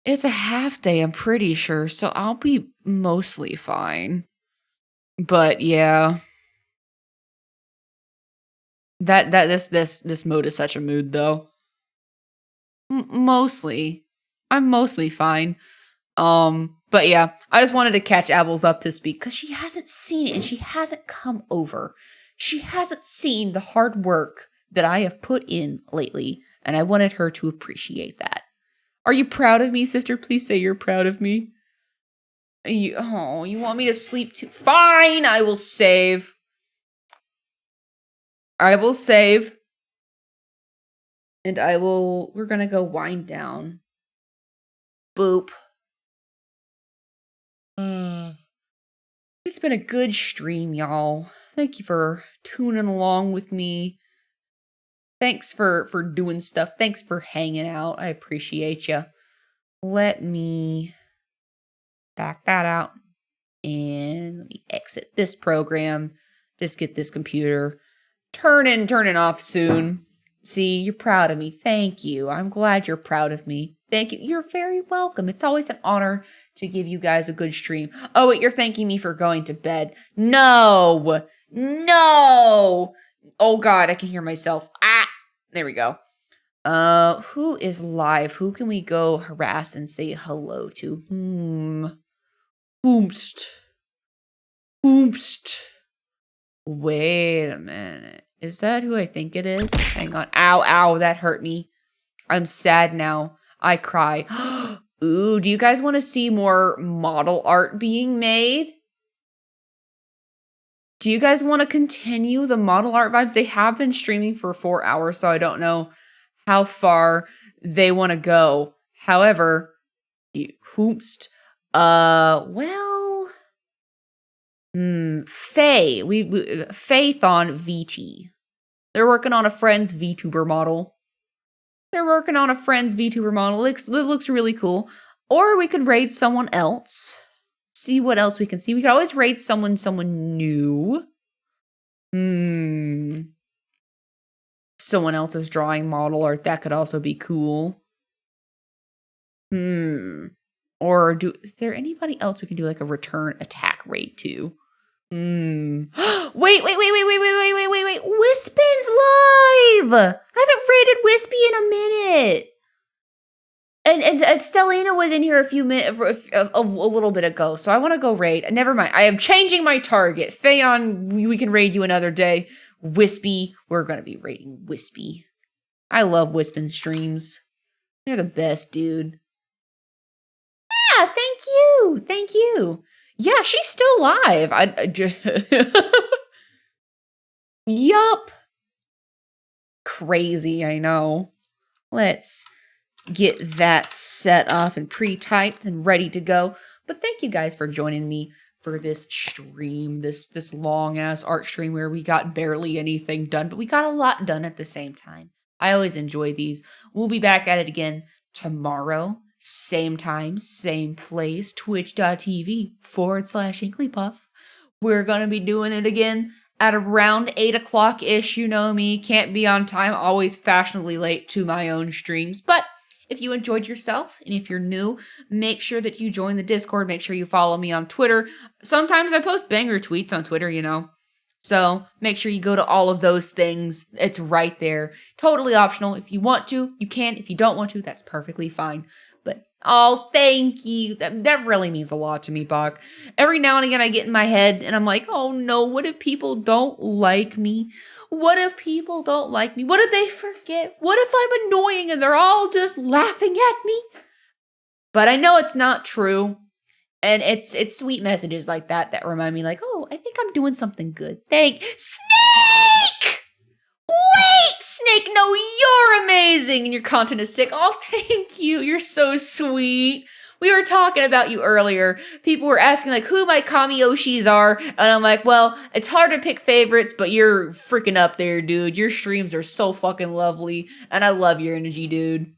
It's a half day, I'm pretty sure, so I'll be mostly fine. But, yeah. This mode is such a mood, though. Mostly. I'm mostly fine. But yeah, I just wanted to catch Apples up to speak, because she hasn't seen it, and she hasn't come over. She hasn't seen the hard work that I have put in lately, and I wanted her to appreciate that. Are you proud of me, sister? Please say you're proud of me. You want me to sleep too? Fine, I will save. And we're gonna go wind down. Boop. It's been a good stream, y'all. Thank you for tuning along with me. Thanks for doing stuff. Thanks for hanging out. I appreciate you. Let me back that out. And let me exit this program. Just get this computer turning off soon. See, you're proud of me. Thank you. I'm glad you're proud of me. Thank you. You're very welcome. It's always an honor to give you guys a good stream. Oh, wait, you're thanking me for going to bed. No. Oh, God, I can hear myself. There we go. Who is live? Who can we go harass and say hello to? Whomst. Wait a minute. Is that who I think it is? Hang on. Ow, that hurt me. I'm sad now. I cry. Ooh, do you guys want to see more model art being made? Do you guys want to continue the model art vibes? They have been streaming for 4 hours, so I don't know how far they want to go. However, Faye. Faithon VT. They're working on a friend's VTuber model. It looks really cool. Or we could raid someone else. See what else we can see. We could always raid someone new. someone else's drawing model art. That could also be cool. Or is there anybody else we can do like a return attack rate to? Wait. Wispin's live! I haven't rated Wispy in a minute. And Stellina was in here a few minutes, a little bit ago, so I want to go raid. Never mind. I am changing my target. Phaon, we can raid you another day. Wispy, we're going to be raiding Wispy. I love Wispin streams. They're the best, dude. Yeah, thank you. Yeah, she's still live. Yup. Crazy, I know. Let's get that set up and pre-typed and ready to go. But thank you guys for joining me for this stream, this long-ass art stream where we got barely anything done, but we got a lot done at the same time. I always enjoy these. We'll be back at it again tomorrow. Same time, same place, twitch.tv/Inklypuff. We're going to be doing it again at around 8 o'clock-ish. You know me, can't be on time, always fashionably late to my own streams. But if you enjoyed yourself, and if you're new, make sure that you join the Discord. Make sure you follow me on Twitter. Sometimes I post banger tweets on Twitter, you know. So make sure you go to all of those things. It's right there. Totally optional. If you want to, you can. If you don't want to, that's perfectly fine. But, oh, thank you. That really means a lot to me, Bach. Every now and again, I get in my head, and I'm like, oh no, what if people don't like me? What if people don't like me? What if they forget? What if I'm annoying and they're all just laughing at me? But I know it's not true. And it's sweet messages like that remind me like, oh, I think I'm doing something good. Snake! Wait, Snake, no, you're amazing and your content is sick. Oh, thank you. You're so sweet. We were talking about you earlier. People were asking like who my Kami Oshis are. And I'm like, well, it's hard to pick favorites, but you're freaking up there, dude. Your streams are so fucking lovely. And I love your energy, dude.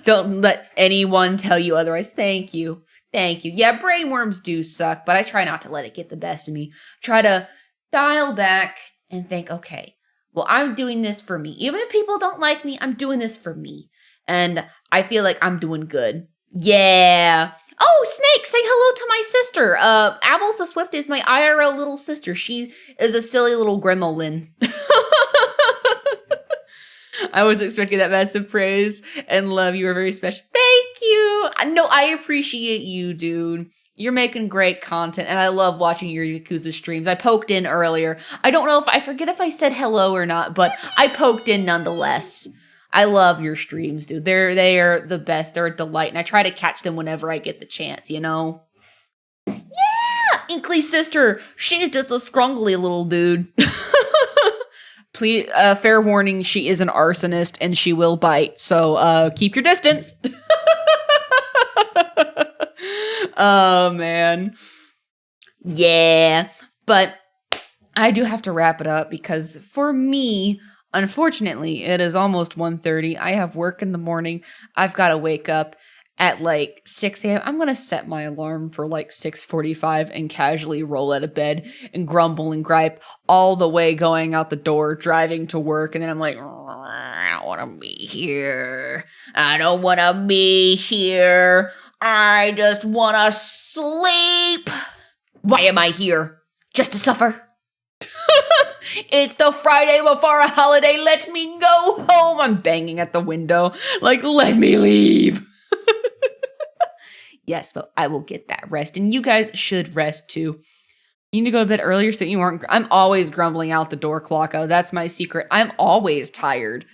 Don't let anyone tell you otherwise. Thank you. Thank you. Yeah, brainworms do suck, but I try not to let it get the best of me. Try to dial back and think, okay, well, I'm doing this for me. Even if people don't like me, I'm doing this for me. And I feel like I'm doing good. Yeah. Oh, Snake, say hello to my sister. Apples the Swift is my IRL little sister. She is a silly little gremlin. I was expecting that massive praise and love. You are very special. Thank you. No, I appreciate you, dude. You're making great content, and I love watching your Yakuza streams. I poked in earlier. I don't know I forget if I said hello or not, but I poked in nonetheless. I love your streams, dude. They are the best. They're a delight, and I try to catch them whenever I get the chance, you know? Yeah! Inkly's sister. She's just a scrungly little dude. Please, fair warning, she is an arsonist, and she will bite, so keep your distance. Oh, man. Yeah. But I do have to wrap it up because for me, unfortunately, it is almost 1:30. I have work in the morning. I've got to wake up at like 6 a.m. I'm going to set my alarm for like 6:45 and casually roll out of bed and grumble and gripe all the way going out the door, driving to work. And then I'm like, I don't want to be here. I don't want to be here. I just want to sleep. Why am I here? Just to suffer? It's the Friday before a holiday. Let me go home. I'm banging at the window. Like, let me leave. Yes, but I will get that rest. And you guys should rest too. You need to go to bed earlier so you aren't. I'm always grumbling out the door clock. Oh, that's my secret. I'm always tired.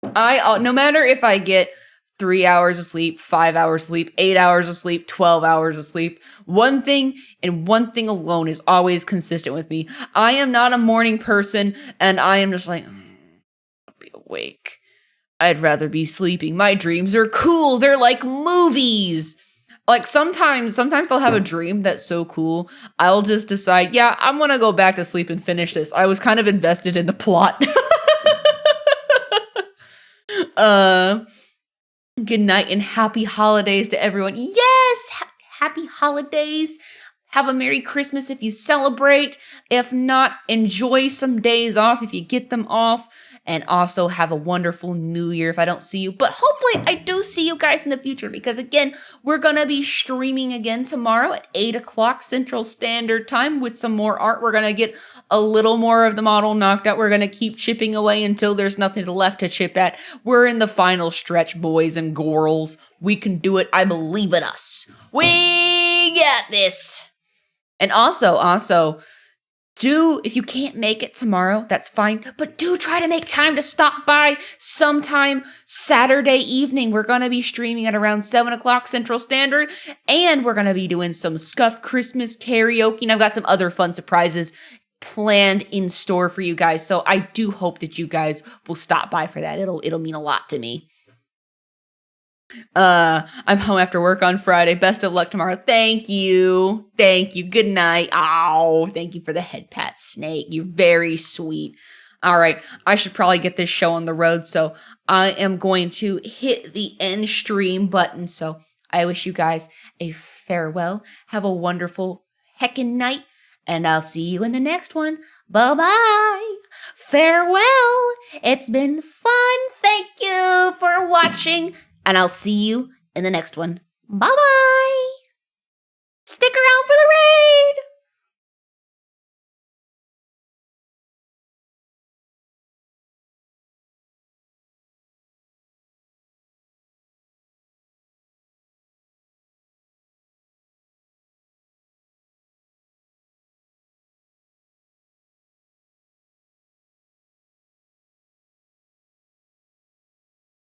No matter if I get 3 hours of sleep, 5 hours of sleep, 8 hours of sleep, 12 hours of sleep. One thing and one thing alone is always consistent with me. I am not a morning person, and I am just like, I'll be awake. I'd rather be sleeping. My dreams are cool. They're like movies. Like sometimes I'll have a dream that's so cool. I'll just decide, yeah, I'm going to go back to sleep and finish this. I was kind of invested in the plot. Good night and happy holidays to everyone. Yes, happy holidays. Have a Merry Christmas if you celebrate. If not, enjoy some days off if you get them off. And also have a wonderful new year if I don't see you. But hopefully I do see you guys in the future because, again, we're going to be streaming again tomorrow at 8 o'clock Central Standard Time with some more art. We're going to get a little more of the model knocked out. We're going to keep chipping away until there's nothing left to chip at. We're in the final stretch, boys and girls. We can do it. I believe in us. We got this. And also, if you can't make it tomorrow, that's fine. But do try to make time to stop by sometime Saturday evening. We're going to be streaming at around 7 o'clock Central Standard. And we're going to be doing some Scuffed Christmas karaoke. And I've got some other fun surprises planned in store for you guys. So I do hope that you guys will stop by for that. It'll mean a lot to me. I'm home after work on Friday. Best of luck tomorrow. Thank you. Good night. Oh, thank you for the head pat, Snake. You're very sweet. All right, I should probably get this show on the road, so I am going to hit the end stream button. So I wish you guys a farewell. Have a wonderful heckin' night, and I'll see you in the next one. Bye-bye. Farewell. It's been fun. Thank you for watching. And I'll see you in the next one. Bye-bye!